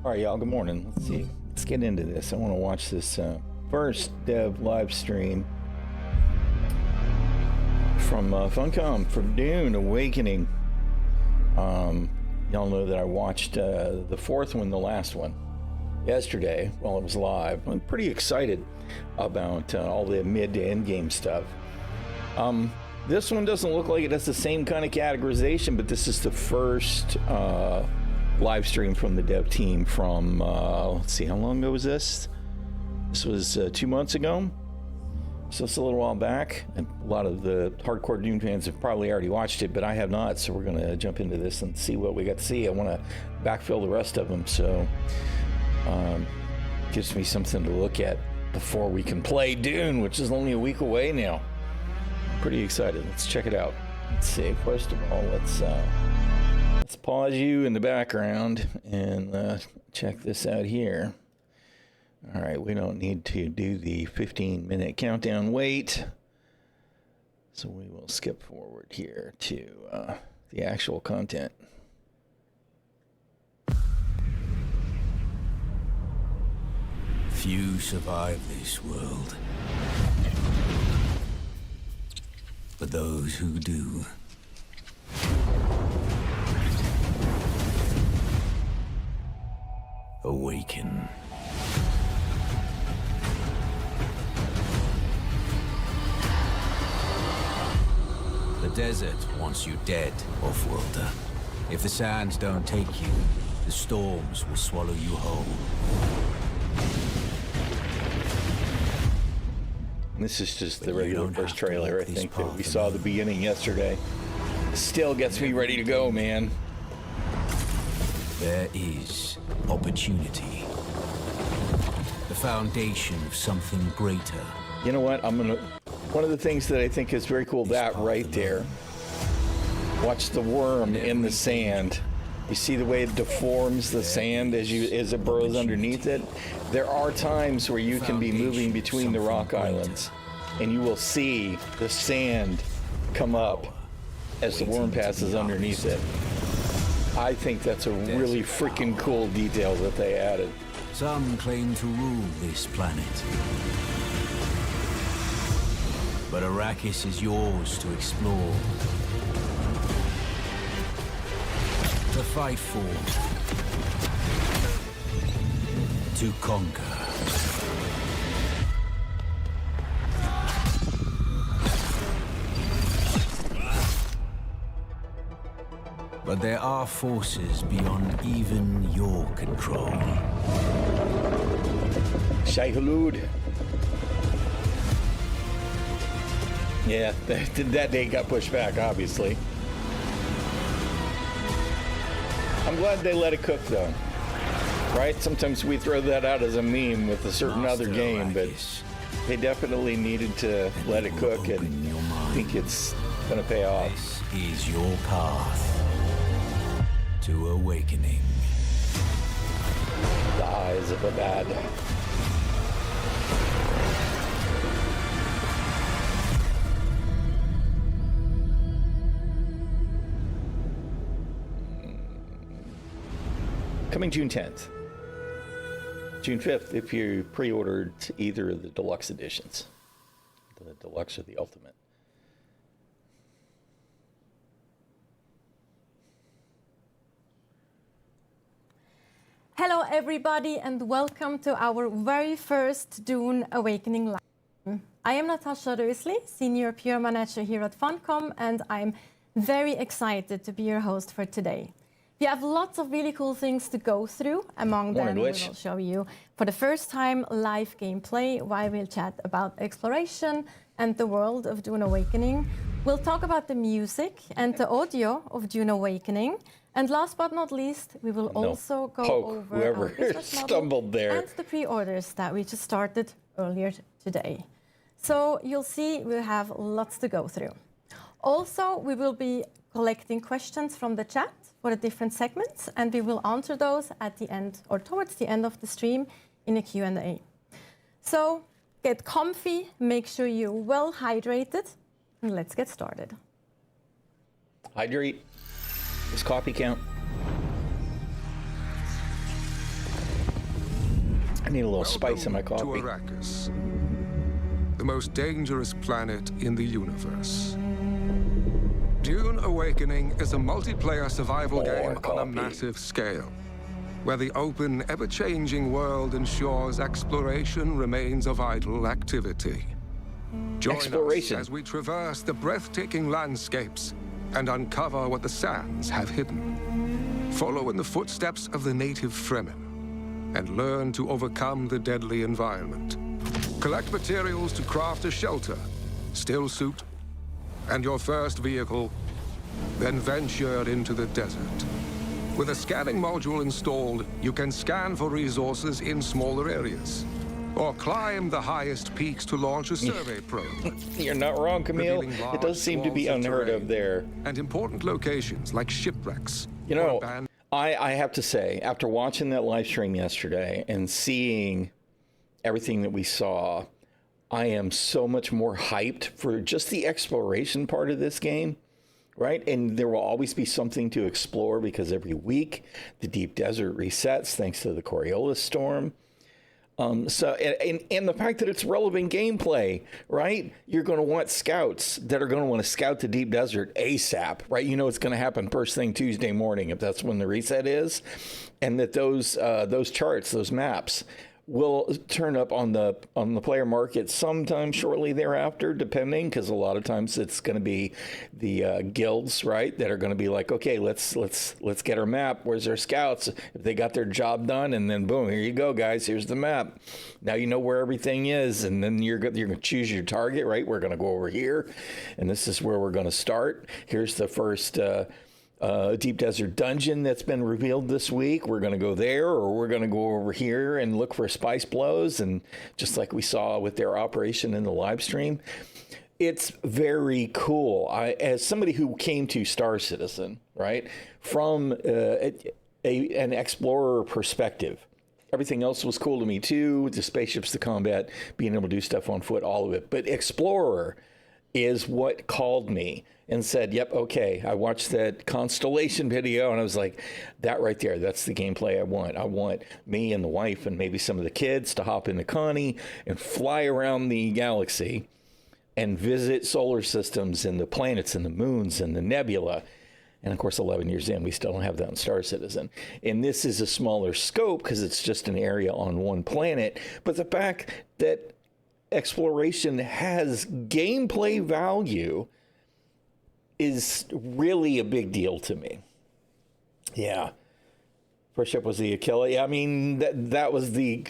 All right, y'all, good morning. Let's see. Let's get into this. I want to watch this first Dev Livestream from Funcom for Dune Awakening. Y'all know that I watched the fourth one, the last one, yesterday while it was live. I'm pretty excited about all the mid to end game stuff. This one doesn't look like it has the same kind of categorization, but this is the first live stream from the dev team from, let's see, how long ago was this? This was 2 months ago. So it's a little while back. And a lot of the hardcore Dune fans have probably already watched it, but I have not. So we're going to jump into this and see what we got to see. I want to backfill the rest of them. So gives me something to look at before we can play Dune, which is only a week away now. Pretty excited. Let's check it out. Let's see. First of all, let's pause you in the background and check this out here. All right, we don't need to do the 15-minute countdown wait, so we will skip forward here to the actual content. Few survive this world, but those who do awaken. The desert wants you dead, off-worlder. If the sands don't take you, the storms will swallow you whole. This is just the regular first trailer, I think, that we saw at the beginning yesterday. Still gets me ready to go, man. There is opportunity. The foundation of something greater. You know what? One of the things that I think is very cool, that right there. Watch the worm in the sand. You see the way it deforms the sand as it burrows underneath it? There are times where you can be moving between the rock islands, and you will see the sand come up as the worm passes underneath it. I think that's a really freaking cool detail that they added. Some claim to rule this planet. But Arrakis is yours to explore. To fight for. To conquer. But there are forces beyond even your control. Shai Hulud. Yeah, that day got pushed back, obviously. I'm glad they let it cook, though. Right? Sometimes we throw that out as a meme with a certain other game, but they definitely needed to let it cook, and I think it's going to pay off. This is your path to awakening. The eyes of a bad. Coming June 10th. June 5th if you pre-ordered either of the deluxe editions. The deluxe or the ultimate. Hello everybody and welcome to our very first Dune Awakening live. I am Natasha Rösli, Senior PR Manager here at Funcom, and I'm very excited to be your host for today. We have lots of really cool things to go through. Among them, we will show you for the first time live gameplay, while we'll chat about exploration and the world of Dune Awakening. We'll talk about the music and the audio of Dune Awakening. And last but not least, we will also go over whoever stumbled there and the pre-orders that we just started earlier today. So you'll see we have lots to go through. Also, we will be collecting questions from the chat for the different segments, and we will answer those at the end or towards the end of the stream in a Q&A. So get comfy, make sure you're well hydrated, and let's get started. Hydrate. Does coffee count? I need a little spice in my Welcome coffee. to Arrakis, the most dangerous planet in the universe. Dune Awakening is a multiplayer survival More game on a coffee. massive scale, where the open, ever-changing world ensures exploration remains a vital activity. Join Exploration. us as we traverse the breathtaking landscapes and uncover what the sands have hidden. Follow in the footsteps of the native Fremen and learn to overcome the deadly environment. Collect materials to craft a shelter, still suit, and your first vehicle, then venture into the desert. With a scanning module installed, you can scan for resources in smaller areas, or climb the highest peaks to launch a survey probe. You're not wrong, Camille. revealing It large does seem to be swaths unheard of terrain there. And important locations like shipwrecks. You or know, abandoned I have to say, after watching that live stream yesterday and seeing everything that we saw, I am so much more hyped for just the exploration part of this game, right? And there will always be something to explore because every week the deep desert resets thanks to the Coriolis storm. And the fact that it's relevant gameplay, right? You're going to want scouts that are going to want to scout the deep desert ASAP, right? You know it's going to happen first thing Tuesday morning if that's when the reset is, and that those charts, those maps, will turn up on the player market sometime shortly thereafter, depending, because a lot of times it's going to be the guilds, right, that are going to be like, okay, let's get our map. Where's our scouts? If they got their job done, and then boom, here you go, guys. Here's the map. Now you know where everything is, and then you're going to choose your target, right? We're going to go over here, and this is where we're going to start. Here's the first deep desert dungeon that's been revealed this week. We're going to go there, or we're going to go over here and look for spice blows, and just like we saw with their operation in the live stream, it's very cool. As somebody who came to Star Citizen, right, from an explorer perspective, everything else was cool to me too. The spaceships, the combat, being able to do stuff on foot, all of it. But explorer is what called me and said, yep, okay. I watched that Constellation video and I was like, that right there, that's the gameplay I want. I want me and the wife and maybe some of the kids to hop into Connie and fly around the galaxy and visit solar systems and the planets and the moons and the nebula. And of course, 11 years in, we still don't have that in Star Citizen. And this is a smaller scope because it's just an area on one planet. But the fact that exploration has gameplay value is really a big deal to me. Yeah. First up was the Aquila. Yeah, I mean that was the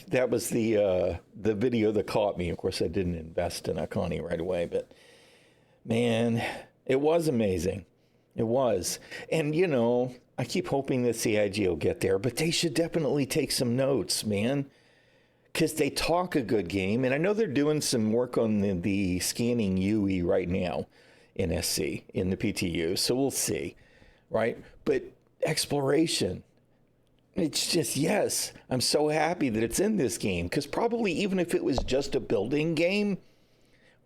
video that caught me. Of course, I didn't invest in Connie right away, but man, it was amazing. It was. And you know, I keep hoping that CIG will get there, but they should definitely take some notes, man. Because they talk a good game, and I know they're doing some work on the scanning UE right now in SC, in the PTU, so we'll see, right? But exploration, it's just, yes, I'm so happy that it's in this game, because probably even if it was just a building game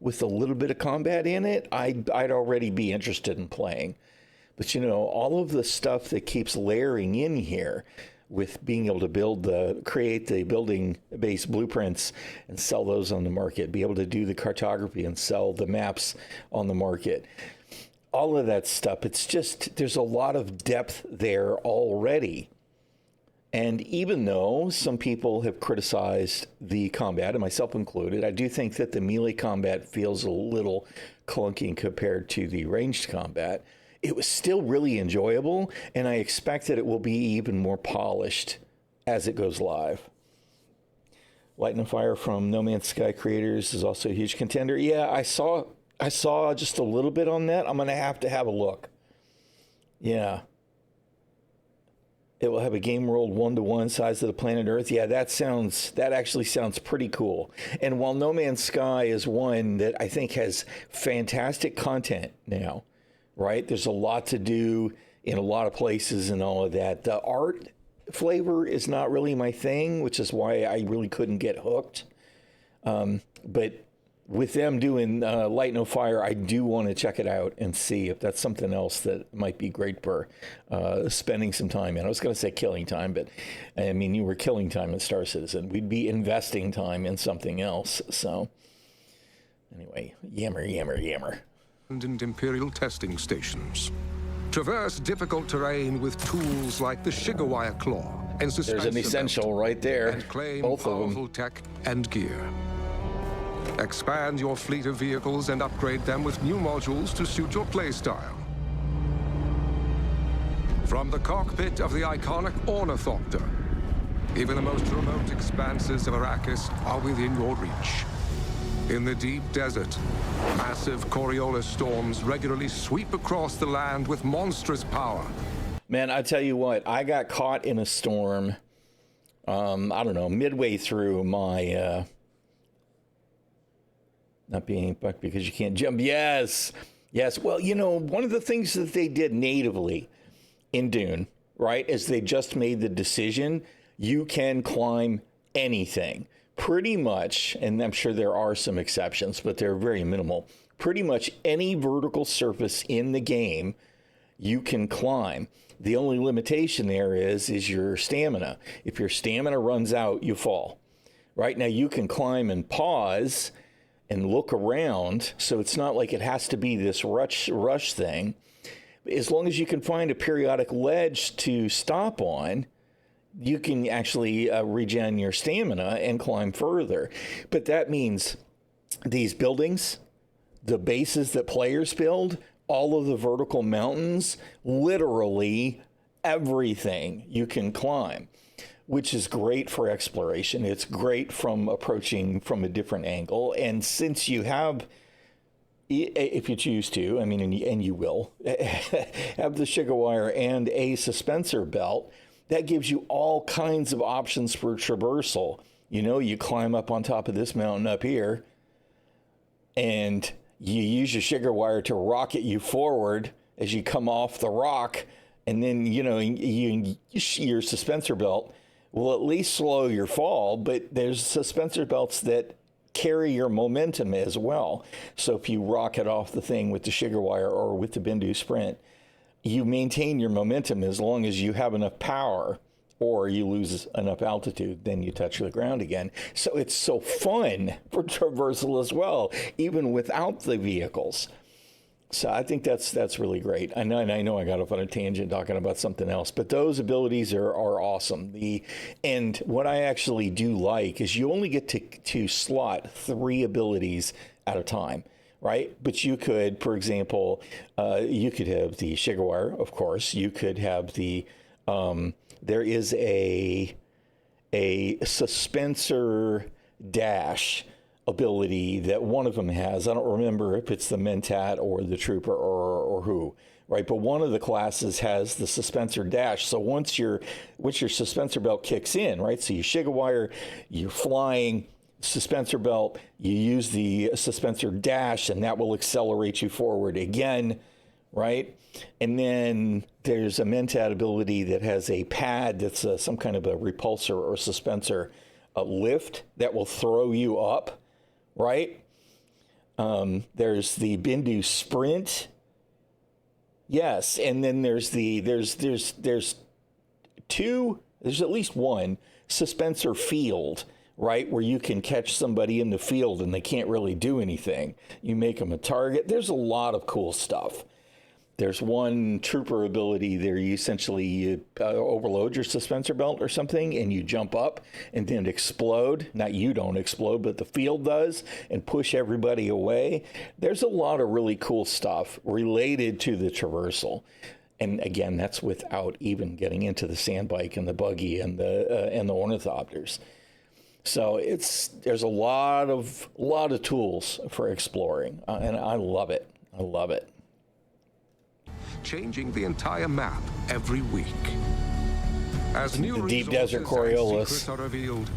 with a little bit of combat in it, I'd already be interested in playing. But, you know, all of the stuff that keeps layering in here, with being able to create the building-based blueprints and sell those on the market, be able to do the cartography and sell the maps on the market. All of that stuff, it's just, there's a lot of depth there already. And even though some people have criticized the combat, and myself included, I do think that the melee combat feels a little clunky compared to the ranged combat. It was still really enjoyable, and I expect that it will be even more polished as it goes live. Light and Fire from No Man's Sky creators is also a huge contender. Yeah, I saw just a little bit on that. I'm going to have a look. Yeah. It will have a game world 1-to-1 size of the planet Earth. Yeah, that actually sounds pretty cool. And while No Man's Sky is one that I think has fantastic content now, right? There's a lot to do in a lot of places and all of that. The art flavor is not really my thing, which is why I really couldn't get hooked. But with them doing Light No Fire, I do want to check it out and see if that's something else that might be great for spending some time in. I was going to say killing time, but I mean, you were killing time in Star Citizen. We'd be investing time in something else. So anyway, yammer, yammer, yammer. And Imperial testing stations. Traverse difficult terrain with tools like the Shigawire Claw and Suspensor There's an essential Belt, right there. and claim Both of powerful them. tech and gear. Expand your fleet of vehicles and upgrade them with new modules to suit your playstyle. From the cockpit of the iconic Ornithopter, even the most remote expanses of Arrakis are within your reach. In the deep desert, massive Coriolis storms regularly sweep across the land with monstrous power. Man, I tell you what, I got caught in a storm, I don't know, midway through my... not being bucked because you can't jump. Yes. Yes. Well, you know, one of the things that they did natively in Dune, right, is they just made the decision you can climb anything. Pretty much, and I'm sure there are some exceptions, but they're very minimal. Pretty much any vertical surface in the game you can climb. The only limitation there is your stamina. If your stamina runs out, you fall. Right now, you can climb and pause and look around, so it's not like it has to be this rush thing. As long as you can find a periodic ledge to stop on, you can actually regen your stamina and climb further. But that means these buildings, the bases that players build, all of the vertical mountains, literally everything you can climb, which is great for exploration. It's great from approaching from a different angle. And since you have, if you choose to, I mean, and you will, have the Shigawire and a suspensor belt, that gives you all kinds of options for traversal. You know, you climb up on top of this mountain up here, and you use your Shigawire to rocket you forward as you come off the rock, and then, you know, your suspensor belt will at least slow your fall, but there's suspensor belts that carry your momentum as well. So if you rocket off the thing with the Shigawire or with the Bendu Sprint, you maintain your momentum as long as you have enough power, or you lose enough altitude, then you touch the ground again. So it's so fun for traversal as well, even without the vehicles. So I think that's really great. I know I got off on a tangent talking about something else, but those abilities are awesome. And what I actually do like is you only get to slot 3 abilities at a time, right? But you could, for example, you could have the Shigawire, of course. You could have the there is a suspensor dash ability that one of them has. I don't remember if it's the Mentat or the Trooper or who, right? But one of the classes has the suspensor dash. So once your suspensor belt kicks in, right? So you Shigawire, you're flying, suspensor belt, you use the suspensor dash, and that will accelerate you forward again, right? And then there's a Mentat ability that has a pad that's some kind of a repulsor or suspensor lift that will throw you up, right? There's the Bendu Sprint. Yes, and then there's at least one suspensor field, right, where you can catch somebody in the field and they can't really do anything. You make them a target. There's a lot of cool stuff. There's one trooper ability there. You essentially overload your suspensor belt or something, and you jump up and then explode. Not you don't explode, but the field does, and push everybody away. There's a lot of really cool stuff related to the traversal. And again, that's without even getting into the sandbike and the buggy and the ornithopters. So there's a lot of tools for exploring, and I love it. I love it. Changing the entire map every week. As new the deep desert resources and Coriolis secrets are revealed,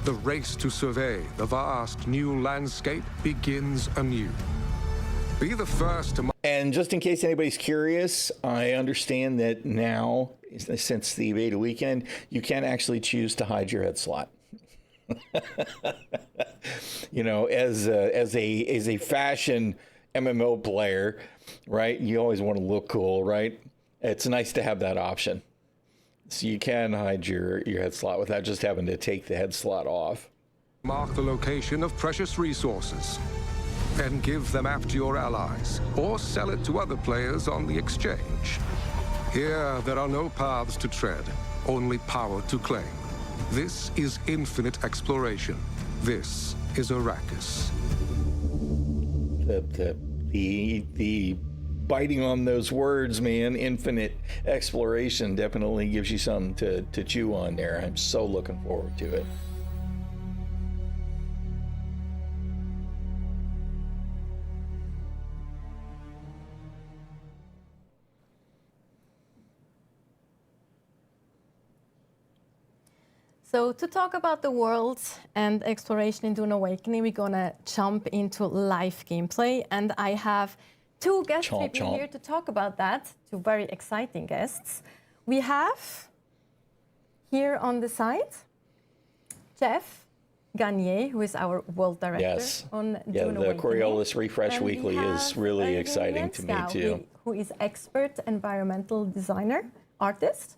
the race to survey the vast new landscape begins anew. Be the first to... And just in case anybody's curious, I understand that now, since the beta weekend, you can actually choose to hide your head slot. You know, as a fashion MMO player, right? You always want to look cool, right? It's nice to have that option. So you can hide your head slot without just having to take the head slot off. Mark the location of precious resources and give the map to your allies, or sell it to other players on the exchange. Here, there are no paths to tread, only power to claim. This is infinite exploration. This is Arrakis. The biting on those words, man, infinite exploration definitely gives you something to chew on there. I'm so looking forward to it. So to talk about the world and exploration in Dune Awakening, we're gonna jump into live gameplay, and I have two guests people here to talk about that, two very exciting guests. We have here on the side, Jeff Garnier, who is our world director on Dune Awakening. The Coriolis Refresh Weekly is really exciting to me too. Who is expert environmental designer, artist,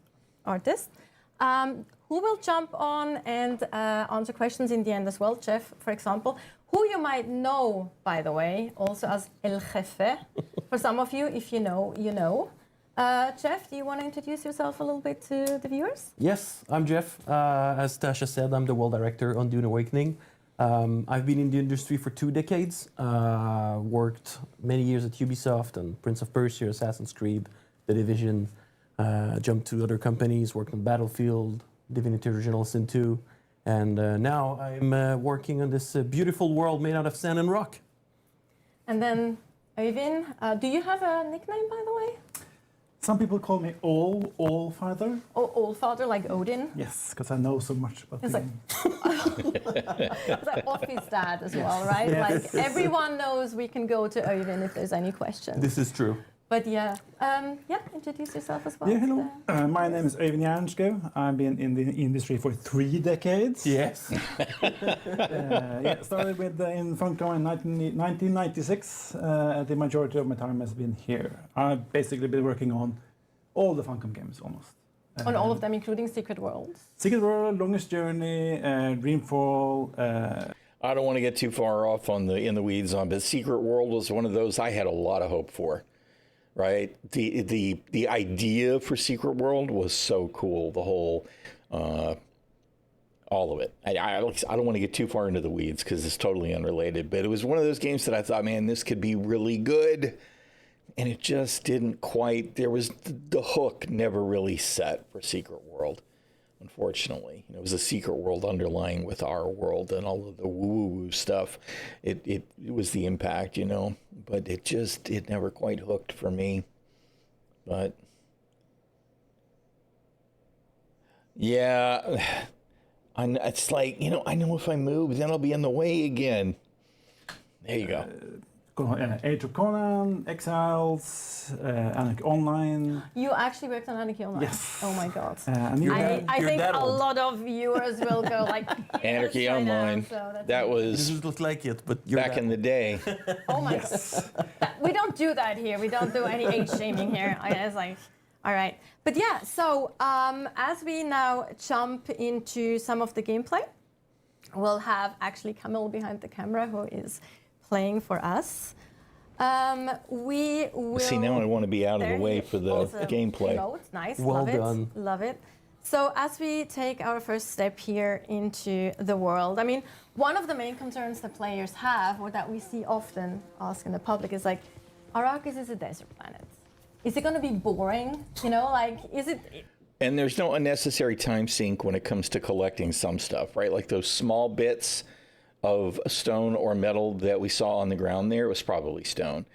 who will jump on and answer questions in the end as well. Jeff, for example, who you might know, by the way, also as El Jefe. For some of you, if you know, you know. Jeff, do you want to introduce yourself a little bit to the viewers? Yes, I'm Jeff. As Tasha said, I'm the world director on Dune Awakening. I've been in the industry for 2 decades, worked many years at Ubisoft and Prince of Persia, Assassin's Creed, The Division, jumped to other companies, worked on Battlefield, Divinity Original Sin 2, and now I'm working on this beautiful world made out of sand and rock. And then, Øyvind, do you have a nickname, by the way? Some people call me Allfather. Allfather, like Odin? Yes, because I know so much about It's the it's like office dad as well, right? Yes. Like everyone knows we can go to Øyvind if there's any questions. This is true. But yeah, introduce yourself as well. Yeah, hello. My name is Øyvind Jernskov. I've been in the industry for 3 decades. Yes. Started with in Funcom in 1996. The majority of my time has been here. I've basically been working on all the Funcom games almost. On all of them, including Secret Worlds. Secret World, Longest Journey, Dreamfall. I don't want to get too far off on in the weeds on, but Secret World was one of those I had a lot of hope for. Right, the idea for Secret World was so cool. The whole, all of it. I don't want to get too far into the weeds because it's totally unrelated. But it was one of those games that I thought, man, this could be really good, and it just didn't quite. There was the hook never really set for Secret World. Unfortunately, it was a secret world underlying with our world and all of the woo-woo stuff. It was the impact, but it never quite hooked for me. But yeah, it's like, I know if I move, then I'll be in the way again. There you go. Age of Conan, Exiles, Anarchy Online. You actually worked on Anarchy Online? Yes. Oh my god. I think a lot of viewers will go like... Anarchy Online. That was... It doesn't look like it, but back in the day. Oh my god. We don't do that here. We don't do any age shaming here. It's like, all right. But yeah, so as we now jump into some of the gameplay, we'll have actually Camille behind the camera who is playing for us. We will... See, now I want to be out of the way for the gameplay. Nice, well love done. It, love it. So as we take our first step here into the world, I mean, one of the main concerns the players have, or that we see often asked in the public, is like, Arrakis is a desert planet. Is it going to be boring? Is it... And there's no unnecessary time sink when it comes to collecting some stuff, right? Like those small bits of stone or metal that we saw on the ground there, it was probably stone.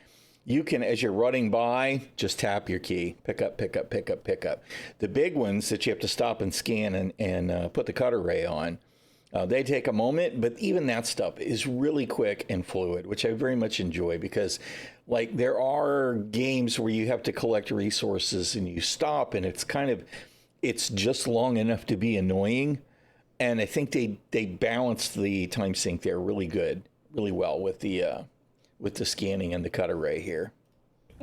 You can, as you're running by, just tap your key, pick up, pick up, pick up, pick up. The big ones that you have to stop and scan and put the cutter ray on, they take a moment, but even that stuff is really quick and fluid, which I very much enjoy because like there are games where you have to collect resources and you stop and it's just long enough to be annoying. and I think they balanced the time sink there really well with the scanning and the cut array here.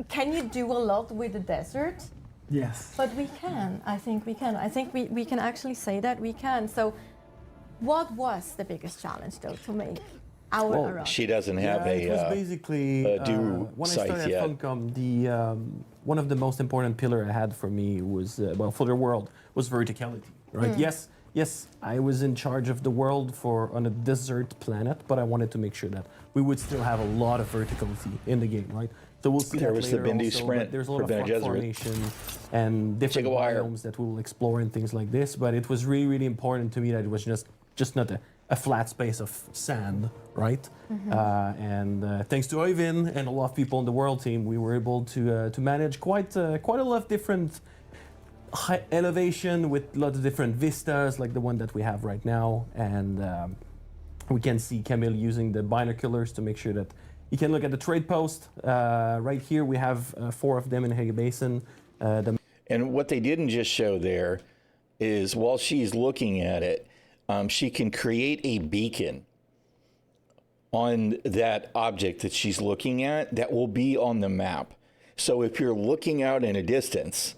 Can you do a lot with the desert? Yes. But we can. I think we can. I think we can actually say that we can. So, what was the biggest challenge, though, to make our Arad? She doesn't have it was basically do when I site started yet. at Funcom, the one of the most important pillar I had for me was for the world was verticality. Right? Yes, I was in charge of the world on a desert planet, but I wanted to make sure that we would still have a lot of verticality in the game, right? So we'll see There that was the later Bendu also, sprint but there's a for lot Bene of Gesserit. formation and different Wire. biomes that we will explore and things like this. But it was really, really important to me that it was just not a flat space of sand, right? And thanks to Oyvind and a lot of people on the world team, we were able to manage quite a lot of different high elevation with lots of different vistas, like the one that we have right now. And we can see Camille using the binoculars to make sure that you can look at the trade post. Right here, we have 4 of them in Hege Basin. And what they didn't just show there is while she's looking at it, she can create a beacon on that object that she's looking at that will be on the map. So if you're looking out in a distance,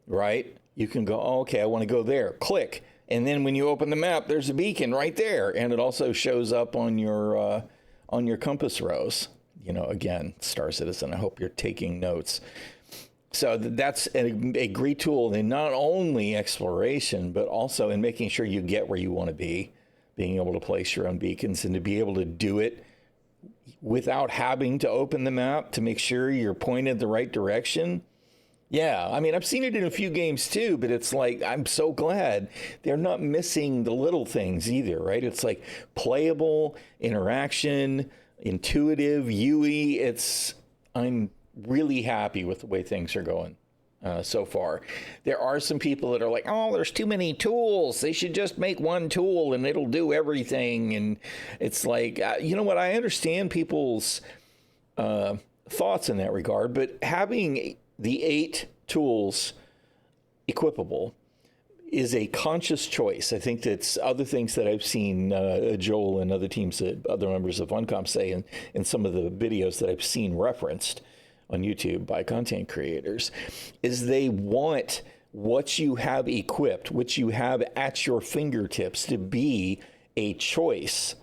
right, you can go, oh, okay, I want to go there. Click. And then when you open the map, there's a beacon right there. And it also shows up on your compass rose. You know, again, Star Citizen, I hope you're taking notes. So that's a great tool in not only exploration, but also in making sure you get where you want to be, being able to place your own beacons and to be able to do it without having to open the map to make sure you're pointed the right direction. Yeah, I mean, I've seen it in a few games too, but it's like, I'm so glad they're not missing the little things either, right? It's like playable, interaction, intuitive, UE. I'm really happy with the way things are going so far. There are some people that are like, oh, there's too many tools. They should just make one tool and it'll do everything. And it's like, you know what? I understand people's thoughts in that regard, but having the 8 tools equipable is a conscious choice. I think that's other things that I've seen Joel and other teams, other members of Funcom say in some of the videos that I've seen referenced on YouTube by content creators, is they want what you have equipped, what you have at your fingertips, to be a choice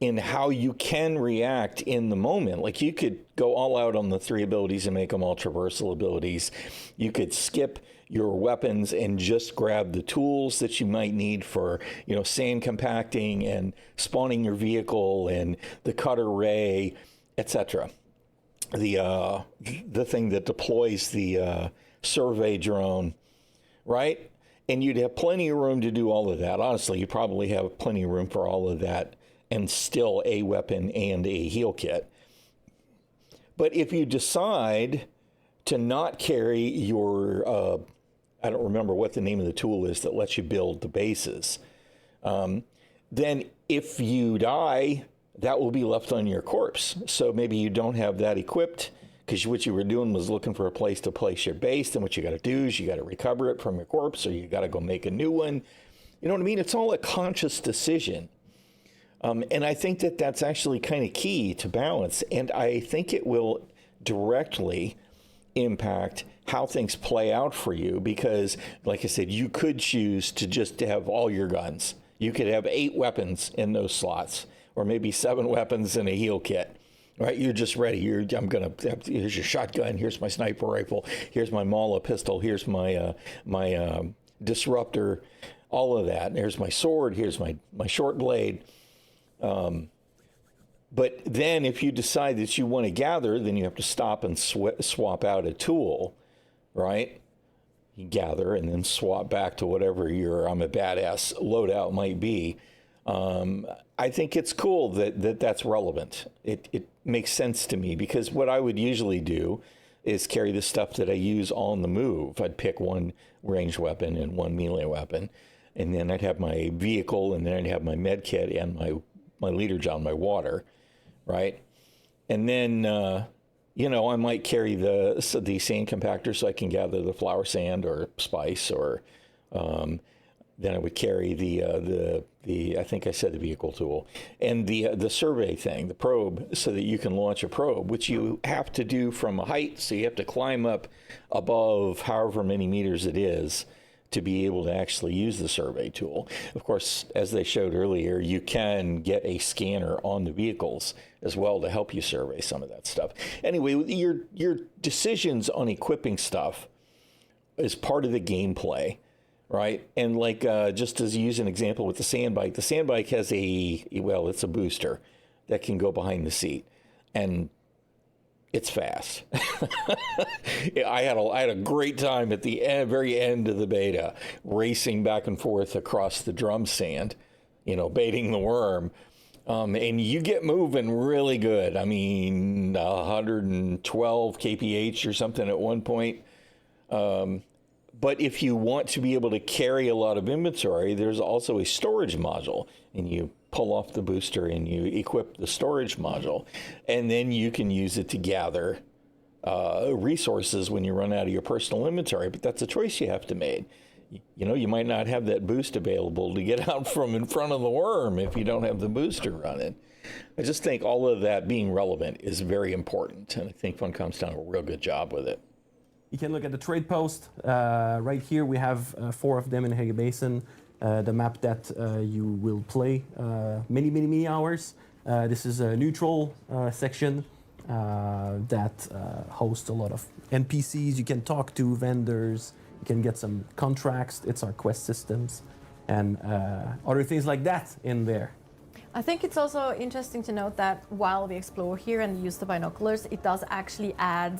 in how you can react in the moment. Like you could go all out on the 3 abilities and make them all traversal abilities. You could skip your weapons and just grab the tools that you might need for, you know, sand compacting and spawning your vehicle and the cut array, etc. The thing that deploys the survey drone, right? And you'd have plenty of room to do all of that. Honestly, you probably have plenty of room for all of that and still a weapon and a heal kit. But if you decide to not carry your, I don't remember what the name of the tool is that lets you build the bases, then if you die, that will be left on your corpse. So maybe you don't have that equipped because what you were doing was looking for a place to place your base. Then what you got to do is you got to recover it from your corpse, or you got to go make a new one. You know what I mean? It's all a conscious decision. And I think that that's actually kind of key to balance. And I think it will directly impact how things play out for you because, like I said, you could choose to just have all your guns. You could have 8 weapons in those slots, or maybe 7 weapons in a heal kit, right? You're just ready. Here's your shotgun. Here's my sniper rifle. Here's my Mala pistol. Here's my disruptor, all of that. And there's my sword. Here's my short blade. But then if you decide that you want to gather, then you have to stop and swap out a tool, right? You gather and then swap back to whatever your I'm a badass loadout might be. I think it's cool that that's relevant. It makes sense to me because what I would usually do is carry the stuff that I use on the move. I'd pick one ranged weapon and one melee weapon, and then I'd have my vehicle, and then I'd have my med kit and my leader John, my water, right? And then I might carry the sand compactor so I can gather the flower sand or spice, or then I would carry the I think I said the vehicle tool and the survey thing, the probe, so that you can launch a probe, which you have to do from a height. So you have to climb up above however many meters it is to be able to actually use the survey tool. Of course, as they showed earlier, you can get a scanner on the vehicles as well to help you survey some of that stuff. Anyway, your decisions on equipping stuff is part of the gameplay, right? And like, just as you use an example with the sand bike has it's a booster that can go behind the seat, and it's fast. I had a great time at the very end of the beta, racing back and forth across the drum sand, baiting the worm. And you get moving really good. I mean, 112 kph or something at one point. But if you want to be able to carry a lot of inventory, there's also a storage module, and you pull off the booster and you equip the storage module, and then you can use it to gather resources when you run out of your personal inventory. But that's a choice you have to make. You might not have that boost available to get out from in front of the worm if you don't have the booster running. I just think all of that being relevant is very important, and I think Funcom's done a real good job with it. You can look at the trade post. Right here we have 4 of them in Hege Basin. The map that you will play many hours. This is a neutral section that hosts a lot of NPCs. You can talk to vendors. You can get some contracts. It's our quest systems and other things like that in there. I think it's also interesting to note that while we explore here and use the binoculars, it does actually add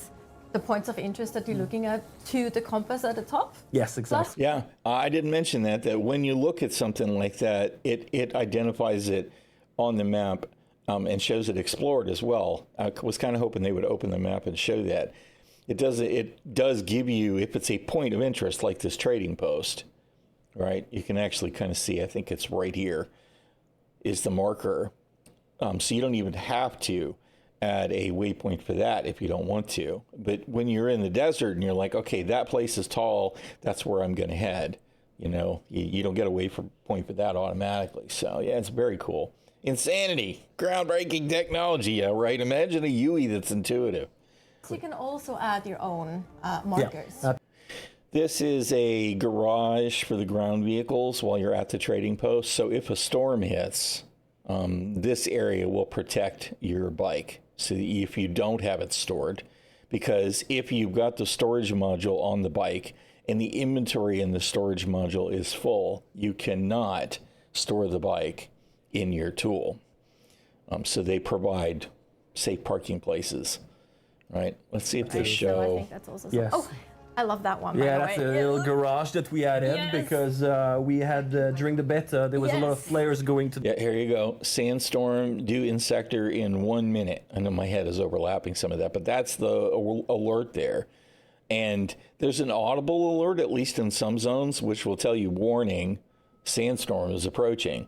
the points of interest that you're looking at to the compass at the top. Yes, exactly. Yeah, I didn't mention that when you look at something like that, it identifies it on the map and shows it explored as well. I was kind of hoping they would open the map and show that. It does give you, if it's a point of interest like this trading post, right? You can actually kind of see, I think it's right here, is the marker. So you don't even have to add a waypoint for that if you don't want to. But when you're in the desert and you're like, okay, that place is tall, that's where I'm going to head. You don't get a waypoint for that automatically. So yeah, it's very cool. Insanity, groundbreaking technology, right? Imagine a UI that's intuitive. So you can also add your own markers. Yeah. This is a garage for the ground vehicles while you're at the trading post. So if a storm hits, this area will protect your bike. So if you don't have it stored, because if you've got the storage module on the bike and the inventory in the storage module is full, you cannot store the bike in your tool. So they provide safe parking places, right? Let's see if they show. So I think that's also Yes. Oh, I love that one. Yeah, by that's the a way. little garage that we added Yes. because we had during the beta there was a lot of Yes. players going to. Yeah, here you go. Sandstorm due in sector in 1 minute. I know my head is overlapping some of that, but that's the alert there. And there's an audible alert, at least in some zones, which will tell you, warning, sandstorm is approaching.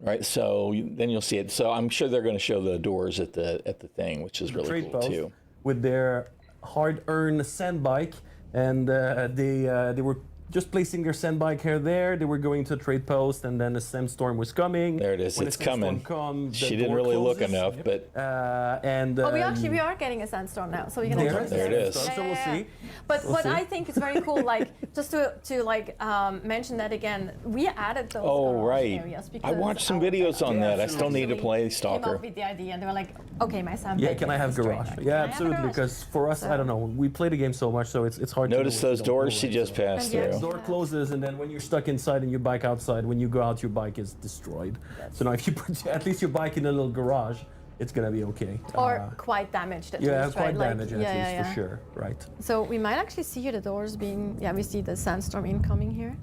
Right, so then you'll see it. So I'm sure they're going to show the doors at the thing, which is really trade cool post too. With their hard-earned sand bike, and they were just placing their sand bike here there. They were going to a trade post, and then a sandstorm was coming. There it is. When It's the sandstorm coming. Comes, She the didn't door really look closes. enough, but We are getting a sandstorm now, so we can there, actually There it is. So we'll see. But We'll what see. I think is very cool, like just to mention that again, we added those Oh, garage right. areas I because watched some our videos on friends that. I still need to actually play came Stalker. up with the idea, and they were like, "Okay, my son." Yeah, can I have garage? Yeah, absolutely. Because for us, I don't know, we play the game so much, so it's hard. Notice to know what those you don't doors know, she right? just So- passed And yeah, through. The door closes, and then when you're stuck inside and your bike outside, when you go out, your bike is destroyed. So now if you put at least your bike in a little garage, it's gonna be okay. Or quite damaged at yeah, least, quite right? Like, damaged at least for sure, right? So we might actually see the doors being. Yeah, we see the sandstorm incoming here.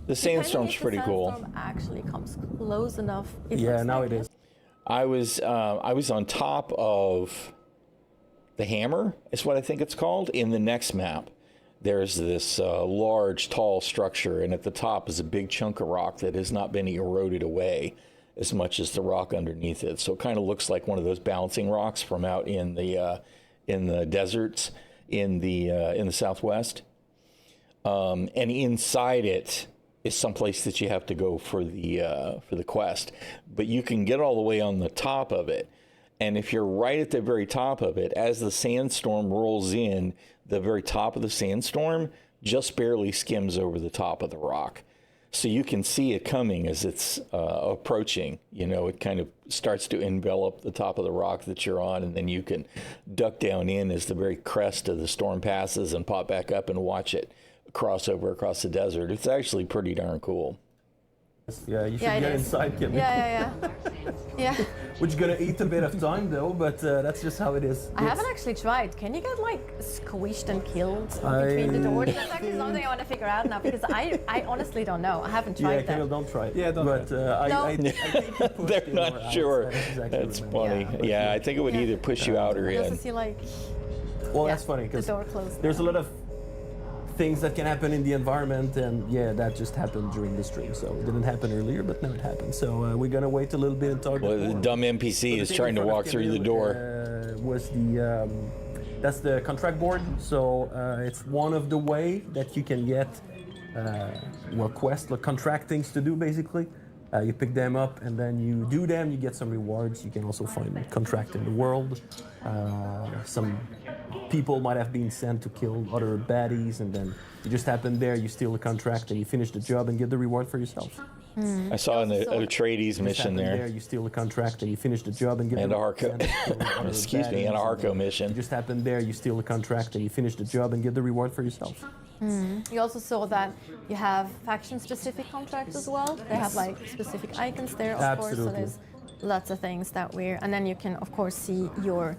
The sandstorm's pretty cool. Depending if the sandstorm actually comes close enough. It Yeah, looks now like it is. I was on top of the hammer, is what I think it's called, in the next map. There's this large, tall structure, and at the top is a big chunk of rock that has not been eroded away as much as the rock underneath it. So it kind of looks like one of those bouncing rocks from out in the deserts in the Southwest. And inside it is someplace that you have to go for the quest, but you can get all the way on the top of it. And if you're right at the very top of it, as the sandstorm rolls in, the very top of the sandstorm just barely skims over the top of the rock. So you can see it coming as it's approaching. You know, it kind of starts to envelop the top of the rock that you're on, and then you can duck down in as the very crest of the storm passes and pop back up and watch it cross over across the desert. It's actually pretty darn cool. Yeah, you should get inside, Kim. Yeah. Which is gonna eat a bit of time though, but that's just how it is. I haven't actually tried. Can you get like squished and killed between the doors? That's actually something I want to figure out now, because I honestly don't know. I haven't tried that. Yeah, don't try it. Yeah, don't but I think you pushed They're in not or out. sure. Exactly That's what I remember. funny. Yeah, I think it would either push you out or Also in. see like Well, that's funny the because door closed. there's a lot of things that can happen in the environment, and yeah, that just happened during the stream. So it didn't happen earlier, but now it happened. So we're gonna wait a little bit and talk. Well, the dumb NPC is trying to walk through the door. Was the that's the contract board. So it's one of the way that you can get quest, like contract things to do basically. You pick them up and then you do them, you get some rewards. You can also find contract in the world. Some people might have been sent to kill other baddies, and then you just happen there, you steal the contract and you finish the job and get the reward for yourself. I saw an Atreides mission there. You steal the contract and you finish the job and get And the a Harco, excuse me, and a Harco mission. You just happen there, you steal the contract and you finish the job and get the reward for yourself. You also saw that you have faction-specific contracts as well. They have like specific icons there, of course. So there's lots of things that and then you can of course see your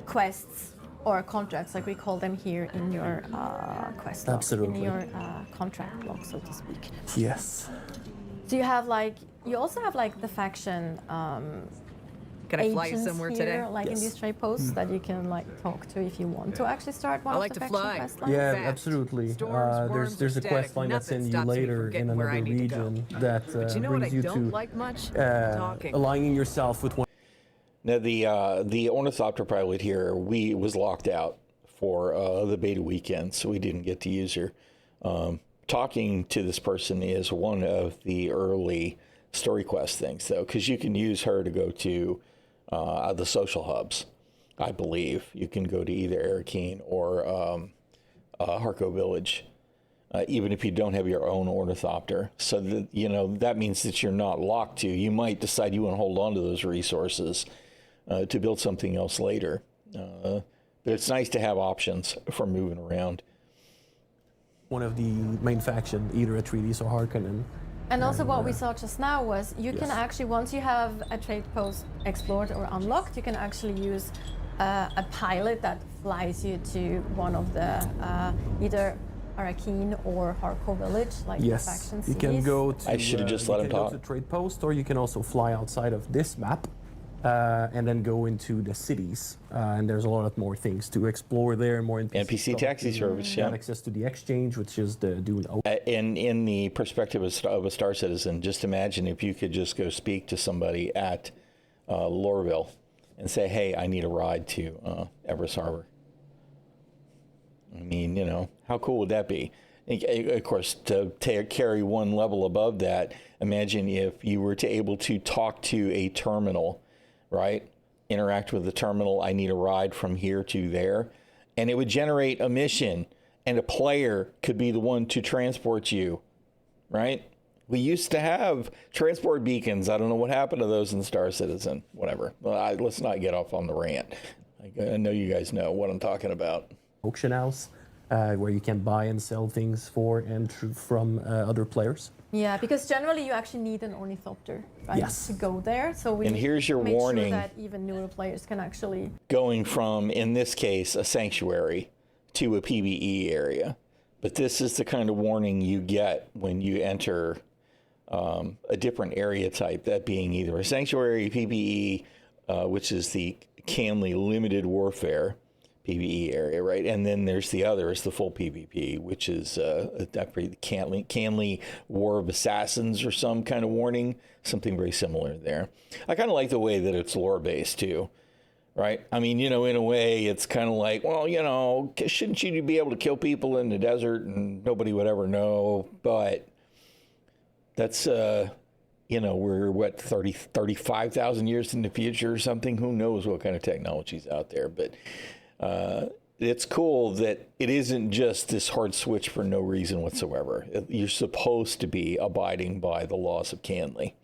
quests or contracts, like we call them here, in your quest log, in your contract log, so to speak. Yes. So you also have like the faction Can I fly you agents somewhere here, today? like in these trade posts that you can like talk to if you want to actually start one I of like the to faction fly. quest lines. Yeah, Fast. absolutely. Storms, worms, There's or a quest static, line that's in nothing you stops me later from in getting where I another need to go. region that But you know what I brings you don't to like much? Talking. aligning yourself with one. Now the Ornithopter pilot here, was locked out for the beta weekend, so we didn't get to use her. Talking to this person is one of the early story quest things, though, because you can use her to go to the social hubs. I believe you can go to either Arakeen or Harco Village, even if you don't have your own Ornithopter. So that, that means that you're not locked to. You might decide you want to hold on to those resources to build something else later. But it's nice to have options for moving around. One of the main faction, either Atreides or Harkonnen. And also what we saw just now was you can actually, once you have a trade post explored or unlocked, you can actually use a pilot that flies you to one of the either Arakeen or Harco Village, like the faction you cities. can go to. I should have just let him talk. Go to trade post, or you can also fly outside of this map, and then go into the cities. And there's a lot more things to explore there. More NPC taxi service, yeah. Access to the exchange, which is the Dune Awakening. In the perspective of a Star Citizen, just imagine if you could just go speak to somebody at Lorville and say, hey, I need a ride to Everest Harbor. I mean, how cool would that be? Of course, to carry one level above that, imagine if you were able to talk to a terminal, right? Interact with the terminal, I need a ride from here to there, and it would generate a mission, and a player could be the one to transport you, right? We used to have transport beacons. I don't know what happened to those in Star Citizen. Whatever. Well, let's not get off on the rant. I know you guys know what I'm talking about. Auction house, where you can buy and sell things for and from other players. Yeah, because generally you actually need an ornithopter, right, Yes. to go there. So we And here's your make warning. sure that even newer players can actually. Going from, in this case, a sanctuary to a PvE area. But this is the kind of warning you get when you enter a different area type, that being either a sanctuary, PvE, which is the Canley limited warfare PvE area, right? And then there's the other, is the full PvP, which is Canley War of Assassins or some kind of warning, something very similar there. I kind of like the way that it's lore-based too, right? I mean, in a way, it's kind of like, well, shouldn't you be able to kill people in the desert and nobody would ever know? But That's we're what 35,000 years in the future or something. Who knows what kind of technology's out there? But it's cool that it isn't just this hard switch for no reason whatsoever. You're supposed to be abiding by the laws of Canley.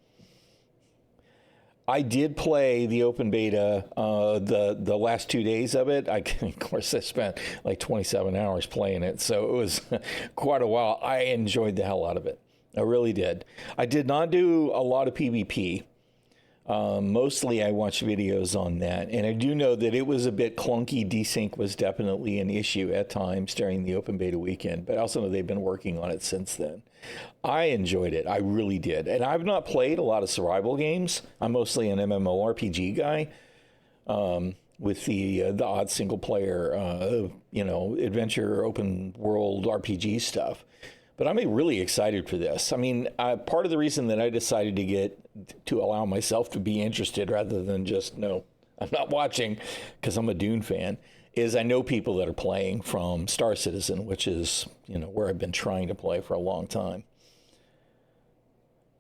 I did play the open beta the last 2 days of it. Of course, I spent like 27 hours playing it, so it was quite a while. I enjoyed the hell out of it. I really did. I did not do a lot of PvP. Mostly I watched videos on that, and I do know that it was a bit clunky. Desync was definitely an issue at times during the open beta weekend, but I also know they've been working on it since then. I enjoyed it. I really did. And I've not played a lot of survival games. I'm mostly an MMORPG guy, with the odd single player, adventure, open world RPG stuff. But I'm really excited for this. I mean, part of the reason that I decided to allow myself to be interested rather than just, no, I'm not watching because I'm a Dune fan, is I know people that are playing from Star Citizen, which is, where I've been trying to play for a long time.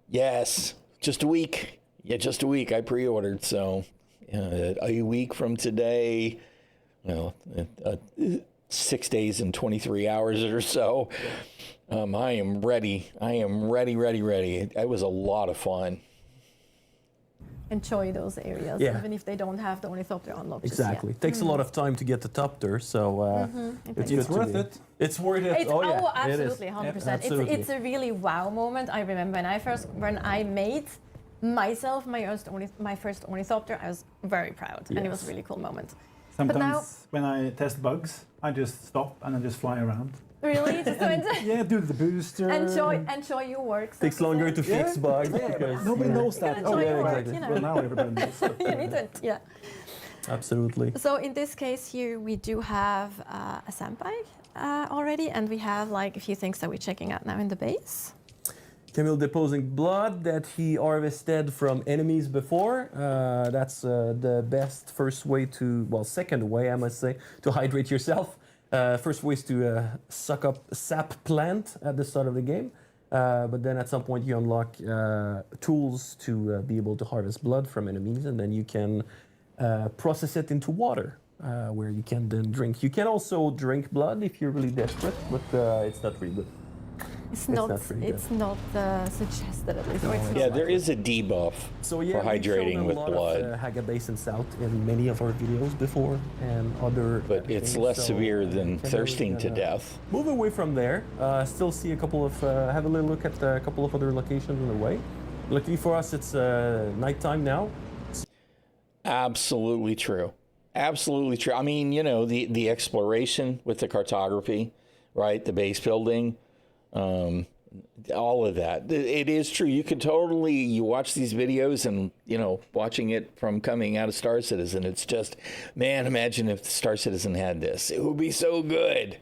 Yes, just a week. Yeah, just a week. I pre-ordered, so a week from today, 6 days and 23 hours or so. I am ready. I am ready. It was a lot of fun. Enjoy those areas, Yeah. even if they don't have the ornithopter unlocked just Exactly. yet. It takes a lot of time to get the topter, so It's good to worth be- it. It's worth it. It's, oh yeah, absolutely, it is. 100%. Absolutely. It's a really wow moment. I remember when I made myself my first ornithopter, I was very proud, and it was a Yes. really cool moment. Sometimes now- when I test bugs, I just stop and I just fly around. Really, just to Yeah, do the booster. enjoy your work. so Takes longer to fix Yeah. bugs Yeah, because nobody knows that. Enjoy your work, exactly. Well, now everybody knows. You need to, yeah. Absolutely. So in this case here, we do have a sandbag already, and we have like a few things that we're checking out now in the base. Camille deposing blood that he harvested from enemies before. That's the best first way second way I must say, to hydrate yourself. First way is to suck up sap plant at the start of the game. But then at some point you unlock tools to be able to harvest blood from enemies, and then you can process it into water, where you can then drink. You can also drink blood if you're really desperate, but it's not really good. It's not not. very It's not suggested at least. Or it's Yeah, not there is a debuff So for yeah, we've hydrating shown a with lot blood. of Haga Basins out in many of our videos before, and other. But it's things, less so, severe than Camille thirsting is to gonna death. Move away from there. Still see a couple of. Have a little look at a couple of other locations on the way. Luckily for us, it's nighttime now. Absolutely true. Absolutely true. I mean, the exploration with the cartography, right? The base building, all of that. It is true. You watch these videos and, watching it from coming out of Star Citizen, it's just, man, imagine if Star Citizen had this. It would be so good,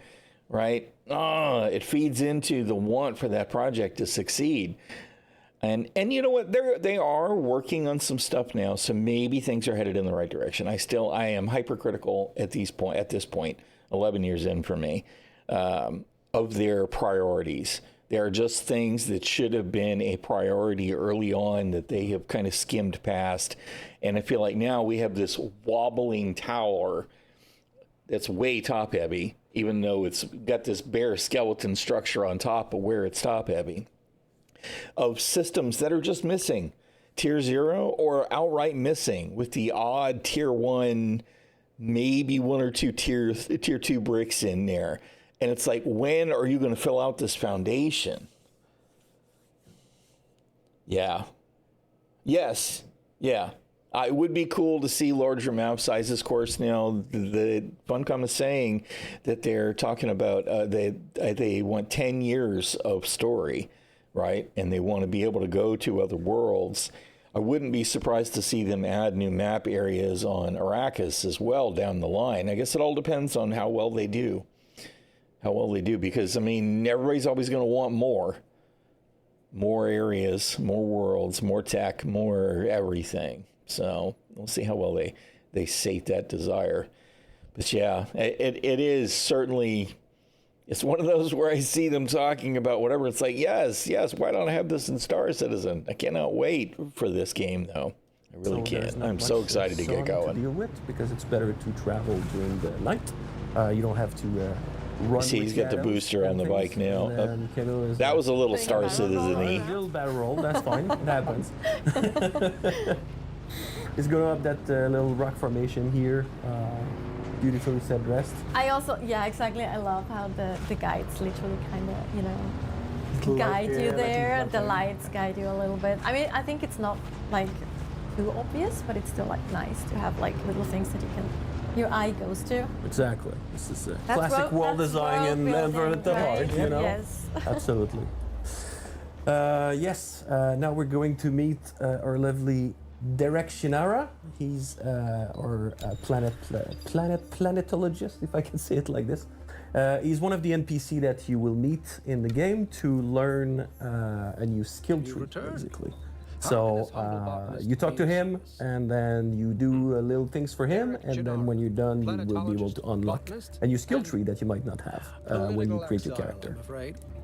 right? It feeds into the want for that project to succeed. And you know what? They are working on some stuff now, so maybe things are headed in the right direction. I am hypercritical at this point, 11 years in for me, of their priorities. There are just things that should have been a priority early on that they have kind of skimmed past. And I feel like now we have this wobbling tower that's way top heavy, even though it's got this bare skeleton structure on top of where it's top heavy, of systems that are just missing tier 0 or outright missing, with the odd tier 1, maybe 1 or 2 tier 2 bricks in there. And it's like, when are you going to fill out this foundation? Yeah. Yes. Yeah. It would be cool to see larger map sizes. Of course, now the Funcom is saying that they're talking about they want 10 years of story, right? And they want to be able to go to other worlds. I wouldn't be surprised to see them add new map areas on Arrakis as well down the line. I guess it all depends on how well they do. Because, I mean, everybody's always going to want more areas, more worlds, more tech, more everything. So we'll see how well they sate that desire. But yeah, it is certainly It's one of those where I see them talking about whatever. It's like, yes, why don't I have this in Star Citizen? I cannot wait for this game, though. I really can't. I'm so excited to get going. To deal with because it's better to travel during the night. You don't have to run. See, he's got the booster on the bike now. That was a little Star Citizen-y. A little battle roll. That's fine. It happens. He's going up that little rock formation here. Beautifully set rest. I also, yeah, exactly. I love how the guides literally kind of, guide you there. The lights guide you a little bit. I mean, I think it's not like too obvious, but it's still like nice to have like little things that your eye goes to. Exactly. This is a classic world design and for the heart, you know? Yes. Absolutely. Yes, now we're going to meet our lovely Directionara. He's our planetologist, if I can say it like this. He's one of the NPC that you will meet in the game to learn a new skill tree, basically. So you talk to him, and then you do little things for him, and then when you're done, you will be able to unlock a new skill tree that you might not have when you create your character.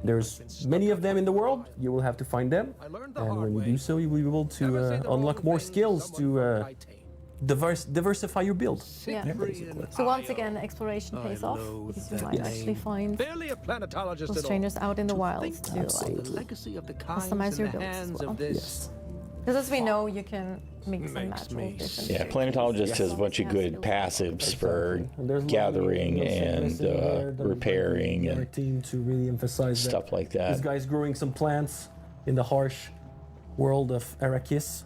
There's many of them in the world. You will have to find them, and when you do so, you will be able to unlock more skills to diversify your build. Yeah. Basically. So once again, exploration pays off because you might actually find some strangers out in the wild to like customize your builds as well. Yes. Because as we know, you can mix and match with different. Yeah, Planetologist has a bunch of good passives for gathering and repairing and our team to really emphasize stuff like that. This guy's growing some plants in the harsh world of Arrakis.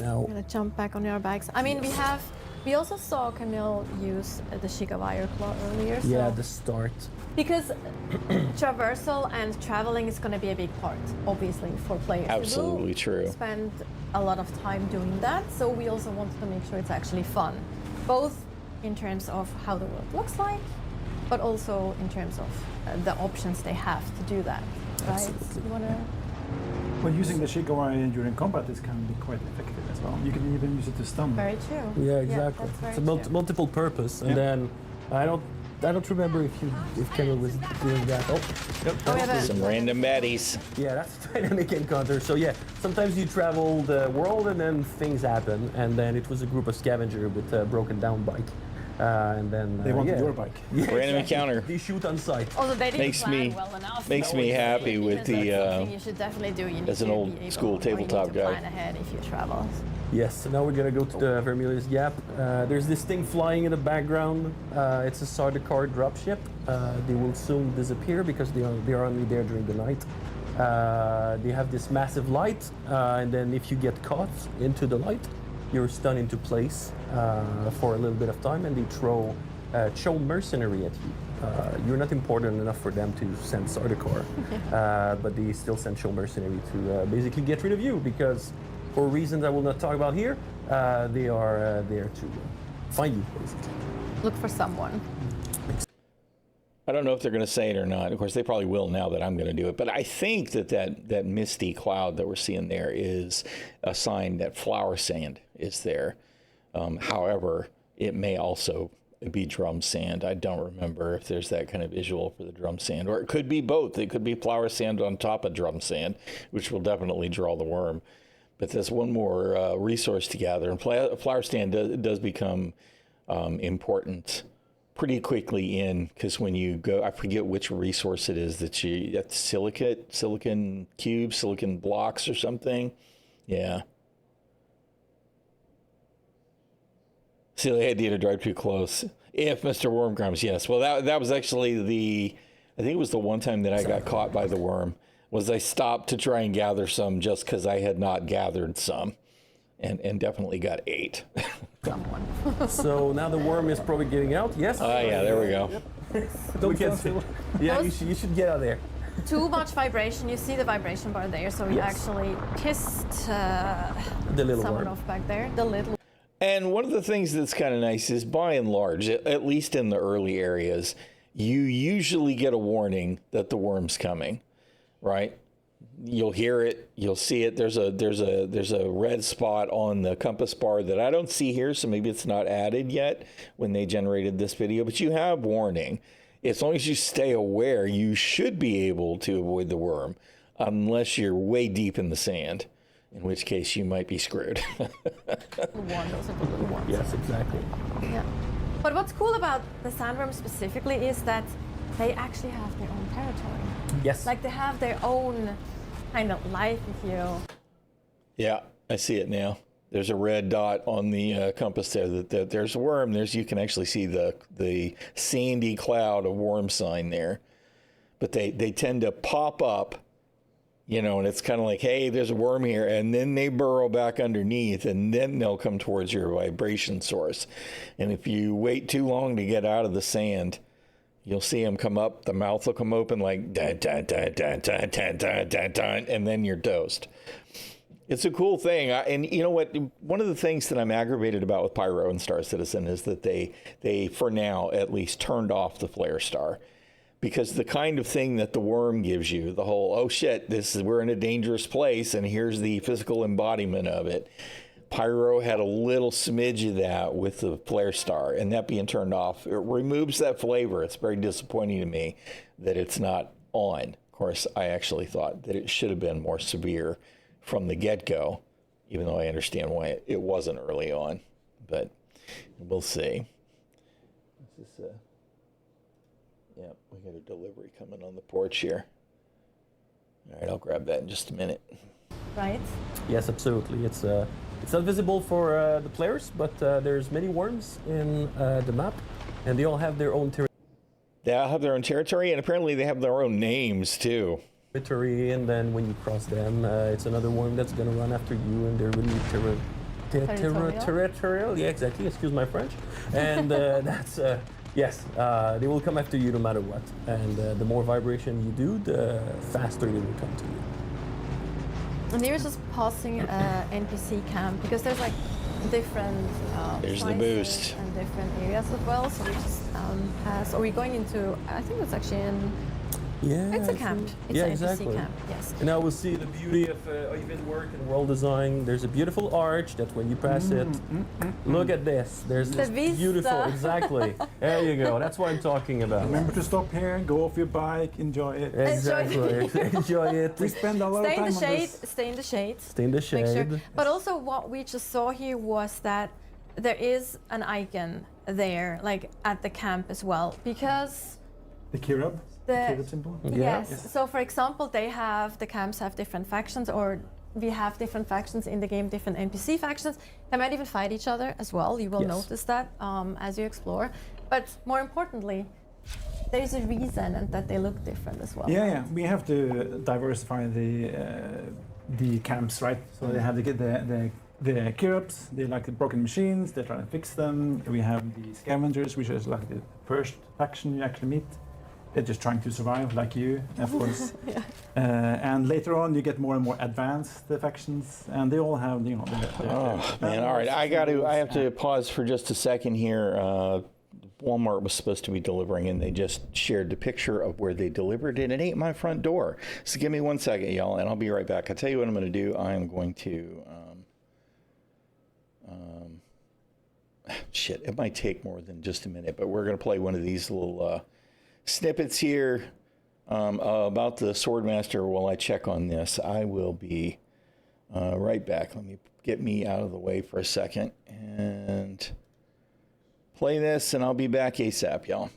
Now I'm gonna jump back on your bikes. I mean, we also saw Camille use the Shigawire Claw earlier. So yeah, the start. Because traversal and traveling is going to be a big part, obviously, for players. Absolutely true. Spend a lot of time doing that, so we also wanted to make sure it's actually fun, both in terms of how the world looks like, but also in terms of the options they have to do that. Right? Absolutely. You wanna? Well, using the Shigawire during combat is can be quite effective as well. You can even use it to stun. Very true. Yeah, exactly. That's It's a multiple purpose, and then I don't remember if Camille was doing that. Oh, yep. Some random baddies. Yeah, that's a dynamic encounter. So yeah, sometimes you travel the world and then things happen, and then it was a group of scavenger with a broken down bike. And then they wanted your bike. Yeah, random encounter. They shoot on sight. Although they didn't Makes plan me well enough. makes me happy with the. That's something you should definitely do. You need as an to old be able, school tabletop you need to guy. plan ahead if you travel. Yes, so now we're gonna go to the Vermilius Gap. There's this thing flying in the background. It's a Sardaukar dropship. They will soon disappear because they are only there during the night. They have this massive light, and then if you get caught into the light, you're stunned into place for a little bit of time, and they throw Cho mercenary at you. You're not important enough for them to send Sardaukar, but they still send Cho mercenary to basically get rid of you because, for reasons I will not talk about here, they are there to find you, basically. Look for someone. I don't know if they're going to say it or not. Of course, they probably will now that I'm going to do it. But I think that misty cloud that we're seeing there is a sign that flower sand is there. However, it may also be drum sand. I don't remember if there's that kind of visual for the drum sand. Or it could be both. It could be flower sand on top of drum sand, which will definitely draw the worm. But there's one more resource to gather. And flower sand does become important pretty quickly because when you go, I forget which resource it is that that's silicon cubes, silicon blocks or something. Yeah. Silly idea to drive too close. If Mr. Worm comes, yes. Well, that was actually I think it was the one time that I got caught by the worm, was I stopped to try and gather some just because I had not gathered some. And definitely got 8. Someone. So now the worm is probably getting out. Yes. Yeah, there we go. Yep. Yeah, you should get out there. Too much vibration. You see the vibration bar there, so you actually pissed The little someone worm. off back there. The little. And one of the things that's kind of nice is, by and large, at least in the early areas, you usually get a warning that the worm's coming, right? You'll hear it, you'll see it. There's a red spot on the compass bar that I don't see here, so maybe it's not added yet when they generated this video, but you have warning. as long as you stay aware, you should be able to avoid the worm, unless you're way deep in the sand, in which case you might be screwed. Yes, exactly. Yeah. But what's cool about the sandworm specifically is that they actually have their own territory. Yes. Like they have their own kind of life, if you. Yeah, I see it now. There's a red dot on the compass there. That there's a worm. You can actually see the sandy cloud of worm sign there. But they tend to pop up, and it's kind of like, hey, there's a worm here, and then they burrow back underneath, and then they'll come towards your vibration source. And if you wait too long to get out of the sand, you'll see them come up. The mouth will come open like dun, dun, dun, dun, dun, dun, dun, dun, dun, and then you're toast. It's a cool thing. And you know what? One of the things that I'm aggravated about with Pyro and Star Citizen is that they for now, at least, turned off the Flare Star. Because the kind of thing that the worm gives you, the whole, oh shit, we're in a dangerous place, and here's the physical embodiment of it. Pyro had a little smidge of that with the Flare Star, and that being turned off, it removes that flavor. It's very disappointing to me that it's not on. Of course, I actually thought that it should have been more severe from the get-go, even though I understand why it wasn't early on. But we'll see. This is yeah, we got a delivery coming on the porch here. All right, I'll grab that in just a minute. Right. Yes, absolutely. It's not visible for the players, but there's many worms in the map, and they all have their own They all have their own territory, and apparently they have their own names too. territory, and then when you cross them, it's another worm that's gonna run after you, and they're really territorial. Yeah, exactly. Excuse my French. And that's yes, they will come after you no matter what. And the more vibration you do, the faster they will come to you. And here is just pausing NPC camp because there's like different There's the sizes boost. and different areas as well. So we just pass. Are we going into? I think it's actually in. Yeah, It's a camp. It's yeah, an exactly. NPC camp. Yes. And now we'll see the beauty of even work and world design. There's a beautiful arch that when you pass it, look at this. There's The this vista. beautiful, exactly. There you go. That's what I'm talking about. Remember to stop here, go off your bike, enjoy it. Exactly. Enjoy it. We spend a lot Stay of in time the on shade. this. Stay in the shade. Stay in the Make sure. shade. But also, what we just saw here was that there is an icon there, like at the camp as well, because The Kirab. the Kirab symbol. yes. Yes. So, for example, the camps have different factions, or we have different factions in the game, different NPC factions. They might even fight each other as well. You will Yes. notice that as you explore. But more importantly, there is a reason and that they look different as well. Yeah, yeah. We have to diversify the camps, right? So they have the Kirabs, they like the broken machines, they try to fix them. We have the scavengers, which is like the first faction you actually meet. They're just trying to survive, like you, of course. And later on, you get more and more advanced factions, and they all have, you know. Oh man! All right, I have to pause for just a second here. Walmart was supposed to be delivering, and they just shared the picture of where they delivered it. It ain't my front door. So give me 1 second, y'all, and I'll be right back. I'll tell you what I'm going to do. I am going to. Shit, it might take more than just a minute, but we're going to play one of these little snippets here about the Swordmaster while I check on this. I will be right back. Let me get me out of the way for a second and play this, and I'll be back ASAP, y'all.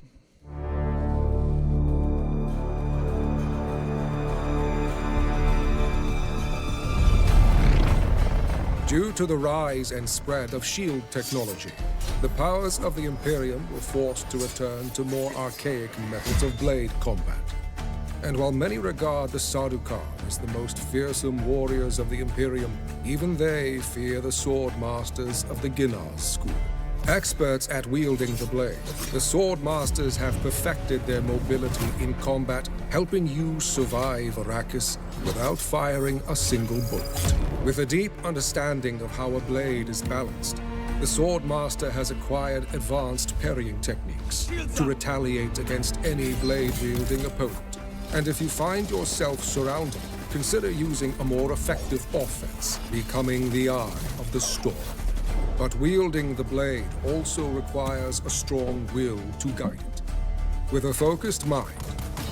Due to the rise and spread of shield technology, the powers of the Imperium were forced to return to more archaic methods of blade combat. And while many regard the Sardaukar as the most fearsome warriors of the Imperium, even they fear the Swordmasters of the Ginars school. Experts at wielding the blade, the Swordmasters have perfected their mobility in combat, helping you survive Arrakis without firing a single bullet. With a deep understanding of how a blade is balanced, the Swordmaster has acquired advanced parrying techniques to retaliate against any blade-wielding opponent. And if you find yourself surrounded, consider using a more effective offense, becoming the Eye of the Storm. But wielding the blade also requires a strong will to guide it. With a focused mind,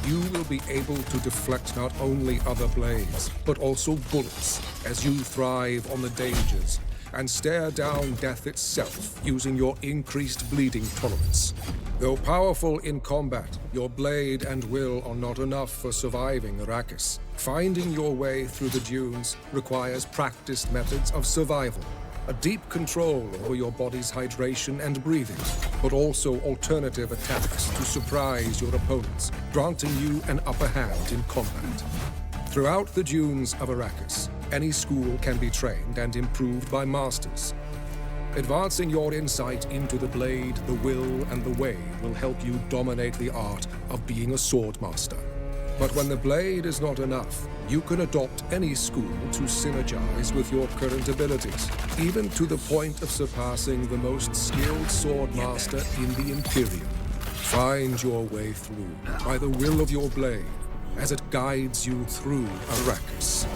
you will be able to deflect not only other blades, but also bullets as you thrive on the dangers and stare down death itself using your increased bleeding tolerance. Though powerful in combat, your blade and will are not enough for surviving Arrakis. Finding your way through the dunes requires practiced methods of survival, a deep control over your body's hydration and breathing, but also alternative attacks to surprise your opponents, granting you an upper hand in combat. Throughout the dunes of Arrakis, any school can be trained and improved by masters. Advancing your insight into the blade, the will, and the way will help you dominate the art of being a swordmaster. But when the blade is not enough, you can adopt any school to synergize with your current abilities, even to the point of surpassing the most skilled swordmaster in the Imperium. Find your way through by the will of your blade as it guides you through Arrakis.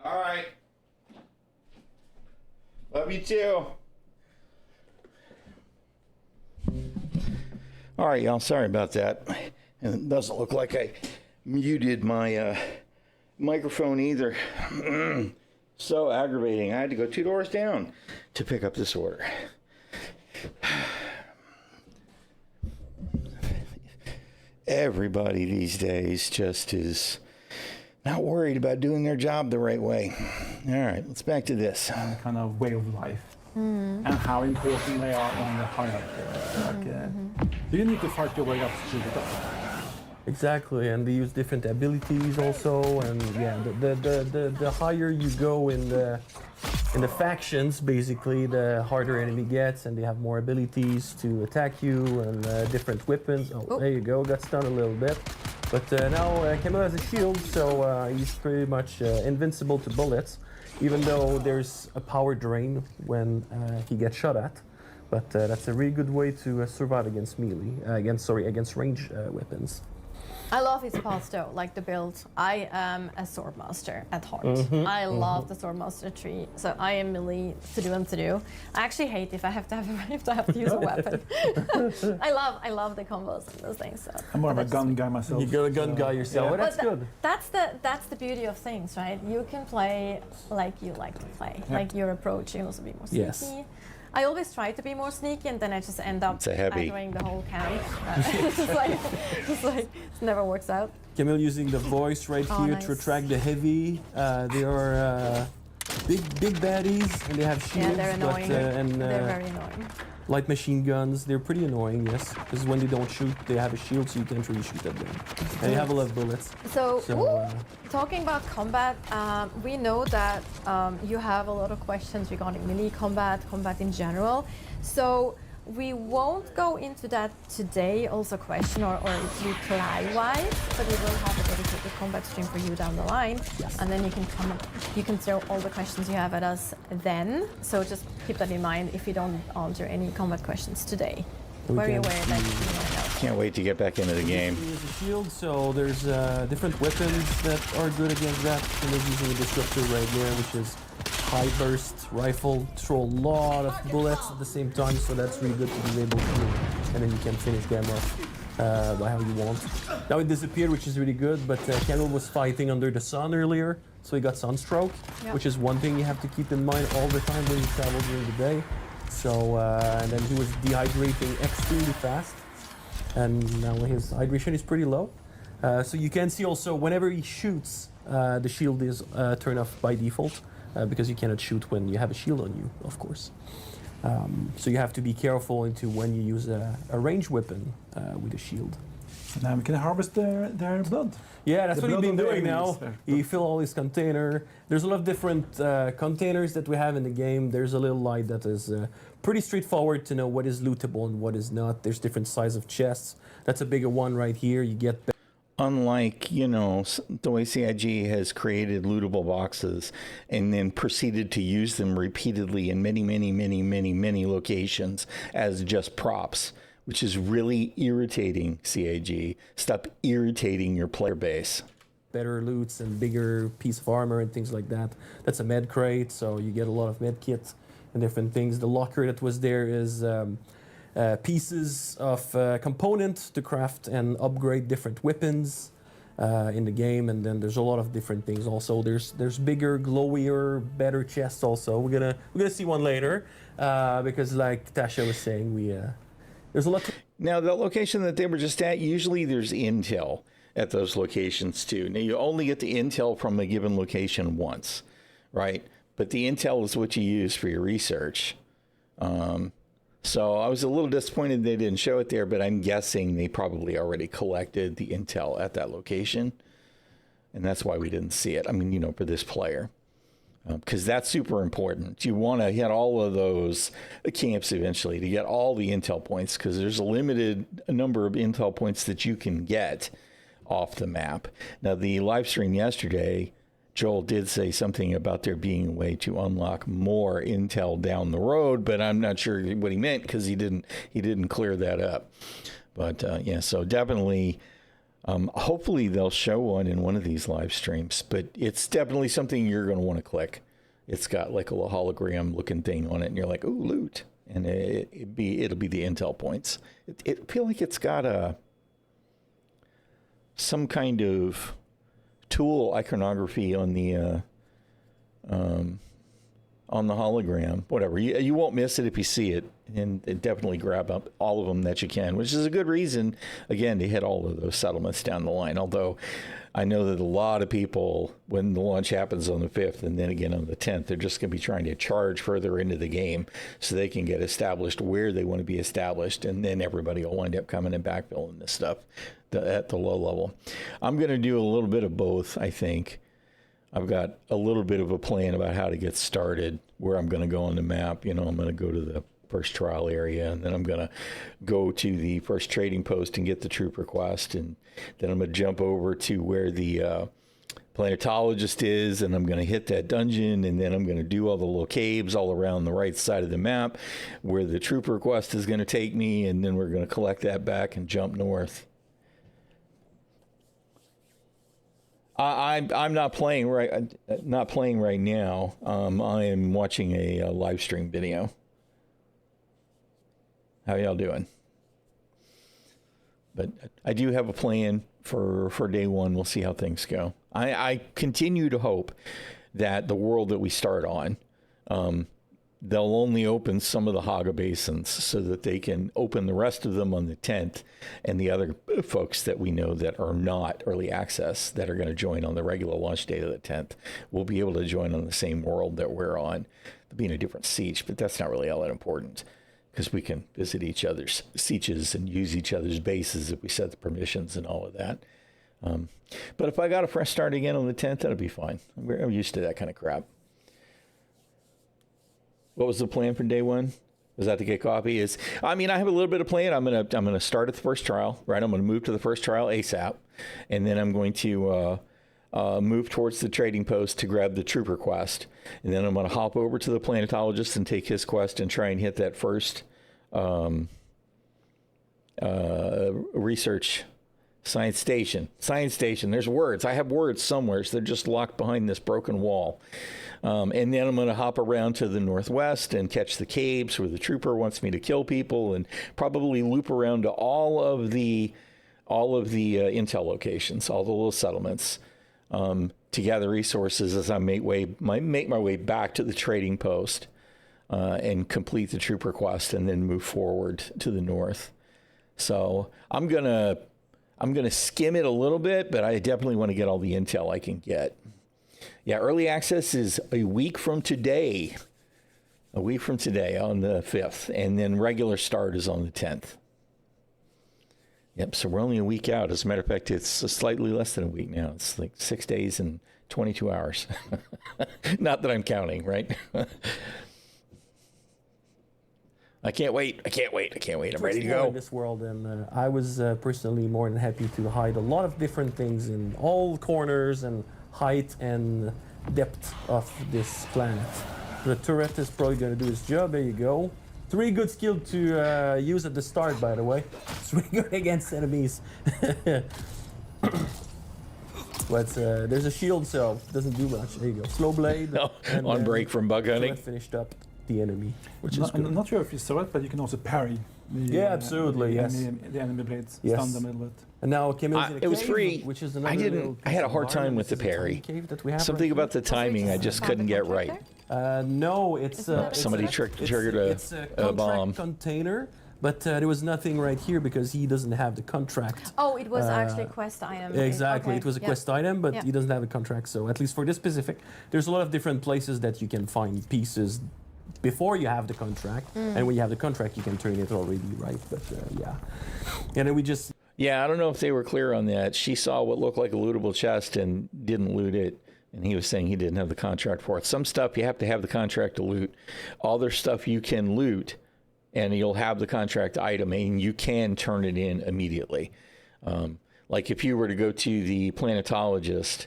All right. Love you too. All right, y'all. Sorry about that. And it doesn't look like I muted my microphone either. So aggravating. I had to go 2 doors down to pick up this order. Everybody these days just is not worried about doing their job the right way. All right, let's back to this. And kind of way of life. And how important they are on the hierarchy. Do you need to fight your way up to the top? Exactly, and they use different abilities also, and yeah, the higher you go in the factions, basically, the harder enemy gets, and they have more abilities to attack you and different weapons. Oh, there you go, got stunned a little bit. But now Camille has a shield, so he's pretty much invincible to bullets, even though there's a power drain when he gets shot at. But that's a really good way to survive against melee, against range weapons. I love his path though, like the build. I am a Swordmaster at heart. I love the Swordmaster tree, so I am melee to do and to do. I actually hate if I have to use a weapon. I love the combos and those things. So. I'm more of a gun guy myself. You're a gun guy yourself. Yeah. Well, that's good. That's the beauty of things, right? You can play like you like to play. Yeah. Like your approach, you can also be more sneaky. Yes. I always try to be more sneaky, and then I just end up doing the whole camp. It never works out. Camille using the voice right here to attract the heavy. They are big baddies, and they have shields. Yeah, they're annoying. They're very annoying. Light machine guns, they're pretty annoying, yes. Because when they don't shoot, they have a shield, so you can't really shoot at them. And they have a lot of bullets. So talking about combat, we know that you have a lot of questions regarding melee combat in general. So we won't go into that today, also question or reply-wise, but we will have a dedicated combat stream for you down the line. Yes. And then you can throw all the questions you have at us then. So just keep that in mind if you don't answer any combat questions today. Very aware that you might know. Can't wait to get back into the game. There's a shield, so there's different weapons that are good against that. And there's using a disruptor right there, which is high burst rifle, throw a lot of bullets at the same time, so that's really good to be able to do. And then you can finish them off by how you want. Now it disappeared, which is really good, but Kendall was fighting under the sun earlier, so he got sunstroke, which is one thing you have to keep in mind all the time when you travel during the day. So, and then he was dehydrating extremely fast, and now his hydration is pretty low. So you can see also whenever he shoots, the shield is turned off by default. Because you cannot shoot when you have a shield on you, of course. So you have to be careful into when you use a ranged weapon with a shield. Now we can harvest their blood. Yeah, that's what he's been doing now. There. He fill all his container. There's a lot of different containers that we have in the game. There's a little light that is pretty straightforward to know what is lootable and what is not. There's different size of chests. That's a bigger one right here. You get Unlike, the way CIG has created lootable boxes and then proceeded to use them repeatedly in many locations as just props, which is really irritating, CIG. Stop irritating your player base. better loots and bigger piece of armor and things like that. That's a med crate, so you get a lot of med kits and different things. The locker that was there is pieces of component to craft and upgrade different weapons in the game, and then there's a lot of different things. Also, there's bigger, glowier, better chests. Also, we're gonna see one later because, like Tasha was saying, there's a lot. Now, the location that they were just at, usually there's intel at those locations too. Now, you only get the intel from a given location once, right? But the intel is what you use for your research. So I was a little disappointed they didn't show it there, but I'm guessing they probably already collected the intel at that location. And that's why we didn't see it. I mean, for this player. Because that's super important. You want to hit all of those camps eventually to get all the intel points, because there's a limited number of intel points that you can get off the map. Now, the live stream yesterday, Joel did say something about there being a way to unlock more intel down the road, but I'm not sure what he meant because he didn't clear that up. But yeah, so definitely Hopefully they'll show one in one of these live streams, but it's definitely something you're going to want to click. It's got like a little hologram looking thing on it, and you're like, "Ooh, loot!" And it'll be the intel points. It feel like it's got some kind of tool iconography on the hologram. Whatever, you won't miss it if you see it, and definitely grab up all of them that you can, which is a good reason, again, to hit all of those settlements down the line. Although I know that a lot of people, when the launch happens on the 5th and then again on the 10th, they're just going to be trying to charge further into the game so they can get established where they want to be established, and then everybody will wind up coming and backfilling this stuff at the low level. I'm going to do a little bit of both, I think. I've got a little bit of a plan about how to get started, where I'm going to go on the map. I'm going to go to the first trial area, and then I'm going to go to the first trading post and get the trooper quest, and then I'm going to jump over to where the planetologist is, and I'm going to hit that dungeon, and then I'm going to do all the little caves all around the right side of the map where the trooper quest is going to take me, and then we're going to collect that back and jump north. I'm not playing right now. I am watching a live stream video. How y'all doing? But I do have a plan for day one. We'll see how things go. I continue to hope that the world that we start on, they'll only open some of the Haga basins so that they can open the rest of them on the 10th, and the other folks that we know that are not early access that are going to join on the regular launch date of the 10th will be able to join on the same world that we're on. They'll be in a different siege, but that's not really all that important, because we can visit each other's sieges and use each other's bases if we set the permissions and all of that. But if I got a fresh start again on the 10th, that'll be fine. I'm used to that kind of crap. What was the plan for day one? Was that to get coffee? I have a little bit of plan. I'm gonna start at the first trial, right? I'm gonna move to the first trial ASAP, and then I'm going to move towards the trading post to grab the trooper quest, and then I'm gonna hop over to the planetologist and take his quest and try and hit that first research science station. There's words. I have words somewhere, so they're just locked behind this broken wall. And then I'm going to hop around to the northwest and catch the caves where the trooper wants me to kill people, and probably loop around to all of the intel locations, all the little settlements, to gather resources as I make my way back to the trading post, and complete the trooper quest, and then move forward to the north. So I'm gonna skim it a little bit, but I definitely want to get all the intel I can get. Yeah, early access is a week from today. On the 5th. And then regular start is on the 10th. Yep, so we're only a week out. As a matter of fact, it's slightly less than a week now. It's like 6 days and 22 hours. Not that I'm counting, right? I can't wait. I'm ready to go. In this world, and I was personally more than happy to hide a lot of different things in all corners and height and depth of this planet. The turret is probably going to do its job. There you go. It's a really good skill to use at the start, by the way. It's really good against enemies. But there's a shield, so it doesn't do much. There you go. Slow blade. No, and, on break from bug hunting. Finished up the enemy, which is good. I'm not sure if you saw it, but you can also parry. Absolutely, yes. The enemy blades, yes. Stun them a little bit. And now Camille's in a it was cave, free. Which is another I had a hard time with the parry. Something about the timing I just couldn't get right. No, it's somebody triggered a bomb container, but there was nothing right here because he doesn't have the contract. Oh, it was actually a quest item. Exactly, okay. it was a quest item, but he doesn't have a contract. So at least for this specific, there's a lot of different places that you can find pieces before you have the contract, and when you have the contract, you can turn it already, right? But yeah, and then we just. Yeah, I don't know if they were clear on that. She saw what looked like a lootable chest and didn't loot it. And he was saying he didn't have the contract for it. Some stuff you have to have the contract to loot. Other stuff you can loot, and you'll have the contract item, and you can turn it in immediately. Like if you were to go to the planetologist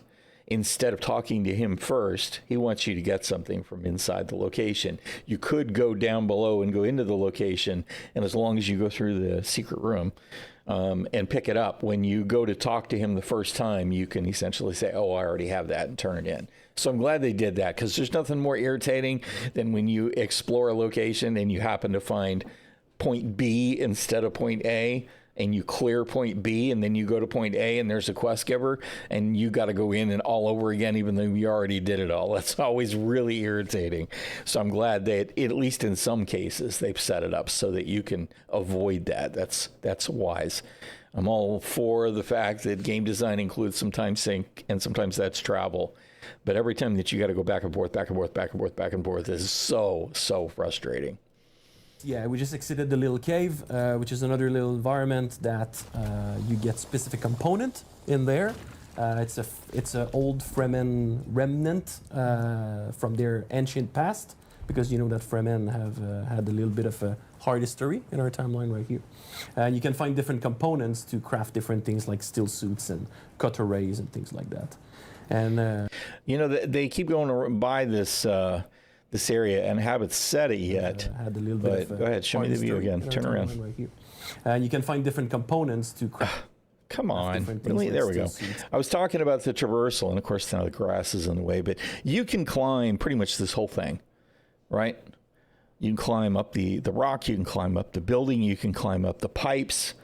instead of talking to him first, he wants you to get something from inside the location. You could go down below and go into the location, and as long as you go through the secret room and pick it up, when you go to talk to him the first time, you can essentially say, oh, I already have that, and turn it in. So I'm glad they did that, because there's nothing more irritating than when you explore a location and you happen to find point B instead of point A, and you clear point B, and then you go to point A and there's a quest giver, and you got to go in and all over again, even though you already did it all. That's always really irritating. So I'm glad that, at least in some cases, they've set it up so that you can avoid that. That's wise. I'm all for the fact that game design includes some time sink, and sometimes that's travel. But every time that you got to go back and forth, back and forth, back and forth, back and forth is so frustrating. Yeah, we just exited the little cave, which is another little environment that you get specific component in there. It's a old Fremen remnant from their ancient past, because you know that Fremen have had a little bit of a hard history in our timeline right here. And you can find different components to craft different things like steel suits and cutter rays and things like that. And you know, they keep going by this area and haven't said it yet. Had a little bit of go ahead, show me the view again. Turn around. Right here. And you can find different components to craft. Come on, really? There we go. I was talking about the traversal, and of course now the grass is in the way, but you can climb pretty much this whole thing, right? You can climb up the rock, you can climb up the building, you can climb up the pipes.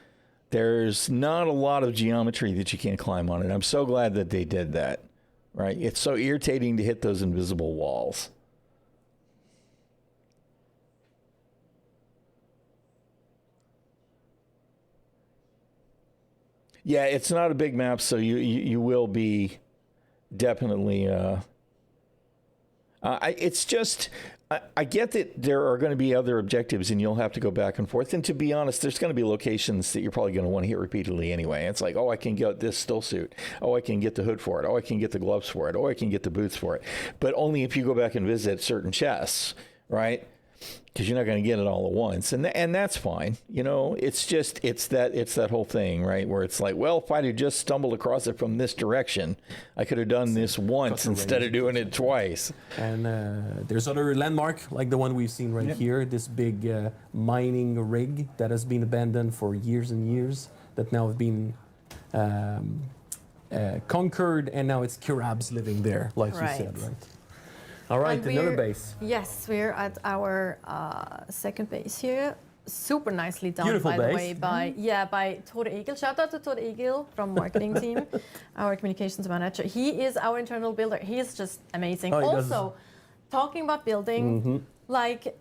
There's not a lot of geometry that you can't climb on, and I'm so glad that they did that, right? It's so irritating to hit those invisible walls. Yeah, it's not a big map, so you will be definitely. It's just I get that there are going to be other objectives, and you'll have to go back and forth. And to be honest, there's going to be locations that you're probably going to want to hit repeatedly anyway. It's like, oh, I can get this still suit. Oh, I can get the hood for it. Oh, I can get the gloves for it. Oh, I can get the boots for it. But only if you go back and visit certain chests, right? Because you're not going to get it all at once, and that's fine. You know, it's that whole thing, right? Where it's like, well, if I'd have just stumbled across it from this direction, I could have done this once instead of doing it twice. And there's other landmark like the one we've seen right here. This big mining rig that has been abandoned for years and years, that now have been conquered, and now it's Kirabs living there, like you said, right? All right, another base. Yes, we're at our second base here. Super nicely done, Beautiful by base. the way, by Tor Egil. Shout out to Tor Egil from marketing team, our communications manager. He is our internal builder. He is just amazing. Also, talking about building, like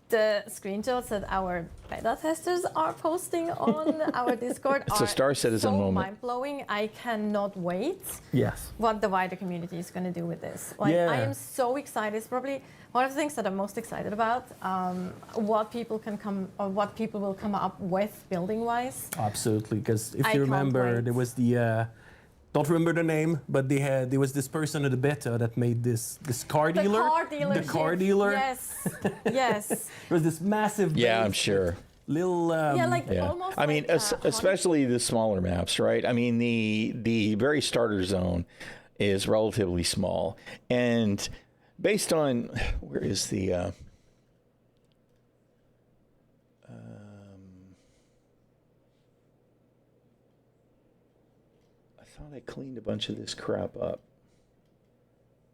the screenshots that our beta testers are posting on our Discord It's a Star Citizen so moment. mind-blowing. I cannot wait Yes. what the wider community is going to do with this. Like, I am so excited. It's probably one of the things that I'm most excited about, what people will come up with building-wise. Absolutely, because if I you can't remember, wait. there was the don't remember the name, but there was this person at the beta that made this car dealer. The car dealer. Yes. Yes. There was this massive. Yeah, base, I'm sure. Little. Almost. I mean, especially the smaller maps, right? I mean, the very starter zone is relatively small, and based on where is the. I thought I cleaned a bunch of this crap up.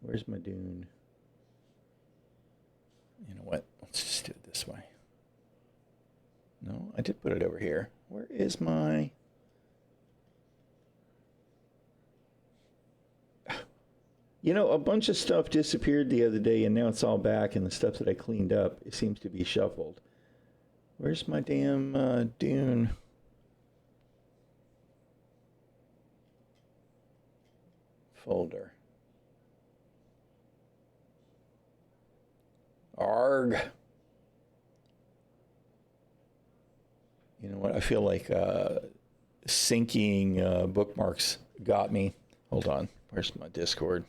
Where's my dune? You know what? Let's just do it this way. No, I did put it over here. Where is my... You know, a bunch of stuff disappeared the other day, and now it's all back, and the stuff that I cleaned up, it seems to be shuffled. Where's my damn dune? Folder. Arg. You know what? I feel like syncing bookmarks got me. Hold on. Where's my Discord?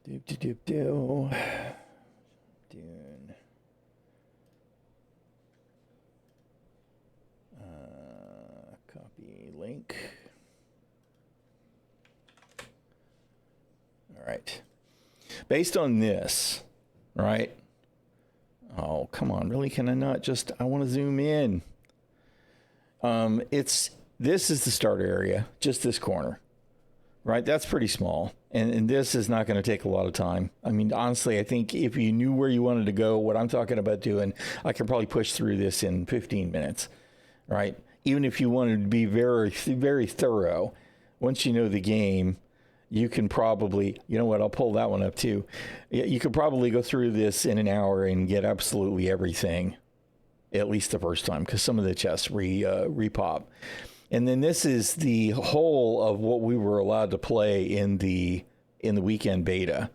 Dune. Copy link. based on this, right? Oh, come on, really? Can I not just? I want to zoom in. This is the start area, just this corner, right? That's pretty small, and this is not going to take a lot of time. I mean, honestly, I think if you knew where you wanted to go, what I'm talking about doing, I could probably push through this in 15 minutes, right? Even if you wanted to be very, very thorough, once you know the game, you can probably, you know what, I'll pull that one up too. You could probably go through this in an hour and get absolutely everything, at least the first time, because some of the chests repop. And then this is the whole of what we were allowed to play in the weekend beta,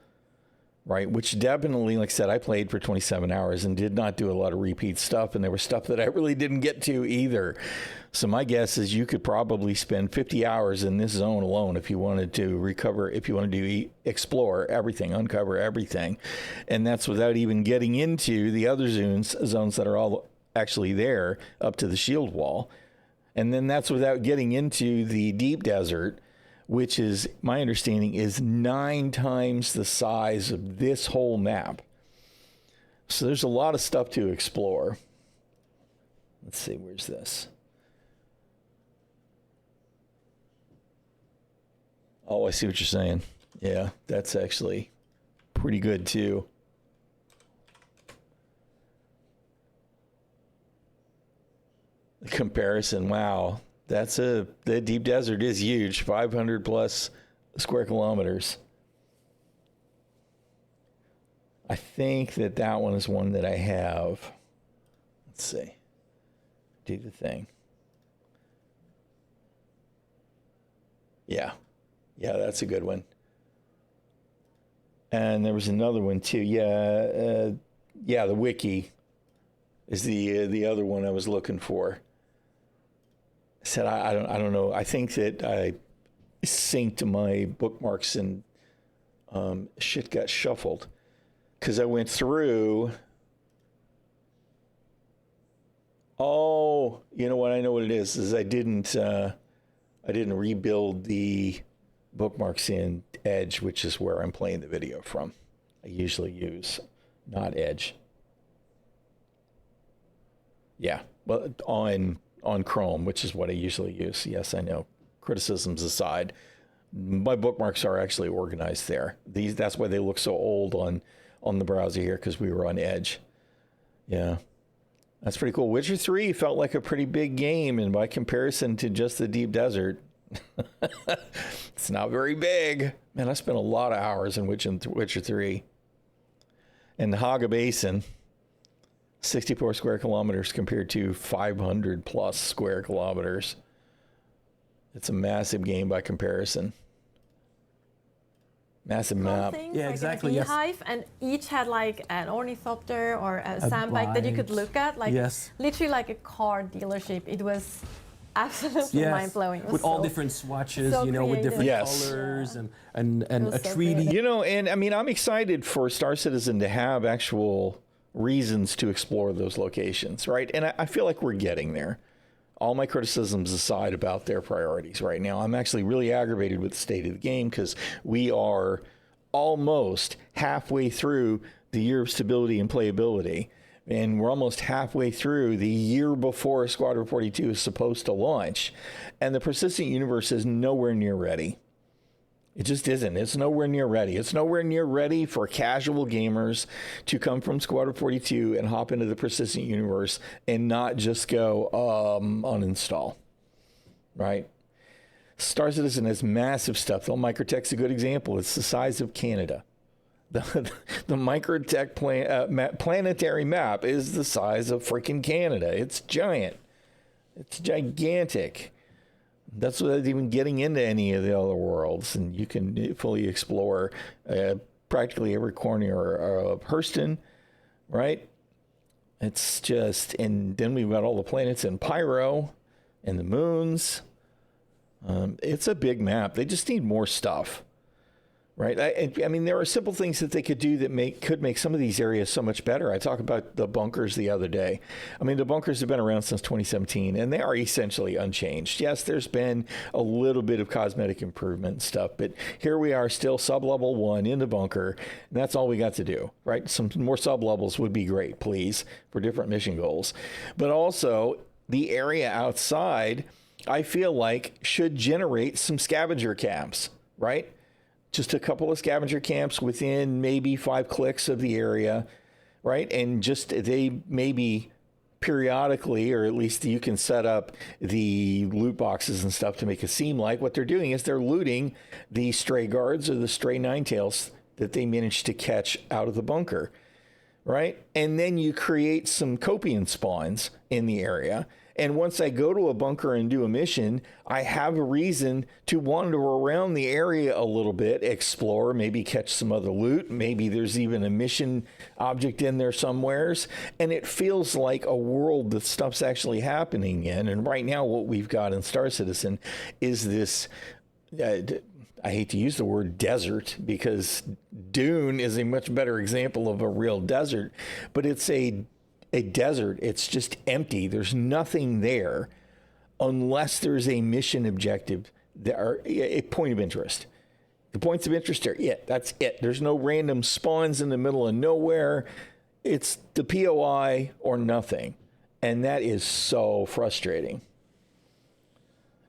right? Which definitely, like I said, I played for 27 hours and did not do a lot of repeat stuff. And there was stuff that I really didn't get to either. So my guess is you could probably spend 50 hours in this zone alone if you wanted to recover, if you wanted to explore everything, uncover everything. And that's without even getting into the other zones that are all actually there up to the shield wall. And then that's without getting into the deep desert, which is, my understanding, is 9 times the size of this whole map. So there's a lot of stuff to explore. Let's see, where's this? Oh, I see what you're saying. Yeah, that's actually pretty good too. The comparison, wow. The deep desert is huge, 500 plus square kilometers. I think that one is one that I have. Let's see. Do the thing. Yeah, that's a good one. And there was another one too. The wiki is the other one I was looking for. I said, I don't know. I think that I synced my bookmarks and shit got shuffled because I went through. Oh, you know what? I know what it is I didn't rebuild the bookmarks in Edge, which is where I'm playing the video from. I usually use not Edge. Yeah, well, on Chrome, which is what I usually use. Yes, I know. Criticisms aside, my bookmarks are actually organized there. That's why they look so old on the browser here, because we were on Edge. Yeah, that's pretty cool. Witcher 3 felt like a pretty big game, and by comparison to just the deep desert, it's not very big. Man, I spent a lot of hours in Witcher 3. And the Haga Basin, 64 square kilometers compared to 500 plus square kilometers. It's a massive game by comparison. Massive map. Yeah, like exactly. A beehive, and each had like an ornithopter or a sandbag that you could look at, like literally like a car dealership. It was absolutely mind-blowing. With all different swatches, with different colors and a 3D. And I mean, I'm excited for Star Citizen to have actual reasons to explore those locations, right? And I feel like we're getting there. All my criticisms aside about their priorities right now, I'm actually really aggravated with the state of the game because we are almost halfway through the year of stability and playability. And we're almost halfway through the year before Squadron 42 is supposed to launch. And the persistent universe is nowhere near ready. It just isn't. It's nowhere near ready. It's nowhere near ready for casual gamers to come from Squadron 42 and hop into the persistent universe and not just go uninstall, right? Star Citizen has massive stuff. The Microtech's a good example. It's the size of Canada. The Microtech planetary map is the size of freaking Canada. It's giant. It's gigantic. That's without even getting into any of the other worlds. And you can fully explore practically every corner of Hurston, right? It's just, and then we've got all the planets in Pyro and the moons. It's a big map. They just need more stuff, right? I mean, there are simple things that they could do that could make some of these areas so much better. I talked about the bunkers the other day. I mean, the bunkers have been around since 2017, and they are essentially unchanged. Yes, there's been a little bit of cosmetic improvement and stuff, but here we are still sub-level 1 in the bunker, and that's all we got to do, right? Some more sub-levels would be great, please, for different mission goals. But also, the area outside, I feel like, should generate some scavenger camps, right? Just a couple of scavenger camps within maybe 5 clicks of the area, right? And just they maybe periodically, or at least you can set up the loot boxes and stuff to make it seem like what they're doing is they're looting the stray guards or the stray ninetails that they managed to catch out of the bunker, right? And then you create some copian spawns in the area. And once I go to a bunker and do a mission, I have a reason to wander around the area a little bit, explore, maybe catch some other loot. Maybe there's even a mission object in there somewheres. And it feels like a world that stuff's actually happening in. And right now what we've got in Star Citizen is this, I hate to use the word desert because Dune is a much better example of a real desert, but it's a desert. It's just empty. There's nothing there unless there's a mission objective that are a point of interest. The points of interest are it. That's it. There's no random spawns in the middle of nowhere. It's the POI or nothing. And that is so frustrating.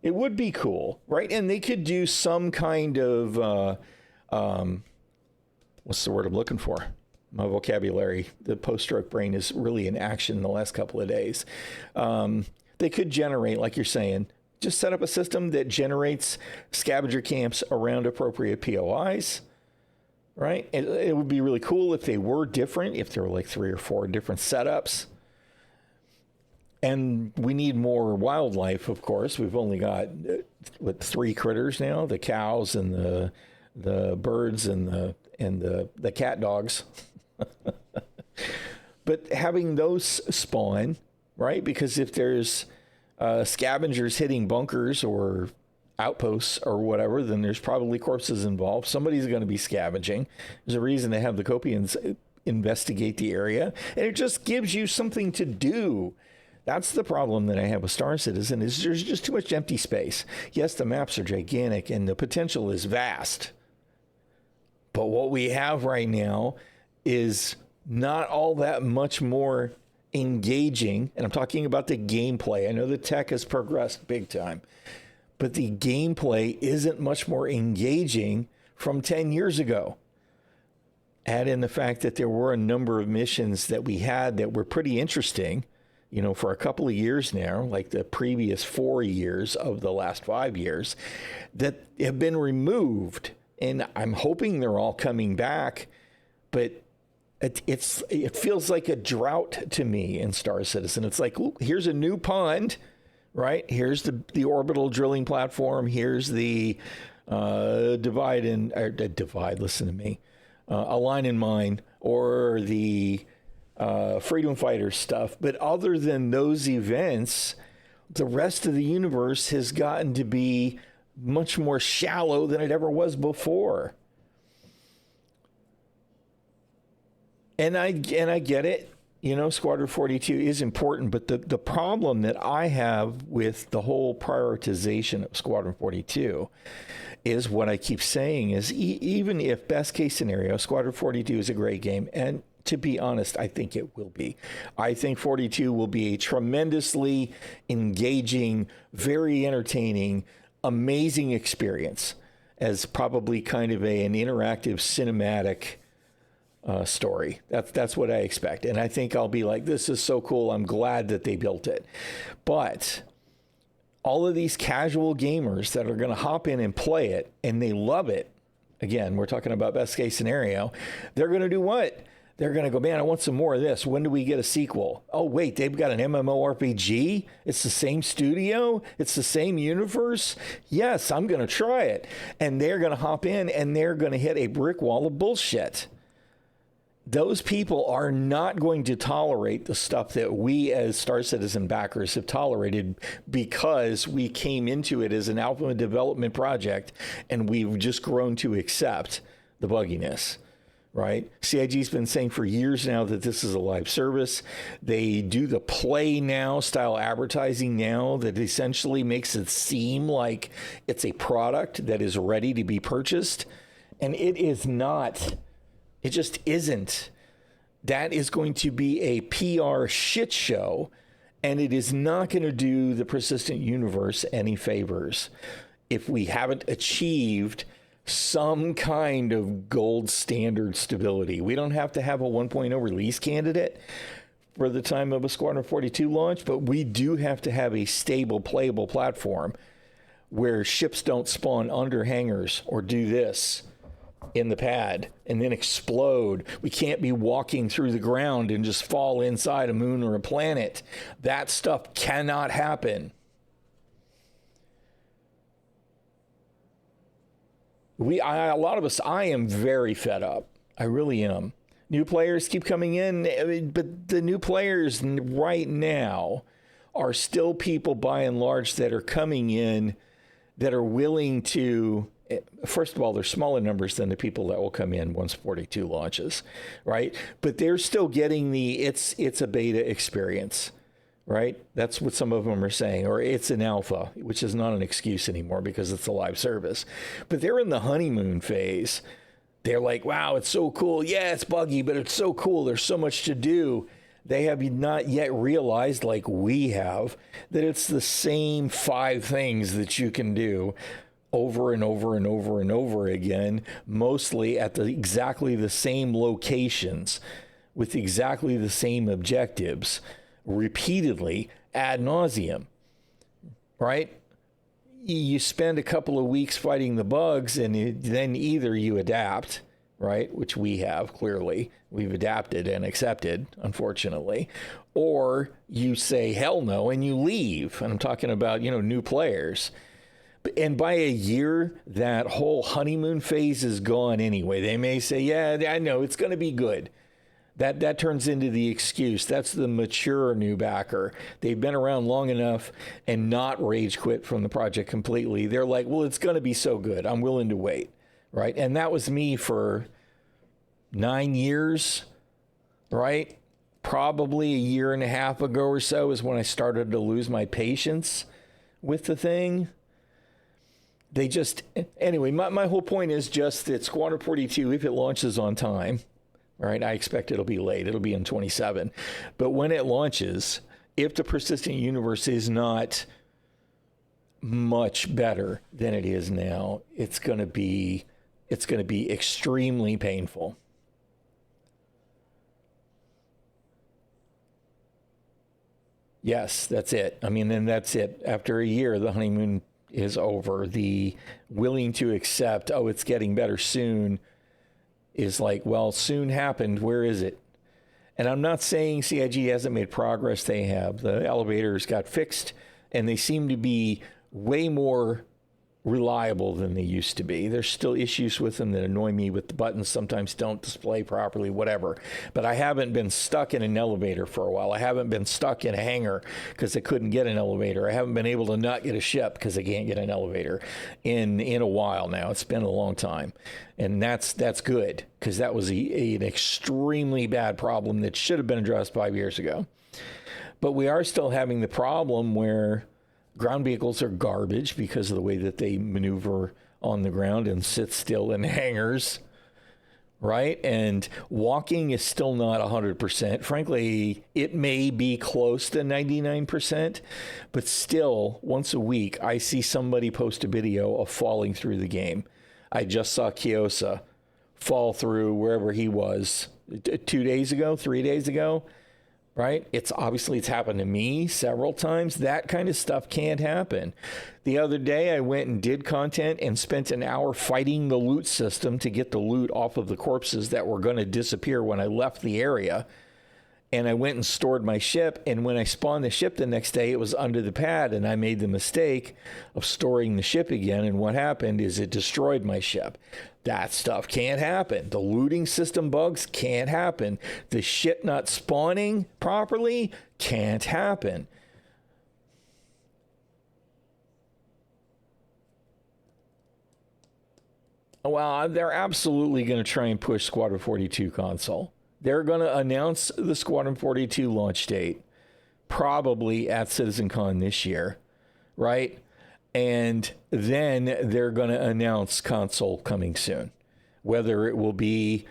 It would be cool, right? And they could do some kind of, what's the word I'm looking for? My vocabulary, the post-stroke brain is really in action in the last couple of days. They could generate, like you're saying, just set up a system that generates scavenger camps around appropriate POIs, right? It would be really cool if they were different, if there were like 3 or 4 different setups. And we need more wildlife, of course. We've only got, 3 critters now, the cows and the birds and the cat dogs. But having those spawn, right? Because if there's scavengers hitting bunkers or outposts or whatever, then there's probably corpses involved. Somebody's going to be scavenging. There's a reason to have the Copians investigate the area. And it just gives you something to do. That's the problem that I have with Star Citizen is there's just too much empty space. Yes, the maps are gigantic and the potential is vast. But what we have right now is not all that much more engaging. And I'm talking about the gameplay. I know the tech has progressed big time, but the gameplay isn't much more engaging from 10 years ago. Add in the fact that there were a number of missions that we had that were pretty interesting, you know, for a couple of years now, like the previous 4 years of the last 5 years, that have been removed. And I'm hoping they're all coming back, but it feels like a drought to me in Star Citizen. It's like, ooh, here's a new pond, right? Here's the orbital drilling platform. Here's the divide, listen to me, a line in mine, or the freedom fighter stuff. But other than those events, the rest of the universe has gotten to be much more shallow than it ever was before. And I get it. You know, Squadron 42 is important, but the problem that I have with the whole prioritization of Squadron 42 is what I keep saying is even if best case scenario, Squadron 42 is a great game, and to be honest, I think it will be. I think 42 will be a tremendously engaging, very entertaining, amazing experience as probably kind of an interactive cinematic story. That's what I expect. And I think I'll be like, this is so cool. I'm glad that they built it. But all of these casual gamers that are going to hop in and play it and they love it, again, we're talking about best case scenario, they're going to do what? They're going to go, man, I want some more of this. When do we get a sequel? Oh, wait, they've got an MMORPG? It's the same studio? It's the same universe? Yes, I'm going to try it. And they're going to hop in and they're going to hit a brick wall of bullshit. Those people are not going to tolerate the stuff that we as Star Citizen backers have tolerated because we came into it as an alpha development project and we've just grown to accept the bugginess, right? CIG's been saying for years now that this is a live service. They do the play now style advertising now that essentially makes it seem like it's a product that is ready to be purchased. And it is not. It just isn't. That is going to be a PR shit show, and it is not going to do the persistent universe any favors if we haven't achieved some kind of gold standard stability. We don't have to have a 1.0 release candidate for the time of a Squadron 42 launch, but we do have to have a stable, playable platform where ships don't spawn under hangars or do this in the pad and then explode. We can't be walking through the ground and just fall inside a moon or a planet. That stuff cannot happen. A lot of us, I am very fed up. I really am. New players keep coming in, but the new players right now are still people by and large that are coming in that are willing to, first of all, they're smaller numbers than the people that will come in once 42 launches, right? But they're still getting the, it's a beta experience, right? That's what some of them are saying, or it's an alpha, which is not an excuse anymore because it's a live service. But they're in the honeymoon phase. They're like, wow, it's so cool. Yeah, it's buggy, but it's so cool. There's so much to do. They have not yet realized, like we have, that it's the same 5 things that you can do over and over and over and over again, mostly at exactly the same locations with exactly the same objectives, repeatedly ad nauseum, right? You spend a couple of weeks fighting the bugs and then either you adapt, right? Which we have, clearly. We've adapted and accepted, unfortunately. Or you say, hell no, and you leave. And I'm talking about, new players. And by a year, that whole honeymoon phase is gone anyway. They may say, yeah, I know, it's going to be good. That turns into the excuse. That's the mature new backer. They've been around long enough and not rage quit from the project completely. They're like, well, it's going to be so good. I'm willing to wait, right? And that was me for 9 years, right? Probably a year and a half ago or so is when I started to lose my patience with the thing. Anyway, my whole point is just that Squadron 42, if it launches on time, right? I expect it'll be late. It'll be in 27. But when it launches, if the persistent universe is not much better than it is now, it's going to be extremely painful. Yes, that's it. I mean, then that's it. After a year, the honeymoon is over. The willing to accept, oh, it's getting better soon, is like, well, soon happened. Where is it? And I'm not saying CIG hasn't made progress. They have. The elevators got fixed, and they seem to be way more reliable than they used to be. There's still issues with them that annoy me with the buttons sometimes don't display properly, whatever. But I haven't been stuck in an elevator for a while. I haven't been stuck in a hangar because I couldn't get an elevator. I haven't been able to not get a ship because I can't get an elevator in a while now. It's been a long time. And that's good because that was an extremely bad problem that should have been addressed 5 years ago. But we are still having the problem where ground vehicles are garbage because of the way that they maneuver on the ground and sit still in hangars, right? And walking is still not 100%. Frankly, it may be close to 99%, but still, once a week, I see somebody post a video of falling through the game. I just saw Kiosa fall through wherever he was 2 days ago, 3 days ago. Right? It's happened to me several times. That kind of stuff can't happen. The other day I went and did content and spent an hour fighting the loot system to get the loot off of the corpses that were going to disappear when I left the area. And I went and stored my ship. And when I spawned the ship the next day, it was under the pad. And I made the mistake of storing the ship again. And what happened is it destroyed my ship. That stuff can't happen. The looting system bugs can't happen. The shit not spawning properly can't happen. Well, they're absolutely going to try and push Squadron 42 console. They're going to announce the Squadron 42 launch date probably at CitizenCon this year, right? And then they're going to announce console coming soon. Whether it will be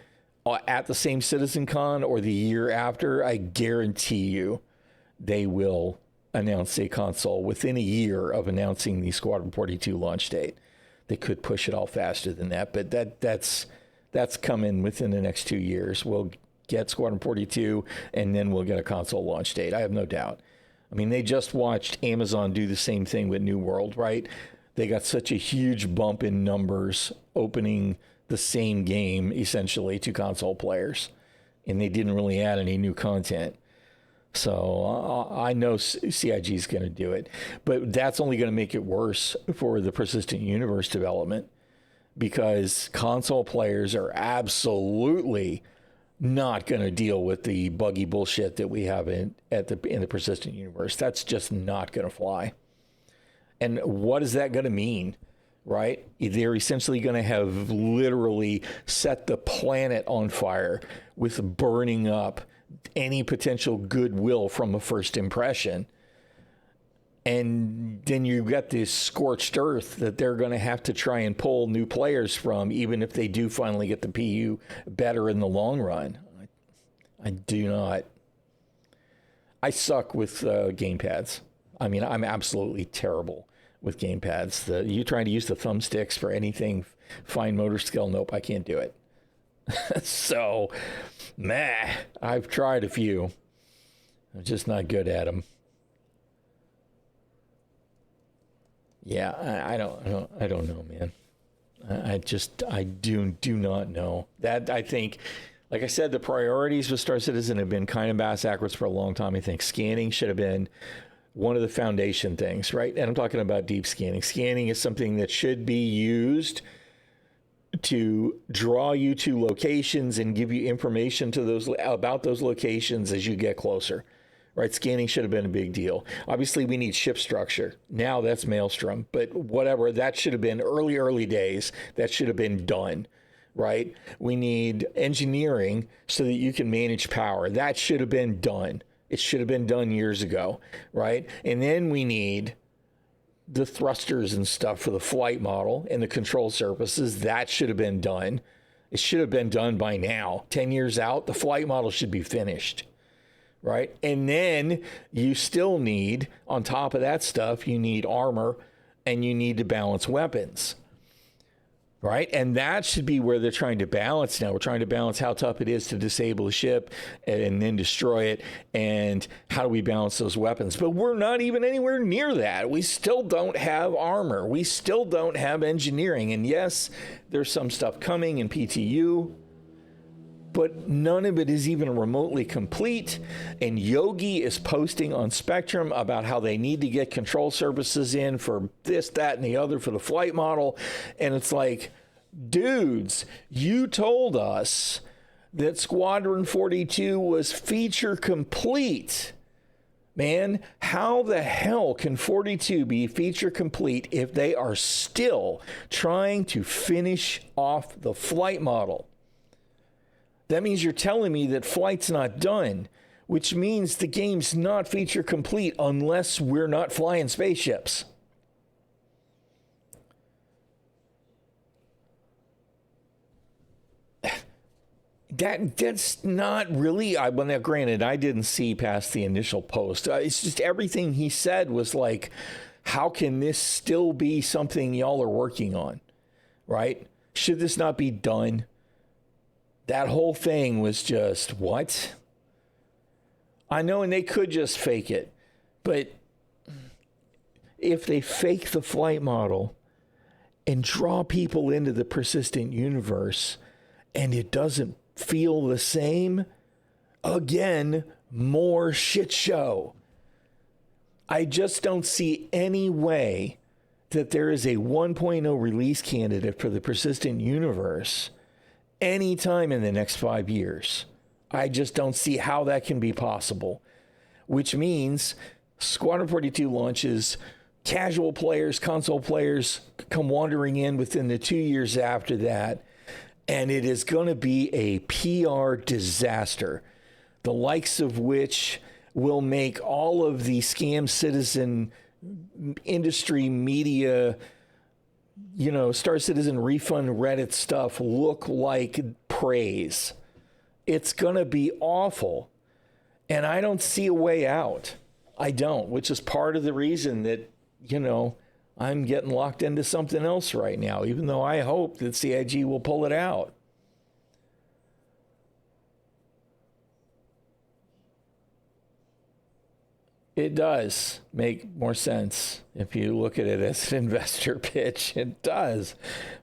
at the same CitizenCon or the year after, I guarantee you they will announce a console within a year of announcing the Squadron 42 launch date. They could push it all faster than that, but that's coming within the next 2 years. We'll get Squadron 42, and then we'll get a console launch date. I have no doubt. I mean, they just watched Amazon do the same thing with New World, right? They got such a huge bump in numbers opening the same game, essentially, to console players, and they didn't really add any new content. So I know CIG is going to do it, but that's only going to make it worse for the persistent universe development, because console players are absolutely not going to deal with the buggy bullshit that we have in the persistent universe. That's just not going to fly. And what is that going to mean, right? They're essentially going to have literally set the planet on fire with burning up any potential goodwill from a first impression. And then you've got this scorched earth that they're going to have to try and pull new players from, even if they do finally get the PU better in the long run. I do not. I suck with gamepads. I mean, I'm absolutely terrible with gamepads. You trying to use the thumbsticks for anything fine motor skill? Nope, I can't do it. So, I've tried a few. I'm just not good at them. Yeah, I don't know, man. I do not know. That, I think, like I said, the priorities with Star Citizen have been kind of ass backwards for a long time. I think scanning should have been one of the foundation things, right? And I'm talking about deep scanning. Scanning is something that should be used to draw you to locations and give you information to those about those locations as you get closer, right? Scanning should have been a big deal. Obviously, we need ship structure. Now that's Maelstrom, but whatever, that should have been early days. That should have been done, right? We need engineering so that you can manage power. That should have been done. It should have been done years ago, right? And then we need the thrusters and stuff for the flight model and the control surfaces. That should have been done. It should have been done by now. 10 years out, the flight model should be finished, right? And then you still need, on top of that stuff, you need armor and you need to balance weapons, right? And that should be where they're trying to balance now. We're trying to balance how tough it is to disable a ship and then destroy it, and how do we balance those weapons? But we're not even anywhere near that. We still don't have armor. We still don't have engineering. And yes, there's some stuff coming in PTU, but none of it is even remotely complete. And Yogi is posting on Spectrum about how they need to get control surfaces in for this, that, and the other for the flight model. And it's like, dudes, you told us that Squadron 42 was feature complete. Man, how the hell can 42 be feature complete if they are still trying to finish off the flight model? That means you're telling me that flight's not done, which means the game's not feature complete unless we're not flying spaceships. That's not really, well, now granted, I didn't see past the initial post. It's just everything he said was like, how can this still be something y'all are working on, right? Should this not be done? That whole thing was just, what? I know, and they could just fake it, but if they fake the flight model and draw people into the persistent universe and it doesn't feel the same, again, more shit show. I just don't see any way that there is a 1.0 release candidate for the persistent universe anytime in the next 5 years. I just don't see how that can be possible, which means Squadron 42 launches casual players, console players come wandering in within the 2 years after that, and it is going to be a PR disaster, the likes of which will make all of the Scam Citizen industry media, Star Citizen refund Reddit stuff look like praise. It's going to be awful. And I don't see a way out. I don't, which is part of the reason that, I'm getting locked into something else right now, even though I hope that CIG will pull it out. It does make more sense if you look at it as an investor pitch. It does.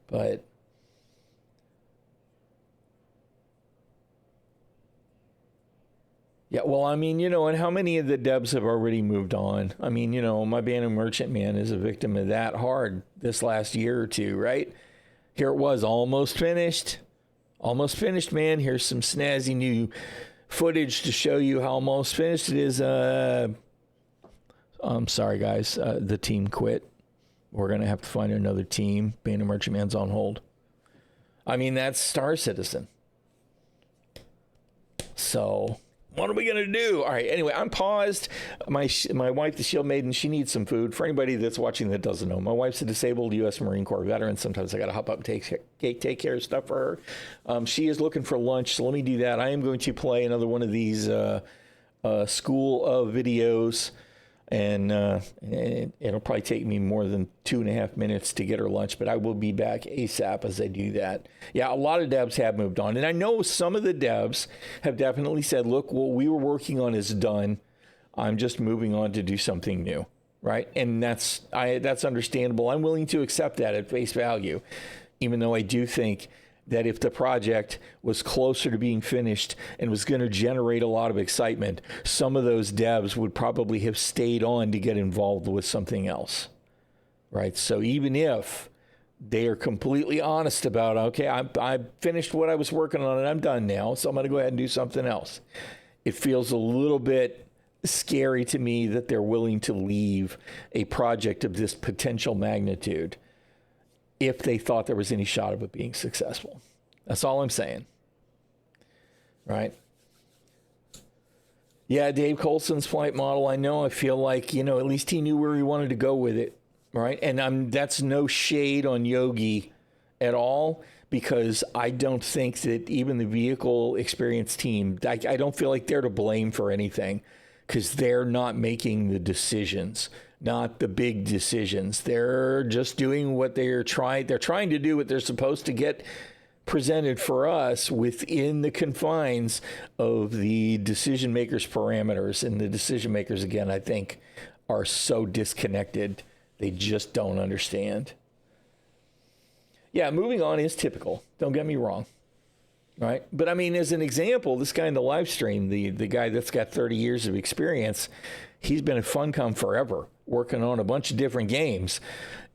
But yeah, well, I mean, and how many of the devs have already moved on? I mean, my Bene Merchant Man is a victim of that hard this last year or two, right? Here it was, almost finished, man. Here's some snazzy new footage to show you how almost finished it is. I'm sorry, guys. The team quit. We're going to have to find another team. Bene Merchant Man's on hold. I mean, that's Star Citizen. So what are we going to do? All right. Anyway, I'm paused. My wife, the Shieldmaiden, she needs some food. For anybody that's watching that doesn't know, my wife's a disabled U.S. Marine Corps veteran. Sometimes I got to hop up and take care of stuff for her. She is looking for lunch, so let me do that. I am going to play another one of these school of videos. And it'll probably take me more than 2.5 minutes to get her lunch, but I will be back ASAP as I do that. Yeah, a lot of devs have moved on. And I know some of the devs have definitely said, look, what we were working on is done. I'm just moving on to do something new, right? And that's understandable. I'm willing to accept that at face value, even though I do think that if the project was closer to being finished and was going to generate a lot of excitement, some of those devs would probably have stayed on to get involved with something else, right? So even if they are completely honest about, okay, I finished what I was working on and I'm done now, so I'm going to go ahead and do something else, it feels a little bit scary to me that they're willing to leave a project of this potential magnitude if they thought there was any shot of it being successful. That's all I'm saying. Right? Yeah, Dave Coulson's flight model, I know. I feel like, at least he knew where he wanted to go with it. Right? And that's no shade on Yogi at all, because I don't think that even the vehicle experience team, I don't feel like they're to blame for anything, because they're not making the decisions. Not the big decisions. They're just doing what they're trying to do what they're supposed to get presented for us within the confines of the decision makers' parameters. And the decision makers, again, I think, are so disconnected. They just don't understand. Yeah, moving on is typical. Don't get me wrong. Right? But I mean, as an example, this guy in the live stream, the guy that's got 30 years of experience, he's been at Funcom forever, working on a bunch of different games.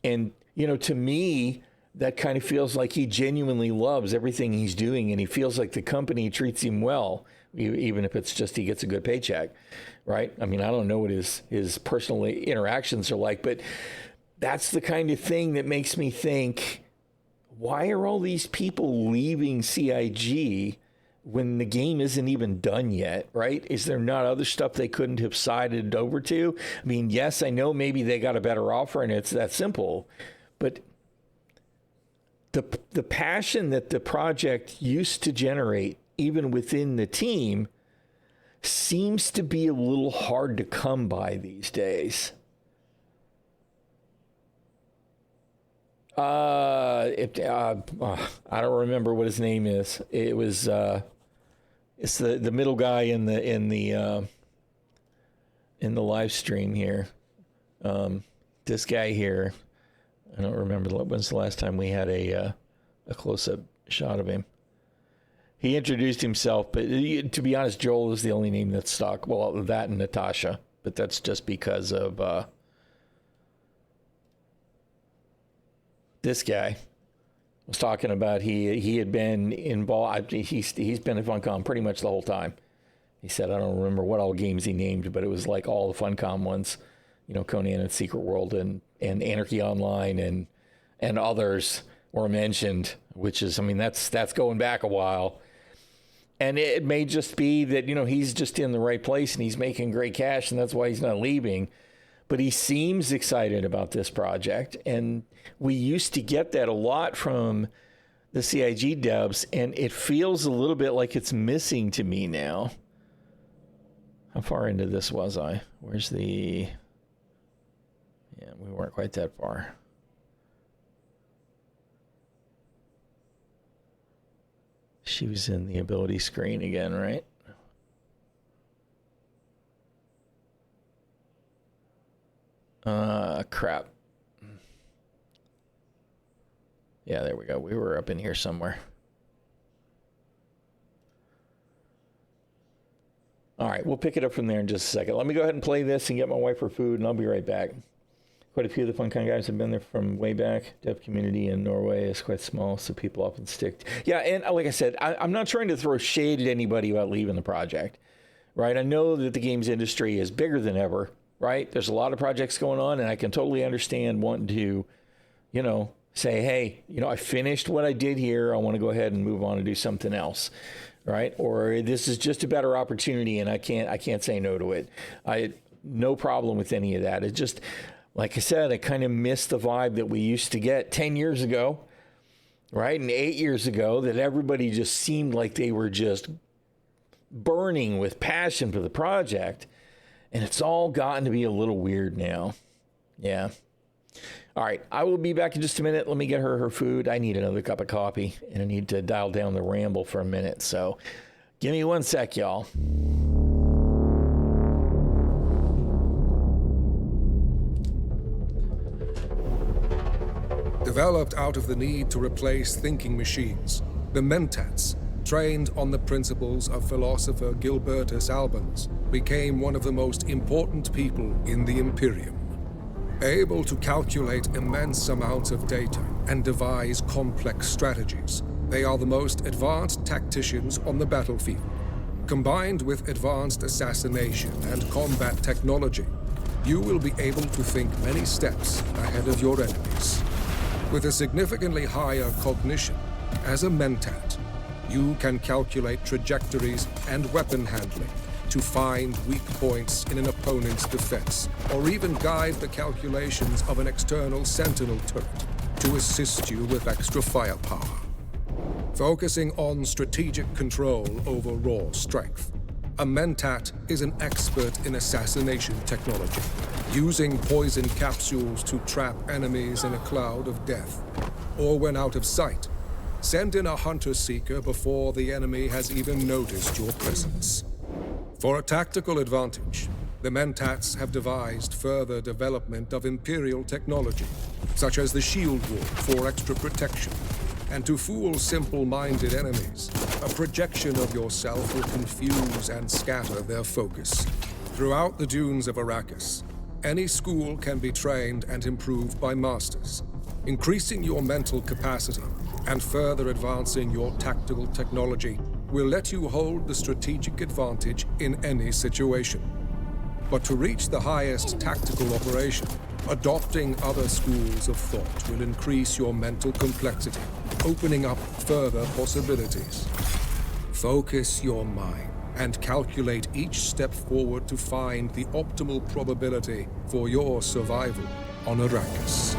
And, to me, that kind of feels like he genuinely loves everything he's doing, and he feels like the company treats him well, even if it's just he gets a good paycheck, right? I mean, I don't know what his personal interactions are like, but that's the kind of thing that makes me think, why are all these people leaving CIG when the game isn't even done yet, right? Is there not other stuff they couldn't have sided over to? I mean, yes, I know maybe they got a better offer and it's that simple, but the passion that the project used to generate, even within the team, seems to be a little hard to come by these days. I don't remember what his name is. It was it's the middle guy in the live stream here. This guy here. I don't remember when's the last time we had a close-up shot of him. He introduced himself, but to be honest, Joel is the only name that's stuck. Well, that and Natasha, but that's just because of this guy was talking about he had been involved. He's been at Funcom pretty much the whole time. He said, I don't remember what all games he named, but it was like all the Funcom ones. Conan and Secret World and Anarchy Online and others were mentioned, which is, that's going back a while. And it may just be that, he's just in the right place and he's making great cash and that's why he's not leaving. But he seems excited about this project. And we used to get that a lot from the CIG devs, and it feels a little bit like it's missing to me now. How far into this was I? Where's the... Yeah, we weren't quite that far. She was in the ability screen again, right? Crap. Yeah, there we go. We were up in here somewhere. All right, we'll pick it up from there in just a second. Let me go ahead and play this and get my wife her food, and I'll be right back. Quite a few of the Funcom guys have been there from way back. Dev community in Norway is quite small, so people often stick. Yeah, and like I said, I'm not trying to throw shade at anybody about leaving the project, right? I know that the games industry is bigger than ever, right? There's a lot of projects going on, and I can totally understand wanting to, say, hey, I finished what I did here. I want to go ahead and move on and do something else, right? Or this is just a better opportunity, and I can't say no to it. No problem with any of that. It just... Like I said, I kind of missed the vibe that we used to get 10 years ago, right? And 8 years ago, that everybody just seemed like they were just burning with passion for the project. And it's all gotten to be a little weird now. Yeah. All right. I will be back in just a minute. Let me get her food. I need another cup of coffee, and I need to dial down the ramble for a minute. So give me 1 sec, y'all. Developed out of the need to replace thinking machines, the Mentats, trained on the principles of philosopher Gilbertus Albans, became one of the most important people in the Imperium. Able to calculate immense amounts of data and devise complex strategies, they are the most advanced tacticians on the battlefield. Combined with advanced assassination and combat technology, you will be able to think many steps ahead of your enemies. With a significantly higher cognition, as a Mentat, you can calculate trajectories and weapon handling to find weak points in an opponent's defense, or even guide the calculations of an external sentinel turret to assist you with extra firepower. Focusing on strategic control over raw strength, a Mentat is an expert in assassination technology, using poison capsules to trap enemies in a cloud of death. Or when out of sight, send in a hunter-seeker before the enemy has even noticed your presence. For a tactical advantage, the Mentats have devised further development of Imperial technology, such as the Shield Wall for extra protection. And to fool simple-minded enemies, a projection of yourself will confuse and scatter their focus. Throughout the dunes of Arrakis, any school can be trained and improved by masters, increasing your mental capacity and further advancing your tactical technology will let you hold the strategic advantage in any situation. But to reach the highest tactical operation, adopting other schools of thought will increase your mental complexity, opening up further possibilities. Focus your mind and calculate each step forward to find the optimal probability for your survival on Arrakis.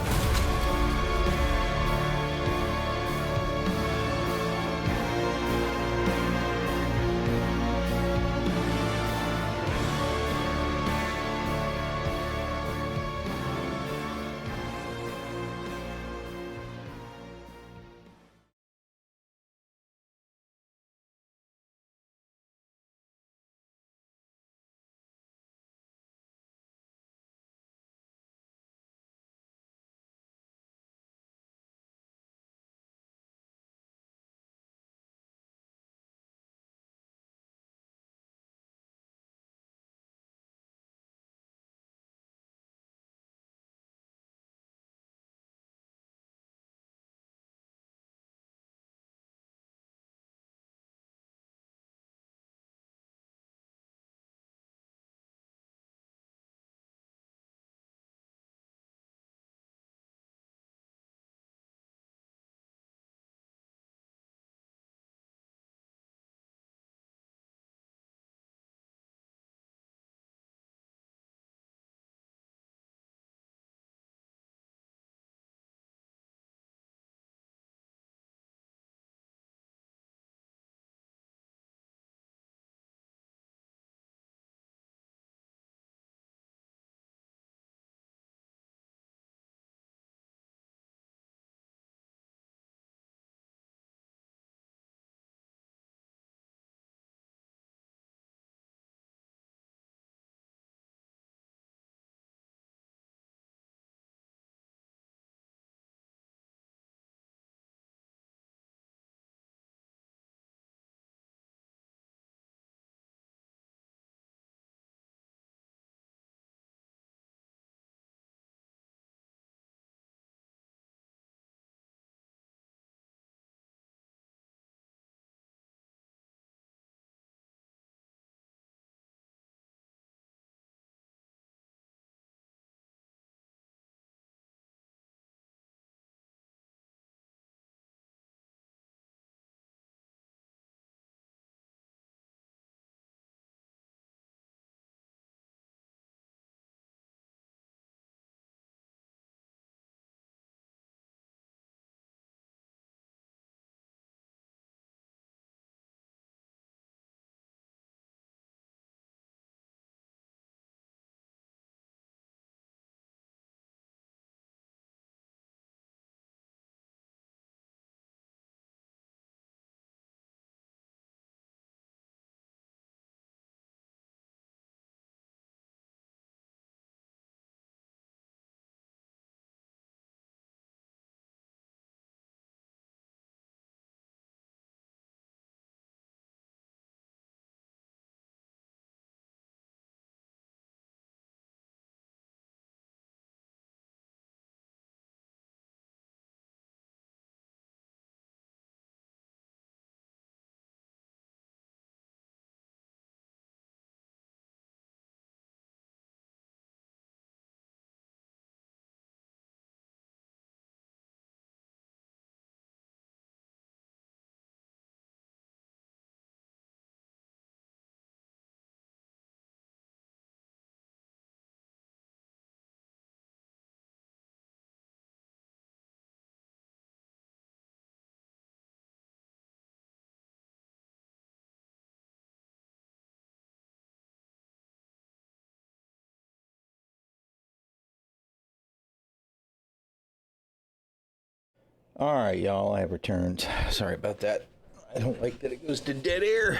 All right, y'all, I have returned. Sorry about that. I don't like that it goes to dead air.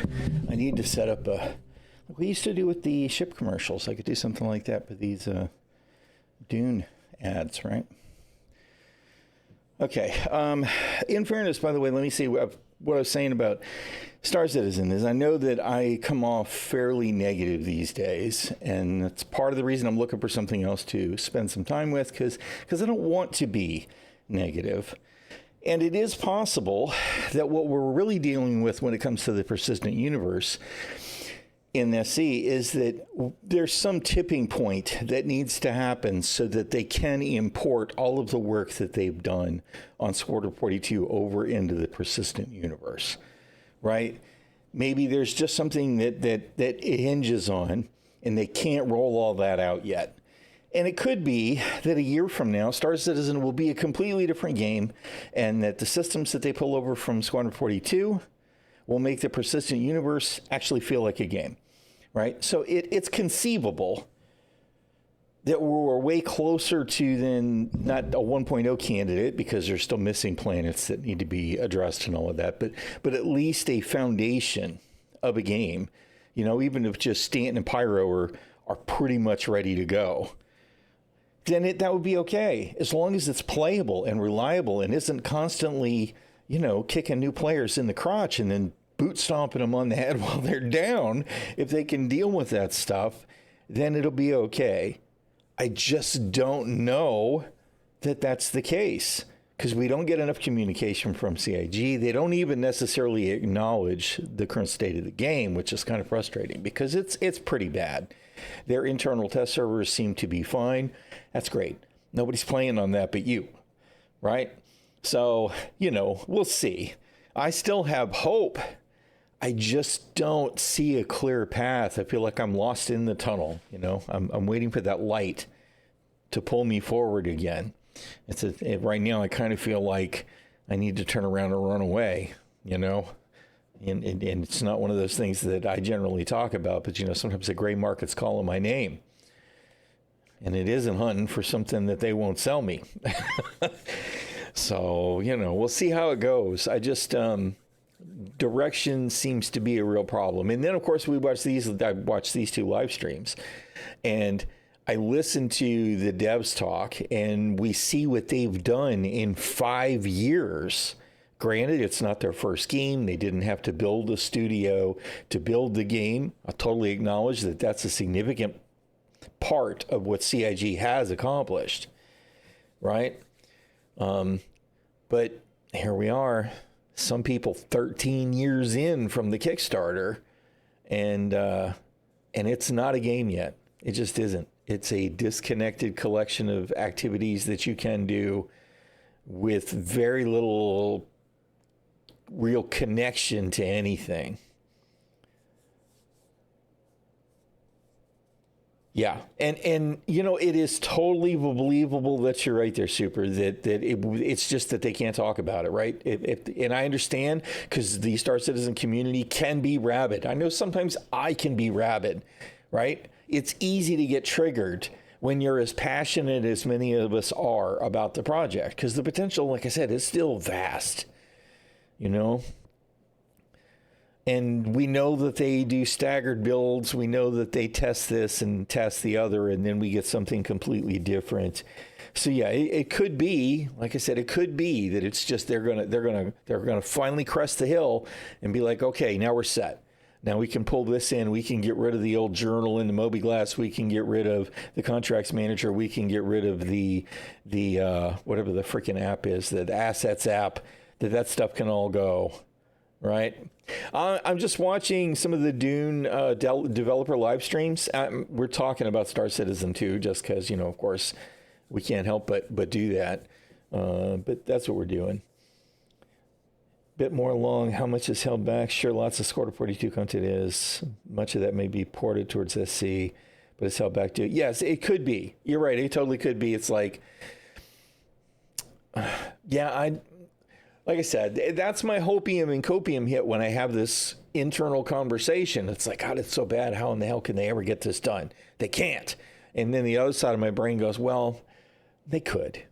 I need to set up a... Like we used to do with the ship commercials. I could do something like that with these Dune ads, right? Okay. In fairness, by the way, let me see what I was saying about Star Citizen is I know that I come off fairly negative these days, and that's part of the reason I'm looking for something else to spend some time with, because I don't want to be negative. And it is possible that what we're really dealing with when it comes to the persistent universe in SC is that there's some tipping point that needs to happen so that they can import all of the work that they've done on Squadron 42 over into the persistent universe, right? Maybe there's just something that it hinges on, and they can't roll all that out yet. And it could be that a year from now, Star Citizen will be a completely different game, and that the systems that they pull over from Squadron 42 will make the persistent universe actually feel like a game, right? So it's conceivable that we're way closer to than not a 1.0 candidate, because there's still missing planets that need to be addressed and all of that, but at least a foundation of a game, you know, even if just Stanton and Pyro are pretty much ready to go, then that would be okay, as long as it's playable and reliable and isn't constantly, you know, kicking new players in the crotch and then boot stomping them on the head while they're down. If they can deal with that stuff, then it'll be okay. I just don't know that that's the case, because we don't get enough communication from CIG. They don't even necessarily acknowledge the current state of the game, which is kind of frustrating because it's pretty bad. Their internal test servers seem to be fine. That's great. Nobody's playing on that but you, right? So, you know, we'll see. I still have hope. I just don't see a clear path. I feel like I'm lost in the tunnel. You know, I'm waiting for that light to pull me forward again. Right now, I kind of feel like I need to turn around and run away, you know? And it's not one of those things that I generally talk about, but, you know, sometimes the gray market's calling my name. And it isn't hunting for something that they won't sell me. So, you know, we'll see how it goes. I just, direction seems to be a real problem. And then, of course, I watched these two live streams, and I listen to the devs talk, and we see what they've done in 5 years. Granted, it's not their first game. They didn't have to build a studio to build the game. I totally acknowledge that that's a significant part of what CIG has accomplished, right? But here we are, some people 13 years in from the Kickstarter, and it's not a game yet. It just isn't. It's a disconnected collection of activities that you can do with very little real connection to anything. Yeah, and you know, it is totally believable that you're right there, Super, that it's just that they can't talk about it, right? And I understand, because the Star Citizen community can be rabid. I know sometimes I can be rabid, right? It's easy to get triggered when you're as passionate as many of us are about the project, because the potential, like I said, is still vast, you know? And we know that they do staggered builds. We know that they test this and test the other, and then we get something completely different. So yeah, it could be, like I said, it could be that it's just they're gonna finally crest the hill and be like, okay, now we're set. Now we can pull this in. We can get rid of the old journal in the Moby-Glass. We can get rid of the contracts manager. We can get rid of the whatever the freaking app is, the assets app. That stuff can all go, right? I'm just watching some of the Dune developer live streams. We're talking about Star Citizen 2, just because, you know, of course, we can't help but do that. But that's what we're doing. Bit more long. How much is held back? Sure, lots of Squadron 42 content is. Much of that may be ported towards SC, but it's held back too. Yes, it could be. You're right. It totally could be. It's like, yeah, like I said, that's my hopium and copium hit when I have this internal conversation. It's like, God, it's so bad. How in the hell can they ever get this done? They can't. And then the other side of my brain goes, well, they could,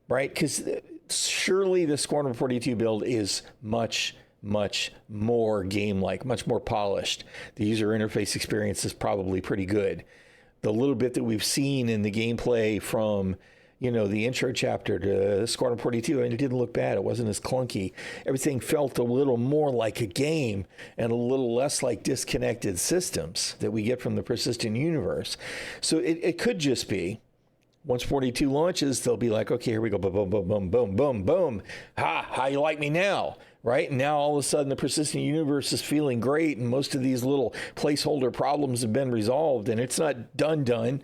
right? Because surely the Squadron 42 build is much more game-like, much more polished. The user interface experience is probably pretty good. The little bit that we've seen in the gameplay from, you know, the intro chapter to Squadron 42, and it didn't look bad. It wasn't as clunky. Everything felt a little more like a game and a little less like disconnected systems that we get from the persistent universe. So it could just be, once 42 launches, they'll be like, okay, here we go, boom, boom, boom, boom, boom, boom, boom. Ha, how you like me now? Right? And now all of a sudden the persistent universe is feeling great, and most of these little placeholder problems have been resolved, and it's not done,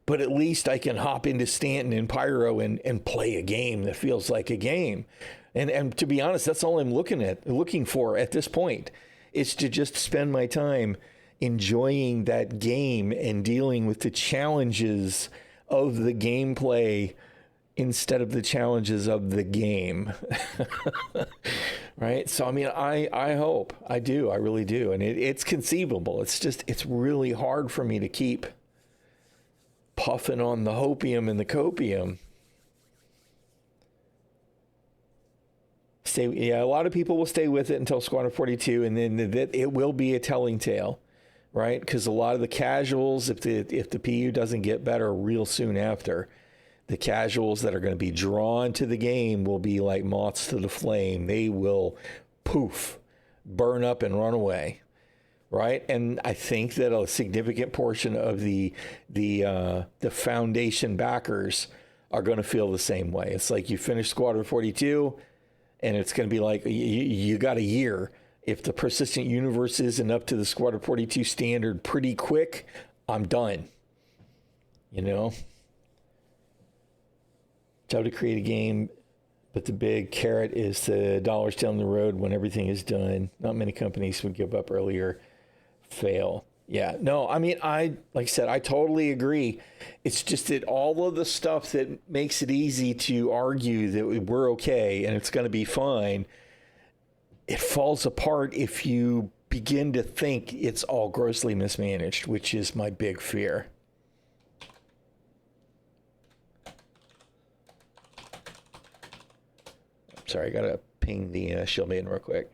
but at least I can hop into Stanton and Pyro and play a game that feels like a game. And to be honest, that's all I'm looking for at this point, is to just spend my time enjoying that game and dealing with the challenges of the gameplay instead of the challenges of the game. Right? So, I mean, I hope, I do, I really do. And it's conceivable. It's really hard for me to keep puffing on the hopium and the copium. A lot of people will stay with it until Squadron 42, and then it will be a telling tale. Right? Because a lot of the casuals, if the PU doesn't get better real soon after, the casuals that are going to be drawn to the game will be like moths to the flame. They will poof, burn up and run away. Right? And I think that a significant portion of the foundation backers are going to feel the same way. It's like you finish Squadron 42, and it's going to be like you got a year. If the persistent universe isn't up to the Squadron 42 standard pretty quick, I'm done. You know? Job to create a game, but the big carrot is the dollars down the road when everything is done. Not many companies would give up earlier, fail. Yeah, no, I mean, like I said, I totally agree. It's just that all of the stuff that makes it easy to argue that we're okay and it's going to be fine, it falls apart if you begin to think it's all grossly mismanaged, which is my big fear. Sorry, I gotta ping the Shieldmaiden real quick.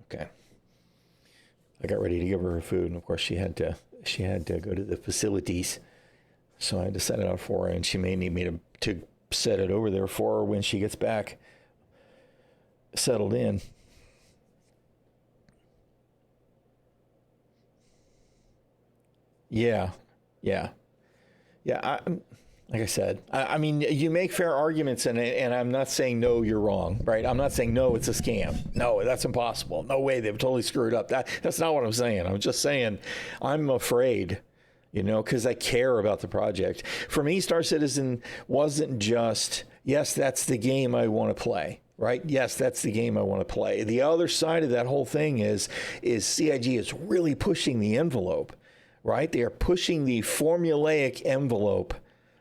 Okay. I got ready to give her food, and of course she had to go to the facilities, so I had to set it out for her, and she may need me to set it over there for her when she gets back settled in. Yeah. Like I said, I mean, you make fair arguments, and I'm not saying no, you're wrong, right? I'm not saying no, it's a scam. No, that's impossible. No way, they've totally screwed up. That's not what I'm saying. I'm just saying I'm afraid, you know, because I care about the project. For me, Star Citizen wasn't just, yes, that's the game I want to play. Right? Yes, that's the game I want to play. The other side of that whole thing is CIG is really pushing the envelope. Right? They are pushing the formulaic envelope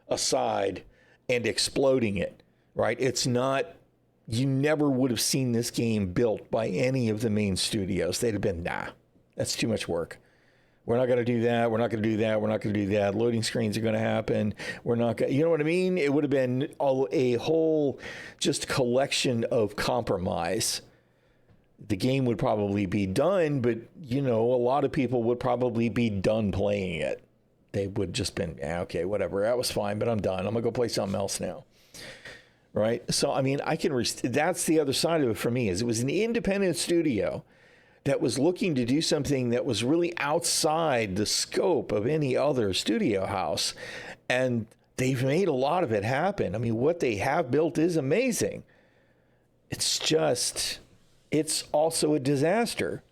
aside and exploding it. Right? It's not, you never would have seen this game built by any of the main studios. They'd have been, nah, that's too much work. We're not going to do that. We're not going to do that. We're not going to do that. Loading screens are going to happen. We're not going to, you know what I mean? It would have been a whole just collection of compromise. The game would probably be done, but, you know, a lot of people would probably be done playing it. They would just been, yeah, okay, whatever. That was fine, but I'm done. I'm going to go play something else now. Right? So, I mean, that's the other side of it for me, is it was an independent studio that was looking to do something that was really outside the scope of any other studio house. And they've made a lot of it happen. I mean, what they have built is amazing. It's just, it's also a disaster,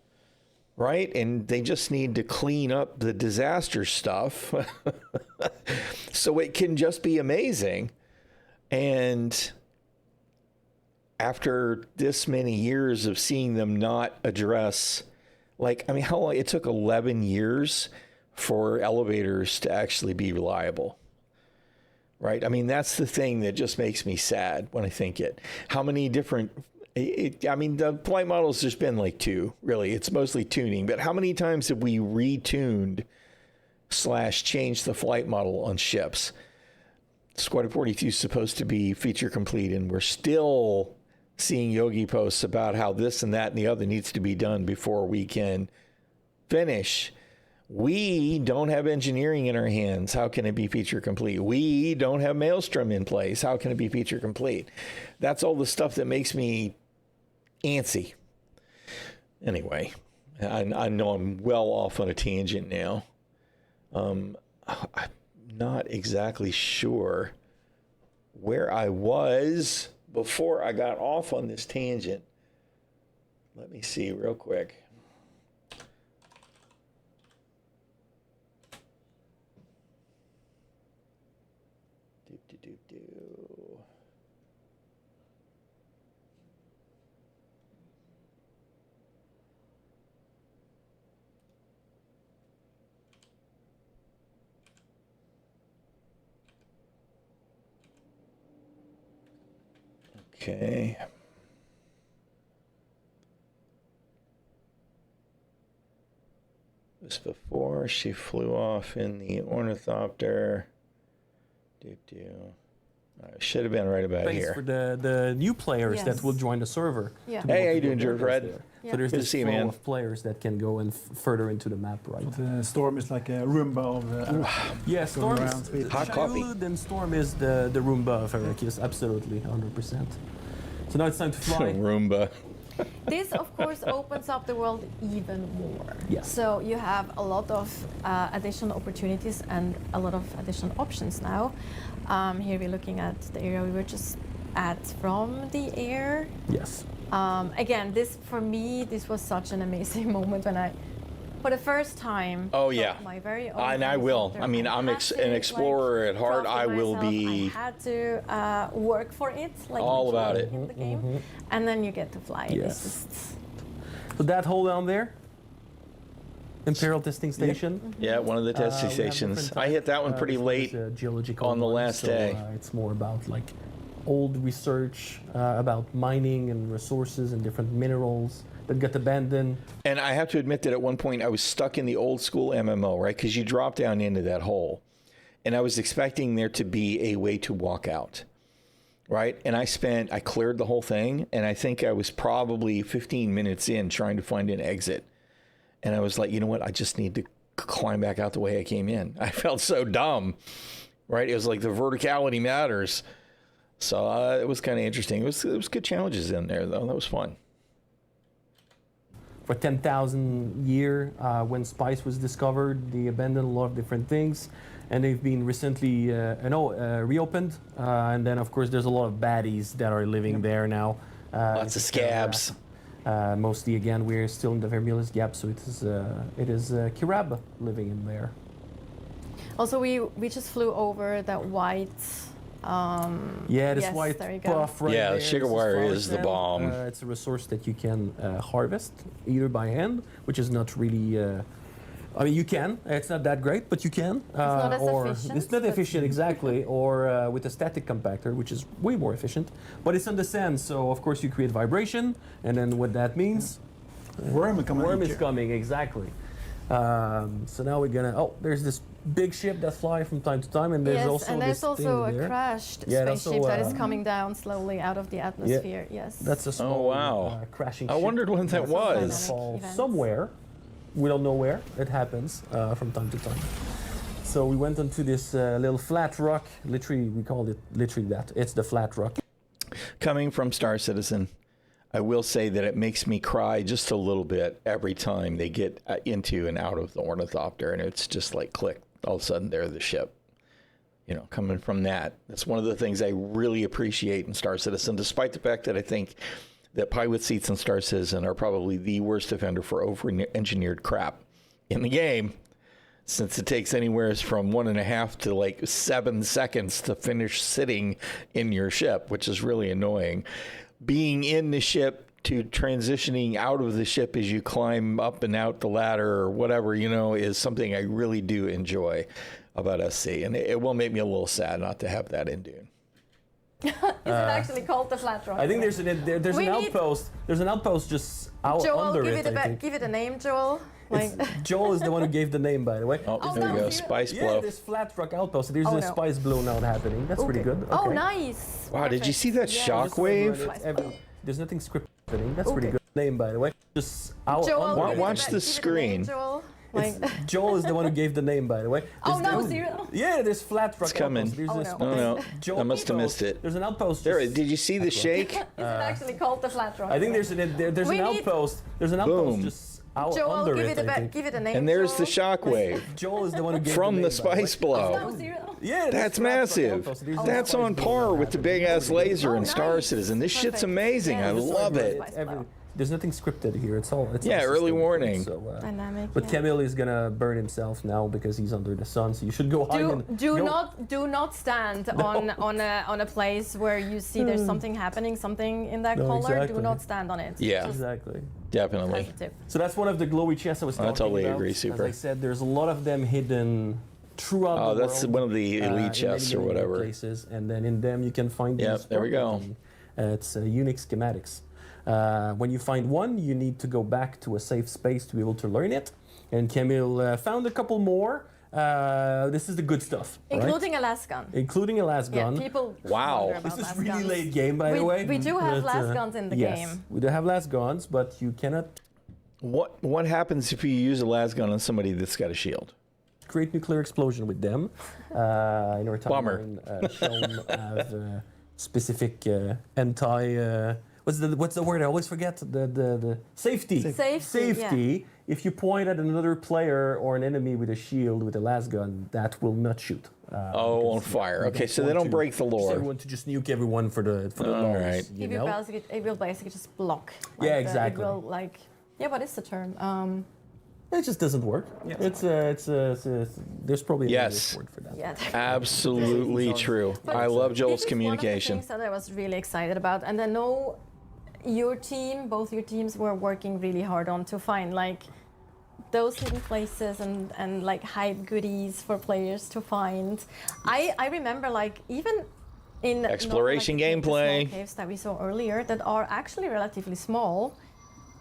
right? And they just need to clean up the disaster stuff so it can just be amazing. And after this many years of seeing them not address, like, I mean, how long? It took 11 years for elevators to actually be reliable, right? I mean, that's the thing that just makes me sad when I think it. How many different I mean, the flight model's just been like 2, really. It's mostly tuning. But how many times have we retuned / changed the flight model on ships? Squadron 42 is supposed to be feature complete, and we're still seeing Yogi posts about how this and that and the other needs to be done before we can finish. We don't have engineering in our hands. How can it be feature complete? We don't have Maelstrom in place. How can it be feature complete? That's all the stuff that makes me antsy. Anyway, I know I'm well off on a tangent now. I'm not exactly sure where I was before I got off on this tangent. Let me see real quick. Okay. This before she flew off in the ornithopter. Should have been right about Thanks here. for the new players that will join the server. Yeah. Hey, how you doing, George Red? Yeah. So there's Good to this see you, flow man. of players that can go and further into the map, right? So the Storm is like a Roomba of Yeah, Storm around is speed. Hot coffee. Then Storm is the Roomba of Arrakis, absolutely, 100%. So now it's time to fly. Roomba. This, of course, opens up the world even more. Yes. So you have a lot of additional opportunities and a lot of additional options now. Here we're looking at the area we were just at from the air. Yes. Again, this for me, this was such an amazing moment when I, for the first time, Oh, yeah. got my very own And I will. helicopter. I mean, I'm had to, an explorer at heart. craft it I will myself. be I had to work for it, like all about literally it. in the game, and then you get to fly. Yes. It's just, So that hole down there, Imperial Testing Station. Yeah, one of the testing We have stations. different I hit that one types. pretty This late. is a geological on the one, last so, day. It's more about like old research about mining and resources and different minerals that got abandoned. And I have to admit that at one point I was stuck in the old school MMO, right? Because you drop down into that hole. And I was expecting there to be a way to walk out, right? And I cleared the whole thing. And I think I was probably 15 minutes in trying to find an exit. And I was like, you know what? I just need to climb back out the way I came in. I felt so dumb, right? It was like the verticality matters. So it was kind of interesting. It was good challenges in there, though. That was fun. For 10,000 year, when spice was discovered, they abandoned a lot of different things, and they've been recently, reopened. And then, of course, there's a lot of baddies that are living there now. Lots of scabs. Mostly, again, we're still in the Vermilius Gap, so it is Kirab living in there. also, we just flew over that white. Yeah, this yes, white there you go. puff right Yeah, there. sugar this wire forest is the sand. bomb. It's a resource that you can harvest either by hand, which is not really. I mean, you can. It's not that great, but you can. It's not as efficient, It's not but- efficient exactly, or with a static compactor, which is way more efficient. But it's on the sand, so of course you create vibration, and then what that means, Worm coming. worm is coming exactly. So now we're gonna. Oh, there's this big ship that fly from time to time, and there's Yes, also and there's this also thing a there. crashed Yeah, and also, spaceship that is coming down slowly out of the atmosphere. Yes. That's a small wow. crashing I ship. wondered when that That's was. Fall events. somewhere. We don't know where. It happens from time to time. So we went onto this little flat rock. Literally, we called it literally that. It's the flat rock. Coming from Star Citizen, I will say that it makes me cry just a little bit every time they get into and out of the ornithopter, and it's just like click. All of a sudden, they're the ship. You know, coming from that, that's one of the things I really appreciate in Star Citizen, despite the fact that I think that pilot seats in Star Citizen are probably the worst offender for over-engineered crap in the game, since it takes anywhere from 1.5 to like 7 seconds to finish sitting in your ship, which is really annoying. Being in the ship to transitioning out of the ship as you climb up and out the ladder or whatever, you know, is something I really do enjoy about SC. And it will make me a little sad not to have that in Dune. Is it actually called the flat rock? I think there's We an need- outpost. There's an outpost just out Joel, under give it. it, I think. give it a name, Joel. Like, Joel is the one who gave the name, by the way. Oh, Oh, there no, you go. zero. Spice Yeah, blow. this flat rock outpost. There's Oh, a no. spice blow now happening. That's pretty good. Okay. Oh, nice. Wow, did you see that Yeah. shockwave? There's nothing scripted happening. That's pretty Okay. good name, by the way. Just out Joel, under Wa- give it. it a watch ba- the give it a screen. name, Joel. Like, Joel is the one who gave the name, by the way. oh no, There's- zero. Yeah, there's flat rock coming. outpost. There's Oh, this- no. No, no. Joel I must have outpost. missed it. There's an outpost. There, just- did you see the shake? Is it actually called the flat rock? I think there's We an need- outpost. There's an outpost Boom. just out Joel, under give it. it, I think. give it a name. And there's the Joel. shockwave Joel is the one who gave from the the name, by way. spice blow. No, zero. Yeah, this That's flat rock massive. outpost. There's a That's spice on blow par that with the happened. big ass laser Oh, in Star nice. Citizen. This shit's Perfect. amazing. Yeah, I this is love really it. nice. There's nothing scripted here. It's all. It's Yeah, all early system warning. So, Dynamic. but yeah. Camille is gonna burn himself now because he's under the sun. So you should go hide. Do not stand on a place where you see there's something happening, something in that No, color. exactly. Do not stand on it. Yeah. Just Exactly. Definitely. as a tip. So that's one of the glowy chests I was talking totally about. agree, Super. As I said, there's a lot of them hidden throughout Oh, the that's world. one of the elite in chests or many whatever. places, and then in them you can find Yep, these. there we go. purple, it's unique schematics. When you find one, you need to go back to a safe space to be able to learn it. And Camille found a couple more. This is the good stuff, right? Including a last gun. Including a last Yeah, gun. people Wow. wonder about This is last really guns. late game, by the way. We do have but, last guns in the yes, game. we do have last guns, but you cannot What happens if you use a las gun on somebody that's got a shield? create nuclear explosion with them. In our Bummer. timeline, Shelm have specific anti. What's the word? I always forget. The safety. Safety, If you point at another player or an enemy with a shield with a las gun, that will not shoot. Oh, on fire. you Okay, so they want don't to break the just lore. everyone to just nuke everyone for the All lols, right. you It know? will basically just block. Yeah, Like, exactly. It will like. Yeah, what is the term? It just doesn't work. It's there's probably a Yes. word for that. Yeah. Absolutely true. But I love this Joel's is communication. One of the things that I was really excited about, and I know your team, both your teams, were working really hard on to find like those hidden places and like hide goodies for players to find. I remember like even in Exploration the gameplay. small caves that we saw earlier that are actually relatively small.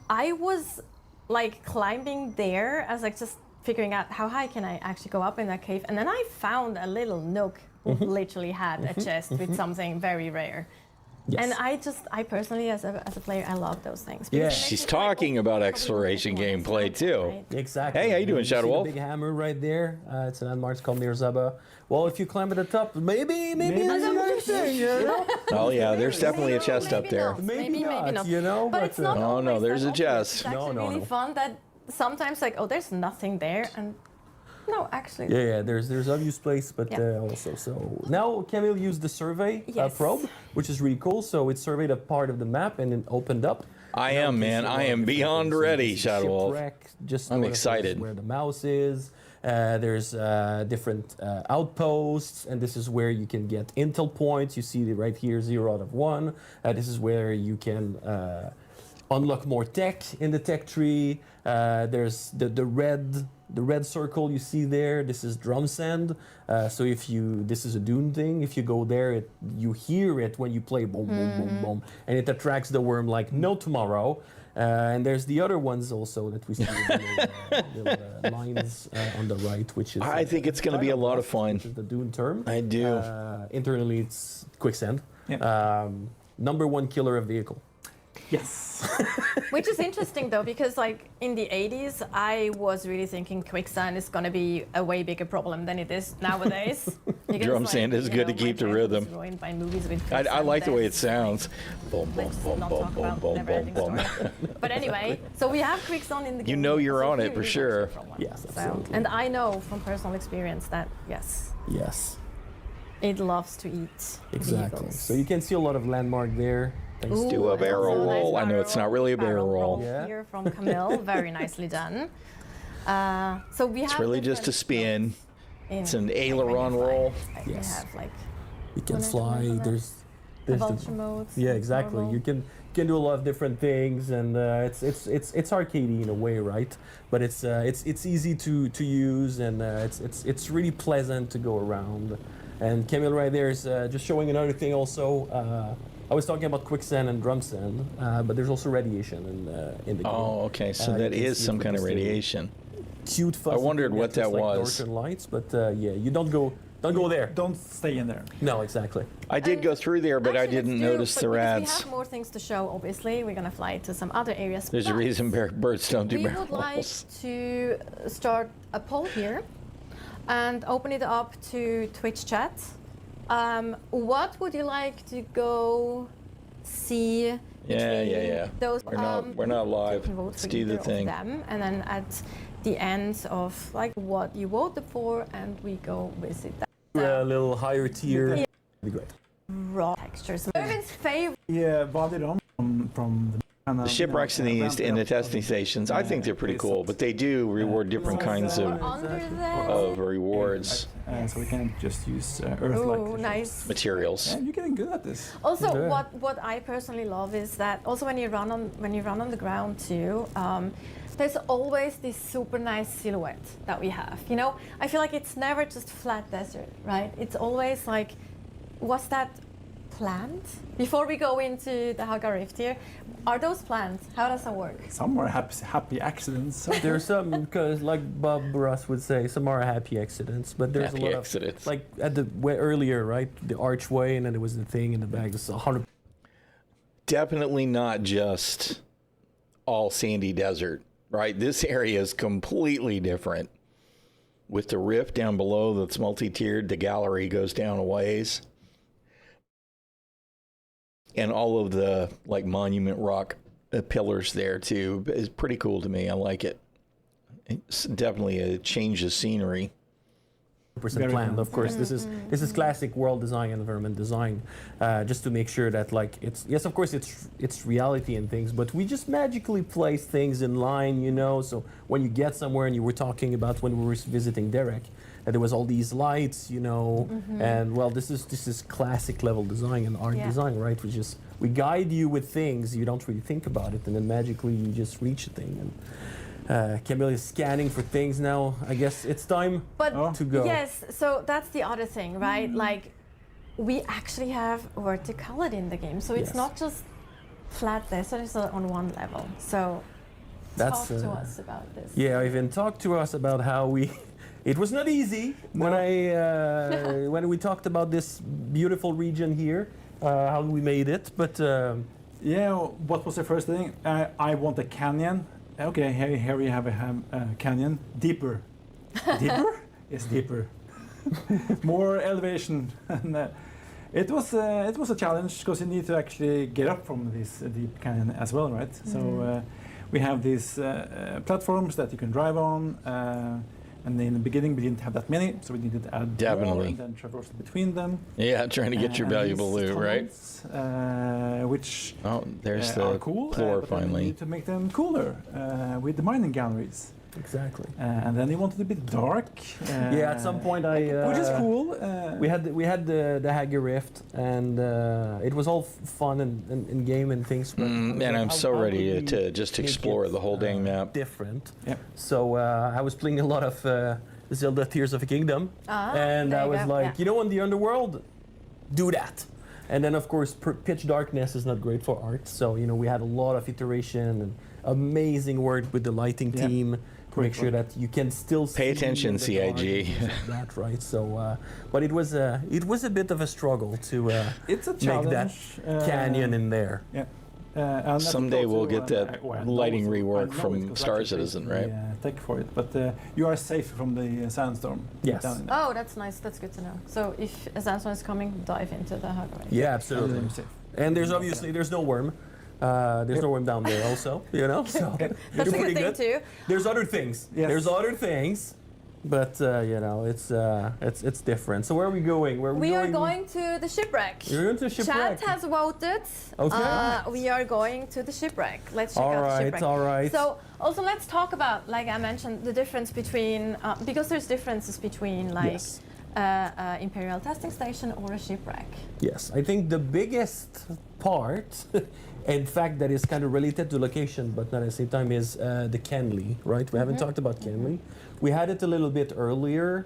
I was like climbing there as like just figuring out how high can I actually go up in that cave, and then I found a little nook who literally had a chest with something very rare. Yes. And I personally, as a player, I love those things. Yeah. because it makes She's me feel like, talking oh, about probably exploration the next one, gameplay too. right? Exactly. Hey, how you doing, see Shadow the Wolf? big hammer right there. It's an landmark called near Zaba. Well, if you climb at the top, maybe there's another thing, you know? Oh yeah, there's definitely a chest up Maybe there. not, Maybe maybe not, not. you know, But but, it's not. Oh, no, always there's that a obvious. chest. It's actually No, really no. fun that sometimes like, oh, there's nothing there, and no, actually. Yeah, there's obvious place, but Yeah. also. So now Camille used the survey Yes. probe, which is really cool. So it surveyed a part of the map and then opened up. I Now am, you can man. see a I lot of am different beyond things. So ready, this is Shadow Wolf. shipwreck, just I'm notice excited. where the mouse is. There's different outposts, and this is where you can get intel points. You see right here, 0 out of 1. This is where you can unlock more tech in the tech tree. There's the red circle you see there. This is drum sand. So this is a Dune thing. If you go there, you hear it when you play boom, boom, boom, boom, and it attracts the worm like no tomorrow. And there's the other ones also that we see the little lines on the right, which is. I think it's going to be a lot of fun. Which is the Dune term. I do. Internally, it's quicksand. Yeah. #1 killer of vehicle. Yes. Which is interesting though, because like in the 80s, I was really thinking quicksand is going to be a way bigger problem than it is nowadays. Because, Drum like, sand is you good to know, keep my the childhood rhythm. was ruined by movies with I quicksand like the way it deaths. sounds. Boom, boom, Let's boom, not boom, talk boom, about boom, boom, never-ending boom. story. But anyway, so we have quicksand in the game. You know you're so on here it for is sure. actually from one. Yes, So, absolutely. and I know from personal experience that yes, Yes. it loves to eat Exactly. vehicles. So you can see a lot of landmark there. Thanks Ooh, Do a and barrel also nice roll. I know it's not really a barrel roll. Yeah. Here from Camille, very nicely done. So we have. It's really just a different spin. in- It's an like, when you aileron fly. roll. Like, Yes. You have like You can Wanna fly. remember that? There's the the- vulture modes. yeah, and exactly. normal. You can do a lot of different things, and it's arcadey in a way, right? But it's easy to use, and it's really pleasant to go around. And Camille right there is just showing another thing also. I was talking about quicksand and drum sand, but there's also radiation in the game. Oh, okay. So that is some kind of radiation. Cute, fuzzy. I wondered what that like was. Northern Lights, but yeah, you don't go there. Don't stay in there. No, exactly. I did go through there, but I Actually, didn't let's do- notice but the because rads. We have more things to show, obviously. We're going to fly to some other areas. There's a but reason birds don't do we barrel would like rolls. to start a poll here and open it up to Twitch chat. What would you like to go see? Yeah. Those, We're not live. you can vote Let's for do the either of thing. them, and then at the end of like what you voted for, and we go visit that. A little higher tier. Yeah. Be great. Raw textures. Mervin's favorite. Yeah, bodied on from The shipwrecks in the east and the testing stations, I think they're pretty cool, but they do reward different kinds Under there. of rewards, so we can't just use Earth-like. Oh, nice. materials. Yeah, you're getting good at this. Also, Yeah. what I personally love is that also when you run on the ground too, there's always this super nice silhouette that we have. You know, I feel like it's never just flat desert, right? It's always like, was that planned? Before we go into the Haga Rift here, are those planned? How does that work? Some are happy accidents. There's some, because like Bob Ross would say, some are happy accidents, but there's Happy a lot accidents. of, like at the way earlier, right? The archway, and then there was the thing in the back. It's 100. Definitely not just all sandy desert, right? This area is completely different. With the rift down below that's multi-tiered, the gallery goes down a ways. And all of the like monument rock pillars there too is pretty cool to me. I like it. It's definitely a change of scenery. Percent planned, of course. This is classic world design, environment design, just to make sure that like it's yes, of course it's reality and things, but we just magically place things in line, you know. So when you get somewhere, and you were talking about when we were visiting Derek, that there was all these lights, you know, and well, this is classic level design and art design, right? Which is we guide you with things you don't really think about it, and then magically you just reach a thing. And Camille is scanning for things now. I guess it's time to go. Yes, so that's the other thing, right? Like, we actually have verticality in the game, so it's Yes. not just flat desert, it's on one level. So That's, talk to us about this. Yeah, Ivan, talk to us about how we. It was not easy when we talked about this beautiful region here, how we made it, but. Yeah, what was the first thing? I want a canyon. Okay, here we have a canyon. Deeper. Deeper? Yes, deeper. More elevation. And it was a challenge because you need to actually get up from this deep canyon as well, right? So we have these platforms that you can drive on. And in the beginning, we didn't have that many, so we needed to add more Definitely. and then traverse between them. Yeah, trying to get your And valuable these loot, right? tunnels, which Oh, there's are the cool, floor but then we finally. need to make them cooler with the mining galleries. Exactly. And then they wanted a bit dark. Yeah, at some point I. which is cool. We had the Haga Rift, and it was all fun and game and things. But And I'm so how ready would we to just make explore it, the whole dang map. Different. Yep. So I was playing a lot of Zelda Tears of a Kingdom, and there I you was go, like, yeah. you know, in the underworld, do that. And then of course, pitch darkness is not great for art. So you know, we had a lot of iteration and amazing work with the lighting Yeah. team. To make sure that you can still Pay see attention, in the dark CIG. and things like that, right? So, but it was a bit of a struggle to it's a make challenge. that canyon in there. Yeah. And Someday we'll get that lighting rework I know from it, 'cause I Star can Citizen, take right? the, tech for it, but you are safe from the sandstorm. Yes. down in there. Oh, that's nice. That's good to know. So if a sandstorm is coming, dive into the Haga Rift. Yeah, absolutely. You're safe. And there's obviously no worm. There's no worm down there also, you know. So That's you're a good pretty thing good. too. There's other things. Yes. There's other things, but you know, it's different. So where are we going? Where are We are going to the shipwreck. You're going to the shipwreck. Chat has voted. Okay. We are going to the shipwreck. Let's check All out the right, shipwreck. all right. So also let's talk about, like I mentioned, the difference between because there's differences between like Yes. Imperial testing station or a shipwreck. Yes, I think the biggest part, in fact, that is kind of related to location, but not at the same time, is the Kenley, right? We haven't talked about Kenley. We had it a little bit earlier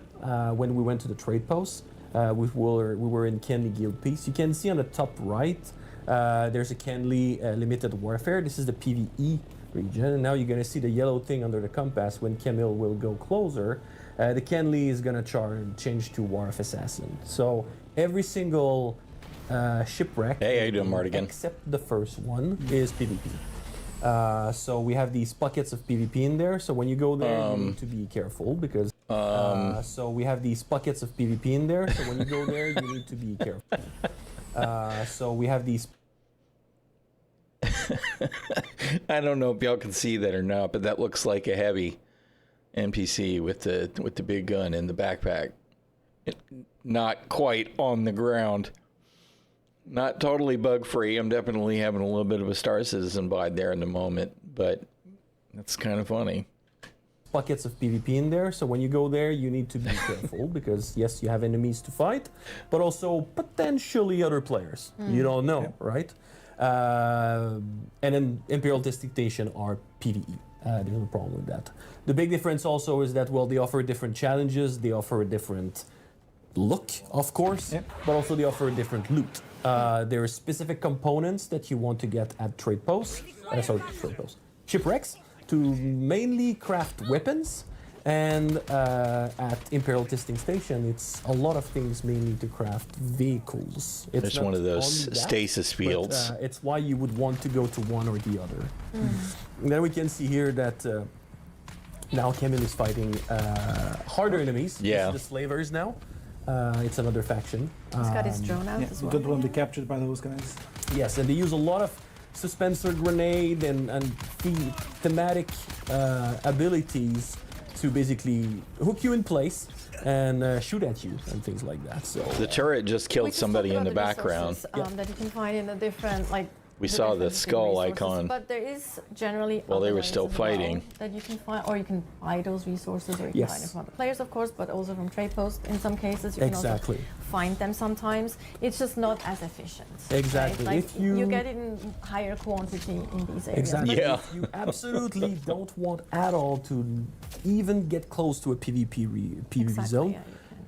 when we went to the trade post, we were in Kenley Guild Peace. You can see on the top right, there's a Kenley limited warfare. This is the PvE region, and now you're going to see the yellow thing under the compass. When Camille will go closer, the Kenley is going to change to War of Assassin. So every single shipwreck, hey, how you doing, Mardigan? except the first one, is PvP. So we have these buckets of PvP in there. So when you go there, you need to be careful because. So we have these buckets of PvP in there. So when you go there, you need to be careful. So we have these. I don't know if y'all can see that or not, but that looks like a heavy NPC with the big gun in the backpack. Not quite on the ground. Not totally bug free. I'm definitely having a little bit of a Star Citizen vibe there in the moment, but that's kind of funny. Buckets of PvP in there, so when you go there, you need to be careful because yes, you have enemies to fight, but also potentially other players. You don't know, right? And then Imperial Dictation are PvE. There's no problem with that. The big difference also is that, well, they offer different challenges, they offer a different look, of course, but also they offer a different loot. There are specific components that you want to get at shipwrecks to mainly craft weapons, and at Imperial Testing Station, it's a lot of things mainly to craft vehicles. It's one of those stasis fields. But, it's why you would want to go to one or the other. And then we can see here that now Camille is fighting harder enemies. Yeah. This is the slavers now. It's another faction. He's got his drone out as You well. don't want to be captured by those guys. Yes, and they use a lot of suspensor grenade and thematic abilities to basically hook you in place and shoot at you and things like that. So The turret just killed We just somebody talked in the about background. resources, that you can find in a different, like. We saw the different skull resources, icon. But there is generally. While they other were ways still as well fighting. that you can find, or you can buy those resources, or you can buy them from other players, of course, but also from trade posts. In some cases, you can also find them sometimes. It's just not as efficient. Exactly. Right? Like If you get it in higher quantity in these areas. Exactly. Yeah. If you absolutely don't want at all to even get close to a PvP zone, yeah,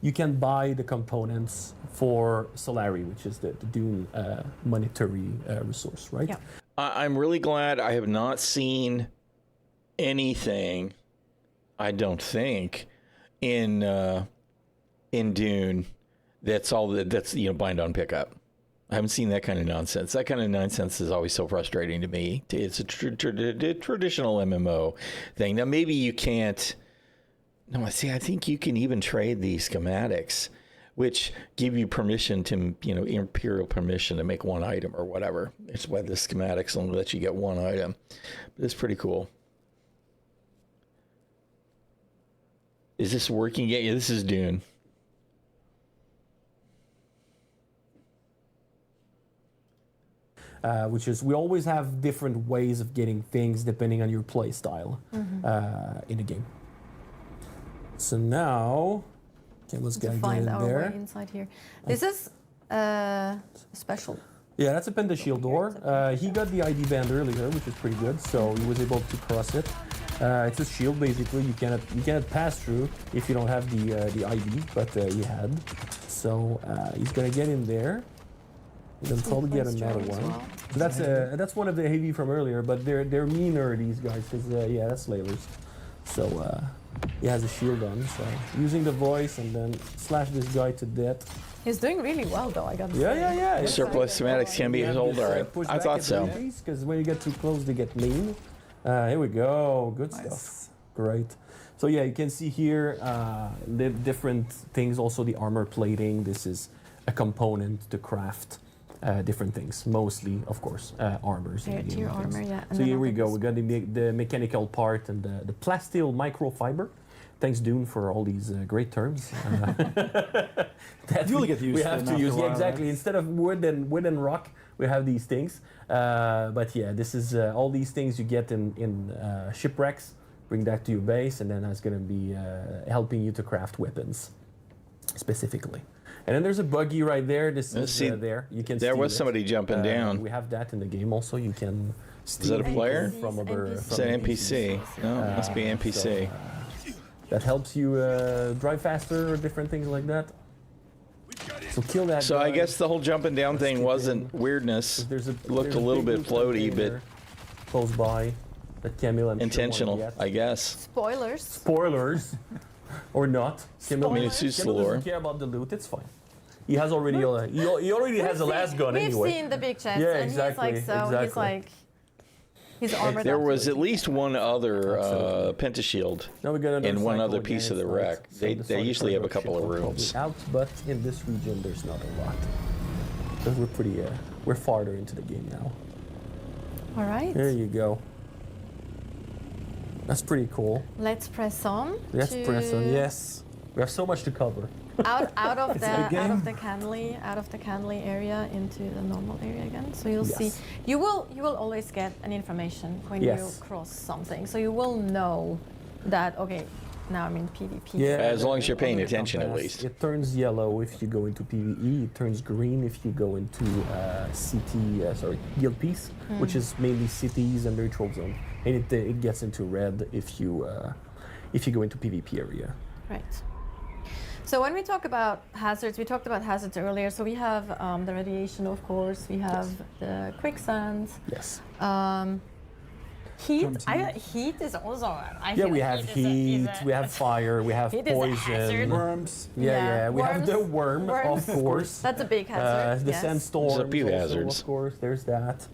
you can buy the components for Solari, which is the Dune monetary resource, right? Yeah. I'm really glad I have not seen anything, I don't think, in Dune that's bind on pickup. I haven't seen that kind of nonsense. That kind of nonsense is always so frustrating to me. It's a traditional MMO thing. Now maybe you can't. No, see, I think you can even trade these schematics, which give you permission to, Imperial permission to make one item or whatever. It's why the schematics only let you get one item. But it's pretty cool. Is this working yet? Yeah, this is Dune. Which is, we always have different ways of getting things depending on your play style in the game. So now, let's get Find in our there. way inside here. This is special. Yeah, that's a Penta Shield door. He got the ID band earlier, which is pretty good, so he was able to cross it. It's a shield basically. You cannot pass through if you don't have the ID, but he had. So he's gonna get in there. Then probably get another one. Well. So that's one of the heavy from earlier, but they're meaner, these guys, because yeah, that's slavers. So he has a shield on. So using the voice and then slash this guy to death. He's doing really well, though. I gotta say. Yeah. Yes, Surplus schematics can be sold. All right, I thought so. Because when you get too close, they get mean. Here we go. Good stuff. Great. So yeah, you can see here the different things. Also the armor plating. This is a component to craft different things. Mostly, of course, armors. Tier armor, yeah. And So then here I we think go. this- We got the mechanical part and the plasteel microfiber. Thanks, Dune, for all these great terms. That You'll get used we to have them to use. after a Yeah, while, exactly. right? Instead of wood and rock, we have these things. But yeah, this is all these things you get in shipwrecks. Bring that to your base, and then that's going to be helping you to craft weapons specifically. And then there's a buggy right there. This is there. You can. There steal was it. somebody jumping down. We have that in the game also. You can. Is that a player? From other. NPCs. Is that NPC? No, it must be NPC. That helps you drive faster or different things like that. So kill that. So I guy. guess the whole jumping down Let's thing skip wasn't in. weirdness. There's a, It looked there's a little big bit floaty, but container close by that Camille and intentional, I guess. Spoilers. Spoilers, or not. Camille, I mean, it suits the Camille lore. doesn't care about the loot. It's fine. He has already. He already has a last gun We've anyway. seen the big chest, Yeah, and exactly, he's like, so he's exactly. like, he's armored There up. was at least one other pentashield Now we got another in one cycle other again, piece of it's the night, wreck. so They the they cycle usually have a production couple of will probably rooms. Out, but in this region there's not a lot. Because we're pretty. We're farther into the game now. All right. There you go. That's pretty cool. Let's press on. Let's to- press on. Yes, we have so much to cover. Out of a big the game. out of the Canley area into the normal area again. So you'll see. Yes. You will always get an information when Yes. you cross something. So you will know that okay, now I'm in PvP. Yeah. As long as you're paying on the attention, at compass, least. It turns yellow if you go into PvE. It turns green if you go into guild peace, which is mainly cities and neutral zone, and it gets into red if you go into PvP area. Right. So when we talk about hazards, we talked about hazards earlier. So we have the radiation, of course. We have the quicksand. Yes. Heat. Jumping. Heat is also. I Yeah, feel we like have is heat, a- we have fire, we have Heat is a hazard. poison. Worms. Yeah, we have the Worms. worm, Worms. of course. That's a big hazard. The yes. sandstorm. There's a few hazards. Of course, there's that.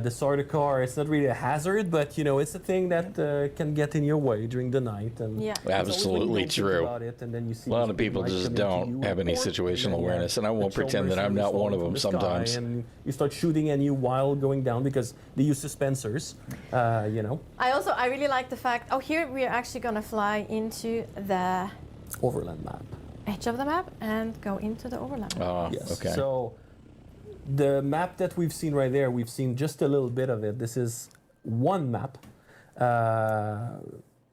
The Sardaukar, it's not really a hazard, but it's a thing that can get in your way during the night. And Yeah. it's always when you Absolutely don't think true. about it, and then you see A lot this of big people light just come into don't you, have any or- situational and then, awareness, and I won't the pretend that I'm Shieldmaiden not falling one of from them the sky, sometimes. And you start shooting at you while going down because they use suspensors. I really like the fact. Oh, here we are actually gonna fly into the Overland map. edge of the map and go into the overland. Yes. Okay. So the map that we've seen right there, we've seen just a little bit of it. This is one map.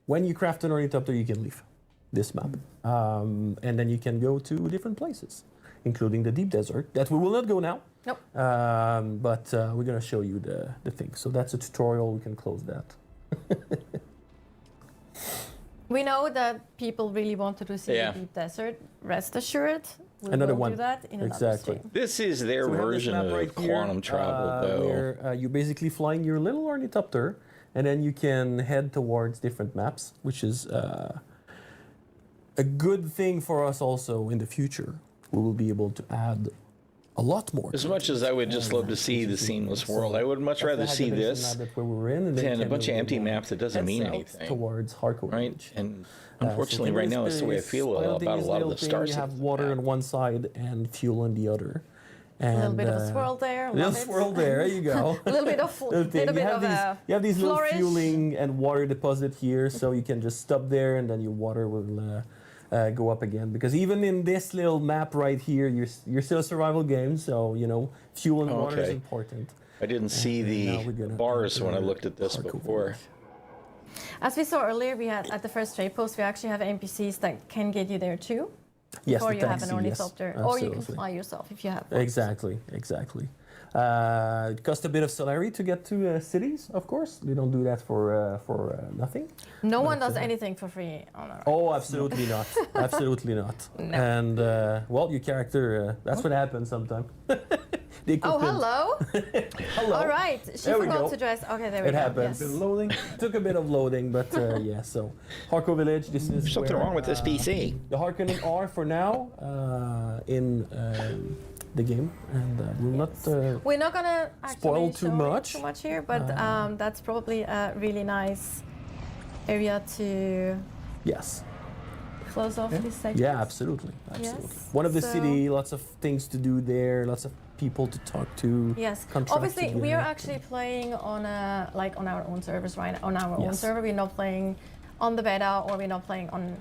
When you craft an ornithopter, you can leave this map. And then you can go to different places, including the deep desert that we will not go now. Nope. But we're going to show you the thing. So that's a tutorial. We can close that. We know that people really wanted to see Yeah. the deep desert. Rest assured, we Another will one. do that in another Exactly. stream. This is their So we have this version map of right here, quantum travel, though. where you're basically flying your little ornithopter, and then you can head towards different maps, which is a good thing for us also in the future. We will be able to add a lot more. As much as I would just love to see the seamless world, I would much rather see this That where we're in, and then than a bunch of Camille empty will maps that doesn't head mean south anything. towards Harco Right? Village. And So unfortunately, think right of now, this it's the way I as feel piloting about a this lot of little the thing. stars. You have water on one side and fuel on the other. And, A little bit of a swirl there. A little love it. swirl there. There you go. A little bit of Little thing. little bit of a You have these little flourish. fueling and water deposit here, so you can just stop there, and then your water will go up again. Because even in this little map right here, you're still a survival game, so fuel and water is Okay. important. I didn't see now we're the gonna bars when I enter looked at this Harco before. Village. As we saw earlier, we had at the first trade post, we actually have NPCs that can get you there too. Yes, Before the you have taxi, an yes, ornithopter, or you can absolutely. fly yourself if you have one. Exactly. It costs a bit of salary to get to cities, of course. We don't do that for nothing. No one does anything for free on our. Oh, absolutely not. Absolutely not. No. And, your character, that's what happens sometimes. They Oh, could- hello. Hello. All right. She There we forgot go. to dress. Okay, there we It go. happens. Yes. Loading. Took a bit of loading, but yeah, so Harco Village, this is There's something where, wrong with this PC. The Harkonnen are for now in the game, and we'll not. We're not gonna actually Spoil too show much. too much here, but that's probably a really nice area to Yes. close off this segment. Yeah, absolutely. Absolutely. Yes, One of the so- city, lots of things to do there, lots of people to talk to. Yes. contracts Obviously, to we are get. actually playing on on our own servers, right? On our own Yes. server, we're not playing on the beta, or we're not playing on.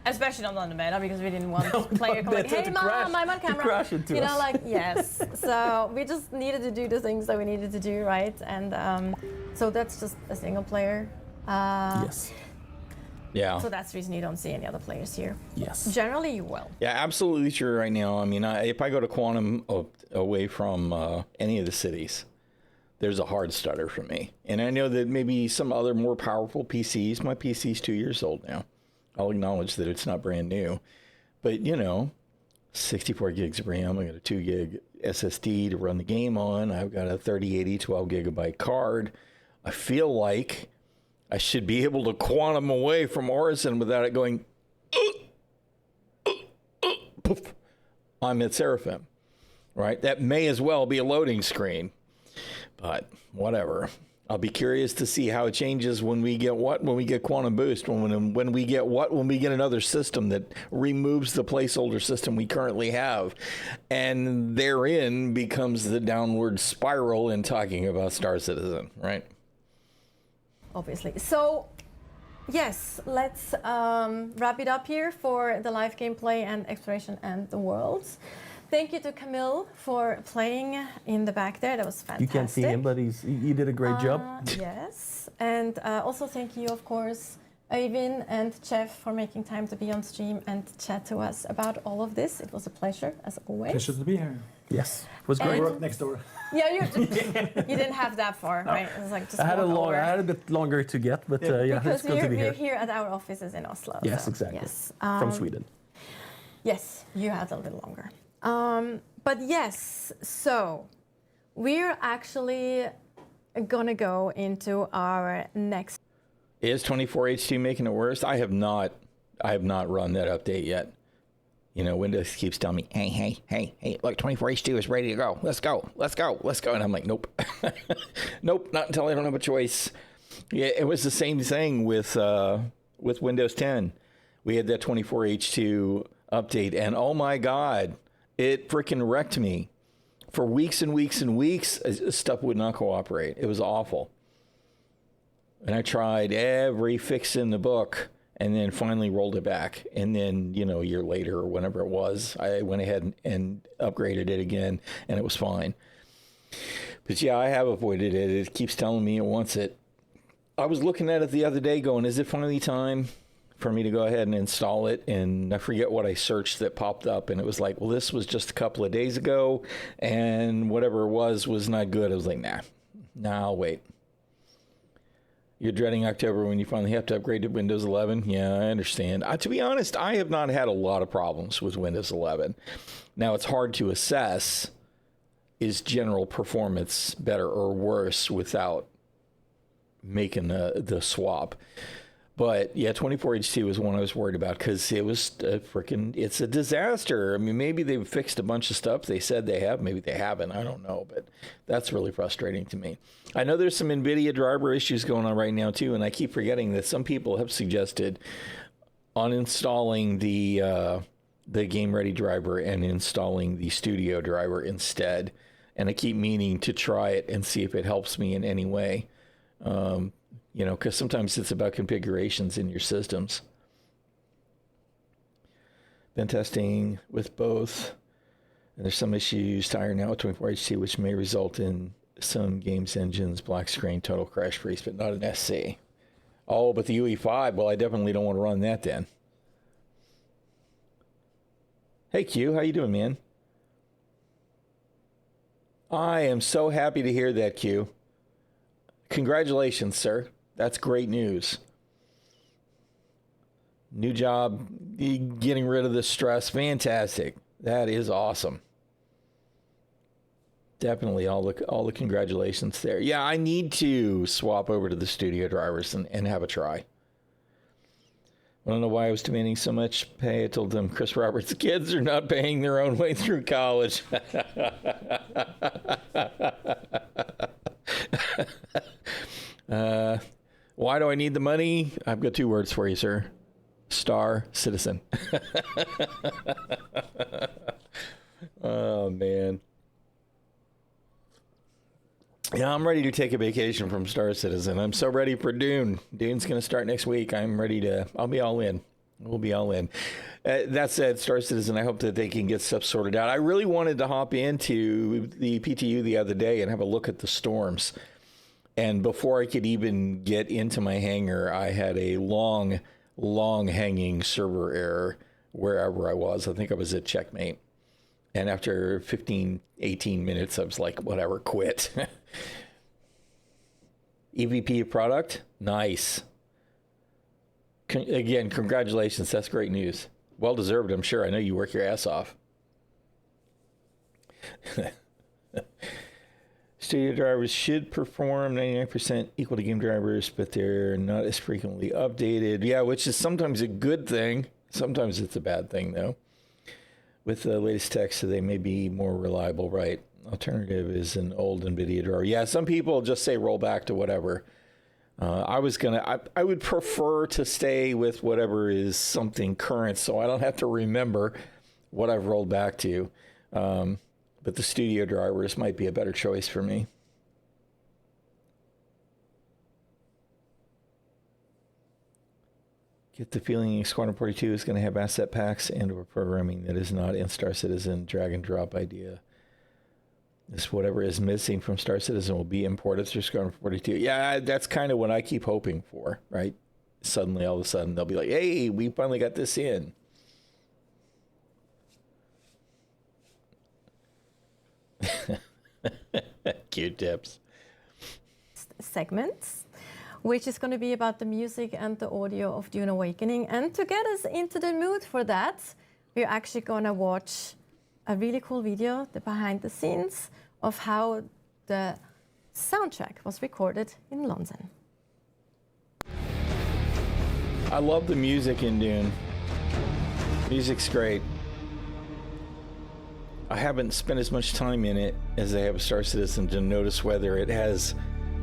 Especially not on the beta because we didn't want the player to come like, Beta hey to mom, crash- I'm on to camera. crash into you know, us. like yes. So we just needed to do the things that we needed to do, right? And so that's just a single player. Yes. Yeah. So that's the reason you don't see any other players here. Yes. Generally, you will. Yeah, absolutely true right now. I mean, if I go to Quantum away from any of the cities, there's a hard stutter for me. And I know that maybe some other more powerful PCs, my PC's 2 years old now. I'll acknowledge that it's not brand new. But, 64 gigs of RAM. I got a 2 gig SSD to run the game on. I've got a 3080 12 gigabyte card. I feel like I should be able to quantum away from Orison without it going poof on mid Seraphim, right? That may as well be a loading screen, but whatever. I'll be curious to see how it changes when we get when we get Quantum Boost, when we get when we get another system that removes the placeholder system we currently have, and therein becomes the downward spiral in talking about Star Citizen, right? Obviously. So, yes, let's wrap it up here for the live gameplay and exploration and the worlds. Thank you to Camille for playing in the back there. That was fantastic. You can't see him, but he did a great job. Yes. And also thank you, of course, Øyvind and Jeff for making time to be on stream and chat to us about all of this. It was a pleasure, as always. Pleasure to be here. Yes, it was great. I work next door. Yeah, you didn't have that far, right? It was like just I had a bit longer to get, but yeah, because it's good to be we're here. here at our offices in Oslo. Yes, so, exactly. Yes. From Sweden. Yes, you had a little longer. But yes, so we're actually gonna go into our next. Is 24H2 making it worse? I have not run that update yet. You know, Windows keeps telling me, hey, look, 24H2 is ready to go. Let's go. And I'm like, nope. Nope, not until I don't have a choice. Yeah, it was the same thing with Windows 10. We had that 24H2 update, and oh my God, it freaking wrecked me. For weeks and weeks and weeks, stuff would not cooperate. It was awful. And I tried every fix in the book and then finally rolled it back. And then, you know, a year later or whenever it was, I went ahead and upgraded it again and it was fine. But yeah, I have avoided it. It keeps telling me it wants it. I was looking at it the other day going, is it finally time for me to go ahead and install it? And I forget what I searched that popped up. And it was like, well, this was just a couple of days ago. And whatever it was not good. I was like, nah, I'll wait. You're dreading October when you finally have to upgrade to Windows 11? Yeah, I understand. To be honest, I have not had a lot of problems with Windows 11. Now, it's hard to assess, is general performance better or worse without making the swap. But yeah, 24H2 was one I was worried about because it was it's a disaster. I mean, maybe they've fixed a bunch of stuff. They said they have, maybe they haven't. I don't know, but that's really frustrating to me. I know there's some NVIDIA driver issues going on right now too, and I keep forgetting that some people have suggested uninstalling the Game Ready driver and installing the Studio driver instead. And I keep meaning to try it and see if it helps me in any way. You know, because sometimes it's about configurations in your systems. Been testing with both. And there's some issues to iron out with 24H2, which may result in some games engines, black screen, total crash freeze, but not an SC. Oh, but the UE5, well, I definitely don't want to run that then. Hey, Q, how you doing, man? I am so happy to hear that, Q. Congratulations, sir. That's great news. New job, getting rid of the stress. Fantastic. That is awesome. Definitely all the congratulations there. Yeah, I need to swap over to the Studio drivers and have a try. I don't know why I was demanding so much pay. I told them Chris Roberts' kids are not paying their own way through college. Why do I need the money? I've got two words for you, sir. Star Citizen. Oh, man. Yeah, I'm ready to take a vacation from Star Citizen. I'm so ready for Dune. Dune's going to start next week. I'll be all in. We'll be all in. That said, Star Citizen, I hope that they can get stuff sorted out. I really wanted to hop into the PTU the other day and have a look at the storms. And before I could even get into my hangar, I had a long hanging server error wherever I was. I think I was at Checkmate. And after 15, 18 minutes, I was like, whatever, quit. EVP of product? Nice. Again, congratulations. That's great news. Well deserved, I'm sure. I know you work your ass off. Studio drivers should perform 99% equal to game drivers, but they're not as frequently updated. Yeah, which is sometimes a good thing. Sometimes it's a bad thing, though. With the latest tech, so they may be more reliable, right? Alternative is an old NVIDIA driver. Yeah, some people just say roll back to whatever. I would prefer to stay with whatever is something current, so I don't have to remember what I've rolled back to. But the studio drivers might be a better choice for me. Get the feeling Squadron 42 is going to have asset packs and or programming that is not in Star Citizen drag and drop idea. This whatever is missing from Star Citizen will be imported through Squadron 42. Yeah, that's kind of what I keep hoping for, right? Suddenly, all of a sudden, they'll be like, hey, we finally got this in. Cute tips. Segments, which is going to be about the music and the audio of Dune Awakening. And to get us into the mood for that, we're actually going to watch a really cool video, the behind the scenes of how the soundtrack was recorded in London. I love the music in Dune. Music's great. I haven't spent as much time in it as I have Star Citizen to notice whether it has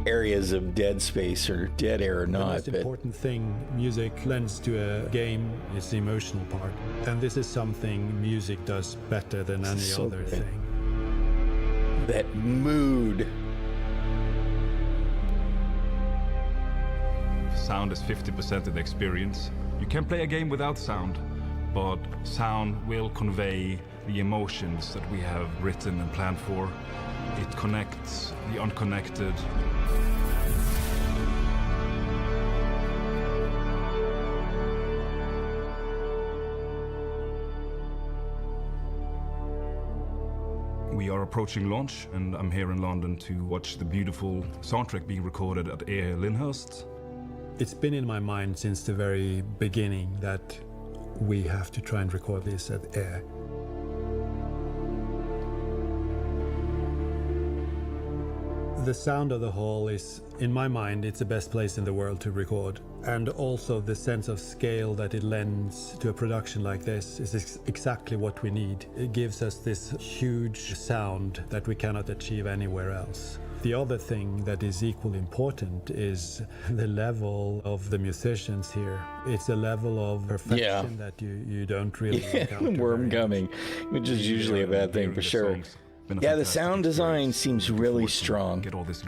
areas of dead space or dead air or not. The most important thing music lends to a game is the emotional part. And this is something music does better than any other thing. That mood. Sound is 50% of the experience. You can play a game without sound, but sound will convey the emotions that we have written and planned for. It connects the unconnected. We are approaching launch, and I'm here in London to watch the beautiful soundtrack being recorded at Air Lyndhurst. It's been in my mind since the very beginning that we have to try and record this at Air. The sound of the hall is, in my mind, it's the best place in the world to record. And also the sense of scale that it lends to a production like this is exactly what we need. It gives us this huge sound that we cannot achieve anywhere else. The other thing that is equally important is the level of the musicians here. It's a level of perfection that you don't really encounter. Worm gumming, which is usually a bad thing for sure. Yeah, the sound design seems really strong.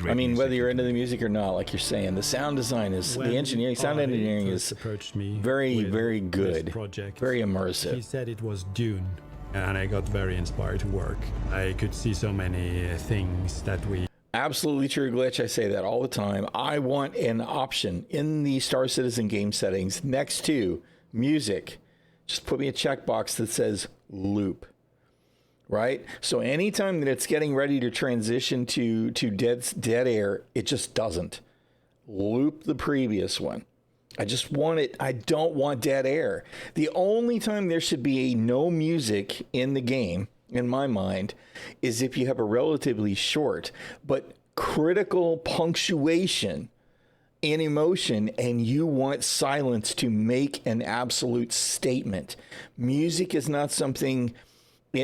I mean, whether you're into the music or not, like you're saying, the sound design is, the engineering, sound engineering is very, very good, very immersive. He said it was Dune, and I got very inspired to work. I could see so many things that we... Absolutely true, Glitch. I say that all the time. I want an option in the Star Citizen game settings next to music. Just put me a checkbox that says loop. Right? So anytime that it's getting ready to transition to dead air, it just doesn't. Loop the previous one. I just want it. I don't want dead air. The only time there should be no music in the game, in my mind, is if you have a relatively short but critical punctuation in emotion and you want silence to make an absolute statement. Music is not something...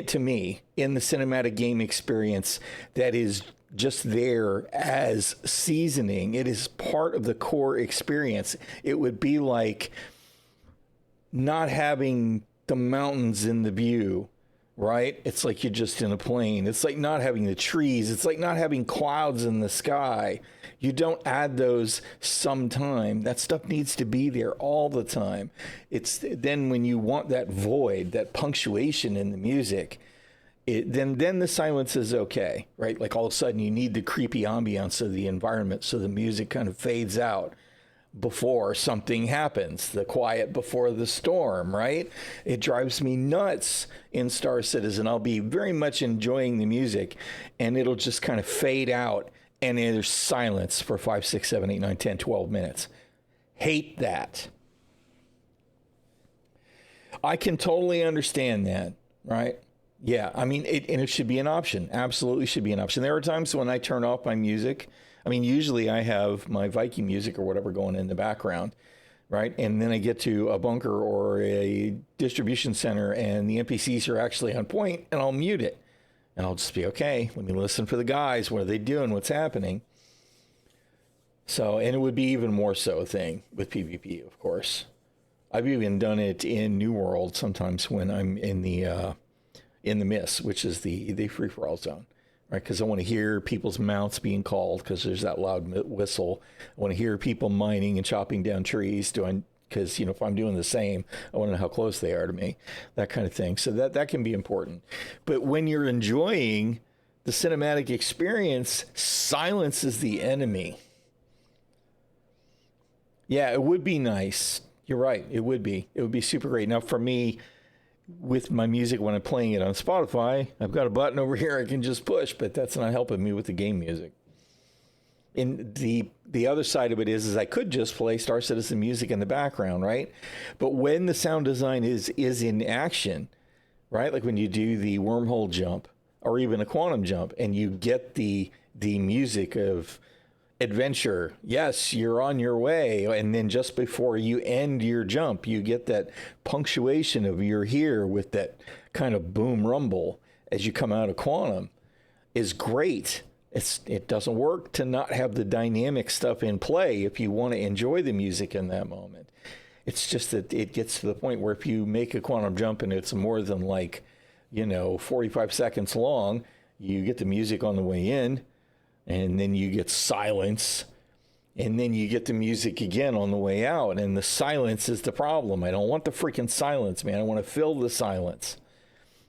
to me, in the cinematic game experience, that is just there as seasoning. It is part of the core experience. It would be like not having the mountains in the view, right? It's like you're just in a plane. It's like not having the trees. It's like not having clouds in the sky. You don't add those sometime. That stuff needs to be there all the time. It's then when you want that void, that punctuation in the music, then the silence is okay, right? Like all of a sudden you need the creepy ambiance of the environment, so the music kind of fades out before something happens, the quiet before the storm, right? It drives me nuts in Star Citizen. I'll be very much enjoying the music and it'll just kind of fade out and there's silence for 5, 6, 7, 8, 9, 10, 12 minutes. Hate that. I can totally understand that, right? Yeah, I mean, it should be an option. Absolutely should be an option. There are times when I turn off my music. I mean, usually I have my Viking music or whatever going in the background, right? And then I get to a bunker or a distribution center and the NPCs are actually on point, and I'll mute it. And I'll just be, okay, let me listen for the guys. What are they doing? What's happening? So, and it would be even more so a thing with PvP, of course. I've even done it in New World sometimes when I'm in the mist, which is the free-for-all zone, right? Because I want to hear people's mounts being called because there's that loud whistle. I want to hear people mining and chopping down trees, because, you know, if I'm doing the same, I want to know how close they are to me, that kind of thing. So that can be important. But when you're enjoying the cinematic experience, silence is the enemy. Yeah, it would be nice. You're right. It would be. It would be super great. Now, for me, with my music, when I'm playing it on Spotify, I've got a button over here I can just push, but that's not helping me with the game music. And the other side of it is I could just play Star Citizen music in the background, right? But when the sound design is in action, right? Like when you do the wormhole jump or even a quantum jump and you get the music of adventure, yes, you're on your way, and then just before you end your jump, you get that punctuation of you're here with that kind of boom rumble as you come out of quantum is great. It doesn't work to not have the dynamic stuff in play if you want to enjoy the music in that moment. It's just that it gets to the point where if you make a quantum jump and it's more than 45 seconds long, you get the music on the way in, and then you get silence, and then you get the music again on the way out, and the silence is the problem. I don't want the freaking silence, man. I want to fill the silence.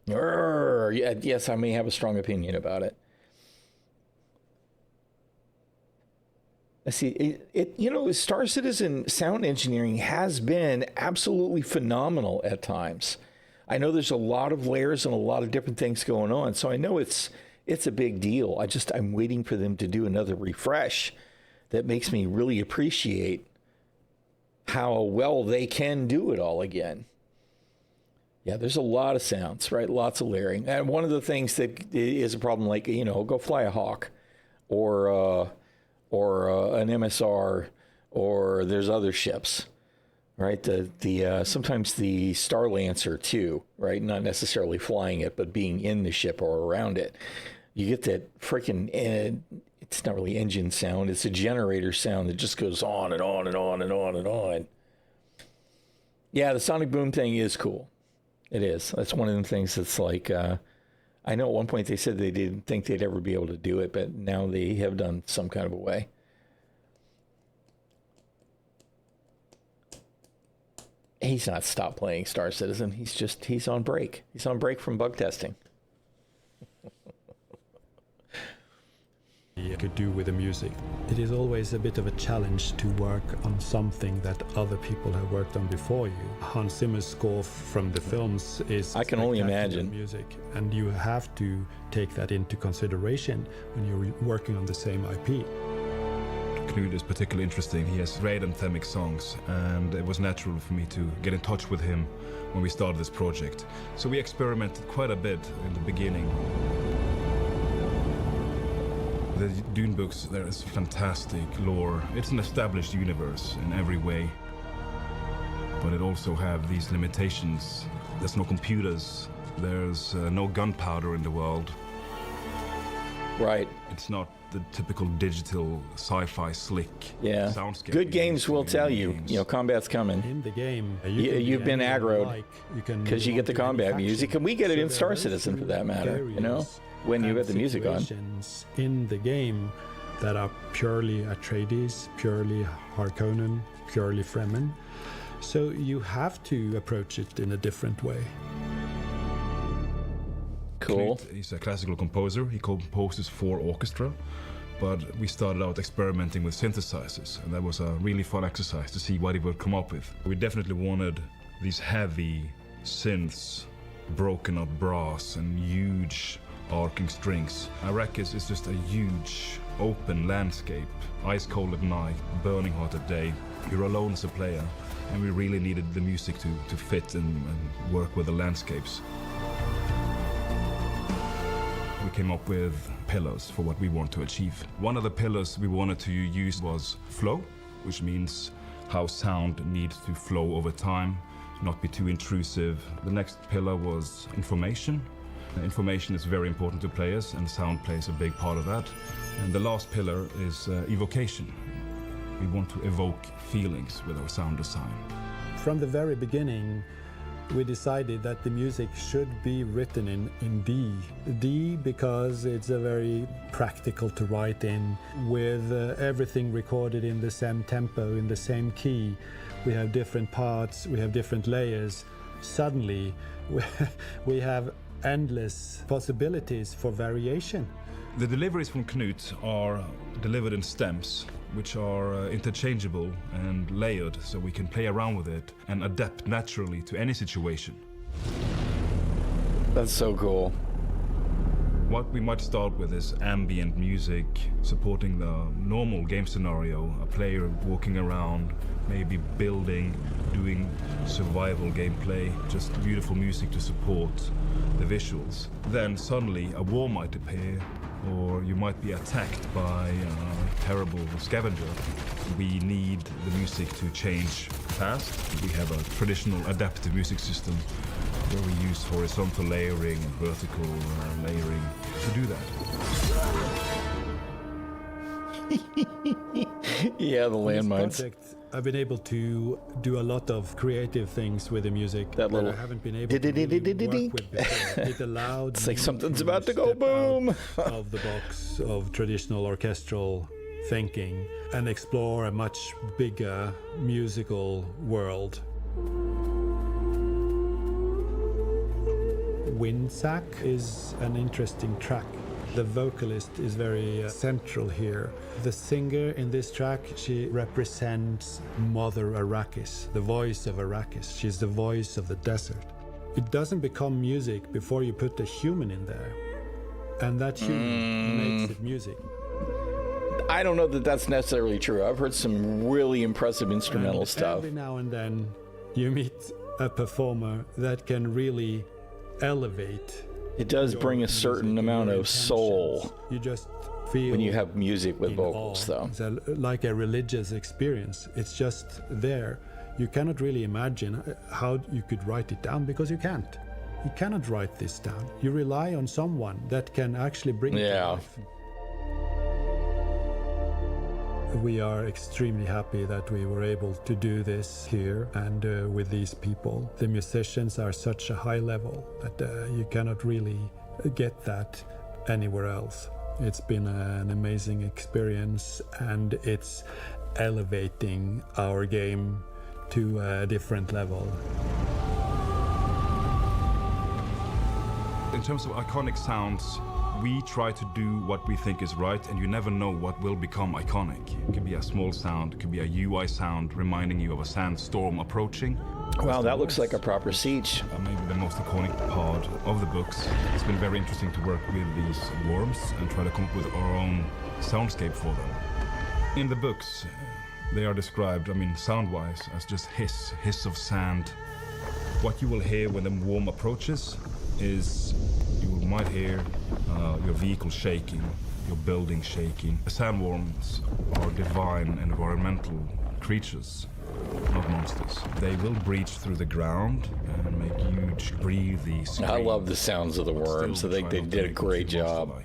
Yes, I may have a strong opinion about it. I see Star Citizen sound engineering has been absolutely phenomenal at times. I know there's a lot of layers and a lot of different things going on, so I know it's a big deal. I'm waiting for them to do another refresh that makes me really appreciate how well they can do it all again. Yeah, there's a lot of sounds, right? Lots of layering. And one of the things that is a problem, go fly a Hawk or an MSR, or there's other ships, right? Sometimes the Star Lancer too, right? Not necessarily flying it, but being in the ship or around it. You get that freaking, it's not really engine sound, it's a generator sound that just goes on and on and on and on and on. Yeah, the sonic boom thing is cool. It is. That's one of the things that's I know at one point they said they didn't think they'd ever be able to do it, but now they have done some kind of a way. He's not stopped playing Star Citizen. He's on break. He's on break from bug testing. You could do with the music. It is always a bit of a challenge to work on something that other people have worked on before you. Hans Zimmer's score from the films is I can only imagine music, and you have to take that into consideration when you're working on the same IP. Knut is particularly interesting. He has great anthemic songs, and it was natural for me to get in touch with him when we started this project. So we experimented quite a bit in the beginning. The Dune books, there is fantastic lore. It's an established universe in every way. But it also have these limitations. There's no computers. There's no gunpowder in the world. Right. It's not the typical digital sci-fi slick soundscape. Good games will tell you, combat's coming. In the game, you've been aggroed because you get the combat music, and we get it in Star Citizen for that matter, when you get the music on. In the game that are purely Atreides, purely Harkonnen, purely Fremen. So you have to approach it in a different way. Cool. Knut, he's a classical composer. He composes for orchestra, but we started out experimenting with synthesizers, and that was a really fun exercise to see what he would come up with. We definitely wanted these heavy synths, broken up brass, and huge arcing strings. Arrakis is just a huge open landscape, ice cold at night, burning hot at day. You're alone as a player, and we really needed the music to fit and work with the landscapes. we came up with pillars for what we want to achieve. One of the pillars we wanted to use was flow, which means how sound needs to flow over time, not be too intrusive. The next pillar was information. Information is very important to players, and sound plays a big part of that. And the last pillar is evocation. We want to evoke feelings with our sound design. From the very beginning, we decided that the music should be written in D. D because it's a very practical to write in, with everything recorded in the same tempo, in the same key. We have different parts, we have different layers. Suddenly, we have endless possibilities for variation. The deliveries from Knut are delivered in stems, which are interchangeable and layered, so we can play around with it and adapt naturally to any situation. That's so cool. What we might start with is ambient music, supporting the normal game scenario, a player walking around, maybe building, doing survival gameplay, just beautiful music to support the visuals. Then suddenly a war might appear, or you might be attacked by a terrible scavenger. We need the music to change fast. We have a traditional adaptive music system where we use horizontal layering and vertical layering to do that. Yeah, the landmines. Project, I've been able to do a lot of creative things with the music that I haven't been able to really work with before. It allowed it's like me something's to about to go step boom out of the box of traditional orchestral thinking and explore a much bigger musical world. Windsack is an interesting track. The vocalist is very central here. The singer in this track, she represents Mother Arrakis, the voice of Arrakis. She's the voice of the desert. It doesn't become music before you put a human in there. And that human makes it music. I don't know that that's necessarily true. I've heard some really impressive instrumental stuff. Every now and then you meet a performer that can really elevate. It does bring a certain amount of soul. You just feel when you have music with vocals, though. It's like a religious experience. It's just there. You cannot really imagine how you could write it down because you can't. You cannot write this down. You rely on someone that can actually bring it to life. We are extremely happy that we were able to do this here and with these people. The musicians are such a high level that you cannot really get that anywhere else. It's been an amazing experience, and it's elevating our game to a different level. In terms of iconic sounds, we try to do what we think is right, and you never know what will become iconic. It could be a small sound, it could be a UI sound reminding you of a sandstorm approaching. Wow, that looks like a proper siege. Maybe the most iconic part of the books. It's been very interesting to work with these worms and try to come up with our own soundscape for them. In the books, they are described, sound-wise, as just hiss of sand. What you will hear when the worm approaches is you might hear your vehicle shaking, your building shaking. Sandworms are divine environmental creatures, not monsters. They will breach through the ground and make huge, breathy screams. I love the sounds of the worms. I think they did a great job.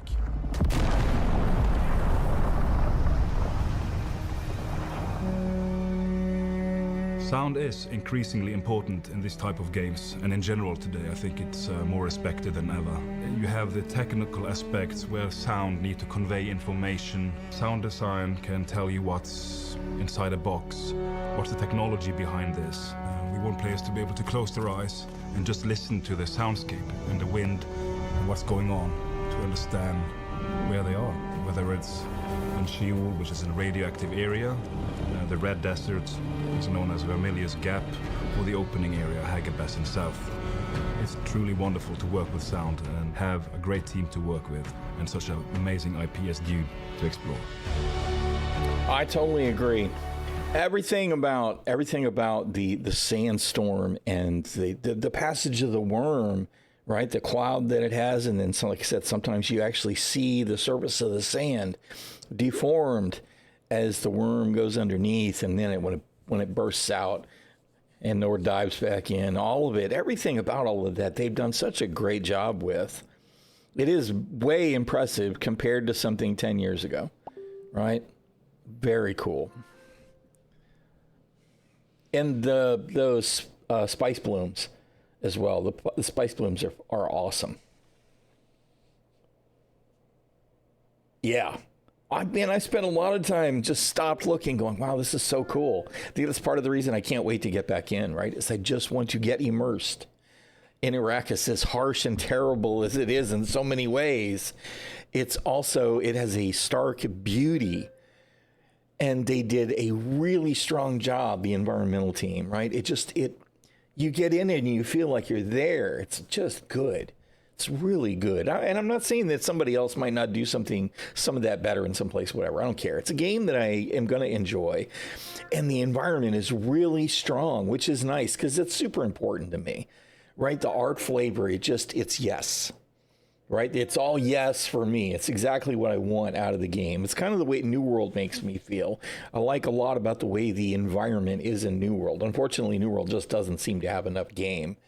Sound is increasingly important in this type of games, and in general today I think it's more respected than ever. You have the technical aspects where sound need to convey information. Sound design can tell you what's inside a box, what's the technology behind this. We want players to be able to close their eyes and just listen to the soundscape and the wind and what's going on to understand where they are, whether it's in Shield, which is in a radioactive area, the Red Desert, is known as Vermilius Gap, or the opening area, Hagabas in South. It's truly wonderful to work with sound and have a great team to work with, and such an amazing IP as Dune to explore. I totally agree. Everything about the sandstorm and the passage of the worm right? The cloud that it has, and then, so, like I said, sometimes you actually see the surface of the sand deformed as the worm goes underneath, and then when it bursts out and or dives back in. All of it, everything about all of that, they've done such a great job with. It is way impressive compared to something 10 years ago, right? Very cool. And those spice blooms as well. The spice blooms are awesome. Yeah. I spent a lot of time just stopped looking, going, wow, this is so cool. I think that's part of the reason I can't wait to get back in, right? Is I just want to get immersed in Arrakis, as harsh and terrible as it is in so many ways. It has a stark beauty. And they did a really strong job, the environmental team, right? You get in it and you feel like you're there. It's just good. It's really good. And I'm not saying that somebody else might not do some of that better in some place, whatever. I don't care. It's a game that I am going to enjoy. And the environment is really strong, which is nice because it's super important to me, right? The art flavor, it's yes. Right? It's all yes for me. It's exactly what I want out of the game. It's kind of the way New World makes me feel. I like a lot about the way the environment is in New World. Unfortunately, New World just doesn't seem to have enough game.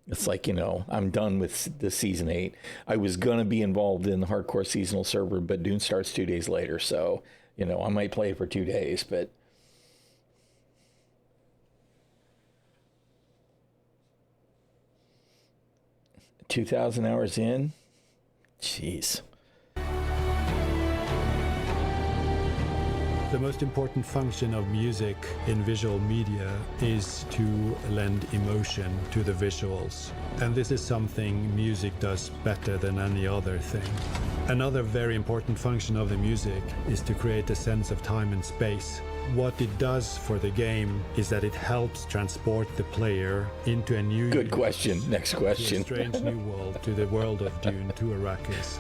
It's like, I'm done with the Season 8. I was going to be involved in the hardcore seasonal server, but Dune starts 2 days later. So, I might play it for 2 days, but... 2,000 hours in? Jeez. The most important function of music in visual media is to lend emotion to the visuals. And this is something music does better than any other thing. Another very important function of the music is to create a sense of time and space. What it does for the game is that it helps transport the player into a new Good question. Next question. To a strange new world, to the world of Dune, to Arrakis.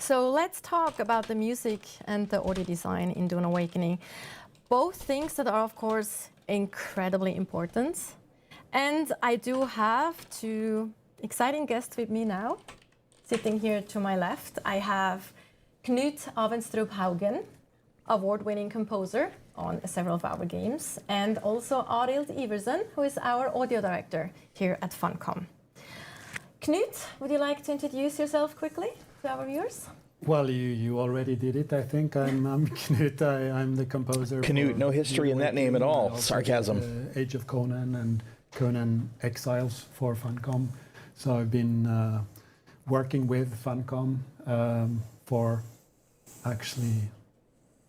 So let's talk about the music and the audio design in Dune Awakening. Both things that are, of course, incredibly important. And I do have two exciting guests with me now. Sitting here to my left, I have Knut Avenstrup Haugen, award-winning composer on several of our games, and also Arild Iversen, who is our audio director here at Funcom. Knut, would you like to introduce yourself quickly to our viewers? Well, you already did it, I think. I'm Knut. I'm the composer. Knut, no history in that name at all. Sarcasm. Age of Conan and Conan Exiles for Funcom. So I've been working with Funcom for actually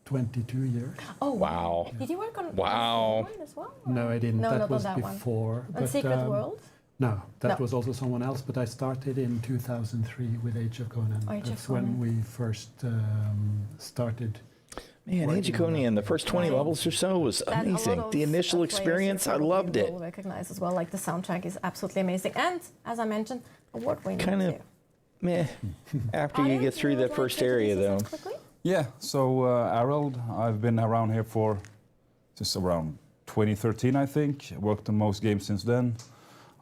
22 years. Oh, wow. Did you work on Wow. as well? No, I didn't. No, that not was on that before. One. On Secret World? No, that No. was also someone else, but I started in 2003 with Age of Conan. That's when we first started. Man, Age of Conan, the first 20 levels or so was amazing. The initial experience, I loved it. Recognize as well, like the soundtrack is absolutely amazing. And as I mentioned, award-winning kind of meh after you get through that first area, though. Yeah, so Arild, I've been around here for just around 2013, I think. Worked on most games since then.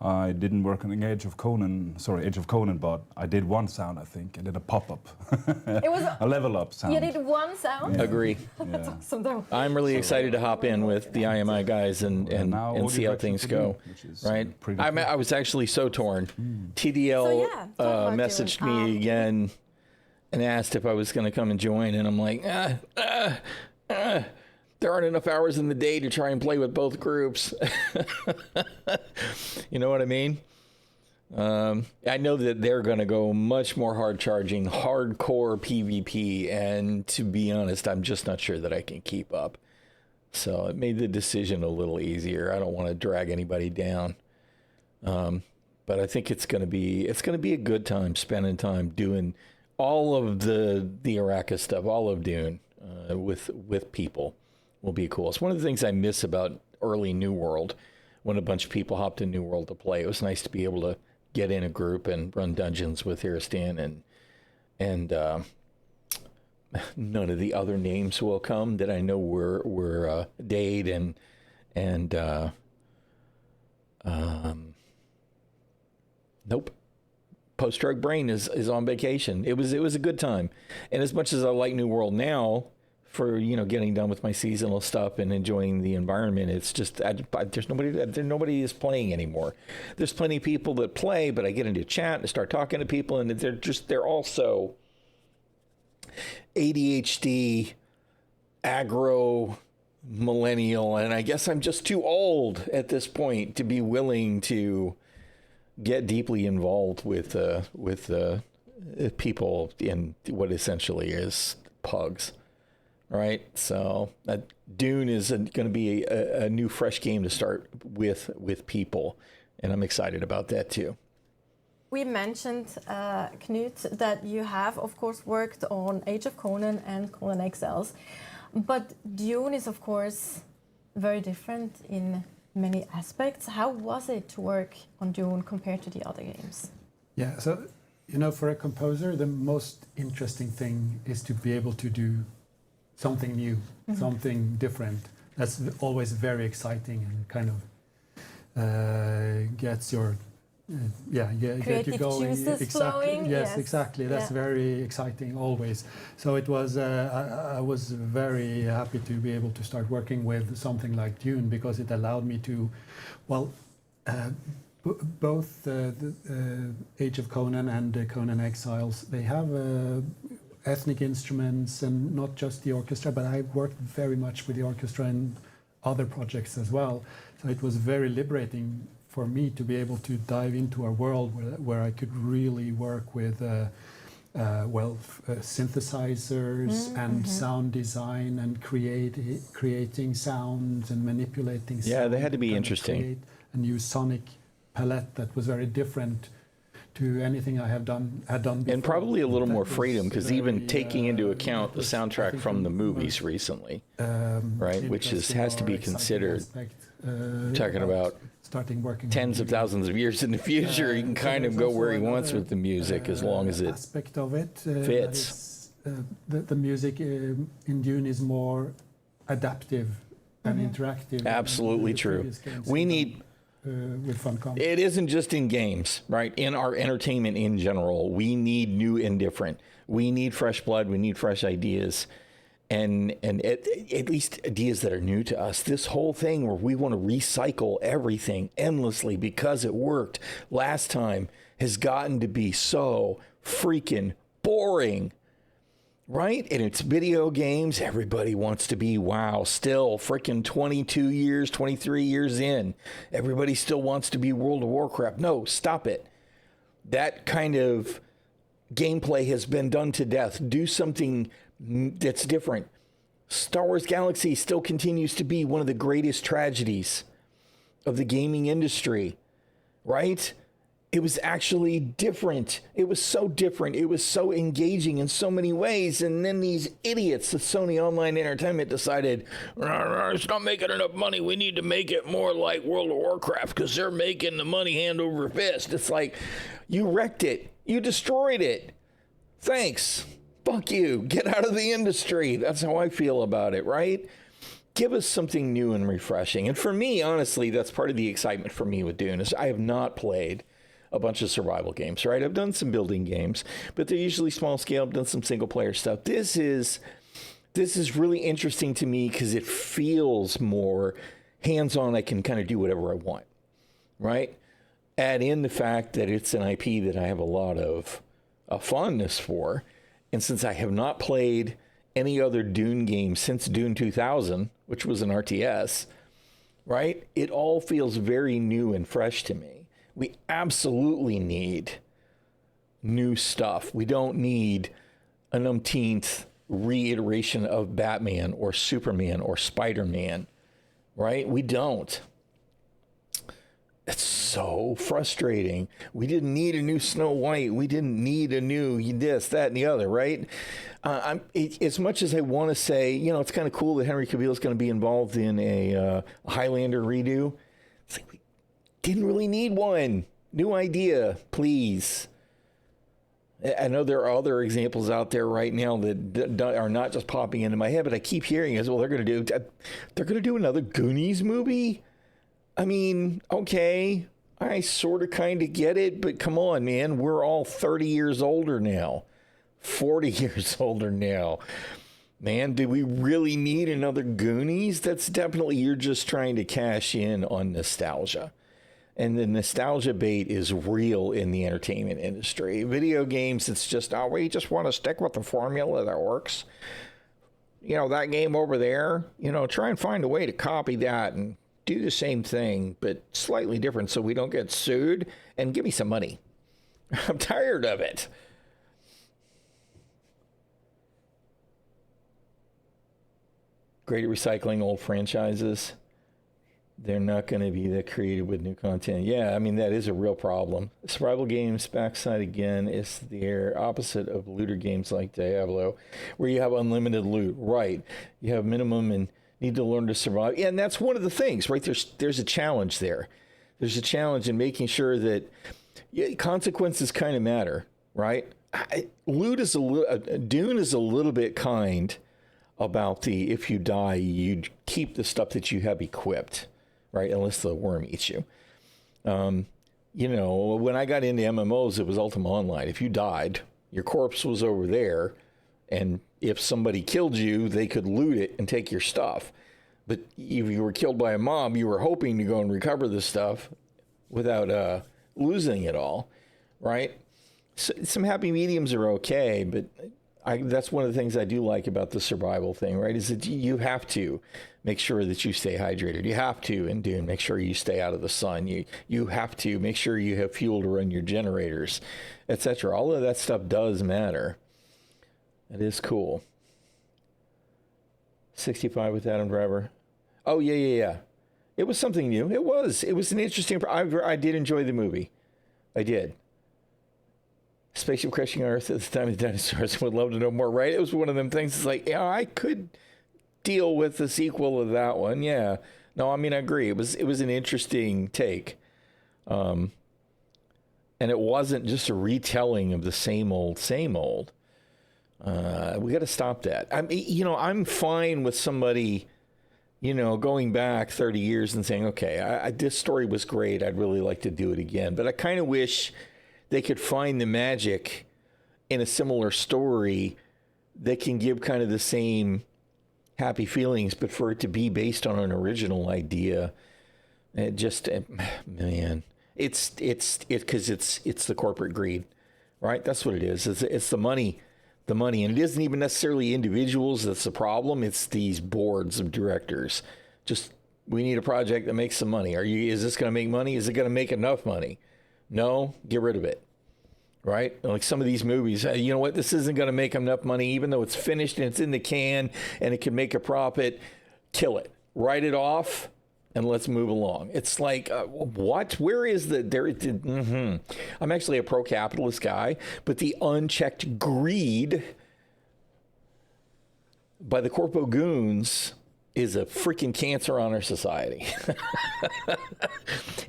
I didn't work on Age of Conan, but I did one sound, I think. I did a pop-up. It was a level up sound. You did one sound? Yeah. Agree. That's awesome, though. I'm really excited to hop in with the IMI guys and see how things go. Right? I was actually so torn. TDL messaged me again and asked if I was going to come and join, and I'm like, there aren't enough hours in the day to try and play with both groups. You know what I mean? I know that they're going to go much more hard-charging, hardcore PvP, and to be honest, I'm just not sure that I can keep up. So it made the decision a little easier. I don't want to drag anybody down. But I think it's going to be a good time, spending time doing all of the Arrakis stuff, all of Dune, with people. will be cool. It's one of the things I miss about early New World, when a bunch of people hopped in New World to play. It was nice to be able to get in a group and run dungeons with Iristan, and none of the other names will come that I know were Dade and nope. Post-drug brain is on vacation. It was a good time, and as much as I like New World now, for getting done with my seasonal stuff and enjoying the environment, it's just nobody is playing anymore. There's plenty of people that play, but I get into chat and start talking to people, and they're also ADHD, aggro, millennial, and I guess I'm just too old at this point to be willing to get deeply involved with people in what essentially is pugs, right? So Dune is going to be a new, fresh game to start with people, and I'm excited about that too. We mentioned, Knut, that you have, of course, worked on Age of Conan and Conan Exiles, but Dune is, of course, very different in many aspects. How was it to work on Dune compared to the other games? Yeah, so, for a composer, the most interesting thing is to be able to do something new, something different. That's always very exciting and kind of gets your get you going. Juices flowing. Yes, exactly. That's very exciting always. So it was. I was very happy to be able to start working with something like Dune, because it allowed me to, both the Age of Conan and Conan Exiles, they have ethnic instruments and not just the orchestra, but I worked very much with the orchestra in other projects as well. So it was very liberating for me to be able to dive into a world where I could really work with synthesizers and sound design and creating sounds and manipulating sound. Yeah, they had to be interesting. Create a new sonic palette that was very different to anything I had done before. And probably a little more freedom, because even taking into account the soundtrack from the movies recently, right, which has to be considered. Talking about starting working tens of thousands of years in the future, he can kind of go where he wants with the music, as long as it aspect of it fits. The music in Dune is more adaptive and interactive. Absolutely true. We need. With Funcom. It isn't just in games, right? In our entertainment in general, we need new and different. We need fresh blood. We need fresh ideas, and at least ideas that are new to us. This whole thing where we want to recycle everything endlessly because it worked last time has gotten to be so freaking boring. Right? And it's video games. Everybody wants to be WoW. Still freaking 22 years, 23 years in. Everybody still wants to be World of Warcraft. No, stop it. That kind of gameplay has been done to death. Do something that's different. Star Wars Galaxy still continues to be one of the greatest tragedies of the gaming industry. Right? It was actually different. It was so different. It was so engaging in so many ways. And then these idiots at Sony Online Entertainment decided, it's not making enough money. We need to make it more like World of Warcraft because they're making the money hand over fist. It's like, you wrecked it. You destroyed it. Thanks. Fuck you. Get out of the industry. That's how I feel about it, right? Give us something new and refreshing. And for me, honestly, that's part of the excitement for me with Dune is I have not played a bunch of survival games, right? I've done some building games, but they're usually small scale. I've done some single player stuff. This is really interesting to me because it feels more hands-on. I can kind of do whatever I want, right? Add in the fact that it's an IP that I have a lot of fondness for. And since I have not played any other Dune game since Dune 2000, which was an RTS, right? It all feels very new and fresh to me. We absolutely need new stuff. We don't need an umpteenth reiteration of Batman or Superman or Spider-Man, right? We don't. It's so frustrating. We didn't need a new Snow White. We didn't need a new this, that, and the other, right? As much as I want to say, it's kind of cool that Henry Cavill is going to be involved in a Highlander redo. It's like we didn't really need one. New idea, please. I know there are other examples out there right now that are not just popping into my head, but I keep hearing as well. They're going to do another Goonies movie. I mean, okay, I sort of kind of get it, but come on, man, we're all 30 years older now, 40 years older now. Man, do we really need another Goonies? That's definitely, you're just trying to cash in on nostalgia. And the nostalgia bait is real in the entertainment industry. Video games, it's just, we just want to stick with the formula that works. That game over there, try and find a way to copy that and do the same thing, but slightly different so we don't get sued, and give me some money. I'm tired of it. Great at recycling old franchises. They're not going to be that creative with new content. Yeah, I mean, that is a real problem. Survival games, backside again, is the opposite of looter games like Diablo, where you have unlimited loot. Right. You have minimum and need to learn to survive. Yeah, and that's one of the things, right? There's a challenge there. There's a challenge in making sure that consequences kind of matter, right? Dune is a little bit kind about if you die, you keep the stuff that you have equipped. Right, unless the worm eats you. When I got into MMOs, it was Ultima Online. If you died, your corpse was over there, and if somebody killed you, they could loot it and take your stuff. But if you were killed by a mob, you were hoping to go and recover the stuff without losing it all, right? So, some happy mediums are okay, but that's one of the things I do like about the survival thing, right? Is that you have to make sure that you stay hydrated. You have to, in Dune, make sure you stay out of the sun. You have to make sure you have fuel to run your generators, etc. All of that stuff does matter. It is cool. 65 with Adam Driver. Oh, yeah. It was something new. It was an interesting... I did enjoy the movie. I did. Spaceship crashing on Earth at the time of the dinosaurs. Would love to know more, right? It was one of them things. It's like, I could deal with the sequel of that one. Yeah. No, I mean, I agree. It was an interesting take. And it wasn't just a retelling of the same old. We got to stop that. I'm fine with somebody, going back 30 years and saying, okay, this story was great. I'd really like to do it again. But I kind of wish they could find the magic in a similar story that can give kind of the same happy feelings, but for it to be based on an original idea, it just, man, it's because it's the corporate greed, right? That's what it is. It's the money, and it isn't even necessarily individuals that's the problem. It's these boards of directors. Just, we need a project that makes some money. Is this going to make money? Is it going to make enough money? No, get rid of it. Right? Like some of these movies, you know what? This isn't going to make enough money, even though it's finished and it's in the can and it can make a profit. Kill it. Write it off and let's move along. It's like, what? Where is the... I'm actually a pro-capitalist guy, but the unchecked greed by the corpo goons is a freaking cancer on our society.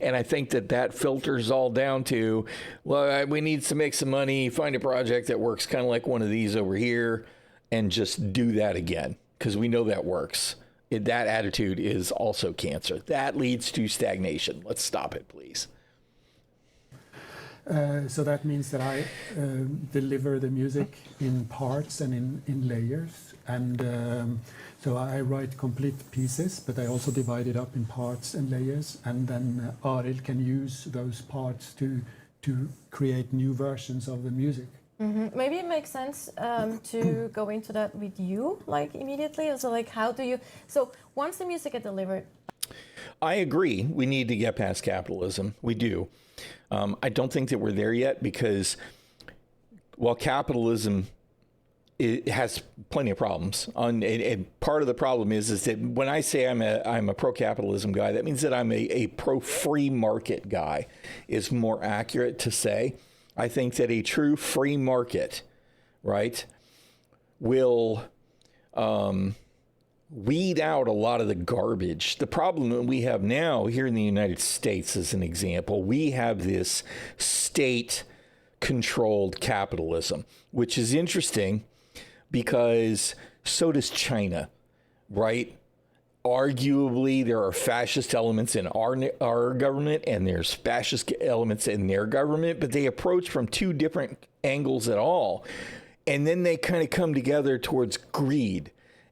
And I think that filters all down to, well, we need to make some money, find a project that works kind of like one of these over here, and just do that again, because we know that works. That attitude is also cancer. That leads to stagnation. Let's stop it, please. So that means that I deliver the music in parts and in layers. And so I write complete pieces, but I also divide it up in parts and layers. And then Arild can use those parts to create new versions of the music. Mm-hmm. Maybe it makes sense to go into that with you, like immediately. So, like, how do you? So, once the music is delivered, I agree. We need to get past capitalism. We do. I don't think that we're there yet, because while capitalism it has plenty of problems. And part of the problem is that when I say I'm a pro-capitalism guy, that means that I'm a pro-free market guy is more accurate to say. I think that a true free market, right, will weed out a lot of the garbage. The problem that we have now here in the United States, as an example, we have this state-controlled capitalism, which is interesting because so does China, right? Arguably, there are fascist elements in our government and there's fascist elements in their government, but they approach from two different angles at all. And then they kind of come together towards greed.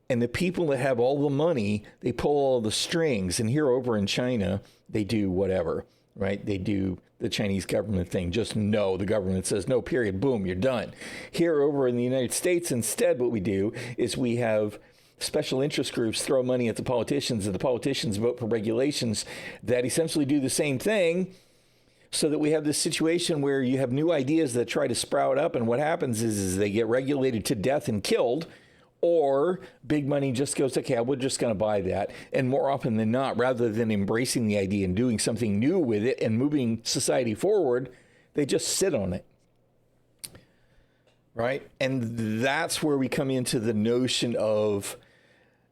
And the people that have all the money, they pull all the strings. And here over in China, they do whatever, right? They do the Chinese government thing. Just no, the government says no, period, boom, you're done. Here over in the United States, instead, what we do is we have special interest groups throw money at the politicians, and the politicians vote for regulations that essentially do the same thing, so that we have this situation where you have new ideas that try to sprout up, and what happens is they get regulated to death and killed, or big money just goes, okay, we're just going to buy that. And more often than not, rather than embracing the idea and doing something new with it and moving society forward, they just sit on it. Right? And that's where we come into the notion of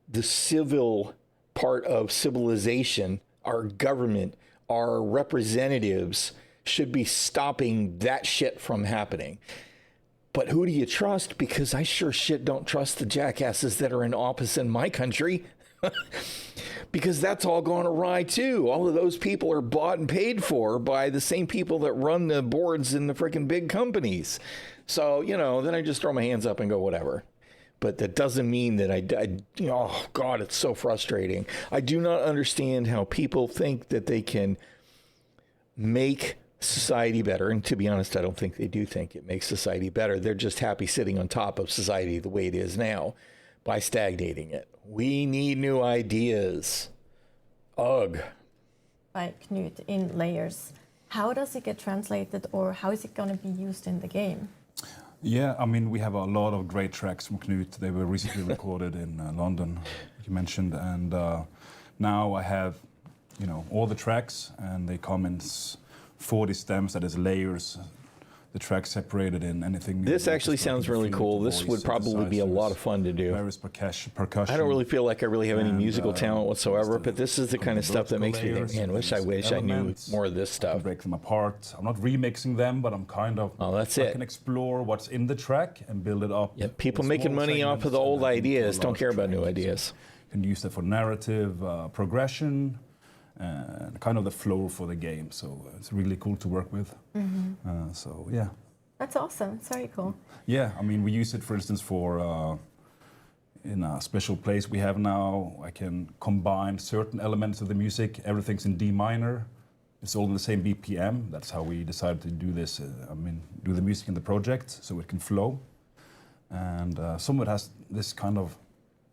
the civil part of civilization. Our government, our representatives should be stopping that shit from happening. But who do you trust? Because I sure shit don't trust the jackasses that are in office in my country. Because that's all gone awry too. All of those people are bought and paid for by the same people that run the boards in the freaking big companies. So, you know, then I just throw my hands up and go, whatever. But that doesn't mean that oh God, it's so frustrating. I do not understand how people think that they can make society better. And to be honest, I don't think they do think it makes society better. They're just happy sitting on top of society the way it is now by stagnating it. We need new ideas. Ugh. By Knut in layers. How does it get translated, or how is it going to be used in the game? Yeah, I mean, we have a lot of great tracks from Knut. They were recently recorded in London, like you mentioned, and now I have, you know, all the tracks, and they come in 40 stems, that is layers. The tracks separated in anything. This actually sounds really cool. This would probably be a lot of fun to do. Various percussion. I don't really feel like I really have any musical talent whatsoever, but this is the kind of stuff that makes me think, man, I wish I knew more of this stuff. Break them apart. I'm not remixing them, but I'm kind of. Oh, that's I it. can explore what's in the track and build it up. Yeah, people making money off of the old ideas don't care about new ideas. You can use that for narrative, progression, and kind of the flow for the game. So it's really cool to work with. Mm-hmm. So yeah. That's awesome. It's very cool. Yeah, I mean, we use it, for instance, for in a special place we have now. I can combine certain elements of the music. Everything's in D minor. It's all in the same BPM. That's how we decided to do this. Do the music in the project so it can flow. And some of it has this kind of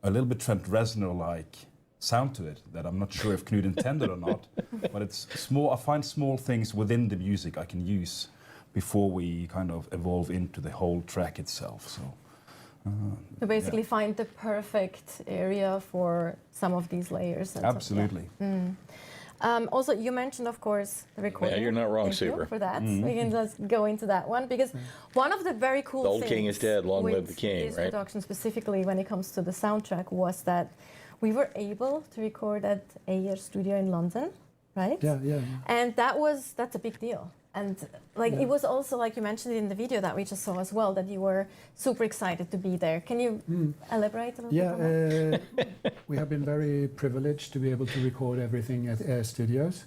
a little bit Trent Reznor-like sound to it that I'm not sure if Knut intended or not. But it's small. I find small things within the music I can use before we kind of evolve into the whole track itself. So basically find the perfect area for some of these layers. And absolutely. Also, you mentioned, of course, the recording. Yeah, you're not wrong, Thank Super. You for that. We can just go into that one, because one of the very cool things... The old things king is dead, long live the king, this right? production, specifically when it comes to the soundtrack, was that we were able to record at Ayer Studio in London, right? Yeah. And that's a big deal. And it was also, like you mentioned in the video that we just saw as well, that you were super excited to be there. Can you elaborate a little bit on that? We have been very privileged to be able to record everything at Air Studios.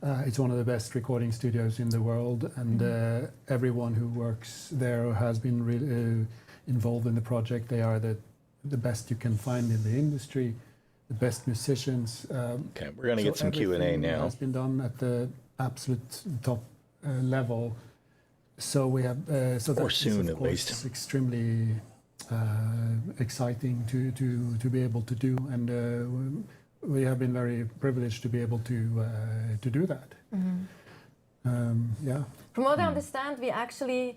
It's one of the best recording studios in the world, and everyone who works there has been really involved in the project. They are the best you can find in the industry, the best musicians. Okay, we're going to get some Q&A now. Has been done at the absolute top level, so we have so or that soon is, of at course, least extremely exciting to be able to do, and we have been very privileged to be able to do that. Mm-hmm. Yeah. From what I understand, we actually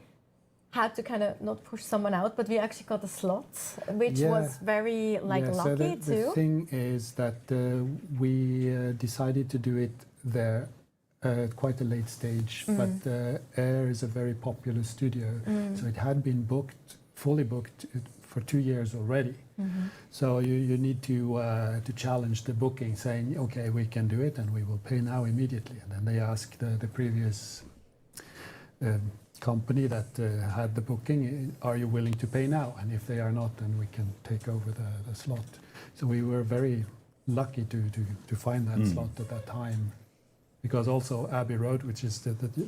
had to kind of not push someone out, but we actually got a slot, which Yeah. was very like Yeah, so lucky the too. thing is that we decided to do it there at quite a late stage, but Air is a very popular studio, so it had been booked, fully booked for 2 years already. So you need to challenge the booking, saying, okay, we can do it and we will pay now immediately. And then they ask the previous company that had the booking, are you willing to pay now? And if they are not, then we can take over the slot. So we were very lucky to find that slot at that time, because also Abbey Road, which is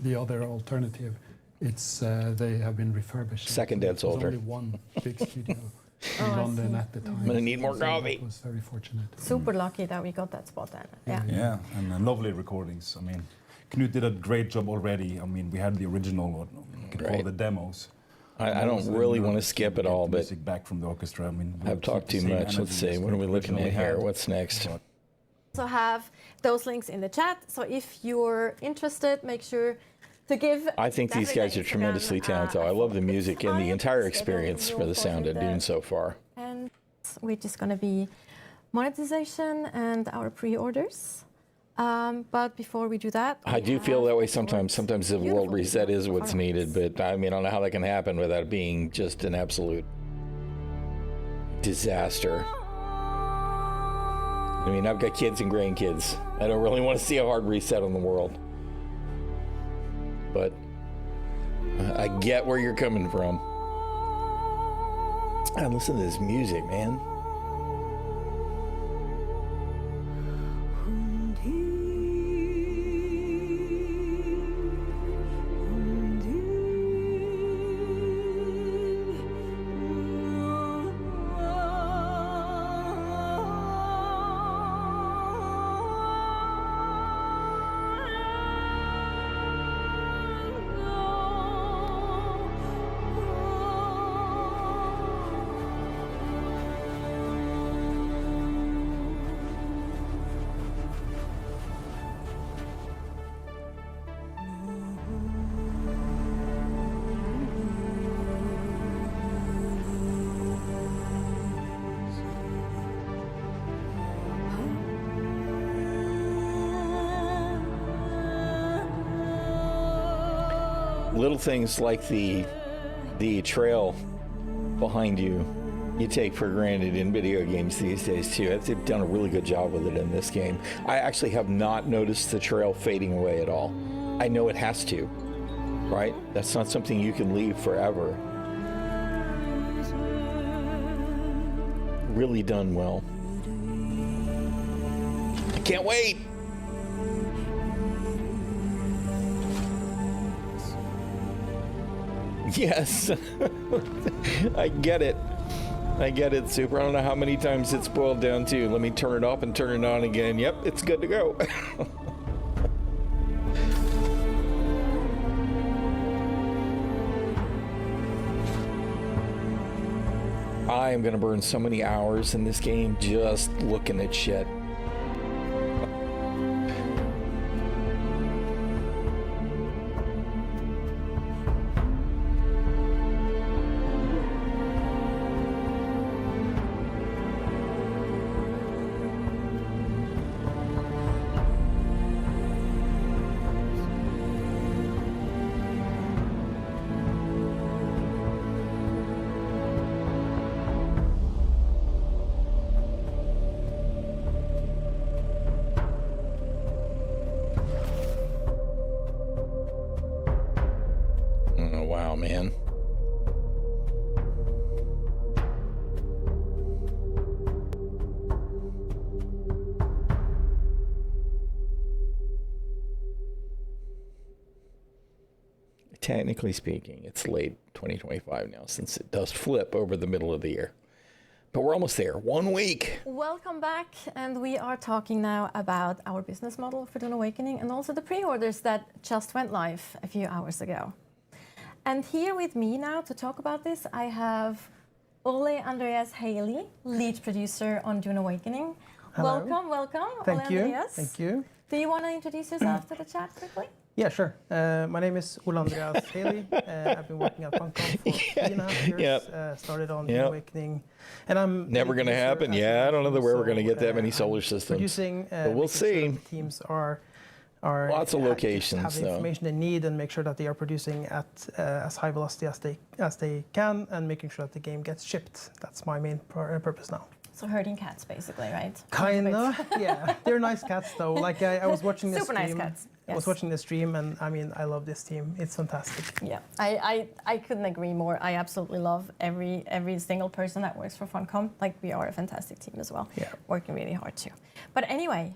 the other alternative, it's they have been refurbished. Second Dead There was Soldier. only one big studio in I London see. at the time. I'm gonna need more So that coffee. was very fortunate. Super lucky that we got that spot then. Yeah. Yeah, and lovely recordings. I mean, Knut did a great job already. I mean, we had the original, what you can call Right. the demos. I don't really want to skip it all, but music back from the orchestra. I mean, I've talked too much. Let's see. What are we looking at here? What's next? Also have those links in the chat. So if you're interested, make sure to give. I think these David guys are Instagram, tremendously talented. I love the music and the entire experience for the sound of Dune so far. And which is going to be monetization and our pre-orders. But before we do that, I do feel that way sometimes. Sometimes the world reset is what's needed, but I mean, I don't know how that can happen without being just an absolute disaster. I mean, I've got kids and grandkids. I don't really want to see a hard reset on the world. But I get where you're coming from. And listen to this music, man. Little things like the trail behind you take for granted in video games these days too. They've done a really good job with it in this game. I actually have not noticed the trail fading away at all. I know it has to, right? That's not something you can leave forever. Really done well. I can't wait. Yes, I get it. I get it, Super. I don't know how many times it's boiled down to. Let me turn it off and turn it on again. Yep, it's good to go. I am going to burn so many hours in this game just looking at shit. Oh, wow, man. Technically speaking, it's late 2025 now, since it does flip over the middle of the year. But we're almost there. 1 week. Welcome back, and we are talking now about our business model for Dune Awakening and also the pre-orders that just went live a few hours ago. And here with me now to talk about this, I have Ole Andreas Haley, lead producer on Dune Awakening. Hello. Welcome, welcome, Thank Ole you. Andreas. Thank you. Do you want to introduce yourself to the chat quickly? Yeah, sure. My name is Ole Andreas Haley. I've been working at Funcom for 3.5 years. Yep. Started on Dune Awakening, and I'm Never going to happen. Yeah, I don't know where we're going to get that many solar systems. Producing, but we'll see. sure that the teams are lots of locations, have the information they need, and make sure that they are producing at as high velocity as they can, and making sure that the game gets shipped. That's my main purpose now. So herding cats, basically, right? Kinda, yeah. They're nice cats, though. Like I was watching this Super stream. nice cats. Yes. I was watching the stream, and I mean, I love this team. It's fantastic. Yeah, I couldn't agree more. I absolutely love every single person that works for Funcom. Like, we are a fantastic team as well. Yeah. Working really hard too. But anyway,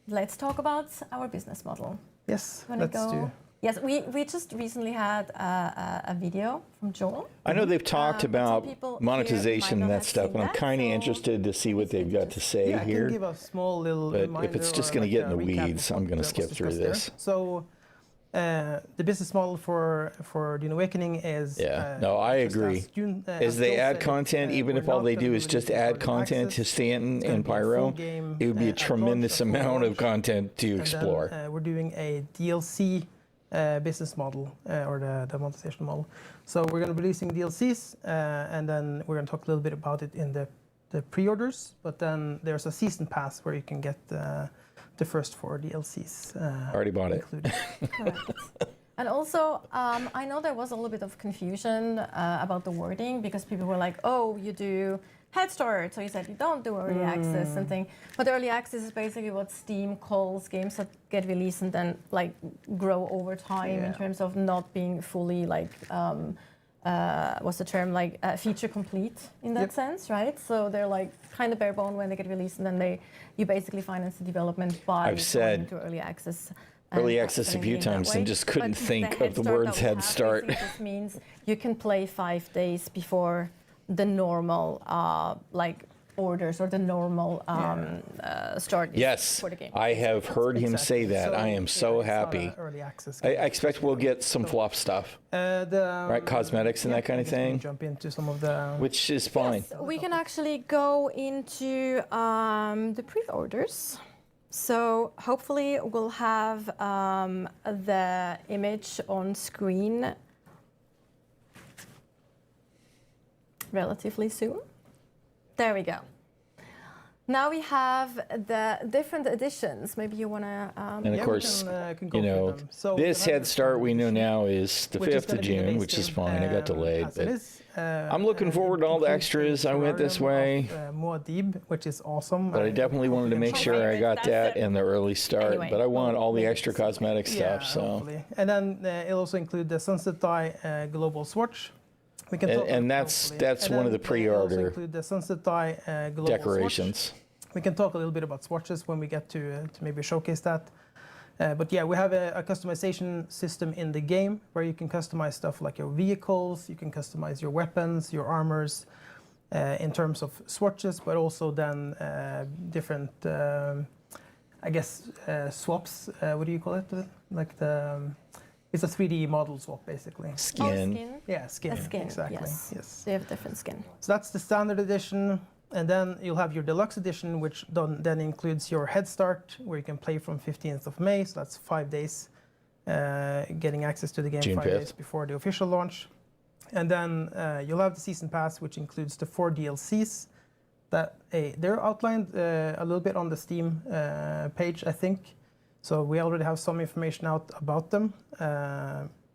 let's talk about our business model. Yes, let's do. Yes, we just recently had a video from Joel. I know they've talked about people monetization and that stuff, but I'm kind of so interested to see what they've got to say I here. can give a small little But reminder if it's just or going to like get in the a recap weeds, of I'm what going to was skip through discussed this. there. So the business model for Dune Awakening is no, I agree. As they add content, even if all they do is just add content to Stanton and Pyro, it would be a tremendous amount of content to explore. Then, we're doing a DLC business model or the monetization model. So we're going to be releasing DLCs, and then we're going to talk a little bit about it in the pre-orders. But then there's a season pass where you can get the first 4 DLCs. Already bought included. it. Correct. And also, I know there was a little bit of confusion about the wording, because people were like, "Oh, you do head start," so you said you don't do early access and thing. But early access is basically what Steam calls games that get released and then like grow over time in terms of not being fully like what's the term, like feature complete in that sense, right? So they're like kind of bare bone when they get released, and then you basically finance the development by I've said going to early access. Early access a few times and just couldn't think of the words head start. This means you can play 5 days before the normal like orders or the normal start for the game. I have heard him say that. I am so happy. Early access I expect we'll get some fluff stuff, right? Cosmetics and that kind of thing. Jump into some of the which is fine. Yes, we can actually go into the pre-orders. So hopefully we'll have the image on screen relatively soon. There we go. Now we have the different editions. Maybe you want to... and of course, you know, this head start we know now is the 5th of June, which is fine. It got delayed. But I'm looking forward to all the extras. I went this way. Muad'Dib, which is awesome. But I definitely wanted to make sure I got that in the early start. Anyway, but I want all the extra cosmetic stuff. So. Hopefully. And then it'll also include the Sunset Die Global Swatch. We can and that's one of the pre-order include the Sunset Die Global decorations. Swatch. We can talk a little bit about swatches when we get to maybe showcase that. But yeah, we have a customization system in the game where you can customize stuff like your vehicles, you can customize your weapons, your armors, in terms of swatches, but also then different, I guess, swaps. What do you call it? Like it's a 3D model swap, basically. Skin. Oh, skin. Yeah, skin. A skin, Exactly. Yes. They have different skin. So that's the standard edition. And then you'll have your deluxe edition, which then includes your head start, where you can play from 15th of May. So that's 5 days, getting access to the game June 5 5th. days before the official launch. And then you'll have the season pass, which includes the 4 DLCs. They're outlined a little bit on the Steam page, I think. So we already have some information out about them.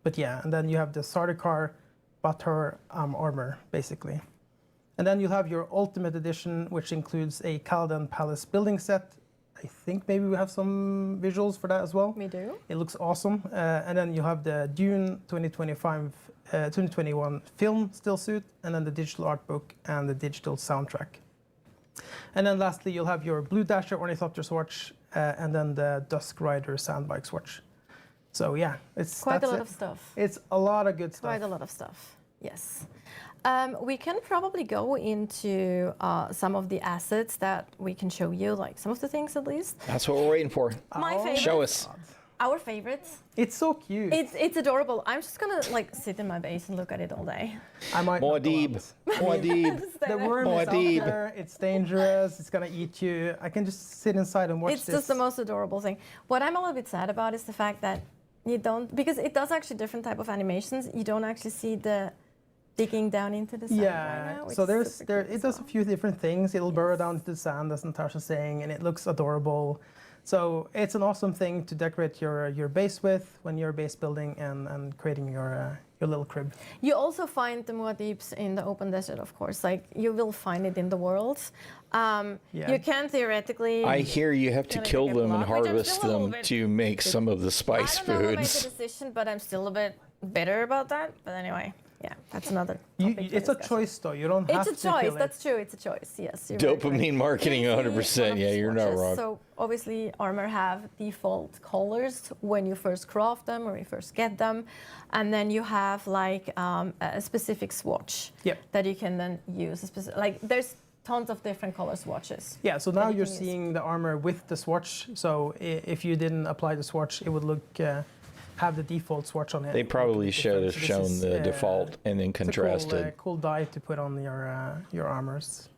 But yeah, and then you have the Sardaukar Batar armor, basically. And then you'll have your Ultimate Edition, which includes a Caladan Palace building set. I think maybe we have some visuals for that as well. We do. It looks awesome. And then you have the Dune 2021 film still suit, and then the digital art book and the digital soundtrack. And then lastly, you'll have your Blue Dasher Ornithopter Swatch, and then the Dusk Rider Sandbike Swatch. So yeah, it's quite a lot of stuff. It's a lot of good stuff. Quite a lot of stuff, yes. We can probably go into some of the assets that we can show you, like some of the things at least. That's what we're waiting for. My favorite. Show us. our favorites. It's so cute. It's adorable. I'm just gonna like sit in my base and look at it all day. I might not go Muad'Dib. out. Muad'Dib. The worm is out Muad'Dib. there. It's dangerous. It's gonna eat you. I can just sit inside and watch It's this. just the most adorable thing. What I'm a little bit sad about is the fact that you don't, because it does actually different type of animations. You don't actually see the digging down into the sand right Yeah. now, which So is there's super there cute it as does a well. few different things. It'll burrow down into the sand, as Natasha's saying, and it looks adorable. So it's an awesome thing to decorate your base with when you're base building and creating your little crib. You also find the Muad'Dibs in the open desert, of course. Like you will find it in the world. Yeah. You can theoretically. I hear you have to Gonna kill take a them and block, which I'm harvest still a little them bit- to make some of the spice I don't know who made the foods. decision, but I'm still a bit bitter about that. But anyway, yeah, that's another. topic for It's a discussion. choice, though. You don't have It's a to choice. kill it. That's true. It's a choice. Yes. You're very correct. Dopamine marketing, It is 100%. one of Yeah, the you're not swatches. wrong. So obviously, armor have default colors when you first craft them or you first get them, and then you have like a specific swatch Yep. that you can then use. Like there's tons of different color swatches. Yeah, so that now you you're can use. seeing the armor with the swatch. So if you didn't apply the swatch, it would look have the default swatch on it. They probably should have So this shown is, the default and then it's a contrasted. cool dye to put on your armors.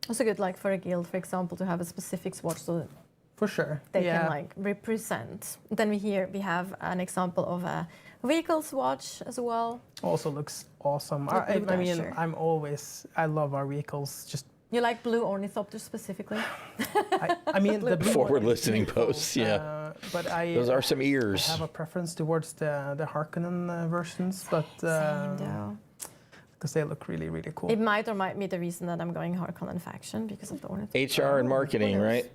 Also good, like for a guild, for example, to have a specific swatch so that For sure. they yeah. can like represent. Then we have an example of a vehicle swatch as well. Also looks awesome. The I blue mean, dasher. I love our vehicles. Just You like blue ornithopters specifically? I mean, the blue Forward one is listening beautiful, posts, yeah. But Those are some I ears. have a preference towards the Harkonnen versions, but Same though. because they look really, really cool. It might or might be the reason that I'm going Harkonnen faction because of the ornithopter. HR and marketing, right?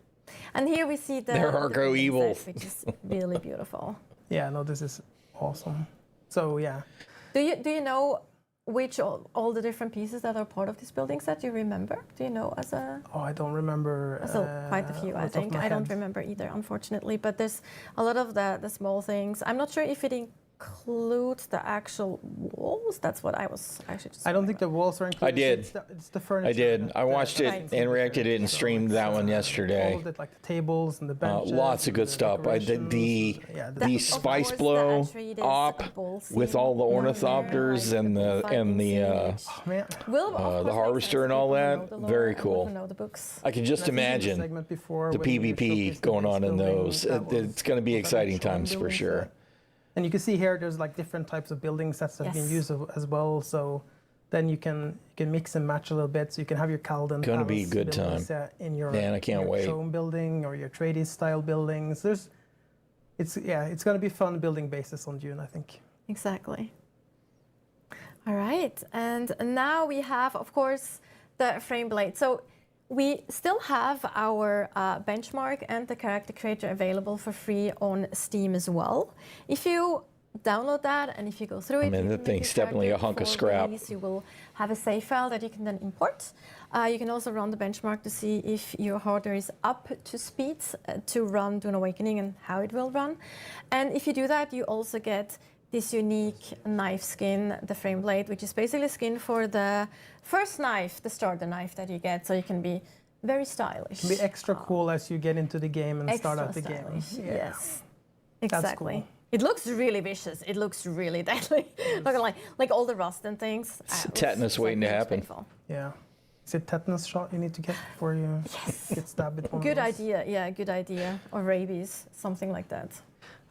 And here we see the They're the Harko building evil. set, which is really beautiful. Yeah, no, this is awesome. So yeah, Do you know which all the different pieces that are part of this building set? Do you remember? Do you know as a I don't remember. So quite a few, off I the top of think. my I don't head. remember either, unfortunately. But there's a lot of the small things. I'm not sure if it includes the actual walls. That's what I was actually just. I don't think the walls are included. I did. It's the furniture. I did. I watched it Right. and reacted it and streamed that one All yesterday. of it, like the tables and the benches. Lots of and good the stuff. The decorations. Yeah, the Of spice course, blow the Atreides op bowl with scene all the down there, ornithopters like and the fighting scene, which Oh, man. will, of the course, make harvester sense and to all people who that. know the lore Very and cool. who know the books. I can just And I think in the imagine segment before the when you PvP showcased the going base on in building, those. that was- It's going to be was that exciting a Tron times for building sure. set? And you can see here there's like different types of building sets that you can Yes. use as well. So then you can mix and match a little bit. So you can have your Calden Gonna be a Palace good building time. set in your, Man, I can't your wait. Throne building or your Atreides style buildings. It's gonna be fun building bases on Dune, I think. Exactly. All right, and now we have, of course, the frame blade. So we still have our benchmark and the character creator available for free on Steam as well. If you download that and if you go through it, mean, you that can make thing's your definitely a character hunk of for scrap. release. You will have a save file that you can then import. You can also run the benchmark to see if your hardware is up to speed to run Dune Awakening and how it will run. And if you do that, you also get this unique knife skin, the frame blade, which is basically skin for the first knife, the starter knife that you get, so you can be very stylish. It can be extra cool as you get into the game and start out the game. Stylish, Yeah. yes. That's Exactly. cool. It looks really vicious. It looks really deadly. Not gonna lie, like all the rust and things. It's was tetanus waiting to really happen. painful. Yeah. Is it tetanus shot you need to get before you get stabbed with one Good of those? idea. Yeah, good idea. Or rabies, something like that.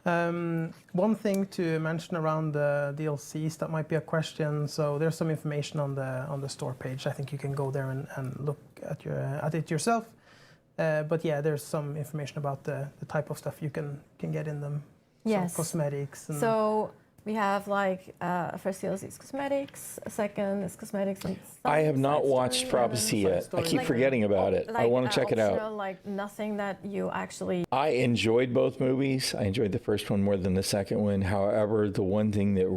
One thing to mention around the DLCs that might be a question. So there's some information on the store page. I think you can go there and look at it yourself. But yeah, there's some information about the type of stuff you can get in them. Yes. So cosmetics. And So we have like first DLC is cosmetics, second is cosmetics. And I have some not side watched story, Prophecy side yet. I story. keep Like, forgetting about it. I like, want to check it out. optional, like nothing that you actually. I enjoyed both movies. I enjoyed the first one more than the second one. However, the one thing that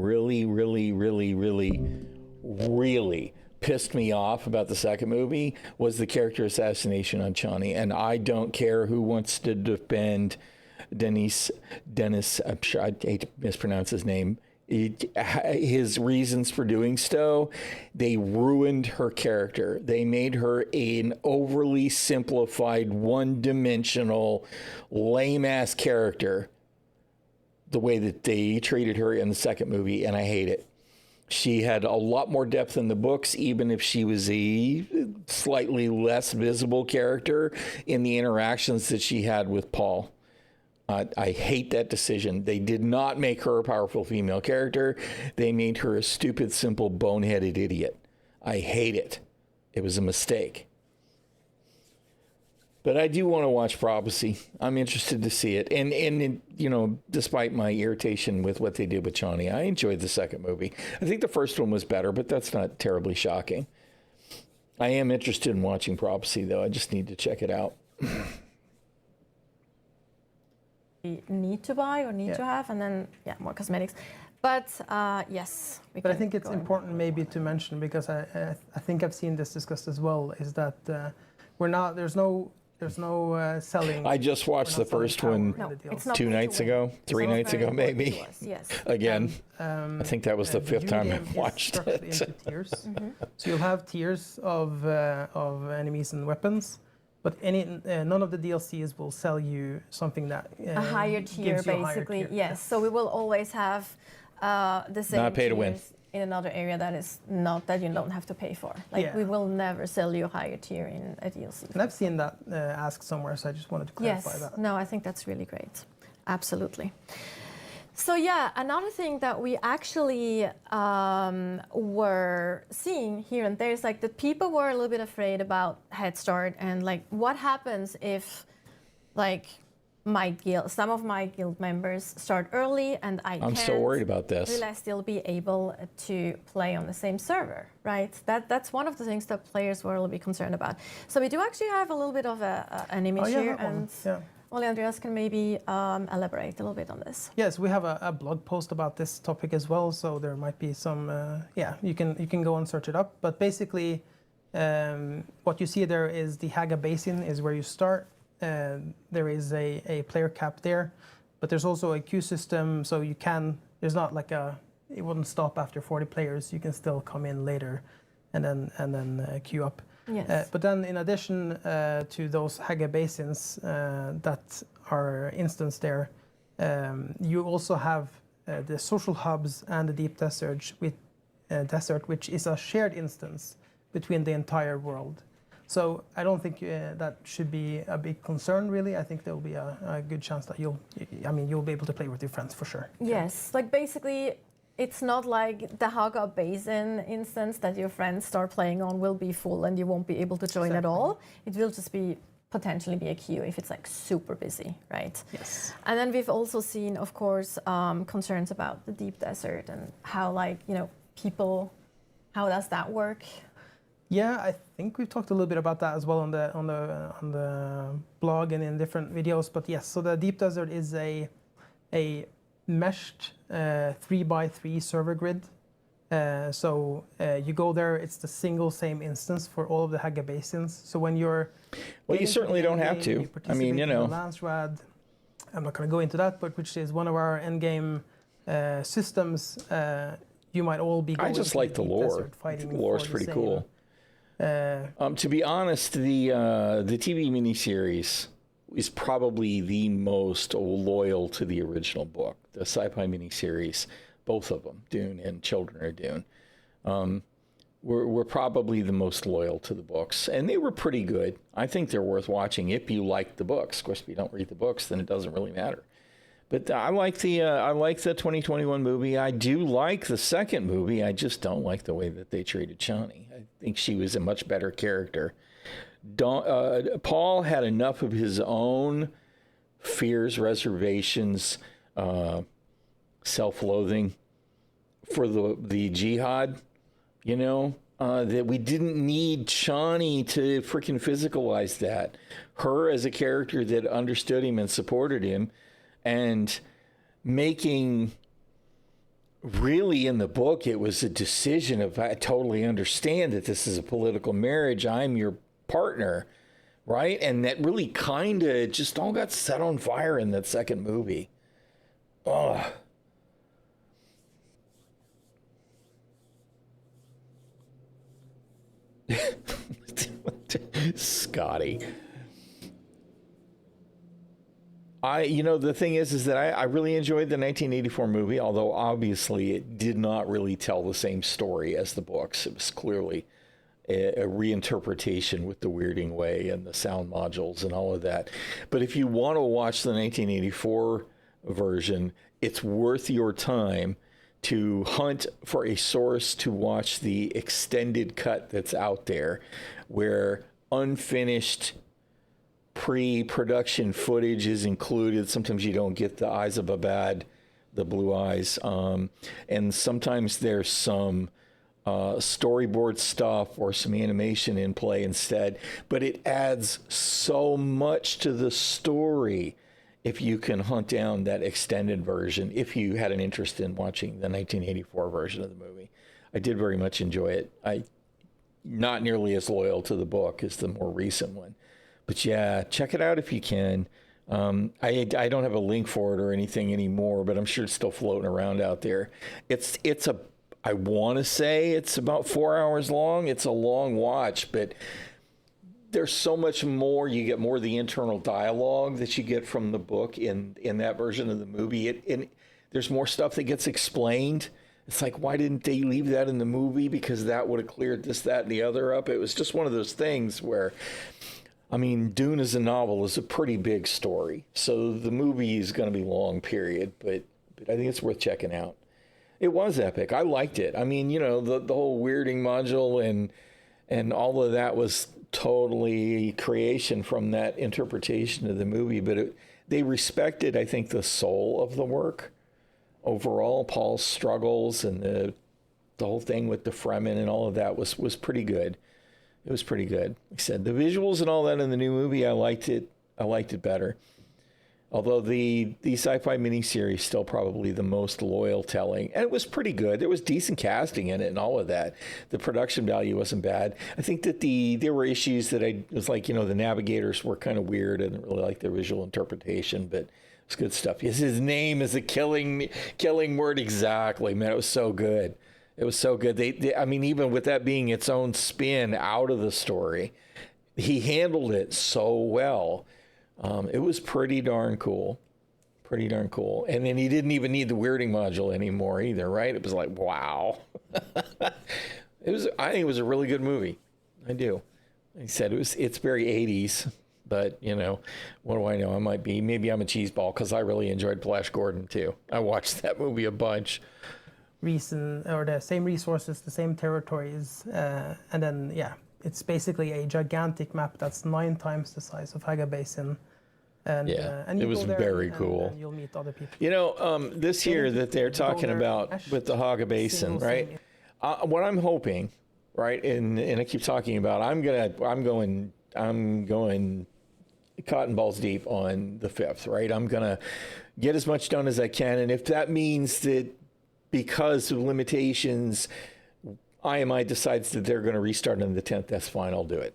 really pissed me off about the second movie was the character assassination on Chani. And I don't care who wants to defend Dennis, I'm sure I hate to mispronounce his name. His reasons for doing so, they ruined her character. They made her an overly simplified, one-dimensional, lame-ass character. the way that they treated her in the second movie, and I hate it. She had a lot more depth in the books, even if she was a slightly less visible character in the interactions that she had with Paul. I hate that decision. They did not make her a powerful female character. They made her a stupid, simple, boneheaded idiot. I hate it. It was a mistake. But I do want to watch Prophecy. I'm interested to see it. And you know, despite my irritation with what they did with Chani, I enjoyed the second movie. I think the first one was better, but that's not terribly shocking. I am interested in watching Prophecy, though. I just need to check it out. Need to buy or need to have, and then more cosmetics. But yes, but I think it's important maybe to mention, because I think I've seen this discussed as well, is that there's no selling. I just watched the first one 2 nights ago, 3 nights ago, maybe. Yes. Again, I think that was the fifth time I watched it. Into tiers. So you'll have tiers of enemies and weapons, but none of the DLCs will sell you something that a higher tier, basically. Higher tier. Yes. So we will always have the same. Not pay to win. In another area that is not, that you don't have to pay for. Like we will never sell you a higher tier in a DLC. And I've seen that asked somewhere, so I just wanted to clarify that. No, I think that's really great. Absolutely. So yeah, another thing that we actually were seeing here and there is like that people were a little bit afraid about Head Start and like what happens if like some of my guild members start early and I'm so worried about this. Will I still be able to play on the same server, right? That's one of the things that players were a little bit concerned about. So we do actually have a little bit of an image here, and Ole Andreas can maybe elaborate a little bit on this. Yes, we have a blog post about this topic as well, so there might be some, you can go and search it up. But basically, what you see there is the Haga Basin is where you start. There is a player cap there, but there's also a queue system, so there's not like it wouldn't stop after 40 players. You can still come in later and then queue up. Yes. But then in addition to those Haga Basins that are instanced there, you also have the social hubs and the deep desert, which is a shared instance between the entire world. So I don't think that should be a big concern, really. I think there will be a good chance that you'll be able to play with your friends for sure. Yes, like basically, it's not like the Haga Basin instance that your friends start playing on will be full and you won't be able to join at all. It will just potentially be a queue if it's like super busy, right? Yes. And then we've also seen, of course, concerns about the deep desert and how how does that work? Yeah, I think we've talked a little bit about that as well on the blog and in different videos. But yes, so the deep desert is a meshed 3x3 server grid. So you go there, it's the same instance for all of the Haga Basins. So when you're you certainly don't have to. I mean, Lance Rad, I'm not going to go into that, but which is one of our endgame systems. You might all be going I just like the lore. The lore's pretty cool. To be honest, the TV miniseries is probably the most loyal to the original book. The sci-fi miniseries, both of them, Dune and Children of Dune, were probably the most loyal to the books, and they were pretty good. I think they're worth watching if you like the books. Of course, if you don't read the books, then it doesn't really matter. But I like the 2021 movie. I do like the second movie. I just don't like the way that they treated Chani. I think she was a much better character. Paul had enough of his own fears, reservations, self-loathing for the jihad, that we didn't need Chani to freaking physicalize that. Her as a character that understood him and supported him, and making, really in the book, it was a decision of, I totally understand that this is a political marriage. I'm your partner, right? And that really kind of just all got set on fire in that second movie. Ugh. Scotty. The thing is that I really enjoyed the 1984 movie, although obviously it did not really tell the same story as the books. It was clearly a reinterpretation with the weirding way and the sound modules and all of that. But if you want to watch the 1984 version, it's worth your time to hunt for a source to watch the extended cut that's out there, where unfinished pre-production footage is included. Sometimes you don't get the eyes of Abad, the blue eyes, and sometimes there's some storyboard stuff or some animation in play instead, but it adds so much to the story if you can hunt down that extended version, if you had an interest in watching the 1984 version of the movie. I did very much enjoy it. Not nearly as loyal to the book as the more recent one. But yeah, check it out if you can. I don't have a link for it or anything anymore, but I'm sure it's still floating around out there. I want to say it's about 4 hours long. It's a long watch, but there's so much more. You get more of the internal dialogue that you get from the book in that version of the movie. There's more stuff that gets explained. It's like, why didn't they leave that in the movie? Because that would have cleared this, that, and the other up. It was just one of those things where, I mean, Dune as a novel is a pretty big story. So the movie is going to be long, period. But I think it's worth checking out. It was epic. I liked it. I mean, the whole weirding module and all of that was totally creation from that interpretation of the movie. But they respected, I think, the soul of the work overall. Paul's struggles and the whole thing with the Fremen and all of that was pretty good. It was pretty good. Like I said, the visuals and all that in the new movie, I liked it better. Although the sci-fi miniseries still probably the most loyal telling, and it was pretty good. There was decent casting in it and all of that. The production value wasn't bad. I think that there were issues that I was like, the navigators were kind of weird. I didn't really like their visual interpretation, but it's good stuff. Yes, his name is a killing word. Exactly, man. It was so good. It was so good. I mean, even with that being its own spin out of the story, he handled it so well. It was pretty darn cool. Pretty darn cool. And then he didn't even need the weirding module anymore either, right? It was like, wow. I think it was a really good movie. I do. Like I said, it's very 80s, but what do I know? Maybe I'm a cheeseball because I really enjoyed Flash Gordon too. I watched that movie a bunch. The same resources, the same territories, and then it's basically a gigantic map that's 9 times the size of Haga Basin. And it was very cool. And you'll meet other people. This here that they're talking about with the Haga Basin, right? What I'm hoping, right, and I keep talking about, I'm going cotton balls deep on the 5th, right? I'm gonna get as much done as I can, and if that means that because of limitations, IMI decides that they're going to restart on the 10th, that's fine, I'll do it,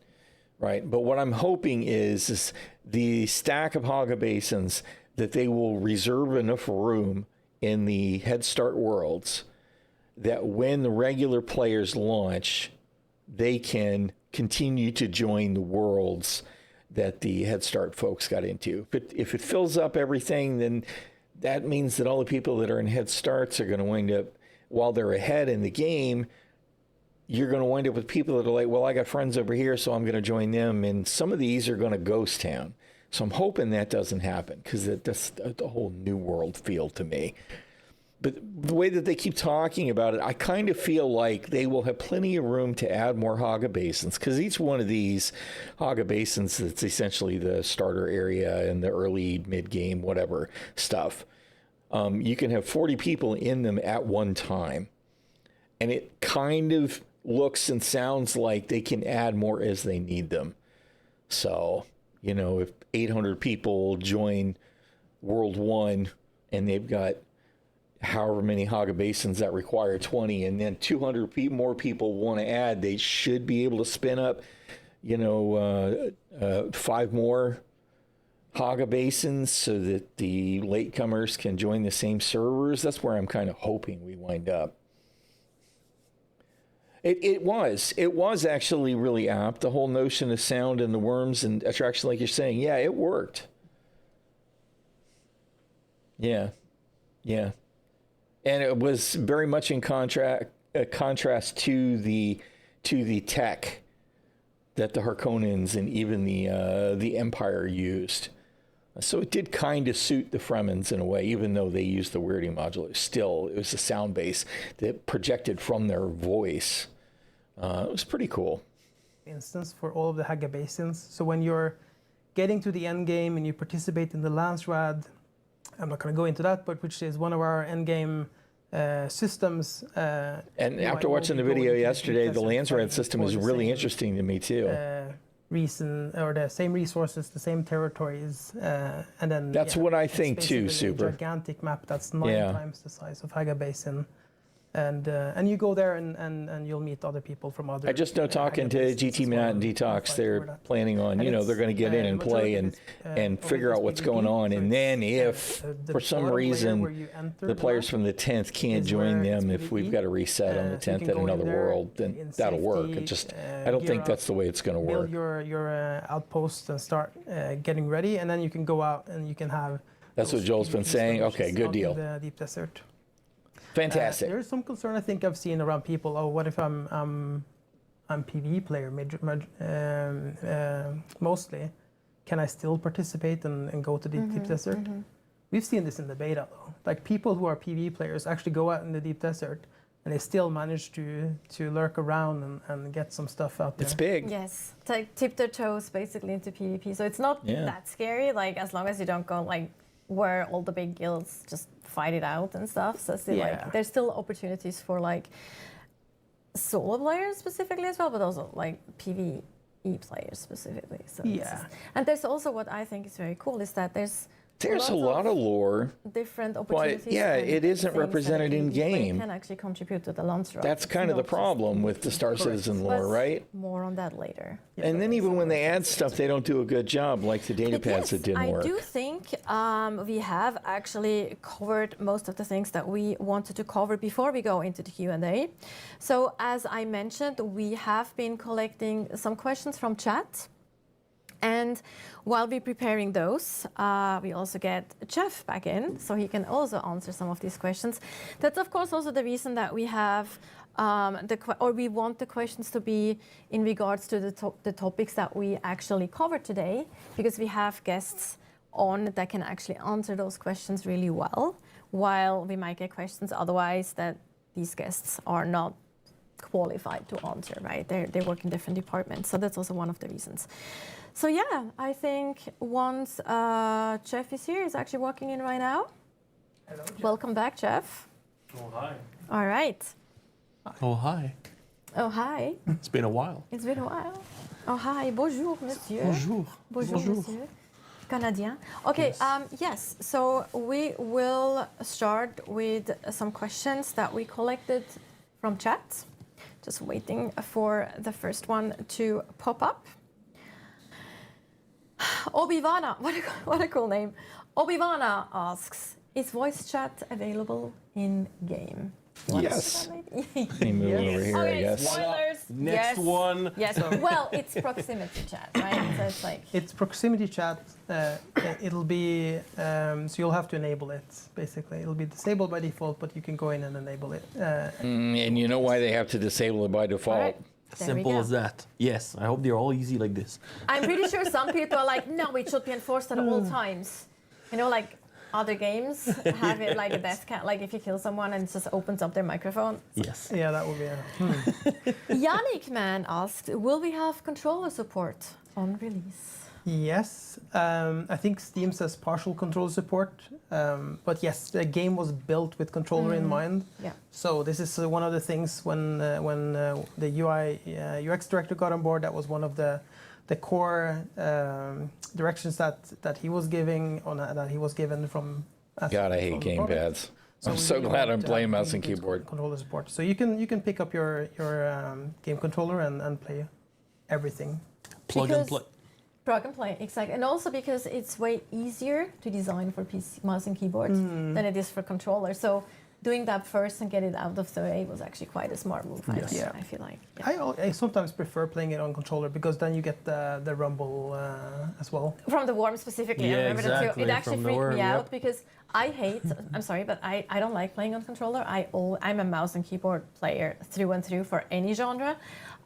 right? But what I'm hoping is the stack of Haga Basins, that they will reserve enough room in the Head Start worlds that when the regular players launch, they can continue to join the worlds that the Head Start folks got into. If it fills up everything, then that means that all the people that are in Head Starts are going to wind up, while they're ahead in the game, you're going to wind up with people that are like, well, I got friends over here, so I'm going to join them. And some of these are going to ghost town. So I'm hoping that doesn't happen, because that's a whole new world feel to me. But the way that they keep talking about it, I kind of feel like they will have plenty of room to add more Haga Basins, because each one of these Haga Basins, that's essentially the starter area and the early, mid-game, whatever stuff, you can have 40 people in them at one time. And it kind of looks and sounds like they can add more as they need them. So, if 800 people join World 1 and they've got however many Haga Basins that require 20, and then 200 more people want to add, they should be able to spin up, 5 more Haga Basins so that the latecomers can join the same servers. That's where I'm kind of hoping we wind up. It was actually really apt. The whole notion of sound and the worms and attraction, like you're saying, yeah, it worked. Yeah, yeah, and it was very much in contrast to the tech that the Harkonnens and even the Empire used. So it did kind of suit the Fremens in a way, even though they used the weirding modulator. Still, it was a sound base that projected from their voice. It was pretty cool. Instance for all of the Haga basins. So when you're getting to the end game and you participate in the Lance Rad, I'm not going to go into that, but which is one of our end game systems. And after watching the video yesterday, the Lance Rad system is really interesting to me too. Reason or the same resources, the same territories, and then that's what I think too. Super a gigantic map that's 9 times the size of Haga Basin, and you go there and you'll meet other people from other. I just know talking to GT Mentat and Detox, they're planning on, they're going to get in and play and figure out what's going on, and then if for some reason the players from the 10th can't join them, if we've got a reset on the 10th at another world, then that'll work. It just I don't think that's the way it's going to work. Build your outpost and start getting ready, and then you can go out and you can have. That's what Joel's been saying. Okay, good deal. The deep desert. Fantastic. There's some concern I think I've seen around people. Oh, what if I'm PvE player mostly? Can I still participate and go to the deep desert? We've seen this in the beta though. Like people who are PvE players actually go out in the deep desert and they still manage to lurk around and get some stuff out there. It's big. Yes, tip their toes basically into PvP. So it's not that scary. Like as long as you don't go like where all the big guilds just fight it out and stuff. So still, like there's still opportunities for like solo players specifically as well, but also like PvE players specifically. So and there's also what I think is very cool is that there's a lot of lore, different opportunities. But it isn't represented in game. Can actually contribute to the Lance Rad. That's kind of the problem with the Star Citizen lore, right? More on that later. And then even when they add stuff, they don't do a good job, like the data pads that didn't work. I do think we have actually covered most of the things that we wanted to cover before we go into the Q&A. So as I mentioned, we have been collecting some questions from chat. And while we're preparing those, we also get Jeff back in, so he can also answer some of these questions. That's of course also the reason that we have, we want the questions to be in regards to the topics that we actually covered today, because we have guests on that can actually answer those questions really well, while we might get questions otherwise that these guests are not qualified to answer, right? They work in different departments, so that's also one of the reasons. So yeah, I think once Jeff is here, he's actually walking in right now. Hello, Jeff. Welcome back, Jeff. Oh, hi. All right. Oh, hi. Oh, hi. It's been a while. It's been a while. Oh, hi. Bonjour, monsieur. Bonjour. Bonjour, monsieur. Canadien. Okay, yes. So we will start with some questions that we collected from chat. Just waiting for the first one to pop up. Obivana, what a cool name. Obivana asks, is voice chat available in game? Yes. Let me move over here, I guess. Spoilers. Next one. Yes. Well, it's proximity chat, right? So it's like it's proximity chat. It'll be so you'll have to enable it. Basically, it'll be disabled by default, but you can go in and enable it. And you know why they have to disable it by default? Right. Simple as that. Yes, I hope they're all easy like this. I'm pretty sure some people are like, no, it should be enforced at all times. You know, like other games have it like a death count, like if you kill someone and it just opens up their microphone. Yes. Yeah, that would be Yannick Man asked, will we have controller support on release? Yes. I think Steam says partial controller support. But yes, the game was built with controller in mind. Yeah. So this is one of the things when the UI UX director got on board, that was one of the core directions that he was giving that he was given from. God, I hate gamepads. I'm so glad I'm playing mouse and keyboard. Controller support. So you can pick up your game controller and play everything. Plug and play. Plug and play, exactly. And also because it's way easier to design for PC mouse and keyboard than it is for controller. So the doing that first and get it out of the way was actually quite a smart move. I feel like. Yeah. I sometimes prefer playing it on controller because then you get the rumble as well. From the worm specifically, I remember that too. It actually freaked me out because I hate. I'm sorry, but I don't like playing on controller. I'm a mouse and keyboard player through and through for any genre.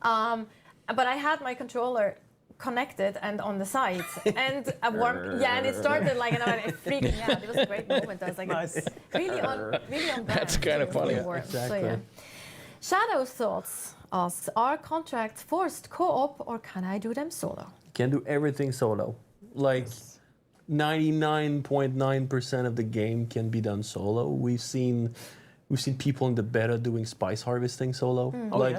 But I had my controller connected and on the sides, and a worm. Yeah, and it started like, and it freaked me out. It was a great moment. I was like, Nice. really on brand. That's kind of funny. So, yeah. Shadow's Thoughts asks, are contracts forced co-op or can I do them solo? Can do everything solo. Like 99.9% of the game can be done solo. We've seen people in the beta doing spice harvesting solo, like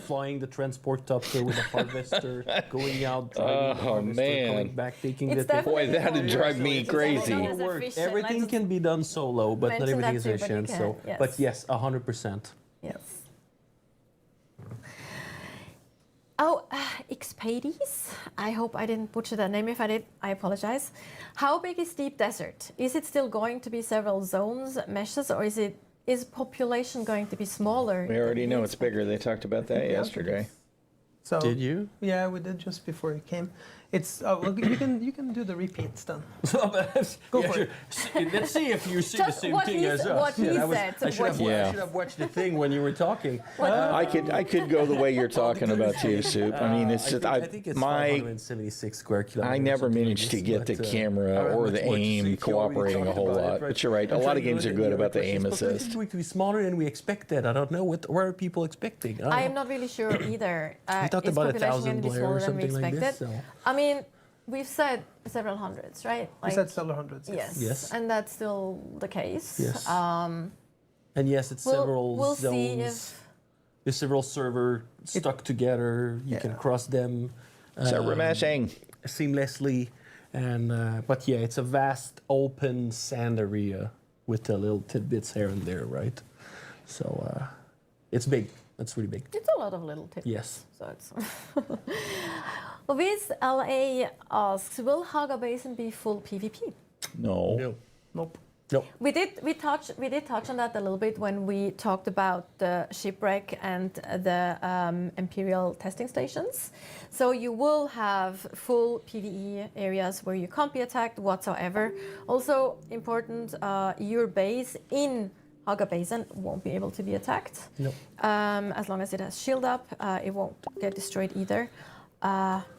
flying the transport topter with a harvester, going out, driving the harvester, coming back, taking the thing. Boy, that'd drive me crazy. Everything can be done solo, but not everything is efficient. So, yes. but yes, 100%. Yes. Oh, Xpades. I hope I didn't butcher that name. If I did, I apologize. How big is Deep Desert? Is it still going to be several zones, meshes, or is population going to be smaller? We already know it's bigger. They talked about that yesterday. So did you? Yeah, we did just before you came. It's well, you can do the repeats then. Go for it. Let's see if you see the same thing as us. What he said. I should have watched the thing when you were talking. I could go the way you're talking about too, Soup. I mean, it's just I think it's 576 square kilometers. I never managed to get the camera or the aim cooperating a whole lot. But you're right. A lot of games are good about the aim assist. It's going to be smaller than we expected. I don't know what are people expecting. I am not really sure either. We talked about 1,000 player or something like this. I mean, we've said several hundreds, right? We said several hundreds. Yes. And that's still the case. Yes. And yes, it's several zones. See if there's several servers stuck together. You can cross them. Server meshing seamlessly, and but yeah, it's a vast open sand area with the little tidbits here and there, right? So it's big. That's really big. It's a lot of little tidbits. Yes. So it's. Viz LA asks, will Haga Basin be full PvP? No. Nope. We did touch on that a little bit when we talked about the shipwreck and the Imperial testing stations. So you will have full PvE areas where you can't be attacked whatsoever. Also important, your base in Haga Basin won't be able to be attacked. Nope. As long as it has shield up, it won't get destroyed either.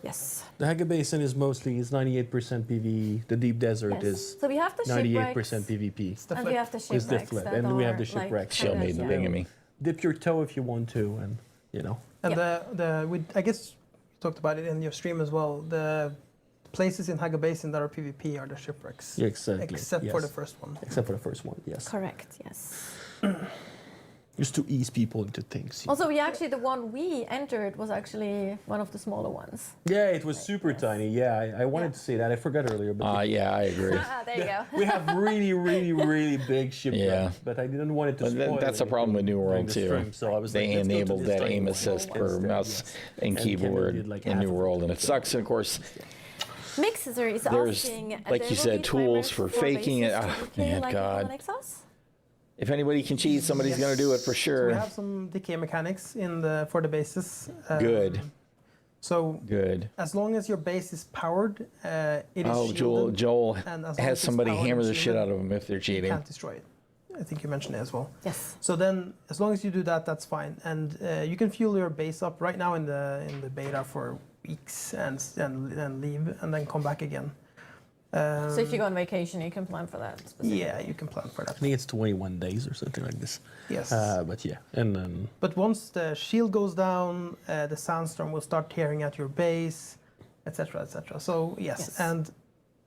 Yes. The Haga Basin is 98% PvE. The Deep Desert is so we have the 98% PvP. And we have the shipwrecks. It's the flip. And we have the shipwrecks. Shieldmaiden bingamy. Dip your toe if you want to, and you know. And I guess you talked about it in your stream as well. The places in Haga Basin that are PvP are the shipwrecks. Yeah, exactly. Except for the first one. Except for the first one, yes. Correct. Yes. Just to ease people into things. Also, the one we entered was actually one of the smaller ones. Yeah, it was super tiny. Yeah, I wanted to say that. I forgot earlier. But yeah, I agree. There you go. We have really big shipwrecks, but I didn't want it to spoil. That's a problem with New World too. Stream, so I was they enabled that aim assist for mouse and keyboard in New World, and it sucks. And of course, Mixer is asking, like you said, tools for faking it. Oh, man, God. If anybody can cheat, somebody's going to do it for sure. So we have some decay mechanics for the bases. Good. So good. As long as your base is powered, it is shielded. Joel has somebody hammer the shit out of them if they're cheating. You can't destroy it. I think you mentioned it as well. Yes. So then, as long as you do that, that's fine. And you can fuel your base up right now in the beta for weeks and leave and then come back again. So if you go on vacation, you can plan for that. Yeah, you can plan for that. I think it's 21 days or something like this. Yes. But yeah, and then. But once the shield goes down, the sandstorm will start tearing at your base, etc., etc. So yes, and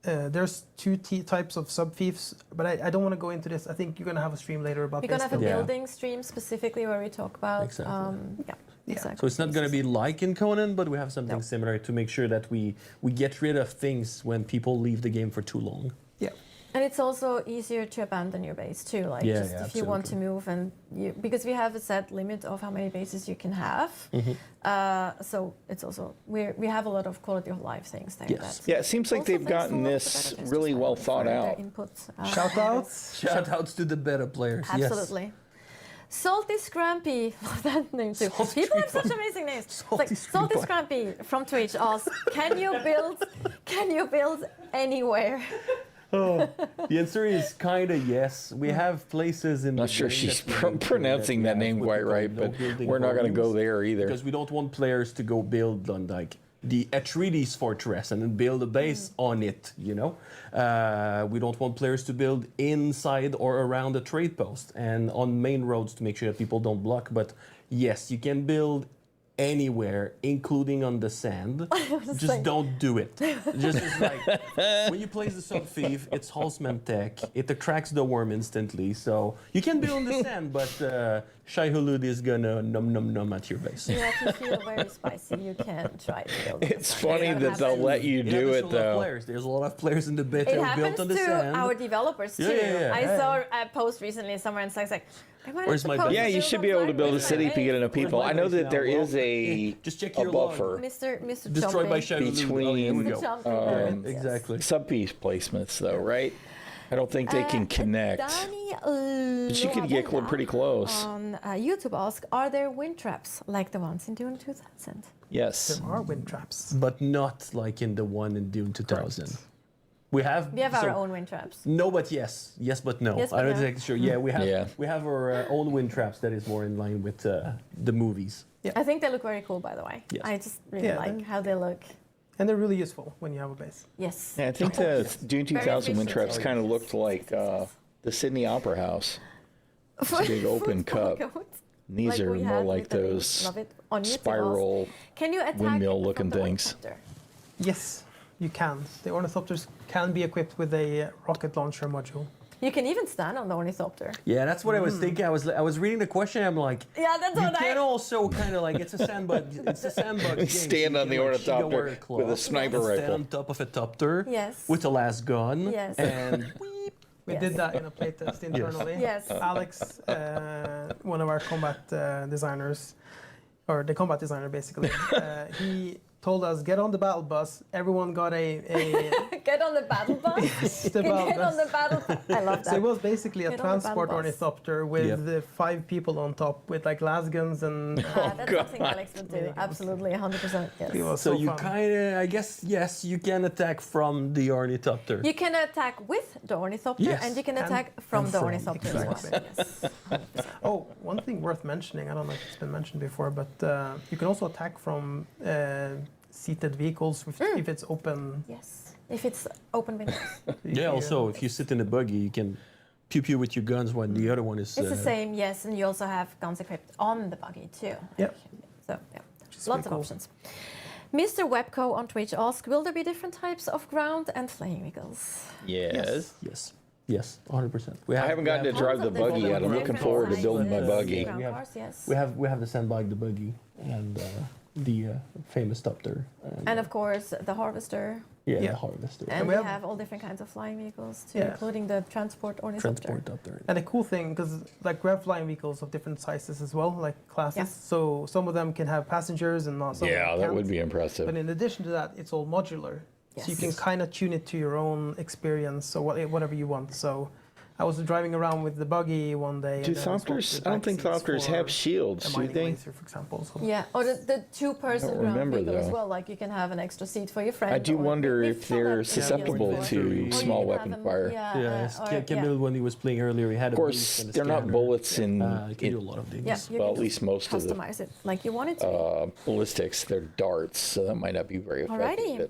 there's two types of sub thieves, but I don't want to go into this. I think you're gonna have a stream later about. We're gonna have a building stream specifically where we talk about. Exactly. Exactly. So it's not going to be like in Conan, but we have something similar to make sure that we get rid of things when people leave the game for too long. Yeah. And it's also easier to abandon your base too, like Yeah, just yeah, if you want to move and because we have a set limit of how many bases you can have. So it's also we have a lot of quality of life things there. Yes. that Yeah, it seems like also they've thanks to gotten all of the this developers really to well Simon thought for their out. input. Shout outs. Shout outs to the better players. Absolutely. Salty Scrampy, love that name too. Salty People have such Scrampy. amazing names. Salty Salty Scrampy. Scrampy from Twitch asks, can you build anywhere? Oh, the answer is kind of yes. We have places in. Not sure she's pronouncing that name quite right, but we're not going to go there either. Because we don't want players to go build on like the Atreides fortress and then build a base on it. You know, we don't want players to build inside or around a trade post and on main roads to make sure that people don't block. But yes, you can build anywhere, including on the sand. Just don't do it. Just it's like when you place the sub thief, it's Halsman tech. It attracts the worm instantly. So you can build on the sand, but Shai Hulud is gonna num at your base. Yeah, if you feel very spicy, you can try to build it. It's funny that they'll let you do it though. There's a lot of players in the beta It who happens built on the to sand. our developers too. Yeah. I saw a post recently somewhere and it's like, Where's my base? Yeah, you should be able to build a city if you get enough people. I know that there is a buffer Mr. Destroyed by Chompy. Shadow between exactly sub-piece placements, though, right? I don't think they can connect. Danny But you could get pretty close. on YouTube ask, are there wind traps like the ones in Dune 2000? Yes. There are wind traps. But not like in the one in Dune 2000. Correct. We have our own wind traps. No, but yes. Yes, but no. Yes, but I'm not no. exactly sure. Yeah, we have our own wind traps that is more in line with the movies. Yeah. I think they look very cool, by the way. Yes. I just really like how they look. And they're really useful when you have a base. Yes. Yeah, I think the Dune 2000 wind traps kind of looked like the Sydney Opera House. It's a big open cup. These are more like those spiral windmill-looking things. Yes, you can. The ornithopters can be equipped with a rocket launcher module. You can even stand on the ornithopter. Yeah, that's what I was thinking. I was reading the question. I'm like, yeah, that's you what can also kind of like it's a sandbug. It's a sandbug game. Stand on the ornithopter with a sniper rifle. Stand on top of a topter. Yes. With a last gun. Yes. And we did that in a playtest internally. Yes. Alex, one of our combat designers, or the combat designer basically, he told us, get on the battle bus. Everyone got a Get on the battle bus? the battle Get bus. on the battle bus. I love that. So it was basically a Get on the transport battle bus. ornithopter with 5 people on top with like las guns and... that's something Alex would do. Absolutely, 100%. Yes. It was so you fun. kind of, I guess, yes, you can attack from the ornithopter. You can attack with the ornithopter, Yes. and you can attack from the ornithopter Exactly. as well. Yes. Oh, one thing worth mentioning, I don't know if it's been mentioned before, but you can also attack from seated vehicles if it's open. Yes, if it's open windows. Yeah, also, if you sit in a buggy, you can pew-pew with your guns when the other one is... It's the same, yes, and you also have guns equipped on the buggy too. Yep. So, yeah, lots of cool. options. Mr. Webco on Twitch asks, will there be different types of ground and flying vehicles? Yes. Yes, 100%. I haven't gotten to drive the buggy yet. I'm looking forward to building my buggy. We have the sandbag, the buggy, and the famous topter. And of course, the harvester. Yeah, the harvester. And we have all different kinds of flying vehicles too, including the transport ornithopter. And a cool thing, because like we have flying vehicles of different sizes as well, like classes. Yeah. So some of them can have passengers and not some. Yeah, of them that can't. would be impressive. But in addition to that, it's all modular. So you can kind of tune it to your own experience or whatever you want. So I was driving around with the buggy one day. Do Thopters? I don't think Thopters have shields, do they? Laser, for example. So Yeah, or the two-person ground remember, vehicle as though. well. Like you can have an extra seat for your friend. I do or wonder we if saw they're that susceptible before. to Or you small can weapon have them- fire. Yes, or- Camille, when he was playing earlier, he had Of a course, boost and a they're not scanner. bullets in, You can do a lot of things. Yeah, you well, can at least most of the customize it like you want it to be. ballistics. They're darts, so that might not be very effective Alrighty.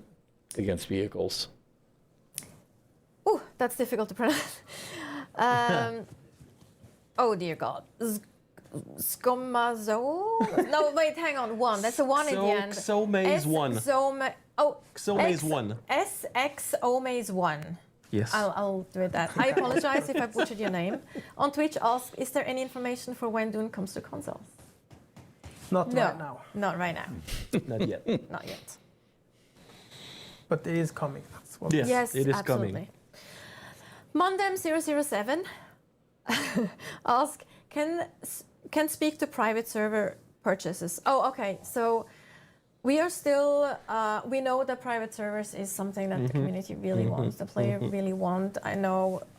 against vehicles. Ooh, that's difficult to pronounce. Oh dear God. Skomazo? No, wait, hang on. One. That's a one at the end. Xomaze one. Xomaze one. SXOmaze one. Yes. I'll do it that. I apologize if I butchered your name. On Twitch, ask, is there any information for when Dune comes to consoles? Not No, right now. not right now. Not yet. Not yet. But it is coming. That's what Yes, it is absolutely. coming. Mondem007 ask, can speak to private server purchases. Oh, okay. So we are still, we know that private servers is something that the community really wants, the player really want.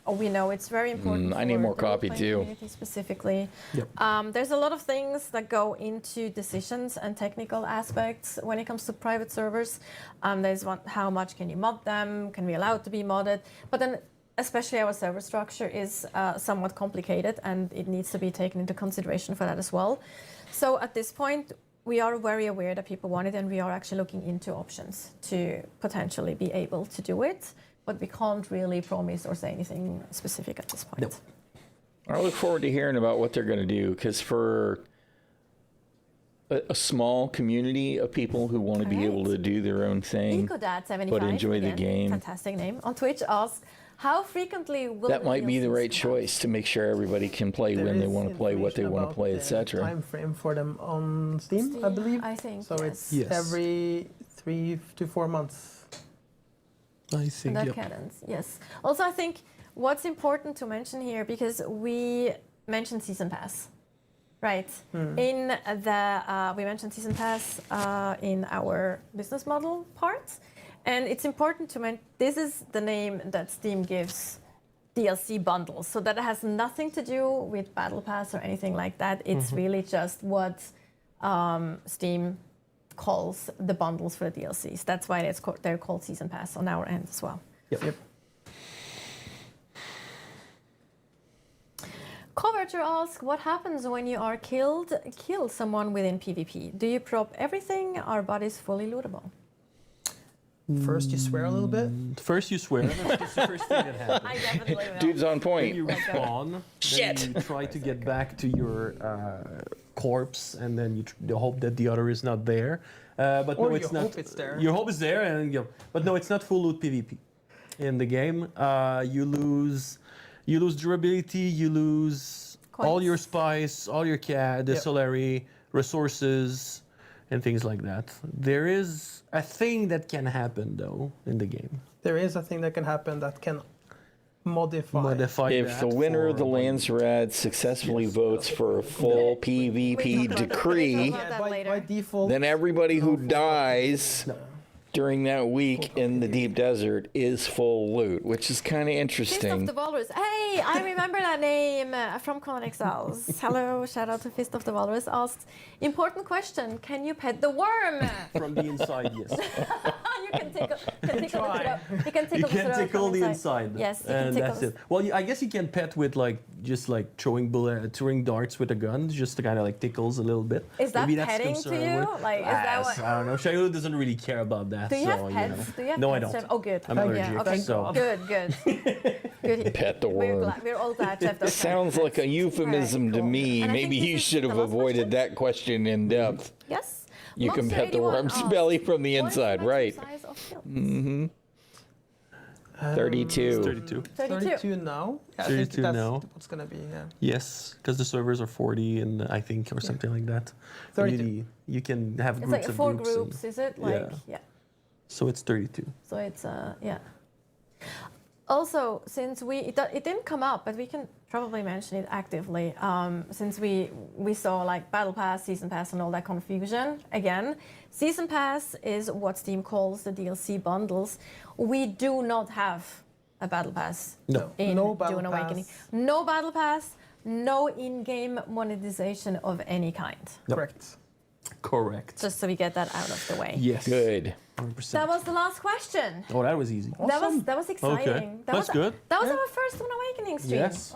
We know it's very important I need more copy too. Community specifically. Yep. There's a lot of things that go into decisions and technical aspects when it comes to private servers. There's how much can you mod them? Can we allow it to be modded? But then especially our server structure is somewhat complicated, and it needs to be taken into consideration for that as well. So at this point, we are very aware that people want it, and we are actually looking into options to potentially be able to do it, but we can't really promise or say anything specific at this point. Nope. I look forward to hearing about what they're going to do, because for a small community of people who want to be able to do their own thing, but enjoy the game. Fantastic name. On Twitch asks, how frequently will that might be the right choice to make sure everybody can play when they want to play, what they want to play, etc. Time frame for them on Steam, I believe. I think so. It's every 3 to 4 months. I think that cadence, yes. Also, I think what's important to mention here, because we mentioned Season Pass, right? In the we mentioned Season Pass in our business model part. And it's important to mention, this is the name that Steam gives DLC bundles. So that has nothing to do with Battle Pass or anything like that. It's really just what Steam calls the bundles for the DLCs. That's why they're called Season Pass on our end as well. Yep. Coverture asks, what happens when you are kill someone within PvP? Do you prop everything? Are bodies fully lootable? First, you swear a little bit. First, you swear. That's the first thing that happens. I definitely will. Dude's on point. Then you respawn. Shit. Then you try to get back to your corpse, and then you hope that the other is not there. But or no, it's not. Hope it's there. Your hope is there, and but no, it's not full loot PvP. In the game, you lose durability. You lose all your spice, all your distillery, resources, and things like that. There is a thing that can happen, though, in the game. There is a thing that can happen that can modify if the winner of the Landsrad successfully votes for a full PvP decree, by default, then everybody who dies during that week in the deep desert is full loot, which is kind of interesting. Fist of the Walrus. Hey, I remember that name from Conan Exiles. Hello, shout out to Fist of the Walrus. Asked, important question, can you pet the worm? From the inside, yes. You can tickle the inside. Yes, you and can that's it. Well, I guess you can pet with throwing darts with a gun, just to kind of tickles a little bit. Is that Maybe petting to you? Is that what? I don't know. Shailu doesn't really care about that. Do you have pets? Do you have no, pets? I don't. Oh, good. I'm allergic. Yeah, okay. So. Good. Pet the worm. We're all glad Jeff does. Sounds like a euphemism to me. And maybe you should have avoided that question in depth. Yes. You can pet the worm's belly from the inside, right? 32. 32 now? Yeah, 32 now. What's going to be, Yes, because the servers are 40 and I think, or something like that. 32. You can have it's groups like of 4 groups. groups, is it? Yeah. So it's 32. So it's, yeah. Also, since it didn't come up, but we can probably mention it actively, since we saw Battle Pass, Season Pass, and all that confusion. Again, Season Pass is what Steam calls the DLC bundles. We do not have a Battle Pass in Dune Awakening. No Battle Pass, no in-game monetization of any kind. Correct. Just so we get that out of the way. Yes. Good. 100%. That was the last question. Oh, that was easy. Awesome. That was exciting. Okay. That's good. That was our first Dune Awakening stream. Yes.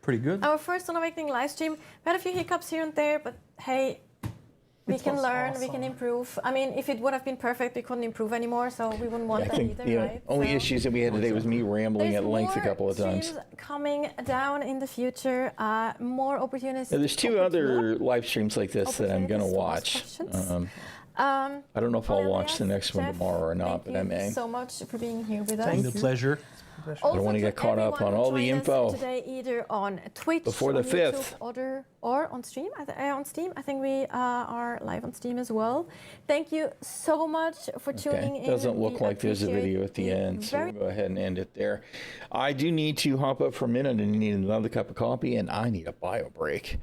Pretty good. Our first Dune Awakening live stream. We had a few hiccups here and there, but hey, we can learn, we can improve. I mean, if it would have been perfect, we couldn't improve anymore, so we wouldn't want that either, right? Only issues that we had today was me rambling at length a couple of times. There's more streams coming down in the future, more opportunities. There's 2 other live streams like this that I'm going to watch. I don't know if I'll watch the next one tomorrow or not, but I may. Thank you so much for being here with us. Thank you. Pleasure. I don't want to get caught up on all the info today, either on Twitch, before the on 5th, YouTube, or on stream. On Steam, I think we are live on Steam as well. Thank you so much for tuning in. Doesn't look like there's a video at the end, so we'll go ahead and end it there. I do need to hop up for a minute and need another cup of coffee, and I need a bio break.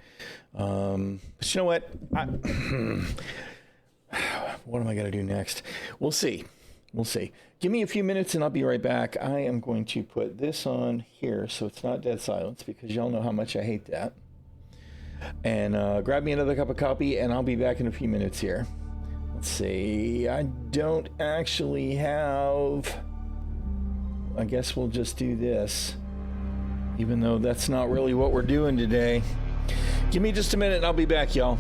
But you know what? What am I going to do next? We'll see. We'll see. Give me a few minutes and I'll be right back. I am going to put this on here so it's not dead silence, because y'all know how much I hate that. And grab me another cup of coffee and I'll be back in a few minutes here. Let's see. I don't actually have... I guess we'll just do this, even though that's not really what we're doing today. Give me just a minute and I'll be back, y'all.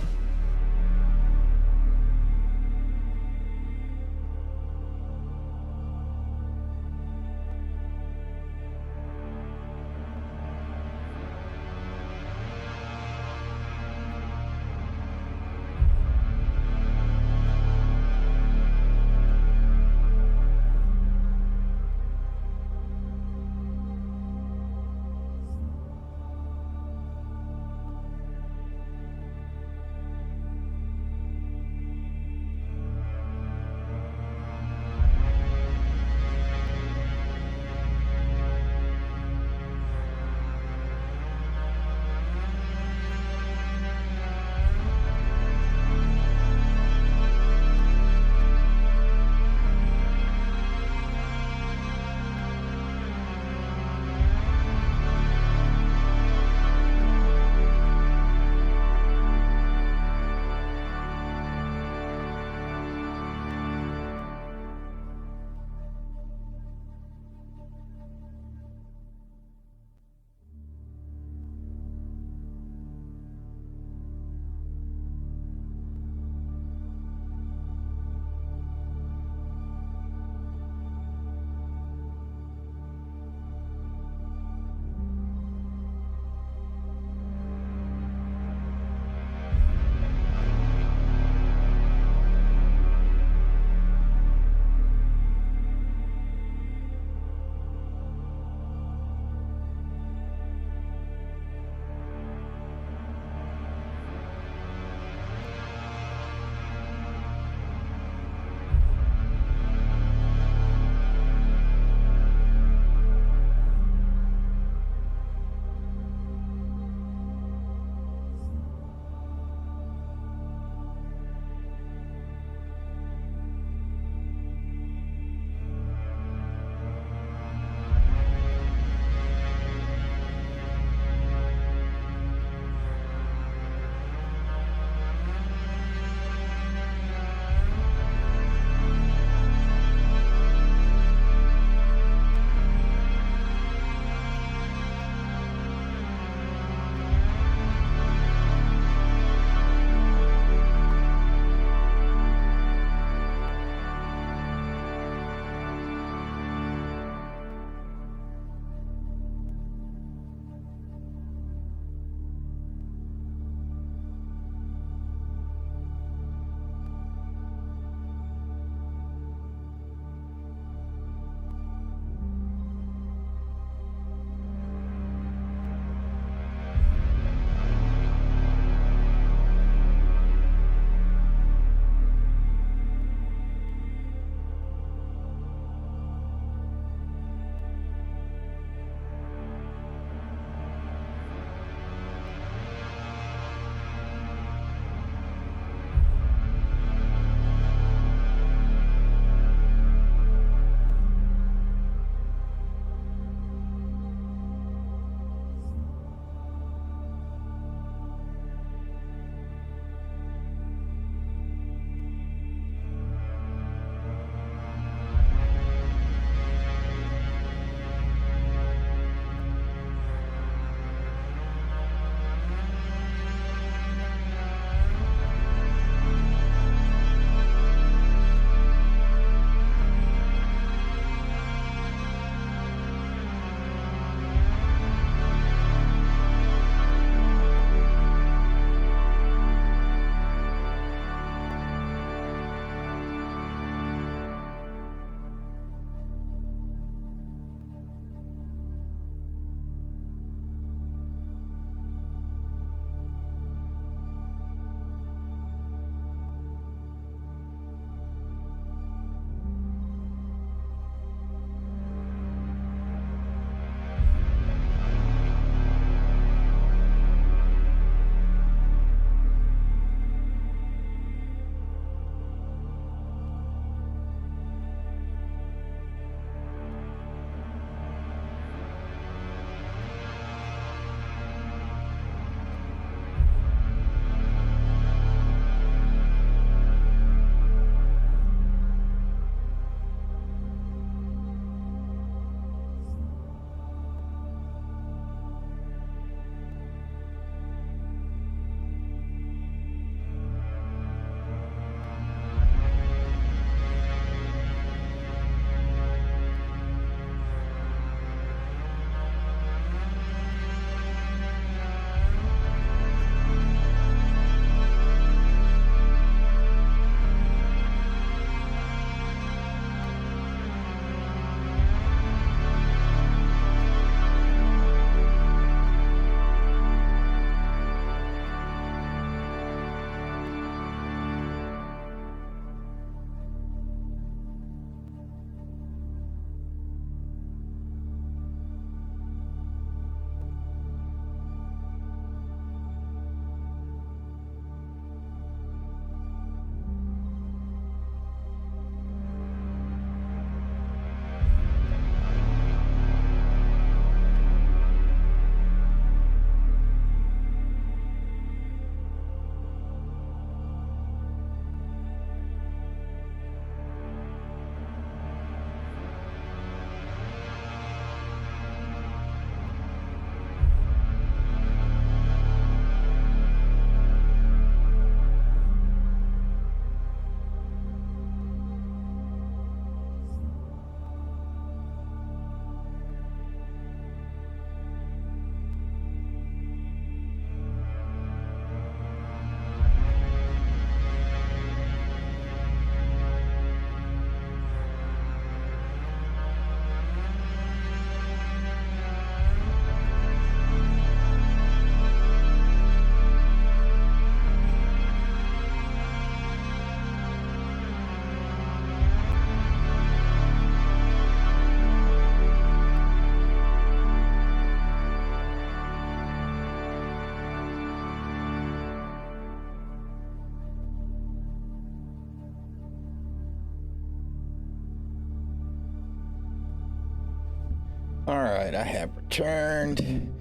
All right, I have returned.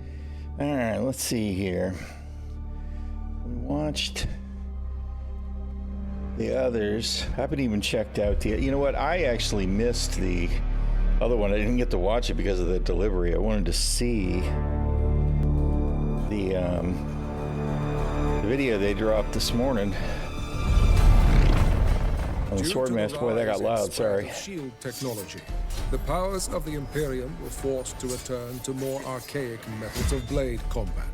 All right, let's see here. We watched the others. I haven't even checked out the... You know what? I actually missed the other one. I didn't get to watch it because of the delivery. I wanted to see the video they dropped this morning on the Swordmaster. Boy, that got loud. Sorry. Shield technology. The powers of the Imperium were forced to return to more archaic methods of blade combat.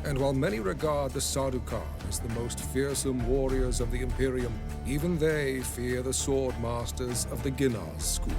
And while many regard the Sardaukar as the most fearsome warriors of the Imperium, even they fear the Swordmasters of the Ginars school.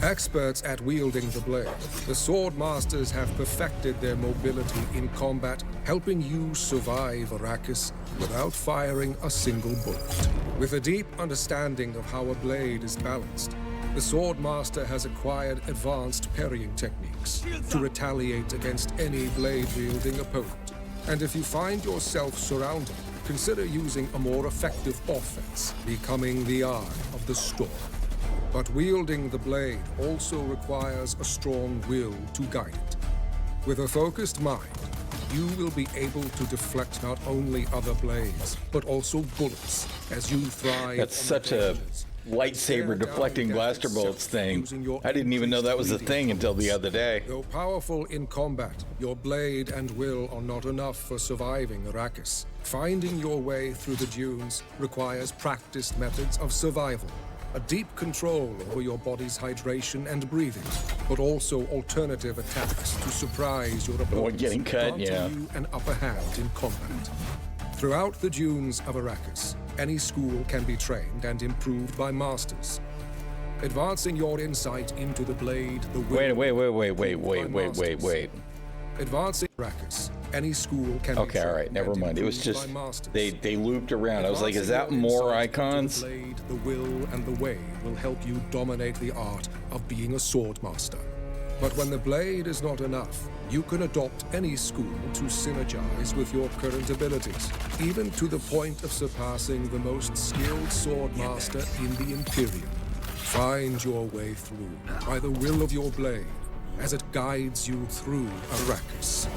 Experts at wielding the blade, the Swordmasters have perfected their mobility in combat, helping you survive Arrakis without firing a single bullet. With a deep understanding of how a blade is balanced, the Swordmaster has acquired advanced parrying techniques to retaliate against any blade-wielding opponent. And if you find yourself surrounded, consider using a more effective offense, becoming the eye of the storm. But wielding the blade also requires a strong will to guide it. With a focused mind, you will be able to deflect not only other blades, but also bullets as you thrive. That's such a lightsaber deflecting blaster bullets thing. I didn't even know that was a thing until the other day. Though powerful in combat, your blade and will are not enough for surviving Arrakis. Finding your way through the dunes requires practiced methods of survival. A deep control over your body's hydration and breathing, but also alternative attacks to surprise your opponents, getting cut, granting you an upper hand in combat. Throughout the dunes of Arrakis, any school can be trained and improved by masters. Advancing your insight into the blade, the will... Wait. Advancing Arrakis, any school can be all right, never mind. It was just they looped around. I was like, is that more icons? The blade, the will, and the way will help you dominate the art of being a swordmaster. But when the blade is not enough, you can adopt any school to synergize with your current abilities, even to the point of surpassing the most skilled swordmaster in the Imperium. Find your way through by the will of your blade, as it guides you through Arrakis.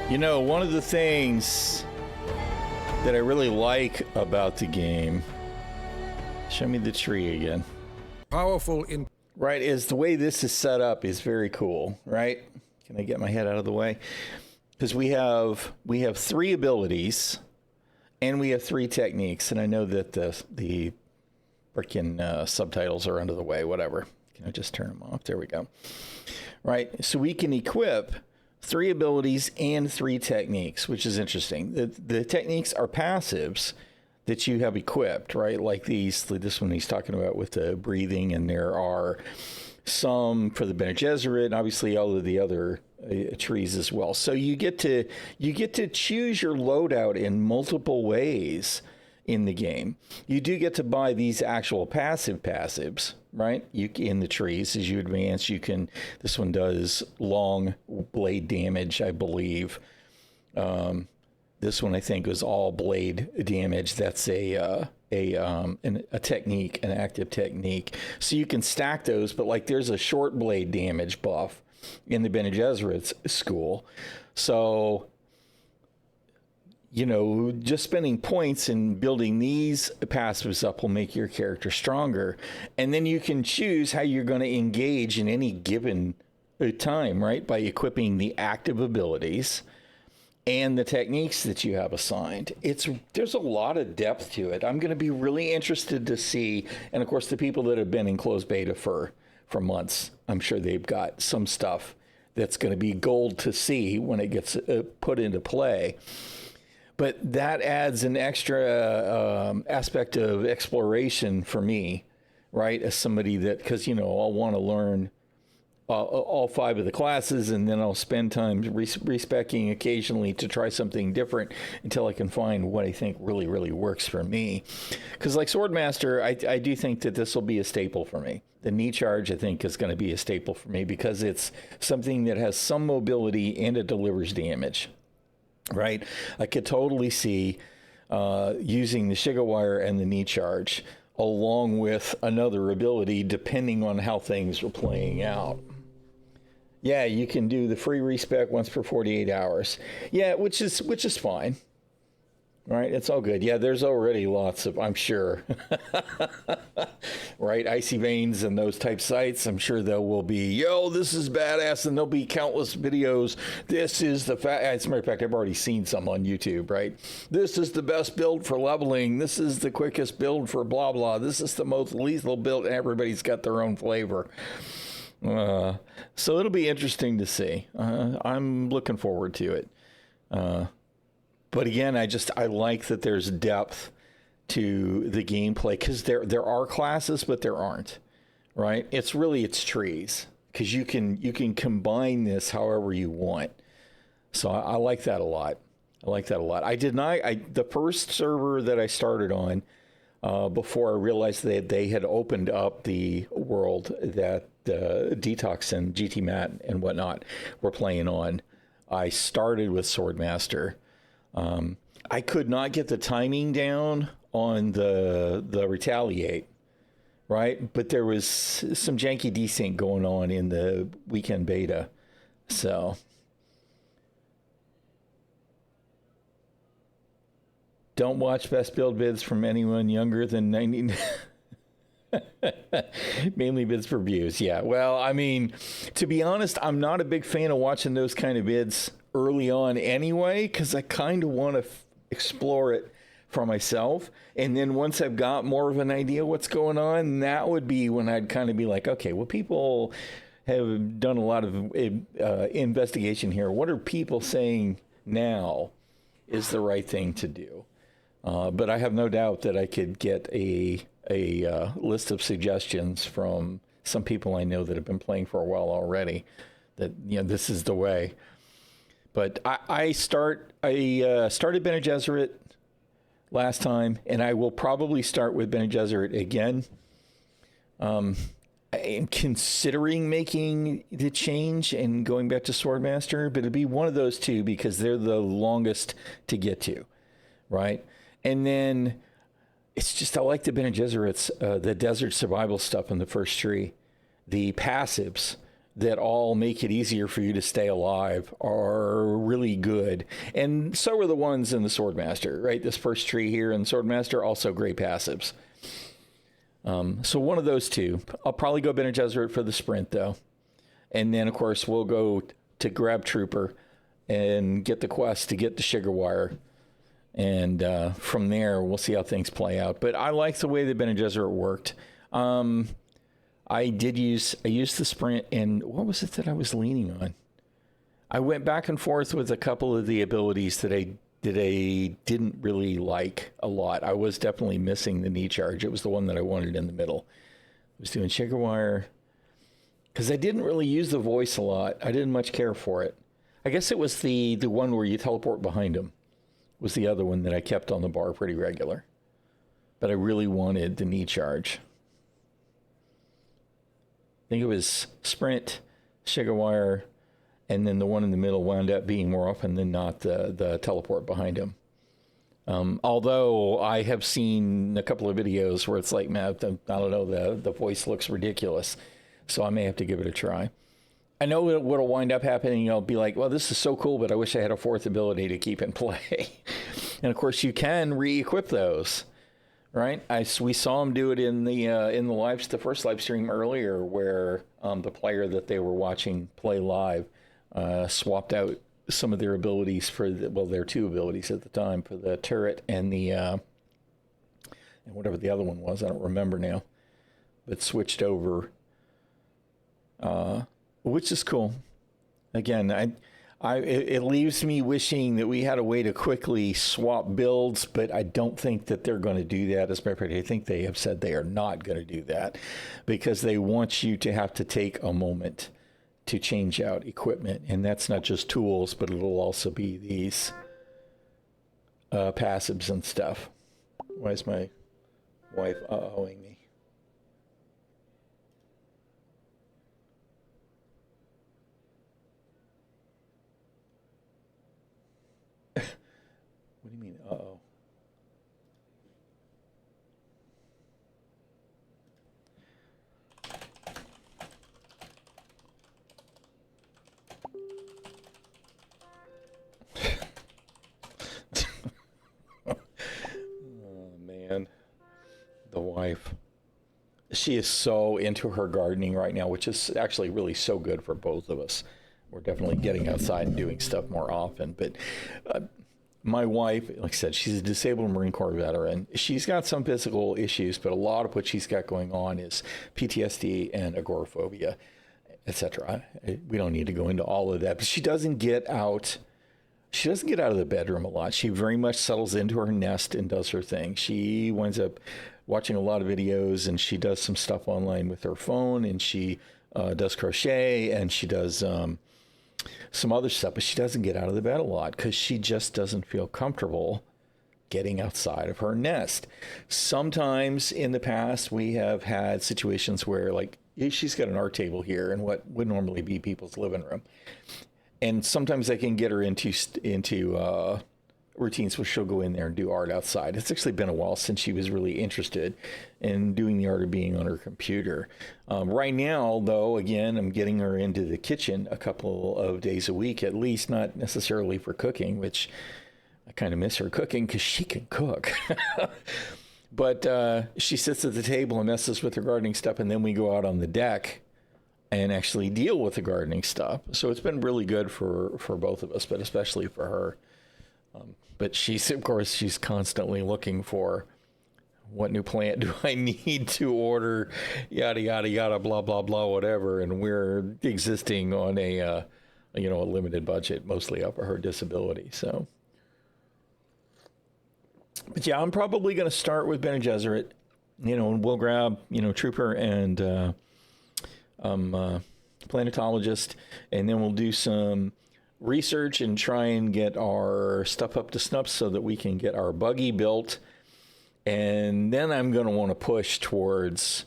You know, one of the things that I really like about the game, show me the tree again. Powerful in... Right, is the way this is set up is very cool, right? Can I get my head out of the way? Because we have 3 abilities, and we have 3 techniques, and I know that the freaking subtitles are under the way, whatever. Can I just turn them off? There we go. Right, so we can equip 3 abilities and 3 techniques, which is interesting. The techniques are passives that you have equipped, right? Like this one he's talking about with the breathing, and there are some for the Bene Gesserit, and obviously all of the other trees as well. So you get to choose your loadout in multiple ways in the game. You do get to buy these actual passives, right? In the trees as you advance, you can. This one does long blade damage, I believe. This one I think was all blade damage. That's a technique, an active technique. So you can stack those, but like there's a short blade damage buff in the Bene Gesserit's school. So, you know, just spending points and building these passives up will make your character stronger. And then you can choose how you're going to engage in any given time, right? By equipping the active abilities and the techniques that you have assigned. There's a lot of depth to it. I'm going to be really interested to see, and of course the people that have been in closed beta for months, I'm sure they've got some stuff that's going to be gold to see when it gets put into play. But that adds an extra aspect of exploration for me, right? As somebody that, because, you know, I'll want to learn all 5 of the classes, and then I'll spend time respecing occasionally to try something different until I can find what I think really, really works for me. Because like Swordmaster, I do think that this will be a staple for me. The knee charge, I think, is going to be a staple for me because it's something that has some mobility and it delivers damage, right? I could totally see using the Shigawire and the knee charge along with another ability depending on how things are playing out. Yeah, you can do the free respec once per 48 hours. Yeah, which is fine. Right, it's all good. Yeah, there's already lots of, I'm sure, right, Icy Veins and those type sites. I'm sure there will be, yo, this is badass, and there'll be countless videos. This is the as a matter of fact, I've already seen some on YouTube, right? This is the best build for leveling. This is the quickest build for blah, blah. This is the most lethal build, and everybody's got their own flavor. So it'll be interesting to see. I'm looking forward to it. But again, I like that there's depth to the gameplay, because there are classes, but there aren't, right? It's trees, because you can combine this however you want. So I like that a lot. The first server that I started on, before I realized that they had opened up the world that Detox and GT Matt and whatnot were playing on, I started with Swordmaster. I could not get the timing down on the Retaliate, right? But there was some janky desync going on in the weekend beta. So don't watch best build vids from anyone younger than 90. Mainly vids for views. Yeah. Well, I mean, to be honest, I'm not a big fan of watching those kind of vids early on anyway, because I kind of want to explore it for myself. And then once I've got more of an idea what's going on, that would be when I'd kind of be like, okay, well, people have done a lot of investigation here. What are people saying now is the right thing to do? But I have no doubt that I could get a list of suggestions from some people I know that have been playing for a while already, that, you know, this is the way. But I started Bene Gesserit last time, and I will probably start with Bene Gesserit again. I am considering making the change and going back to Swordmaster, but it'd be one of those two because they're the longest to get to, right? And then it's just, I like the Bene Gesserit's, the desert survival stuff in the first tree. The passives that all make it easier for you to stay alive are really good. And so are the ones in the Swordmaster, right? This first tree here in Swordmaster, also great passives. So one of those two. I'll probably go Bene Gesserit for the sprint, though. And then, of course, we'll go to grab Trooper and get the quest to get the Sugar Wire. And from there, we'll see how things play out. But I like the way that Bene Gesserit worked. I used the sprint, and what was it that I was leaning on? I went back and forth with a couple of the abilities that I didn't really like a lot. I was definitely missing the knee charge. It was the one that I wanted in the middle. I was doing Sugar Wire, because I didn't really use the voice a lot. I didn't much care for it. I guess it was the one where you teleport behind him was the other one that I kept on the bar pretty regular. But I really wanted the knee charge. I think it was sprint, Sugar Wire, and then the one in the middle wound up being more often than not the teleport behind him. Although I have seen a couple of videos where it's like, man, I don't know, the voice looks ridiculous. So I may have to give it a try. I know what'll wind up happening. I'll be like, well, this is so cool, but I wish I had a fourth ability to keep in play. And of course, you can re-equip those. Right, we saw him do it in the first live stream earlier, where the player that they were watching play live swapped out some of their abilities for their two abilities at the time, for the turret and the and whatever the other one was, I don't remember now, but switched over, which is cool. Again, it leaves me wishing that we had a way to quickly swap builds, but I don't think that they're going to do that. As a matter of fact, I think they have said they are not going to do that, because they want you to have to take a moment to change out equipment. And that's not just tools, but it'll also be these passives and stuff. Why is my wife uh-ohing me? What do you mean, uh-oh? man, the wife. She is so into her gardening right now, which is actually really so good for both of us. We're definitely getting outside and doing stuff more often. But my wife, like I said, she's a disabled Marine Corps veteran. She's got some physical issues, but a lot of what she's got going on is PTSD and agoraphobia, etc. We don't need to go into all of that, but she doesn't get out. She doesn't get out of the bedroom a lot. She very much settles into her nest and does her thing. She winds up watching a lot of videos, and she does some stuff online with her phone, and she does crochet, and she does some other stuff, but she doesn't get out of the bed a lot because she just doesn't feel comfortable getting outside of her nest. Sometimes in the past, we have had situations where, like, she's got an art table here in what would normally be people's living room. And sometimes I can get her into routines where she'll go in there and do art outside. It's actually been a while since she was really interested in doing the art of being on her computer. Right now, though, again, I'm getting her into the kitchen a couple of days a week, at least, not necessarily for cooking, which I kind of miss her cooking because she can cook. But she sits at the table and messes with her gardening stuff, and then we go out on the deck and actually deal with the gardening stuff. So it's been really good for both of us, but especially for her. But she's constantly looking for, what new plant do I need to order, yada, yada, yada, blah, blah, blah, whatever. And we're existing on a limited budget, mostly off of her disability. So, but yeah, I'm probably going to start with Bene Gesserit, and we'll grab, Trooper and planetologist, and then we'll do some research and try and get our stuff up to snuff so that we can get our buggy built. And then I'm going to want to push towards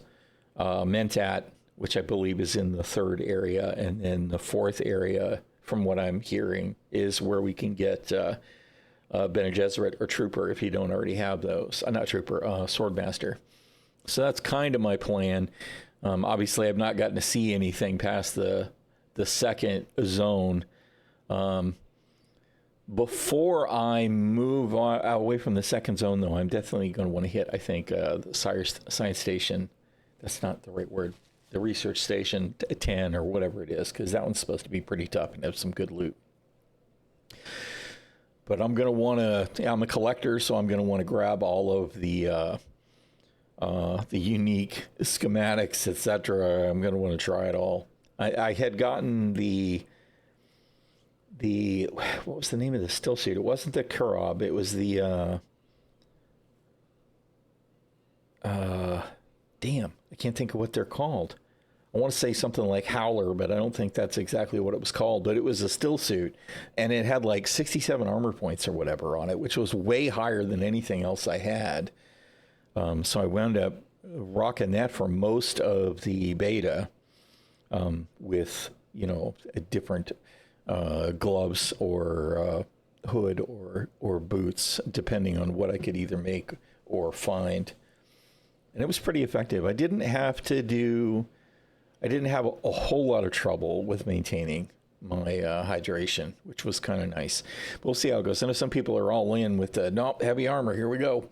Mentat, which I believe is in the third area. And then the fourth area, from what I'm hearing, is where we can get Bene Gesserit or Trooper if you don't already have those. Not Trooper, Swordmaster. So that's kind of my plan. Obviously, I've not gotten to see anything past the second zone. Before I move away from the second zone, though, I'm definitely going to want to hit, I think, the science station. That's not the right word. The research station 10 or whatever it is, because that one's supposed to be pretty tough and have some good loot. But I'm going to want to, I'm a collector, so I'm going to want to grab all of the unique schematics, etc. I'm going to want to try it all. I had gotten the what was the name of the still suit? It wasn't the Kurab. It was the damn, I can't think of what they're called. I want to say something like Howler, but I don't think that's exactly what it was called. But it was a still suit, and it had like 67 armor points or whatever on it, which was way higher than anything else I had. So I wound up rocking that for most of the beta, with a different gloves or hood or boots, depending on what I could either make or find. And it was pretty effective. I didn't have a whole lot of trouble with maintaining my hydration, which was kind of nice. But we'll see how it goes. I know some people are all in with heavy armor. Here we go.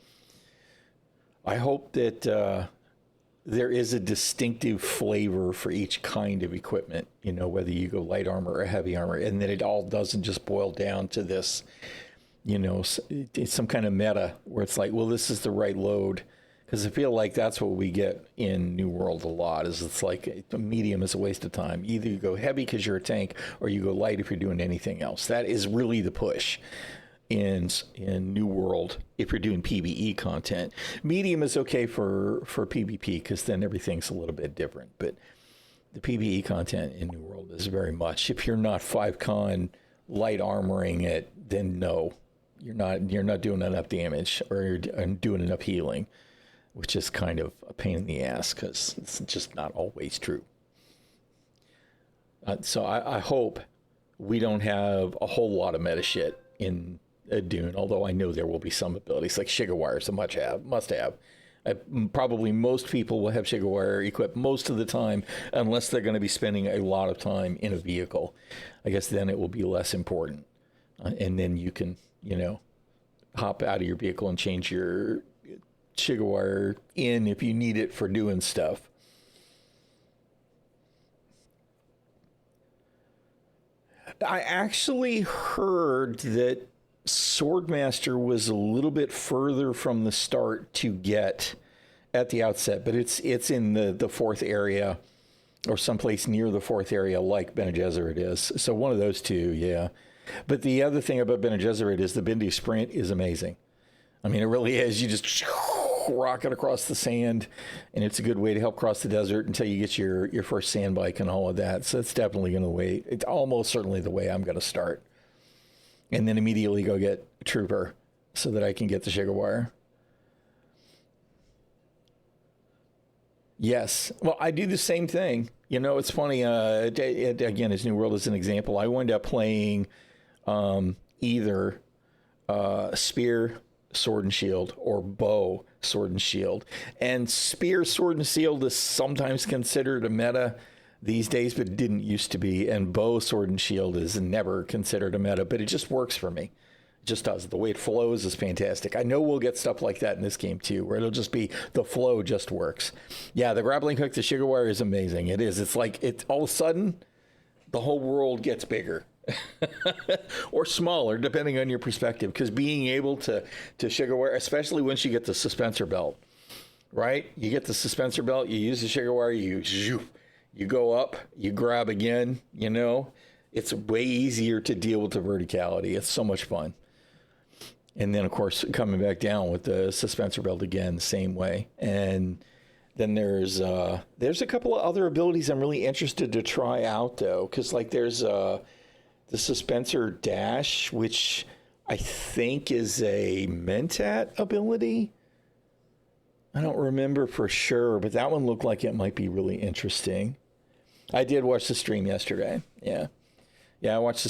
I hope that there is a distinctive flavor for each kind of equipment, whether you go light armor or heavy armor, and that it all doesn't just boil down to this, it's some kind of meta where it's like, well, this is the right load. Because I feel like that's what we get in New World a lot, is it's like a medium is a waste of time. Either you go heavy because you're a tank, or you go light if you're doing anything else. That is really the push in New World if you're doing PvE content. Medium is okay for PvP because then everything's a little bit different. But the PvE content in New World is very much, if you're not 5-con light armoring it, then no, you're not doing enough damage or you're doing enough healing, which is kind of a pain in the ass because it's just not always true. So I hope we don't have a whole lot of meta shit in Dune, although I know there will be some abilities like Shigawire, so must have. Probably most people will have Shigawire equipped most of the time, unless they're going to be spending a lot of time in a vehicle. I guess then it will be less important. And then you can, hop out of your vehicle and change your Shigawire in if you need it for doing stuff. I actually heard that Swordmaster was a little bit further from the start to get at the outset, but it's in the fourth area or someplace near the fourth area like Bene Gesserit is. So one of those two, yeah. But the other thing about Bene Gesserit is the bendy sprint is amazing. I mean, it really is. You just rocket across the sand, and it's a good way to help cross the desert until you get your first sand bike and all of that. So it's definitely going to wait. It's almost certainly the way I'm going to start. And then immediately go get a Trooper so that I can get the Shigawire. Yes. Well, I do the same thing. You know, it's funny. Again, as New World is an example, I wound up playing either Spear, Sword and Shield, or Bow, Sword and Shield. And Spear, Sword and Shield is sometimes considered a meta these days, but it didn't used to be. And Bow, Sword and Shield is never considered a meta, but it just works for me. It just does. The way it flows is fantastic. I know we'll get stuff like that in this game too, where it'll just be the flow just works. Yeah, the grappling hook, the Shigawire is amazing. It is. It's like all of a sudden the whole world gets bigger. Or smaller, depending on your perspective, because being able to Shigawire, especially once you get the suspensor belt, right? You get the suspensor belt, you use the Shigawire, you go up, you grab again, you know, it's way easier to deal with the verticality. It's so much fun. And then, of course, coming back down with the suspensor belt again, the same way. And then there's a couple of other abilities I'm really interested to try out, though, because like there's the suspensor dash, which I think is a Mentat ability. I don't remember for sure, but that one looked like it might be really interesting. I did watch the stream yesterday. Yeah, I watched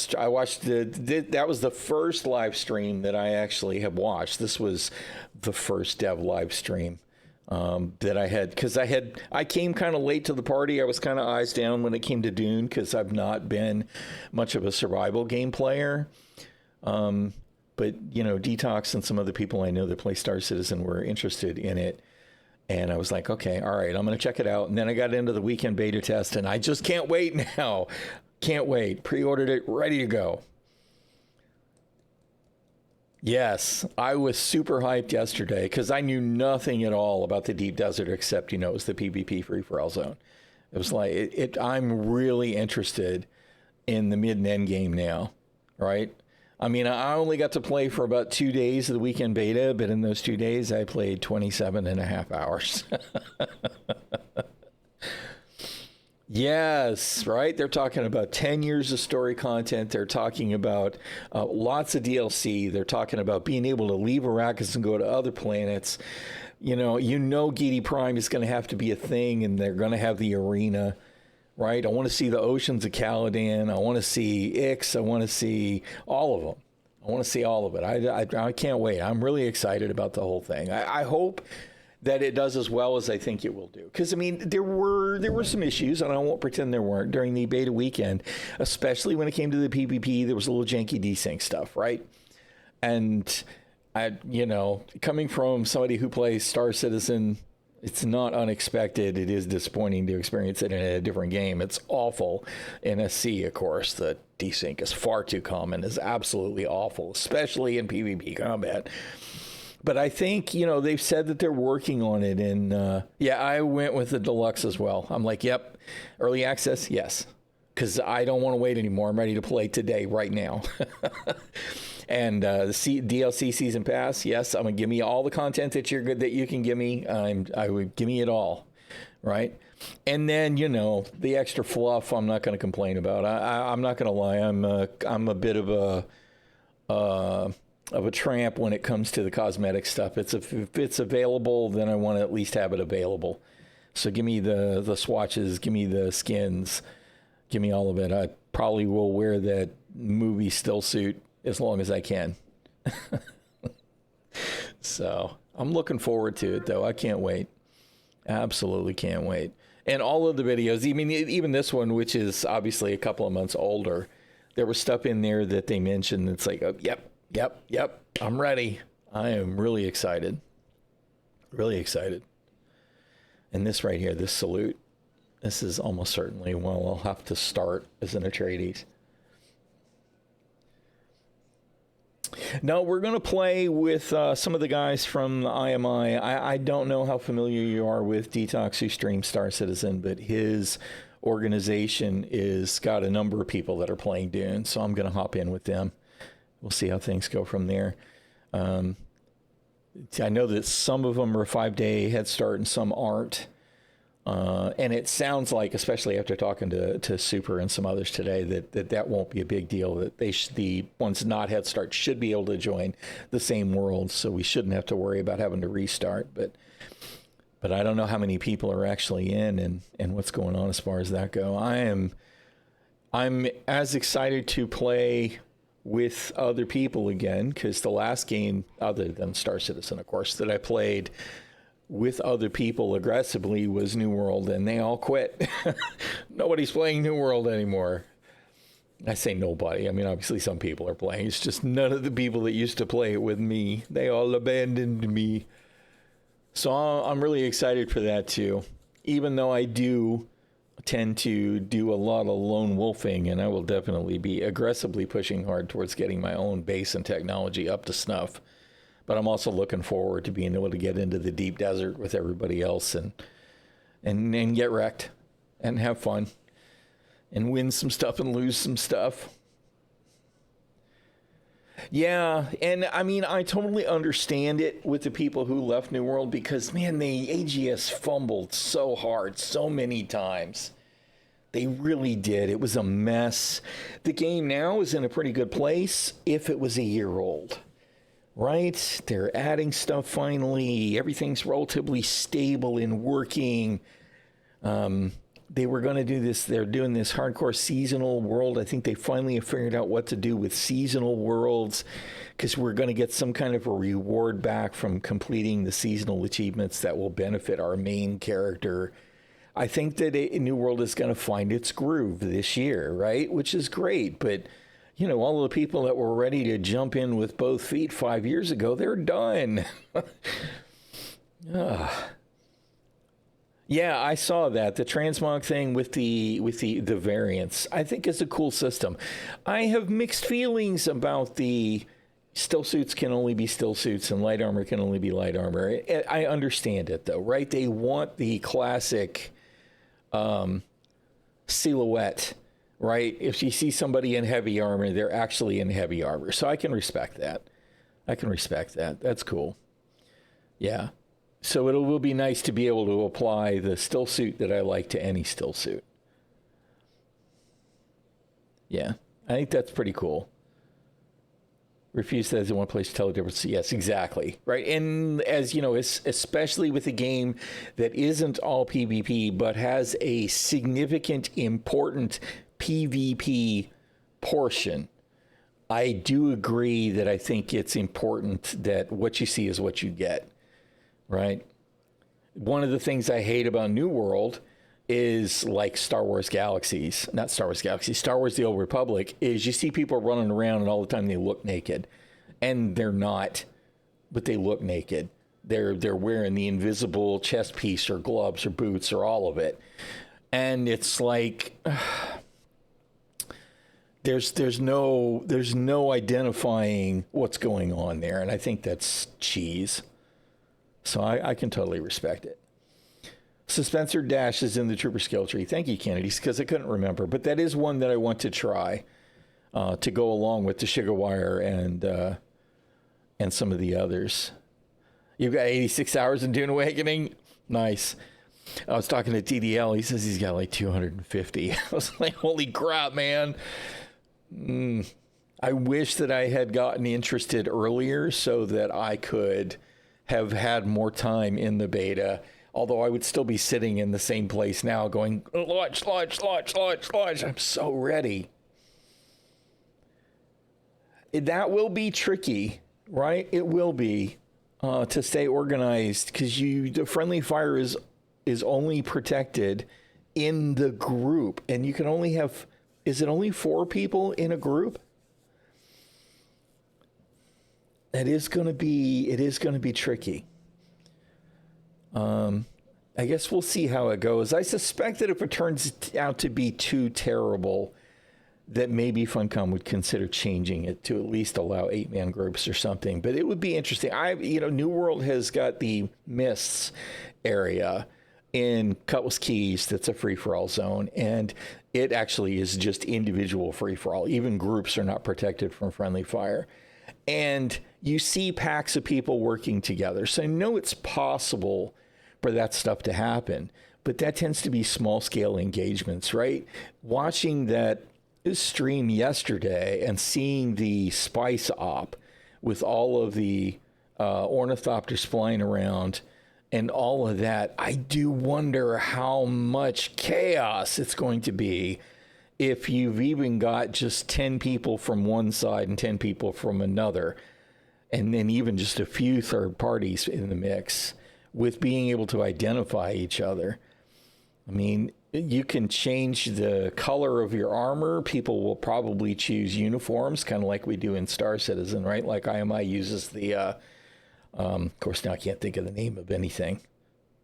that was the first live stream that I actually have watched. This was the first Dev live stream that I had, because I came kind of late to the party. I was kind of eyes down when it came to Dune, because I've not been much of a survival game player. But you know, Detox and some other people I know that play Star Citizen were interested in it. And I was like, okay, all right, I'm going to check it out. And then I got into the weekend beta test, and I just can't wait now. Can't wait. Pre-ordered it, ready to go. Yes, I was super hyped yesterday because I knew nothing at all about the Deep Desert except, you know, it was the PvP free-for-all zone. It was like, I'm really interested in the mid and end game now, right? I mean, I only got to play for about 2 days of the weekend beta, but in those 2 days, I played 27 and a half hours. Yes, right? They're talking about 10 years of story content. They're talking about lots of DLC. They're talking about being able to leave Arrakis and go to other planets. You know, Gedi Prime is going to have to be a thing, and they're going to have the arena. Right? I want to see the Oceans of Caladan. I want to see Ix. I want to see all of them. I want to see all of it. I can't wait. I'm really excited about the whole thing. I hope that it does as well as I think it will do. Because, I mean, there were some issues, and I won't pretend there weren't, during the beta weekend, especially when it came to the PvP. There was a little janky desync stuff, right? And, coming from somebody who plays Star Citizen, it's not unexpected. It is disappointing to experience it in a different game. It's awful in SC, of course. The desync is far too common. It's absolutely awful, especially in PvP combat. But I think, they've said that they're working on it. And I went with the deluxe as well. I'm like, yep, early access, yes. Because I don't want to wait anymore. I'm ready to play today, right now. And the DLC season pass, yes, I'm gonna give me all the content that you can give me. I would give me it all, right? And then the extra fluff, I'm not gonna complain about. I'm not gonna lie. I'm a bit of a tramp when it comes to the cosmetic stuff. If it's available, then I want to at least have it available. So give me the swatches, give me the skins, give me all of it. I probably will wear that movie still suit as long as I can. So I'm looking forward to it, though. I can't wait. Absolutely can't wait. And all of the videos, even this one, which is obviously a couple of months older, there was stuff in there that they mentioned. It's like, oh, yep. I'm ready. I am really excited. Really excited. And this right here, this salute, this is almost certainly one I'll have to start as an Atreides. Now, we're going to play with some of the guys from the IMI. I don't know how familiar you are with Detox, who streams Star Citizen, but his organization is got a number of people that are playing Dune, so I'm going to hop in with them. We'll see how things go from there. I know that some of them are 5-day head start and some aren't. And it sounds like, especially after talking to Super and some others today, that won't be a big deal. That the ones not head start should be able to join the same world, so we shouldn't have to worry about having to restart. But I don't know how many people are actually in and what's going on as far as that go. I'm as excited to play with other people again, because the last game, other than Star Citizen, of course, that I played with other people aggressively was New World, and they all quit. Nobody's playing New World anymore. I say nobody. I mean, obviously some people are playing. It's just none of the people that used to play it with me. They all abandoned me. So I'm really excited for that too. Even though I do tend to do a lot of lone wolfing, and I will definitely be aggressively pushing hard towards getting my own base and technology up to snuff. But I'm also looking forward to being able to get into the deep desert with everybody else and get wrecked and have fun and win some stuff and lose some stuff. Yeah, and I mean, I totally understand it with the people who left New World because, man, the AGS fumbled so hard so many times. They really did. It was a mess. The game now is in a pretty good place if it was a year old. Right? They're adding stuff finally. Everything's relatively stable and working. They were going to do this. They're doing this hardcore seasonal world. I think they finally have figured out what to do with seasonal worlds, because we're going to get some kind of a reward back from completing the seasonal achievements that will benefit our main character. I think that New World is going to find its groove this year, right? Which is great. But, you know, all of the people that were ready to jump in with both feet 5 years ago, they're done. Yeah, I saw that. The transmog thing with the variants, I think is a cool system. I have mixed feelings about the still suits can only be still suits and light armor can only be light armor. I understand it though, right? They want the classic silhouette, right? If you see somebody in heavy armor, they're actually in heavy armor. So I can respect that. That's cool. Yeah. So it will be nice to be able to apply the still suit that I like to any still suit. Yeah, I think that's pretty cool. Refuse that as one place to tell the difference. Yes, exactly. Right. And as you know, especially with a game that isn't all PvP, but has a significant, important PvP portion, I do agree that I think it's important that what you see is what you get. Right. One of the things I hate about New World is like Star Wars The Old Republic, is you see people running around and all the time they look naked. And they're not, but they look naked. They're wearing the invisible chest piece or gloves or boots or all of it. And it's like there's no identifying what's going on there. And I think that's cheese. So I can totally respect it. Suspensor Dash is in the Trooper skill tree. Thank you, Kennedy, because I couldn't remember. But that is one that I want to try to go along with the Sugarwire and some of the others. You've got 86 hours in Dune Awakening? Nice. I was talking to TDL. He says he's got like 250. I was like, holy crap, man. I wish that I had gotten interested earlier so that I could have had more time in the beta, although I would still be sitting in the same place now going, launch. I'm so ready. That will be tricky, right? It will be to stay organized, because the friendly fire is only protected in the group, and you can only have, is it only 4 people in a group? It is going to be tricky. I guess we'll see how it goes. I suspect that if it turns out to be too terrible, that maybe Funcom would consider changing it to at least allow 8-man groups or something. But it would be interesting. New World has got the Mists area in Cutlass Keys that's a free-for-all zone, and it actually is just individual free-for-all. Even groups are not protected from friendly fire. And you see packs of people working together. So I know it's possible for that stuff to happen, but that tends to be small-scale engagements, right? Watching that stream yesterday and seeing the spice op with all of the ornithopters flying around and all of that, I do wonder how much chaos it's going to be if you've even got just 10 people from one side and 10 people from another, and then even just a few third parties in the mix, with being able to identify each other. I mean, you can change the color of your armor. People will probably choose uniforms, kind of like we do in Star Citizen, right? Like IMI uses the, of course, now I can't think of the name of anything,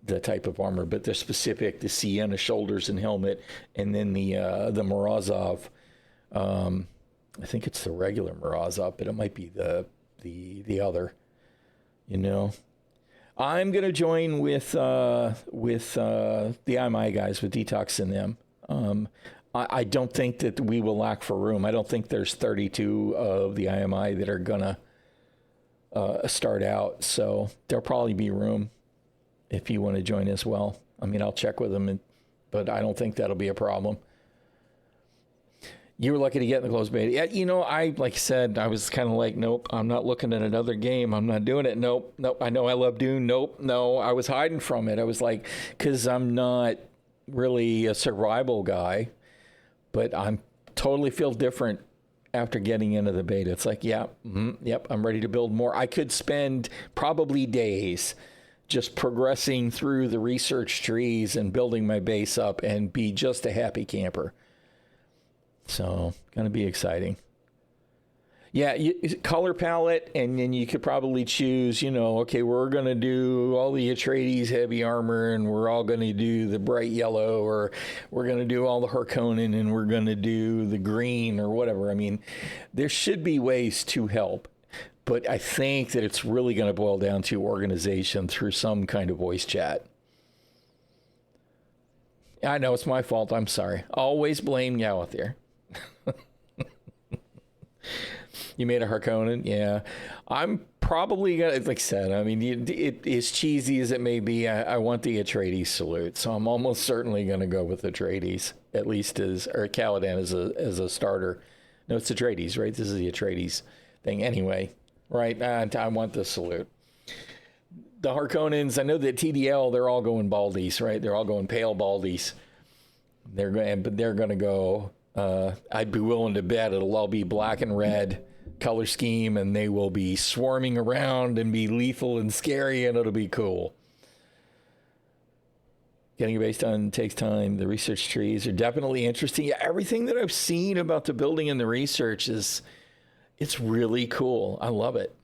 the type of armor, but they're specific, the Sienna shoulders and helmet, and then the Morozov. I think it's the regular Morozov, but it might be the other, you know. I'm going to join with the IMI guys, with Detox and them. I don't think that we will lack for room. I don't think there's 32 of the IMI that are going to start out. So there'll probably be room if you want to join as well. I mean, I'll check with them, but I don't think that'll be a problem. You were lucky to get in the closed beta. Yeah, you know, like I said, I was kind of like, nope, I'm not looking at another game. I'm not doing it. Nope. I know I love Dune. Nope. No, I was hiding from it. I was like, because I'm not really a survival guy, but I'm totally feel different after getting into the beta. It's like, yep, I'm ready to build more. I could spend probably days just progressing through the research trees and building my base up and be just a happy camper. So, going to be exciting. Yeah, color palette, and then you could probably choose, you know, okay, we're going to do all the Atreides heavy armor, and we're all going to do the bright yellow, or we're going to do all the Harkonnen, and we're going to do the green, or whatever. I mean, there should be ways to help, but I think that it's really going to boil down to organization through some kind of voice chat. I know it's my fault. I'm sorry. Always blame Galathir. You made a Harkonnen? Yeah. I'm probably going to, like I said, I mean, it as cheesy as it may be, I want the Atreides salute. So I'm almost certainly going to go with Atreides, at least or Caladan as a starter. No, it's Atreides, right? This is the Atreides thing. Anyway, right? I want the salute. The Harkonnens, I know that TDL, they're all going baldies, right? They're all going pale baldies. They're going to go, I'd be willing to bet it'll all be black and red color scheme, and they will be swarming around and be lethal and scary, and it'll be cool. Getting it based on takes time. The research trees are definitely interesting. Yeah, everything that I've seen about the building and the research it's really cool. I love it.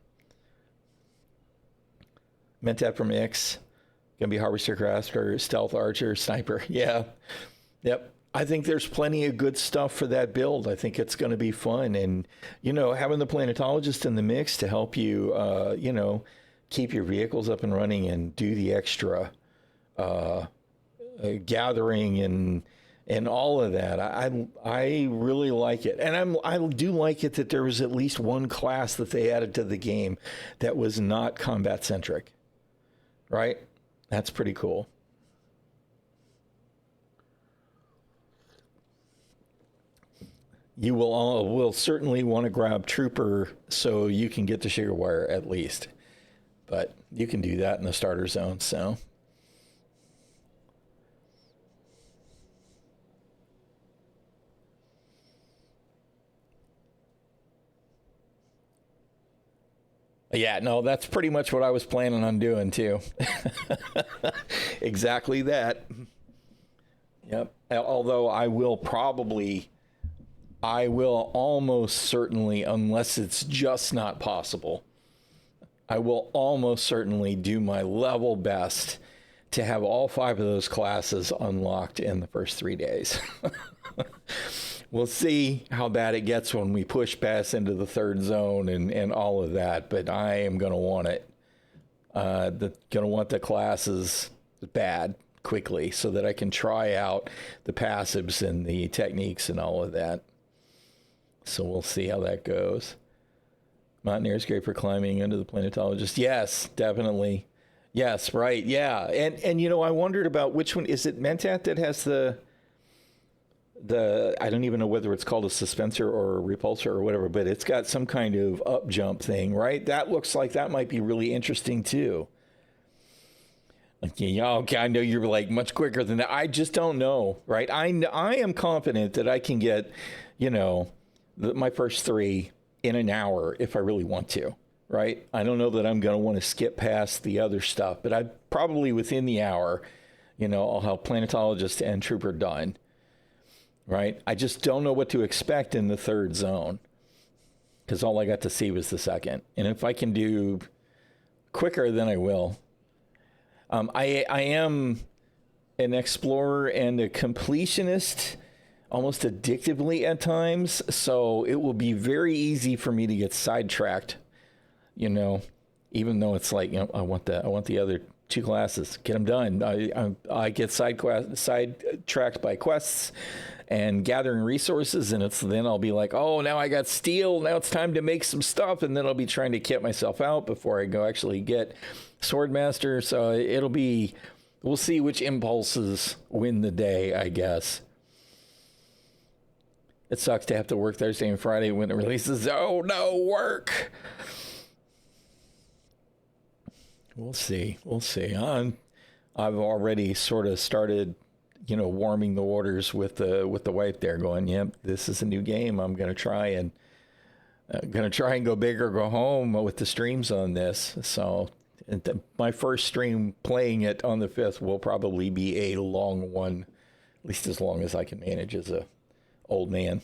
Mentat from X. Gonna be Harvester Crafter, Stealth Archer, Sniper. Yeah. Yep. I think there's plenty of good stuff for that build. I think it's going to be fun. And, you know, having the planetologist in the mix to help you, you know, keep your vehicles up and running and do the extra gathering and all of that. I really like it. And I do like it that there was at least one class that they added to the game that was not combat centric. Right? That's pretty cool. You will certainly want to grab Trooper so you can get the sugar wire at least. But you can do that in the starter zone, so. Yeah, no, that's pretty much what I was planning on doing too. Exactly that. Yep. Although I will almost certainly, unless it's just not possible, I will almost certainly do my level best to have all 5 of those classes unlocked in the first 3 days. We'll see how bad it gets when we push past into the 3rd zone and all of that, but I am going to want it. Going to want the classes bad quickly so that I can try out the passives and the techniques and all of that. So we'll see how that goes. Mountaineer is great for climbing under the planetologist. Yes, definitely. Yes, right. Yeah. And you know, I wondered about which one. Is it Mentat that has the I don't even know whether it's called a suspensor or a repulsor or whatever, but it's got some kind of up jump thing, right? That looks like that might be really interesting too. Like, yeah, okay, I know you're like much quicker than that. I just don't know, right? I am confident that I can get, you know, my first 3 in an hour if I really want to, right? I don't know that I'm going to want to skip past the other stuff, but I probably within the hour, you know, I'll have planetologist and trooper done. Right? I just don't know what to expect in the 3rd zone because all I got to see was the 2nd. And if I can do quicker, then I will. I am an explorer and a completionist, almost addictively at times. So it will be very easy for me to get sidetracked, you know, even though it's like, you know, I want the other 2 classes, get them done. I get sidetracked by quests and gathering resources, and then I'll be like, oh, now I got steel, now it's time to make some stuff, and then I'll be trying to kit myself out before I go actually get Swordmaster. So we'll see which impulses win the day, I guess. It sucks to have to work Thursday and Friday when it releases. Oh no, work. We'll see. I've already sort of started, you know, warming the waters with the wife there, going, yep, this is a new game. I'm going to try and go big or go home with the streams on this. So my first stream playing it on the 5th will probably be a long one, at least as long as I can manage as a old man.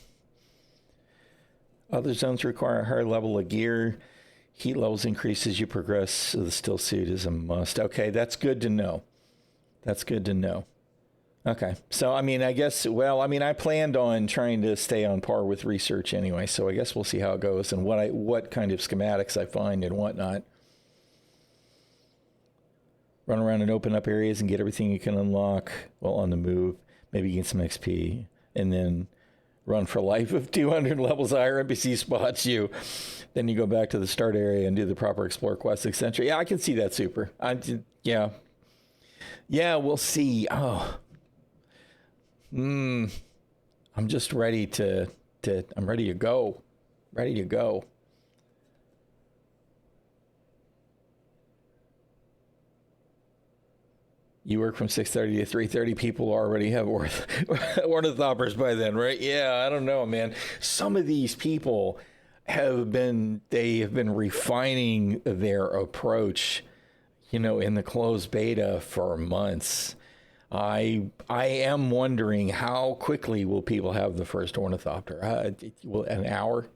Other zones require a higher level of gear. Heat levels increase as you progress, so the still suit is a must. Okay, that's good to know. Okay, so I mean, I guess, well, I mean, I planned on trying to stay on par with research anyway, so I guess we'll see how it goes and what kind of schematics I find and whatnot. Run around and open up areas and get everything you can unlock while on the move. Maybe get some XP, and then run for life if 200 levels higher NPC spots you. Then you go back to the start area and do the proper explore quest, etc. Yeah, I can see that super. Yeah, we'll see. Oh. I'm just ready I'm ready to go. You work from 6:30 to 3:30. People already have ornithopters by then, right? Yeah, I don't know, man. Some of these people have been refining their approach, you know, in the closed beta for months. I am wondering how quickly will people have the first ornithopter? Will an hour?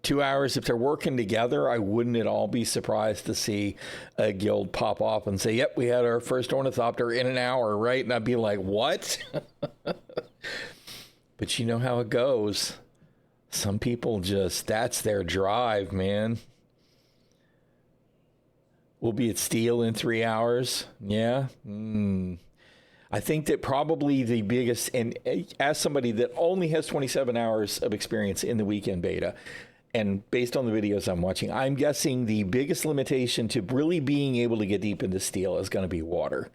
2 hours, if they're working together, I wouldn't at all be surprised to see a guild pop off and say, yep, we had our first ornithopter in an hour, right? And I'd be like, what? But you know how it goes. Some people that's their drive, man. We'll be at Steel in 3 hours. Yeah. I think that probably the biggest, and as somebody that only has 27 hours of experience in the weekend beta, and based on the videos I'm watching, I'm guessing the biggest limitation to really being able to get deep into steel is going to be water,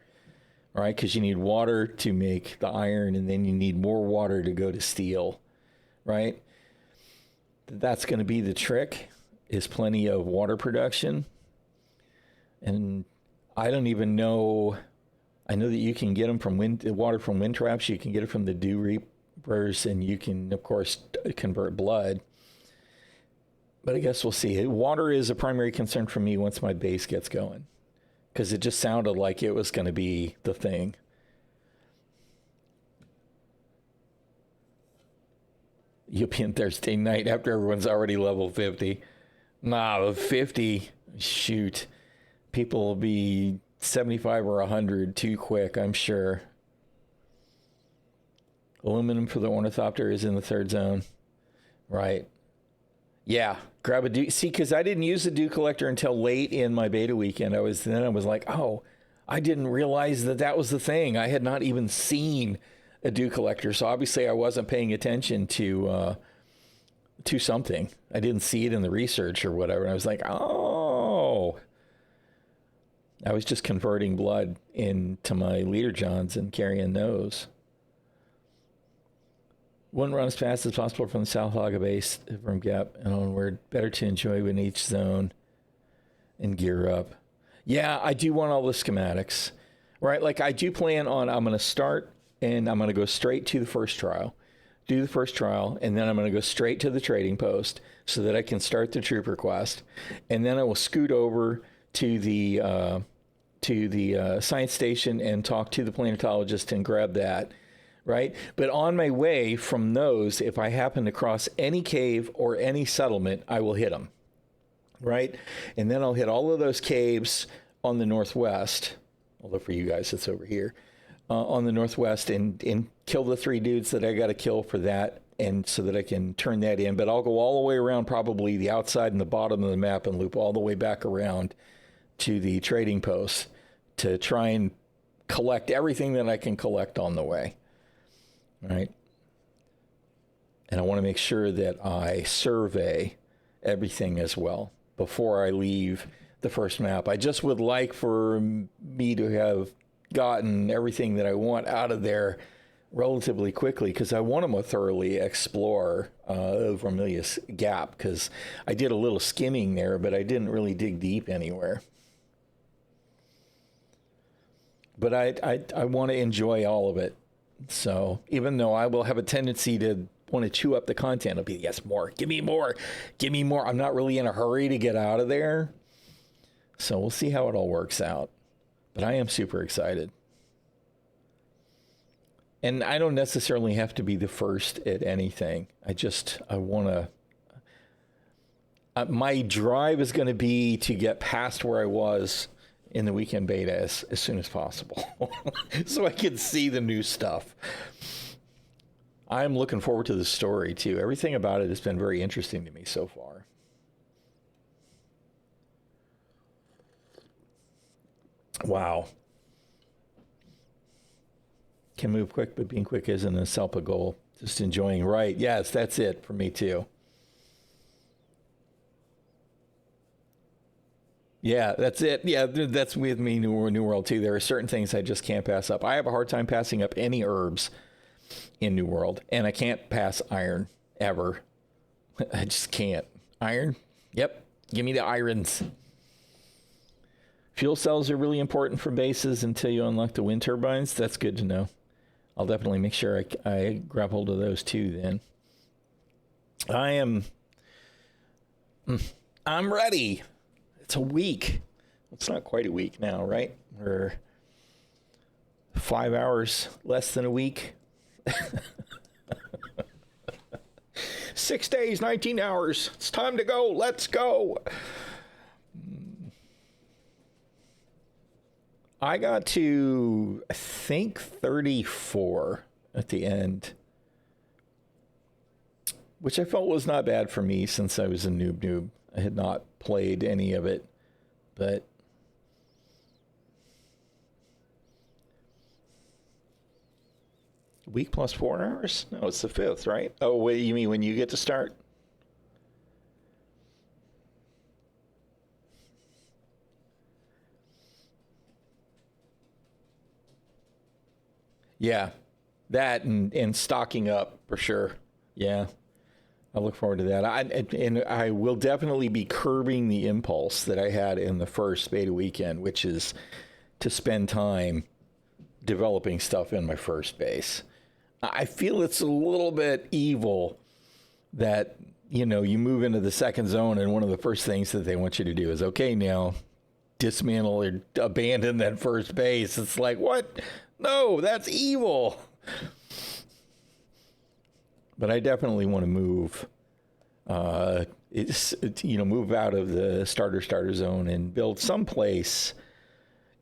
right? Because you need water to make the iron, and then you need more water to go to steel, right? That's going to be the trick, is plenty of water production. And I don't even know. I know that you can get them from water from wind traps. You can get it from the dew reapers, and you can, of course, convert blood. But I guess we'll see. Water is a primary concern for me once my base gets going, because it just sounded like it was going to be the thing. You'll be in Thursday night after everyone's already level 50. Nah, 50. Shoot. People will be 75 or 100 too quick, I'm sure. Aluminum for the Ornithopter is in the 3rd zone. Right. Yeah. Grab a dew. See, because I didn't use the dew collector until late in my beta weekend. I was like, oh, I didn't realize that was the thing. I had not even seen a dew collector. So obviously I wasn't paying attention to something. I didn't see it in the research or whatever. And I was like, oh, I was just converting blood into my leader johns and carrying those. Wouldn't run as fast as possible from the South Haga base from Gap and onward. Better to enjoy in each zone and gear up. Yeah, I do want all the schematics, right? Like I do plan on, I'm going to start and I'm going to go straight to the first trial, do the first trial, and then I'm going to go straight to the trading post so that I can start the trooper quest. And then I will scoot over to the science station and talk to the planetologist and grab that. Right? But on my way from those, if I happen to cross any cave or any settlement, I will hit them. Right? And then I'll hit all of those caves on the northwest, although for you guys it's over here, on the northwest and kill the 3 dudes that I got to kill for that, and so that I can turn that in. But I'll go all the way around probably the outside and the bottom of the map and loop all the way back around to the trading post to try and collect everything that I can collect on the way. Right. And I want to make sure that I survey everything as well before I leave the first map. I just would like for me to have gotten everything that I want out of there relatively quickly, because I want to thoroughly explore Vermilius Gap, because I did a little skimming there, but I didn't really dig deep anywhere. But I want to enjoy all of it. So even though I will have a tendency to want to chew up the content, I'll be, yes, more, give me more, give me more. I'm not really in a hurry to get out of there. So we'll see how it all works out. But I am super excited. And I don't necessarily have to be the first at anything. I want to, my drive is going to be to get past where I was in the weekend beta as soon as possible so I can see the new stuff. I'm looking forward to the story too. Everything about it has been very interesting to me so far. Wow. Can move quick, but being quick isn't a Selpa goal. Just enjoying, right? Yes, that's it for me too. Yeah, that's it. Yeah, that's with me, New World too. There are certain things I just can't pass up. I have a hard time passing up any herbs in New World, and I can't pass iron ever. I just can't. Iron? Yep. Give me the irons. Fuel cells are really important for bases until you unlock the wind turbines. That's good to know. I'll definitely make sure I grab hold of those too then. I'm ready. It's a week. It's not quite a week now, right? We're 5 hours less than a week. 6 days, 19 hours. It's time to go. Let's go. I got to, I think, 34 at the end, which I felt was not bad for me since I was a noob. I had not played any of it, but week plus 4 hours? No, it's the 5th, right? Oh, wait, you mean when you get to start? Yeah, that and stocking up for sure. Yeah. I look forward to that. I will definitely be curbing the impulse that I had in the first beta weekend, which is to spend time developing stuff in my first base. I feel it's a little bit evil that, you move into the second zone and one of the first things that they want you to do is, okay, now dismantle or abandon that first base. It's like, what? No, that's evil. But I definitely want to move, move out of the starter zone and build someplace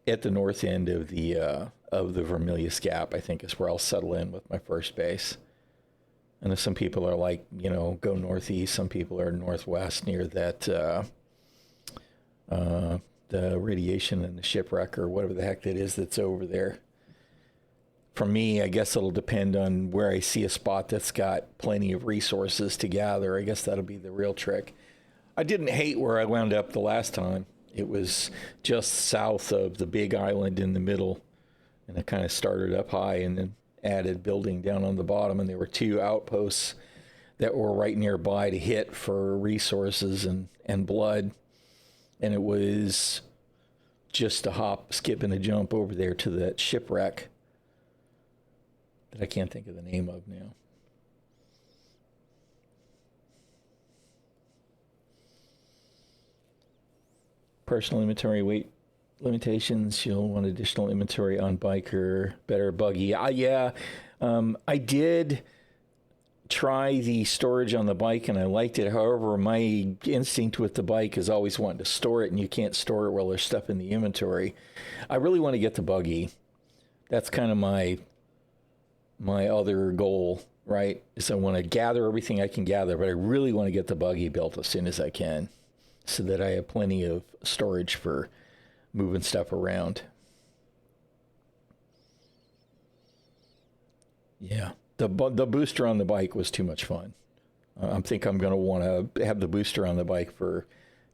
at the north end of the Vermilius Gap, I think, is where I'll settle in with my first base. And if some people are like, go northeast, some people are northwest near that, the radiation and the shipwreck or whatever the heck that is that's over there. For me, I guess it'll depend on where I see a spot that's got plenty of resources to gather. I guess that'll be the real trick. I didn't hate where I wound up the last time. It was just south of the big island in the middle, and I kind of started up high and then added building down on the bottom, and there were 2 outposts that were right nearby to hit for resources and blood, and it was just a hop, skip, and a jump over there to that shipwreck that I can't think of the name of now. Personal inventory weight limitations. You'll want additional inventory on biker, better buggy. I did try the storage on the bike and I liked it. However, my instinct with the bike is always wanting to store it, and you can't store it while there's stuff in the inventory. I really want to get the buggy. That's kind of my other goal, right? Is I want to gather everything I can gather, but I really want to get the buggy built as soon as I can, so that I have plenty of storage for moving stuff around. Yeah, the booster on the bike was too much fun. I think I'm going to want to have the booster on the bike for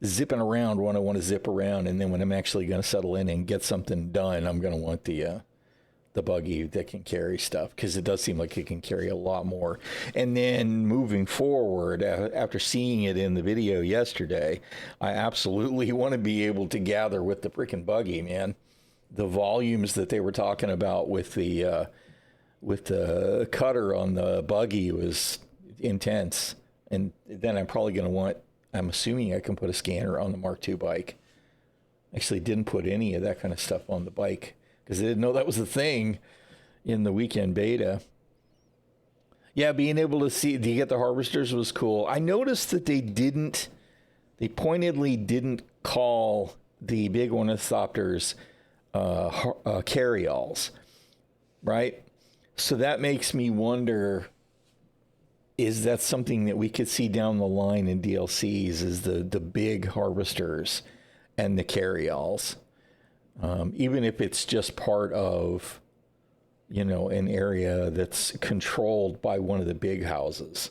zipping around when I want to zip around, and then when I'm actually going to settle in and get something done, I'm going to want the buggy that can carry stuff, because it does seem like it can carry a lot more. And then moving forward, after seeing it in the video yesterday, I absolutely want to be able to gather with the freaking buggy, man. The volumes that they were talking about with the cutter on the buggy was intense. And then I'm probably going to want, I'm assuming I can put a scanner on the Mark II bike. Actually didn't put any of that kind of stuff on the bike, because I didn't know that was a thing in the weekend beta. Yeah, being able to get the harvesters was cool. I noticed that they pointedly didn't call the big ornithopters carryalls, right? So that makes me wonder, is that something that we could see down the line in DLCs, is the big harvesters and the carryalls? Even if it's just part of, an area that's controlled by one of the big houses.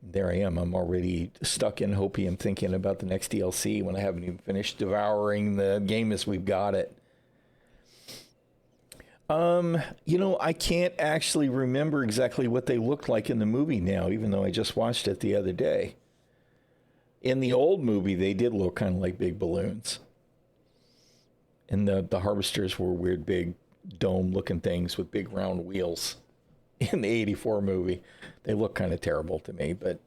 There I am. I'm already stuck in Hopium thinking about the next DLC when I haven't even finished devouring the game as we've got it. I can't actually remember exactly what they looked like in the movie now, even though I just watched it the other day. In the old movie, they did look kind of like big balloons. And the harvesters were weird, big dome-looking things with big round wheels. In the 84 movie, they look kind of terrible to me, but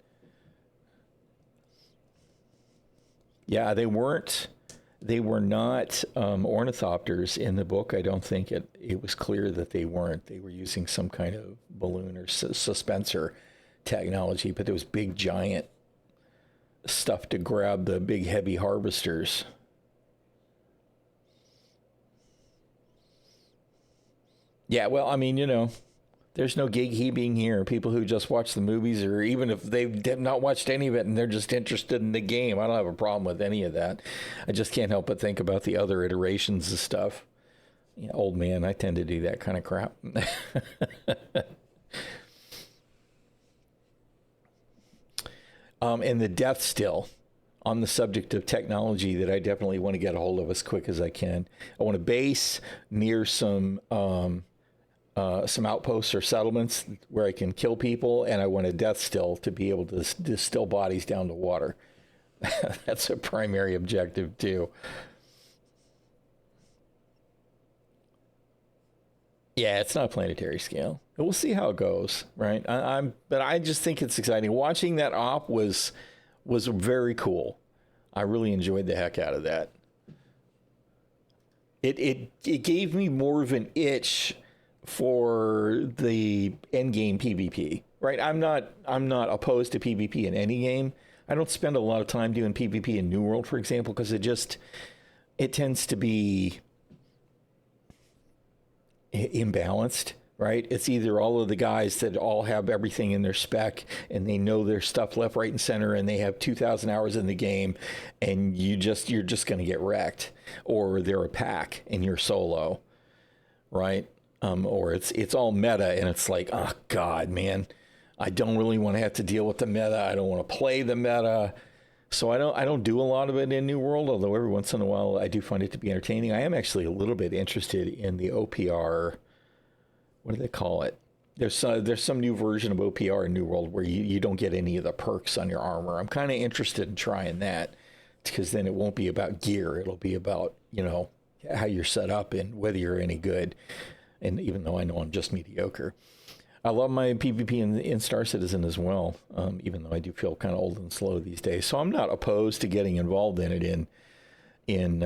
yeah, they were not ornithopters in the book. I don't think it was clear that they weren't. They were using some kind of balloon or suspensor technology, but there was big, giant stuff to grab the big, heavy harvesters. Yeah, well, I mean, there's no gatekeeping here. People who just watch the movies, or even if they've not watched any of it and they're just interested in the game, I don't have a problem with any of that. I just can't help but think about the other iterations of stuff. Old man, I tend to do that kind of crap. And the death still, on the subject of technology that I definitely want to get a hold of as quick as I can. I want a base near some outposts or settlements where I can kill people, and I want a death still to be able to distill bodies down to water. That's a primary objective too. Yeah, it's not planetary scale. We'll see how it goes, right? But I just think it's exciting. Watching that op was very cool. I really enjoyed the heck out of that. It gave me more of an itch for the end game PvP, right? I'm not opposed to PvP in any game, I don't spend a lot of time doing PvP in New World, for example, because it tends to be imbalanced, right? It's either all of the guys that all have everything in their spec and they know their stuff left, right, and center, and they have 2,000 hours in the game, and you're just going to get wrecked, or they're a pack and you're solo, right? Or it's all meta, and it's like, oh God, man, I don't really want to have to deal with the meta. I don't want to play the meta. So I don't do a lot of it in New World, although every once in a while I do find it to be entertaining. I am actually a little bit interested in the OPR. What do they call it? There's some new version of OPR in New World where you don't get any of the perks on your armor. I'm kind of interested in trying that, because then it won't be about gear. It'll be about, how you're set up and whether you're any good. And even though I know I'm just mediocre. I love my PvP in Star Citizen as well, even though I do feel kind of old and slow these days. So I'm not opposed to getting involved in it in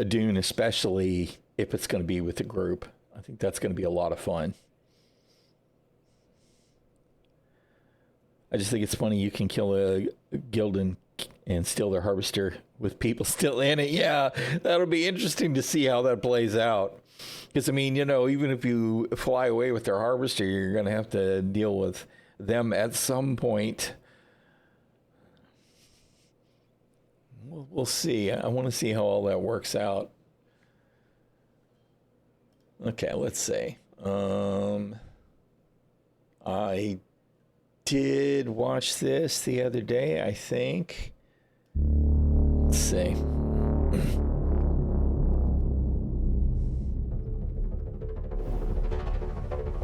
Dune, especially if it's going to be with a group. I think that's going to be a lot of fun. I just think it's funny you can kill a guild and steal their harvester with people still in it. Yeah, that'll be interesting to see how that plays out. Because, I mean, even if you fly away with their harvester, you're going to have to deal with them at some point. We'll see. I want to see how all that works out. Okay, let's see. I did watch this the other day, I think. Let's see.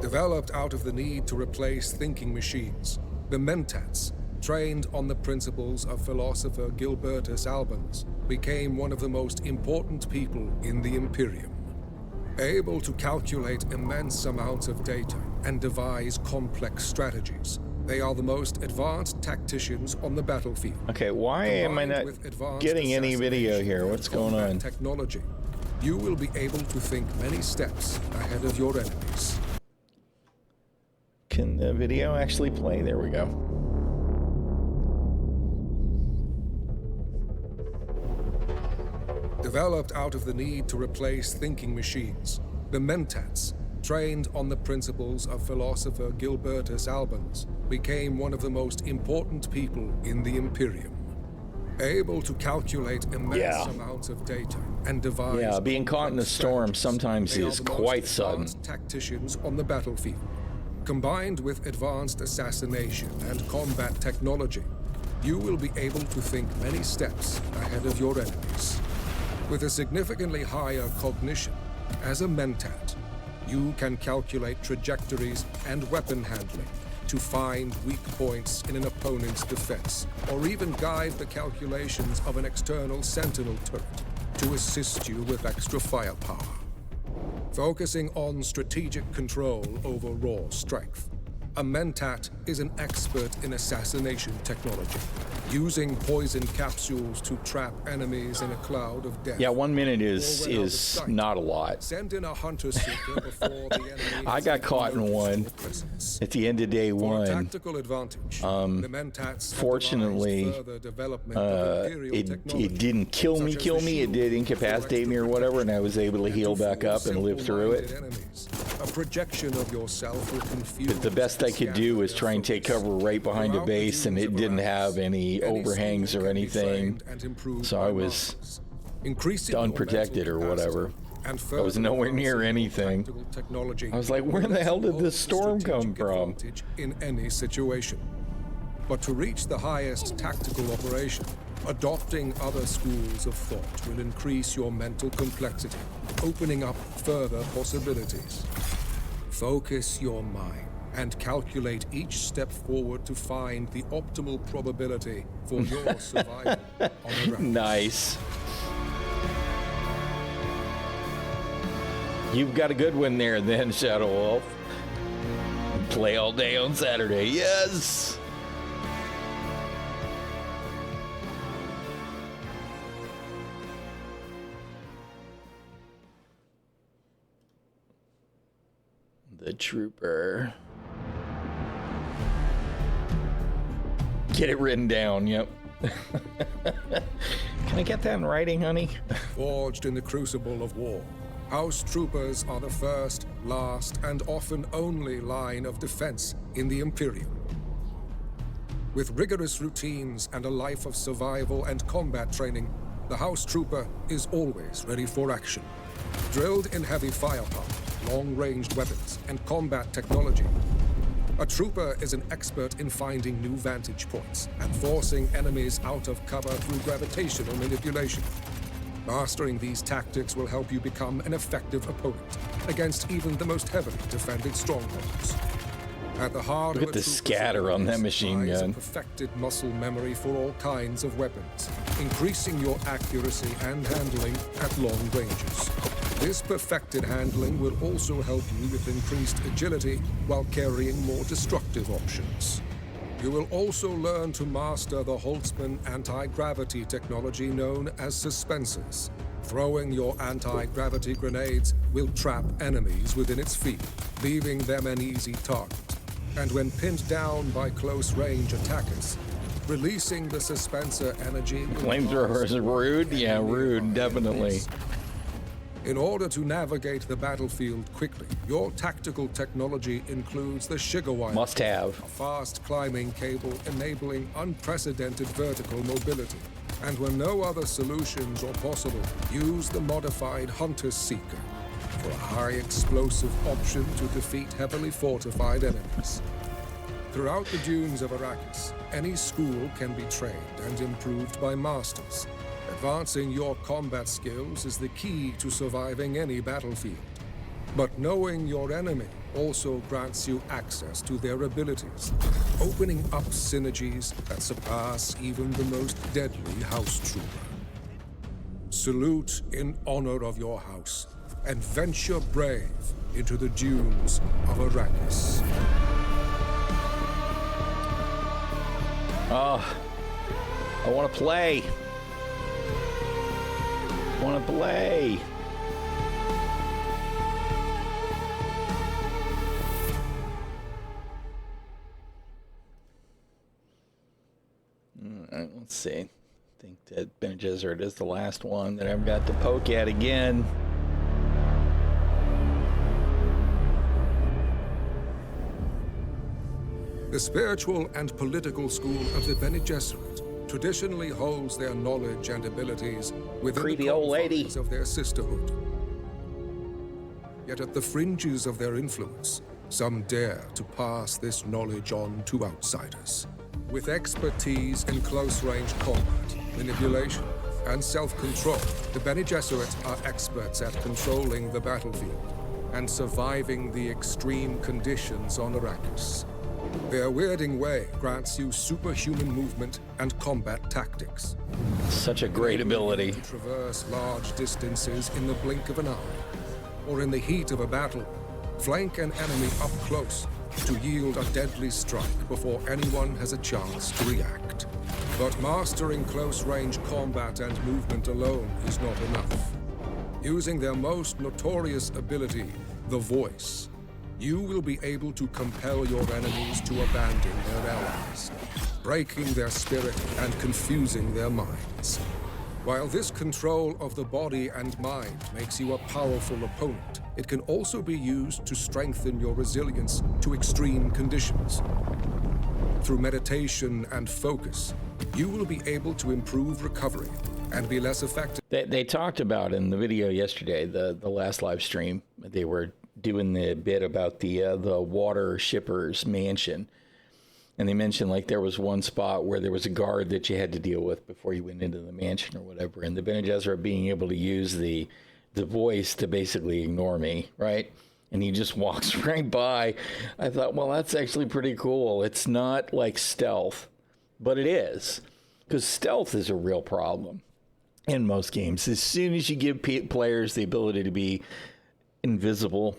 Developed out of the need to replace thinking machines, the Mentats, trained on the principles of philosopher Gilbertus Albans, became one of the most important people in the Imperium. Able to calculate immense amounts of data and devise complex strategies, they are the most advanced tacticians on the battlefield. Okay, why am I not getting any video here? What's going on? Technology, you will be able to think many steps ahead of your enemies. Can the video actually play? There we go. Developed out of the need to replace thinking machines, the Mentats, trained on the principles of philosopher Gilbertus Albans, became one of the most important people in the Imperium. Able to calculate immense amounts of data and devise... Yeah, being caught in a storm sometimes is quite sudden. Tacticians on the battlefield. Combined with advanced assassination and combat technology, you will be able to think many steps ahead of your enemies. With a significantly higher cognition, as a Mentat, you can calculate trajectories and weapon handling to find weak points in an opponent's defense, or even guide the calculations of an external sentinel turret to assist you with extra firepower. Focusing on strategic control over raw strength, a Mentat is an expert in assassination technology, using poison capsules to trap enemies in a cloud of death. Yeah, 1 minute is not a lot. Send in a hunter seeker before the enemy. I got caught in one at the end of day one. Tactical advantage, the Mentats fortunately, it didn't kill me. It did incapacitate me or whatever, and I was able to heal back up and live through it. A projection of yourself will confuse. But the best I could do was try and take cover right behind a base, and it didn't have any overhangs or anything, so I was unprotected or whatever. I was nowhere near anything. I was like, where the hell did this storm come from? In any situation. But to reach the highest tactical operation, adopting other schools of thought will increase your mental complexity, opening up further possibilities. Focus your mind and calculate each step forward to find the optimal probability for your survival on the ground. Nice. You've got a good one there then, Shadow Wolf. Play all day on Saturday. Yes! The Trooper. Get it written down, yep. Can I get that in writing, honey? Forged in the crucible of war, House Troopers are the first, last, and often only line of defense in the Imperium. With rigorous routines and a life of survival and combat training, the House Trooper is always ready for action. Drilled in heavy firepower, long-ranged weapons, and combat technology, a trooper is an expert in finding new vantage points and forcing enemies out of cover through gravitational manipulation. Mastering these tactics will help you become an effective opponent against even the most heavily defended strongholds. At the heart Look of at the scatter on that machine lies a gun. perfected muscle memory for all kinds of weapons, increasing your accuracy and handling at long ranges. This perfected handling will also help you with increased agility while carrying more destructive options. You will also learn to master the Holtzman anti-gravity technology known as suspensors. Throwing your anti-gravity grenades will trap enemies within its field, leaving them an easy target. And when pinned down by close-range attackers, releasing the suspensor energy... Flamethrower is rude? Yeah, rude, definitely. In order to navigate the battlefield quickly, your tactical technology includes the Shigawire. Must have. A fast climbing cable enabling unprecedented vertical mobility. And when no other solutions are possible, use the modified Hunter's Seeker for a high explosive option to defeat heavily fortified enemies. Throughout the dunes of Arrakis, any school can be trained and improved by masters. Advancing your combat skills is the key to surviving any battlefield. But knowing your enemy also grants you access to their abilities, opening up synergies that surpass even the most deadly house trooper. Salute in honor of your house, and venture brave into the dunes of Arrakis. Oh, I want to play. Want to play. All right, let's see. I think that Bene Gesserit is the last one that I've got to poke at again. The spiritual and political school of the Bene Gesserit traditionally holds their knowledge and abilities within Creepy the old lady confines of their sisterhood. Yet at the fringes of their influence, some dare to pass this knowledge on to outsiders. With expertise in close-range combat, manipulation, and self-control, the Bene Gesserit are experts at controlling the battlefield and surviving the extreme conditions on Arrakis. Their weirding way grants you superhuman movement and combat tactics. Such a great ability. To traverse large distances in the blink of an eye, or in the heat of a battle, flank an enemy up close to yield a deadly strike before anyone has a chance to react. But mastering close-range combat and movement alone is not enough. Using their most notorious ability, the Voice, you will be able to compel your enemies to abandon their allies, breaking their spirit and confusing their minds. While this control of the body and mind makes you a powerful opponent, it can also be used to strengthen your resilience to extreme conditions. Through meditation and focus, you will be able to improve recovery and be less effective. They talked about in the video yesterday, the last live stream, they were doing the bit about the water shipper's mansion. And they mentioned like there was one spot where there was a guard that you had to deal with before you went into the mansion or whatever. And the Bene Gesserit being able to use the voice to basically ignore me, right? And he just walks right by. I thought, well, that's actually pretty cool. It's not like stealth, but it is. Because stealth is a real problem in most games. As soon as you give players the ability to be invisible,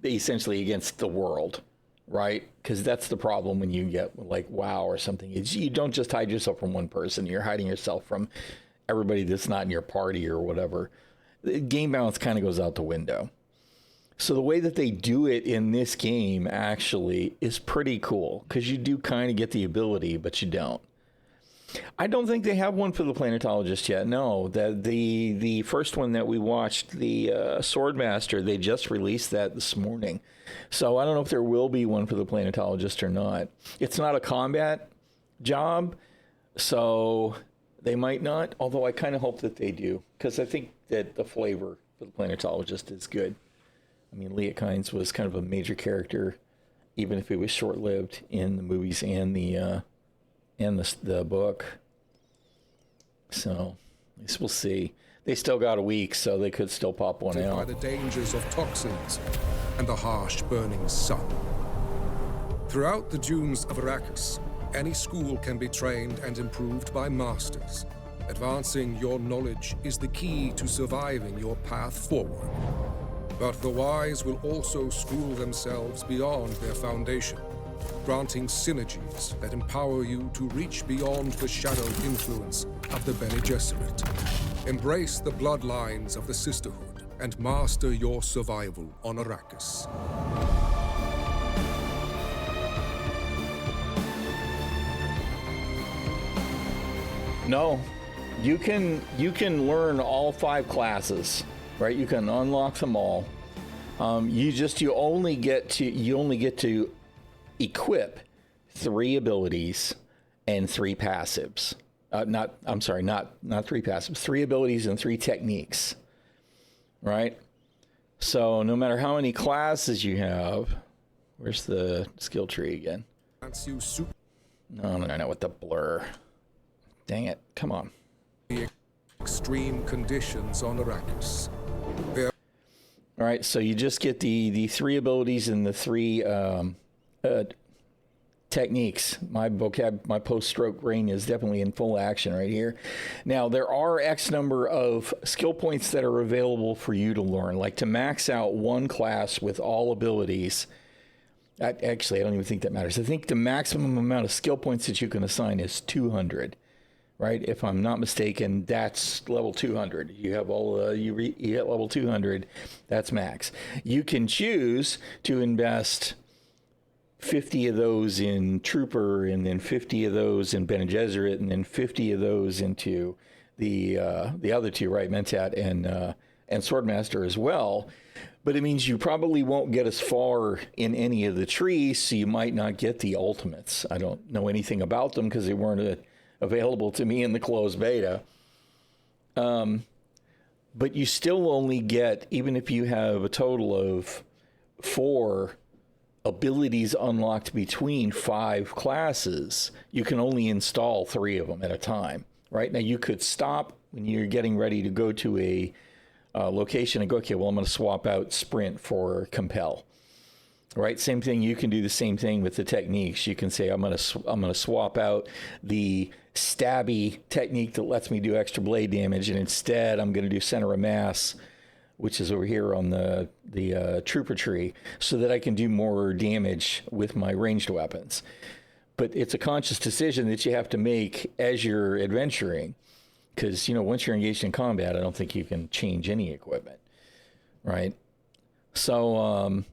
essentially against the world, right? Because that's the problem when you get like WoW or something. Is you don't just hide yourself from one person. You're hiding yourself from everybody that's not in your party or whatever. The game balance kind of goes out the window. So the way that they do it in this game actually is pretty cool because you do kind of get the ability, but you don't. I don't think they have one for the planetologist yet. No, the first one that we watched, the Swordmaster, they just released that this morning. So I don't know if there will be one for the planetologist or not. It's not a combat job, so they might not. Although I kind of hope that they do, because I think that the flavor for the planetologist is good. I mean, Leah Kynes was kind of a major character, even if it was short-lived in the movies and the book. So, I guess we'll see. They still got a week, so they could still pop one out. By the dangers of toxins and the harsh burning sun. Throughout the dunes of Arrakis, any school can be trained and improved by masters. Advancing your knowledge is the key to surviving your path forward. But the wise will also school themselves beyond their foundation, granting synergies that empower you to reach beyond the shadowed influence of the Bene Gesserit. Embrace the bloodlines of the Sisterhood and master your survival on Arrakis. No, you can learn all 5 classes, right? You can unlock them all. You only get to equip 3 abilities and 3 passives. Not 3 passives, 3 abilities and 3 techniques, right? So no matter how many classes you have, where's the skill tree again? No, with the blur. Dang it, come on. Extreme conditions on Arrakis. All right, so you just get the 3 abilities and the 3 techniques. My post-stroke brain is definitely in full action right here. Now, there are X number of skill points that are available for you to learn, like to max out one class with all abilities. Actually, I don't even think that matters. I think the maximum amount of skill points that you can assign is 200. Right, if I'm not mistaken, that's level 200. You have all you hit level 200, that's max. You can choose to invest 50 of those in Trooper, and then 50 of those in Bene Gesserit, and then 50 of those into the other 2, right, Mentat and Swordmaster as well. But it means you probably won't get as far in any of the trees, so you might not get the ultimates. I don't know anything about them because they weren't available to me in the closed beta. But you still only get, even if you have a total of 4 abilities unlocked between 5 classes, you can only install 3 of them at a time. Right now, you could stop when you're getting ready to go to a location and go, okay, well, I'm going to swap out Sprint for Compel. Right, same thing. You can do the same thing with the techniques. You can say, I'm gonna swap out the stabby technique that lets me do extra blade damage, and instead I'm gonna do center of mass, which is over here on the trooper tree, so that I can do more damage with my ranged weapons. But it's a conscious decision that you have to make as you're adventuring, because once you're engaged in combat, I don't think you can change any equipment, right? So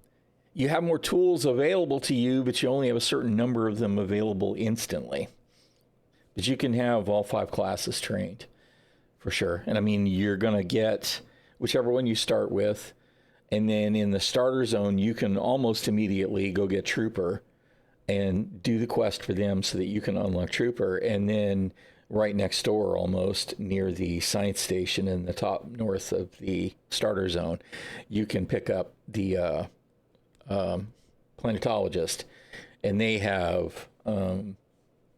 you have more tools available to you, but you only have a certain number of them available instantly. But you can have all 5 classes trained, for sure. And I mean, you're going to get whichever one you start with. And then in the starter zone, you can almost immediately go get Trooper and do the quest for them so that you can unlock Trooper. And then right next door, almost near the science station in the top north of the starter zone, you can pick up the planetologist, and they have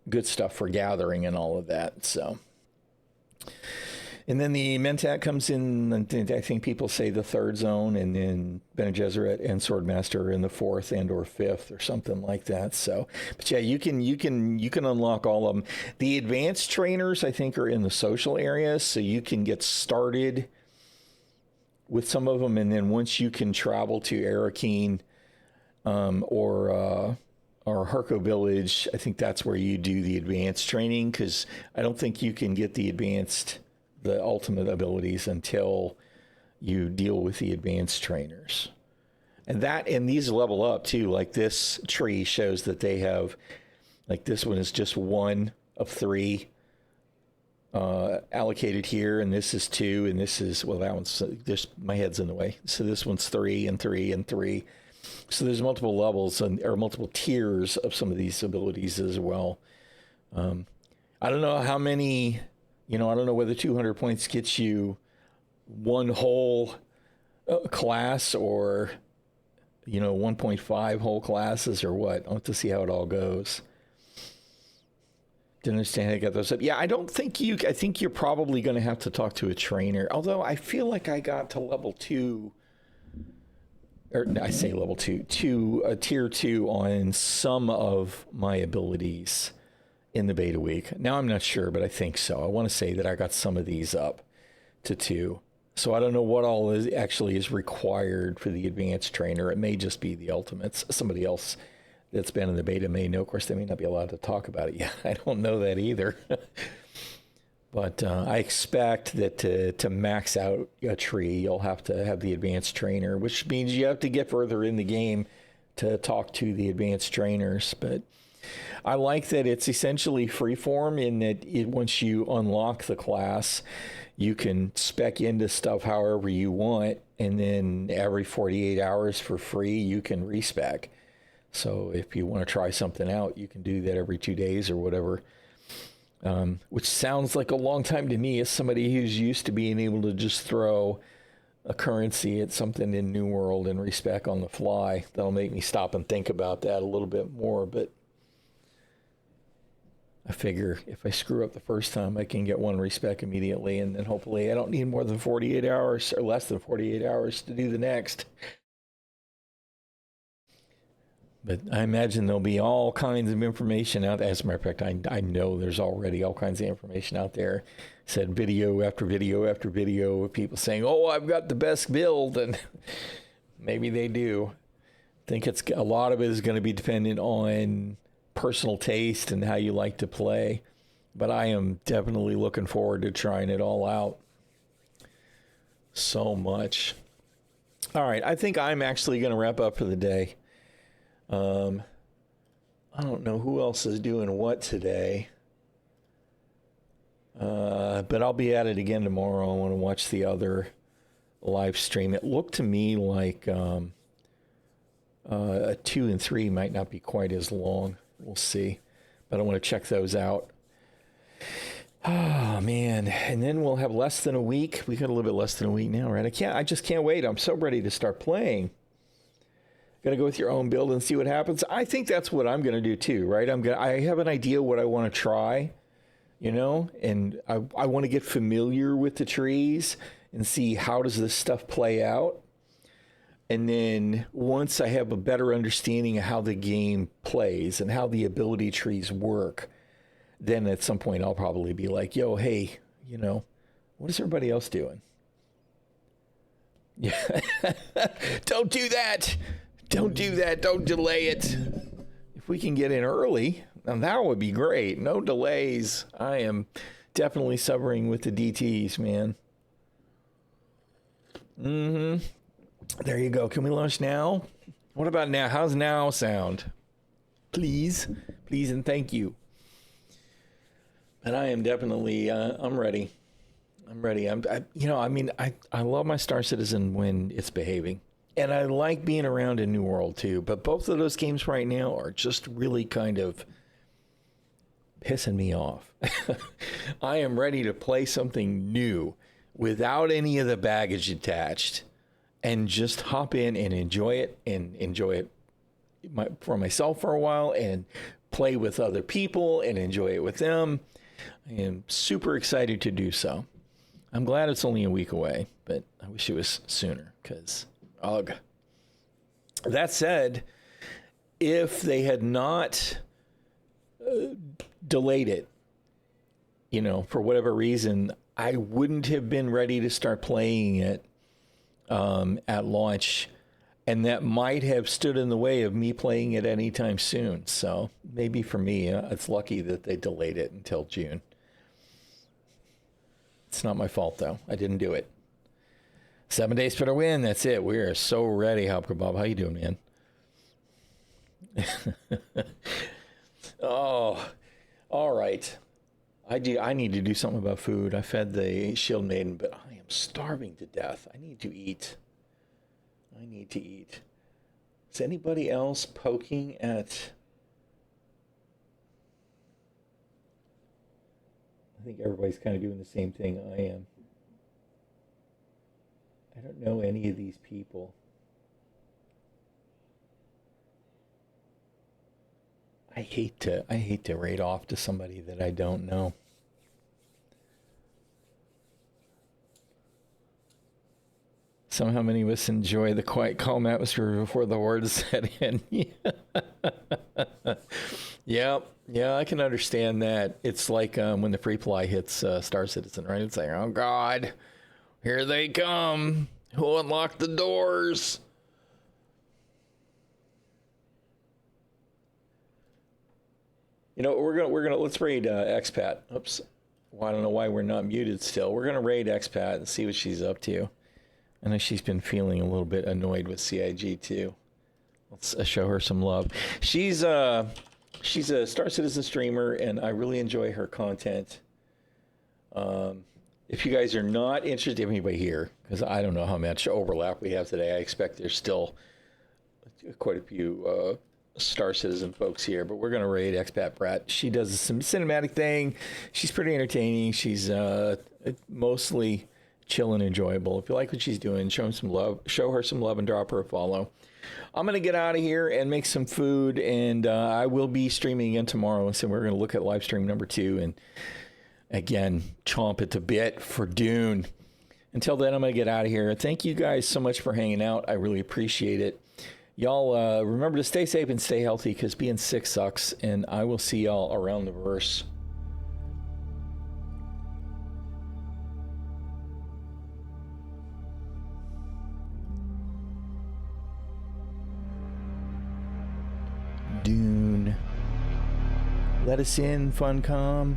good stuff for gathering and all of that. So, and then the Mentat comes in, I think people say the 3rd zone, and then Bene Gesserit and Swordmaster are in the 4th and or 5th or something like that. So, but yeah, you can unlock all of them. The advanced trainers, I think, are in the social areas, so you can get started with some of them, and then once you can travel to Arakeen or Harko Village, I think that's where you do the advanced training, because I don't think you can get the ultimate abilities until you deal with the advanced trainers. And these level up too. Like this tree shows that they have, like this one is just 1 of 3 allocated here, and this is 2, and this is, well, that one's, this, my head's in the way. So this one's 3 and 3 and 3. So there's multiple levels or multiple tiers of some of these abilities as well. I don't know how many, I don't know whether 200 points gets you one whole class or, 1.5 whole classes or what. I'll have to see how it all goes. Didn't understand how to get those up. Yeah, I think you're probably going to have to talk to a trainer. Although I feel like I got to level 2, or I say level 2, tier 2 on some of my abilities in the beta week. Now I'm not sure, but I think so. I want to say that I got some of these up to 2. So I don't know what all is required for the advanced trainer. It may just be the ultimates. Somebody else that's been in the beta may know. Of course, they may not be allowed to talk about it yet. I don't know that either. But I expect that to max out a tree, you'll have to have the advanced trainer, which means you have to get further in the game to talk to the advanced trainers. But I like that it's essentially freeform in that once you unlock the class, you can spec into stuff however you want, and then every 48 hours for free, you can respec. So if you want to try something out, you can do that every 2 days or whatever, which sounds like a long time to me as somebody who's used to being able to just throw a currency at something in New World and respec on the fly. That'll make me stop and think about that a little bit more, but I figure if I screw up the first time, I can get one respec immediately, and then hopefully I don't need more than 48 hours or less than 48 hours to do the next. But I imagine there'll be all kinds of information out there. As a matter of fact, I know there's already all kinds of information out there. Said video after video after video of people saying, oh, I've got the best build, and maybe they do. I think a lot of it is going to be dependent on personal taste and how you like to play, but I am definitely looking forward to trying it all out so much. All right, I think I'm actually going to wrap up for the day. I don't know who else is doing what today, but I'll be at it again tomorrow. I want to watch the other live stream. It looked to me like a 2 and 3 might not be quite as long. We'll see, but I want to check those out. Oh man, and then we'll have less than a week. We got a little bit less than a week now, right? I just can't wait. I'm so ready to start playing. Got to go with your own build and see what happens. I think that's what I'm going to do too, right? I have an idea what I want to try, and I want to get familiar with the trees and see how does this stuff play out. And then once I have a better understanding of how the game plays and how the ability trees work, then at some point I'll probably be like, yo, hey, what is everybody else doing? Yeah. Don't do that. Don't do that. Don't delay it. If we can get in early, now that would be great. No delays. I am definitely suffering with the DTs, man. Mm-hmm. There you go. Can we launch now? What about now? How's now sound? Please. Please and thank you. And I am definitely, I'm ready. I'm ready. I love my Star Citizen when it's behaving. And I like being around in New World too. But both of those games right now are just really kind of pissing me off. I am ready to play something new without any of the baggage attached. And just hop in and enjoy it for myself for a while and play with other people and enjoy it with them. I am super excited to do so. I'm glad it's only a week away, but I wish it was sooner because, ugh. That said, if they had not delayed it, for whatever reason, I wouldn't have been ready to start playing it at launch, and that might have stood in the way of me playing it anytime soon. So maybe for me, it's lucky that they delayed it until June. It's not my fault, though. I didn't do it. 7 days for the win. That's it. We are so ready, Hopper Bob. How you doing, man? Oh, all right. I need to do something about food. I fed the Shieldmaiden, but I am starving to death. I need to eat. I need to eat. Is anybody else poking at... I think everybody's kind of doing the same thing I am. I don't know any of these people. I hate to raid off to somebody that I don't know. Somehow many of us enjoy the quiet, calm atmosphere before the words set in. Yeah, I can understand that. It's like when the free fly hits Star Citizen, right? It's like, oh God, here they come. Who unlocked the doors? You know, we're gonna let's raid Expat. Oops, well, I don't know why we're not muted still. We're gonna raid Expat and see what she's up to. I know she's been feeling a little bit annoyed with CIG too. Let's show her some love. She's a Star Citizen streamer, and I really enjoy her content. If you guys are not interested, anybody here, because I don't know how much overlap we have today. I expect there's still quite a few Star Citizen folks here, but we're going to raid Expat Brat. She does some cinematic thing. She's pretty entertaining. She's mostly chill and enjoyable. If you like what she's doing, show her some love and drop her a follow. I'm going to get out of here and make some food, and I will be streaming again tomorrow. So we're going to look at live stream number 2 and again, chomp at the bit for Dune. Until then, I'm going to get out of here. Thank you guys so much for hanging out. I really appreciate it. Y'all remember to stay safe and stay healthy, because being sick sucks, and I will see y'all around the verse. Dune. Let us in, Funcom.